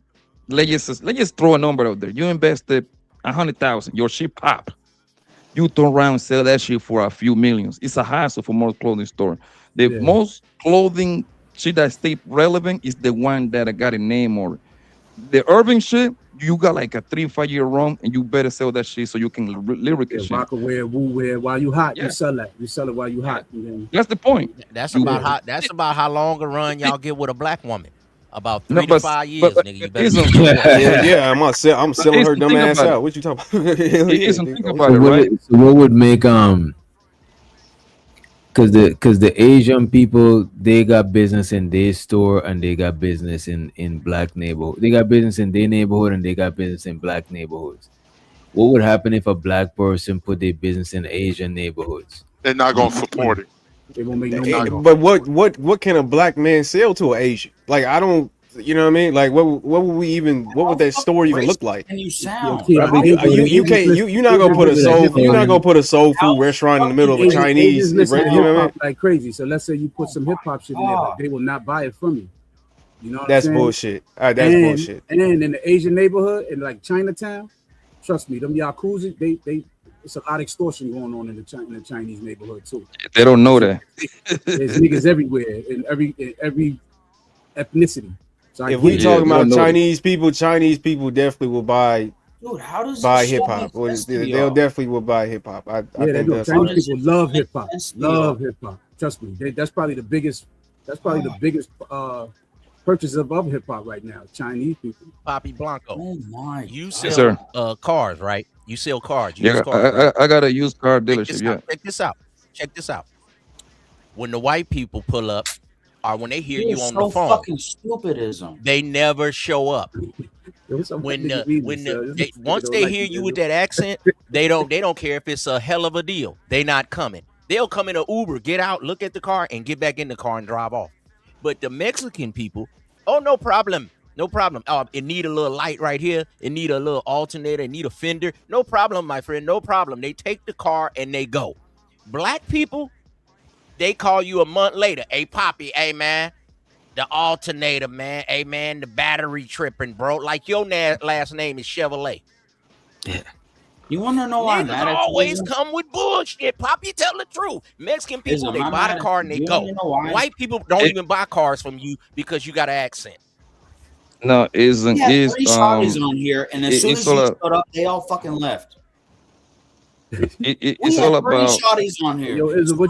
Let's just throw a number out there. You invested 100,000. Your shit pop. You turn around and sell that shit for a few millions. It's a hassle for most clothing store. The Yeah. most clothing shit that stay relevant is the one that I got a name on it. The urban shit, you got like a 3-5 year run, and you better sell that shit so you can lyric Yeah, shit. rock wear, woo wear. While you hot, Yeah. you sell that. You sell it while you hot. And then, That's the point. That's You- about how long a run y'all get with a black woman. About No, 3 to 5 years, but nigga. You better isn't, get your horse. Yeah, I'm selling her Isn't, dumb think ass about it. out. What you talking about? Hell yeah, Isn't, dude. think Oh, about So it, right? what would make because the Asian people, they got business in their store and they got business in black neighborhood. They got business in their neighborhood and they got business in black neighborhoods. What would happen if a black person put their business in Asian neighborhoods? They're not gonna support it. they won't make no They're not money. gonna But support what can a black man sell to an Asian? Like I don't, you know what I mean? Like what would we even? What would that store even look like? And you Yo, sound. kid, the Asians- You can't listen- you're not gonna put a Asians soul listen- you're not gonna put a soul food restaurant in the middle of a Asians Chinese. listen to You know hip what I mean? hop like crazy. So let's say you put some hip hop shit in there, but they will not buy it from you. You know what That's I'm saying? bullshit. That's bullshit. And in the Asian neighborhood, in like Chinatown, trust me, them Yakuza, they it's a lot of extortion going on in the Chinese neighborhood too. They don't know that. There's niggas everywhere in every ethnicity. So I If we get it. talking They about don't know Chinese people definitely will buy Dude, how does buy this shit hip hop. make sense to They'll y'all? definitely will buy hip hop. I Yeah, they think do. that's Chinese people love hip hop. sense to Love y'all? hip hop. Trust me, that's probably the biggest. That's probably the biggest purchase of hip hop right now. Chinese people. Poppy Blanco. Oh my! You Yes, sell sir. cars, right? You sell cars. Yeah, Used cars, right? I got a used car Check dealership. this Yeah. out. Check this out. When the white people pull up, or when they hear You're you on so the phone, fucking stupidism. they never show up. When once they hear you with that accent, they don't care if it's a hell of a deal. They not coming. They'll come in an Uber, get out, look at the car, and get back in the car and drive off. But the Mexican people, oh, no problem. No problem. Oh, it need a little light right here. It need a little alternator. It need a fender. No problem, my friend. No problem. They take the car and they go. Black people, they call you a month later. Hey, Poppy, hey, man, the alternator, man. Hey, man, the battery tripping, bro. Like your last name is Chevrolet. You want to know why I'm Niggas mad at you? always Ism? come with bullshit. Poppy, tell the truth. Mexican people, Ism, they I'm buy mad the at car you. and they You go. wanna know why? White people don't even buy cars from you because you got an accent. No, isn't We had is 3 shawties on here, and as soon it's as you all showed up, they all fucking left. it's We all had 3 about shawties on here. Yo, Izzo, what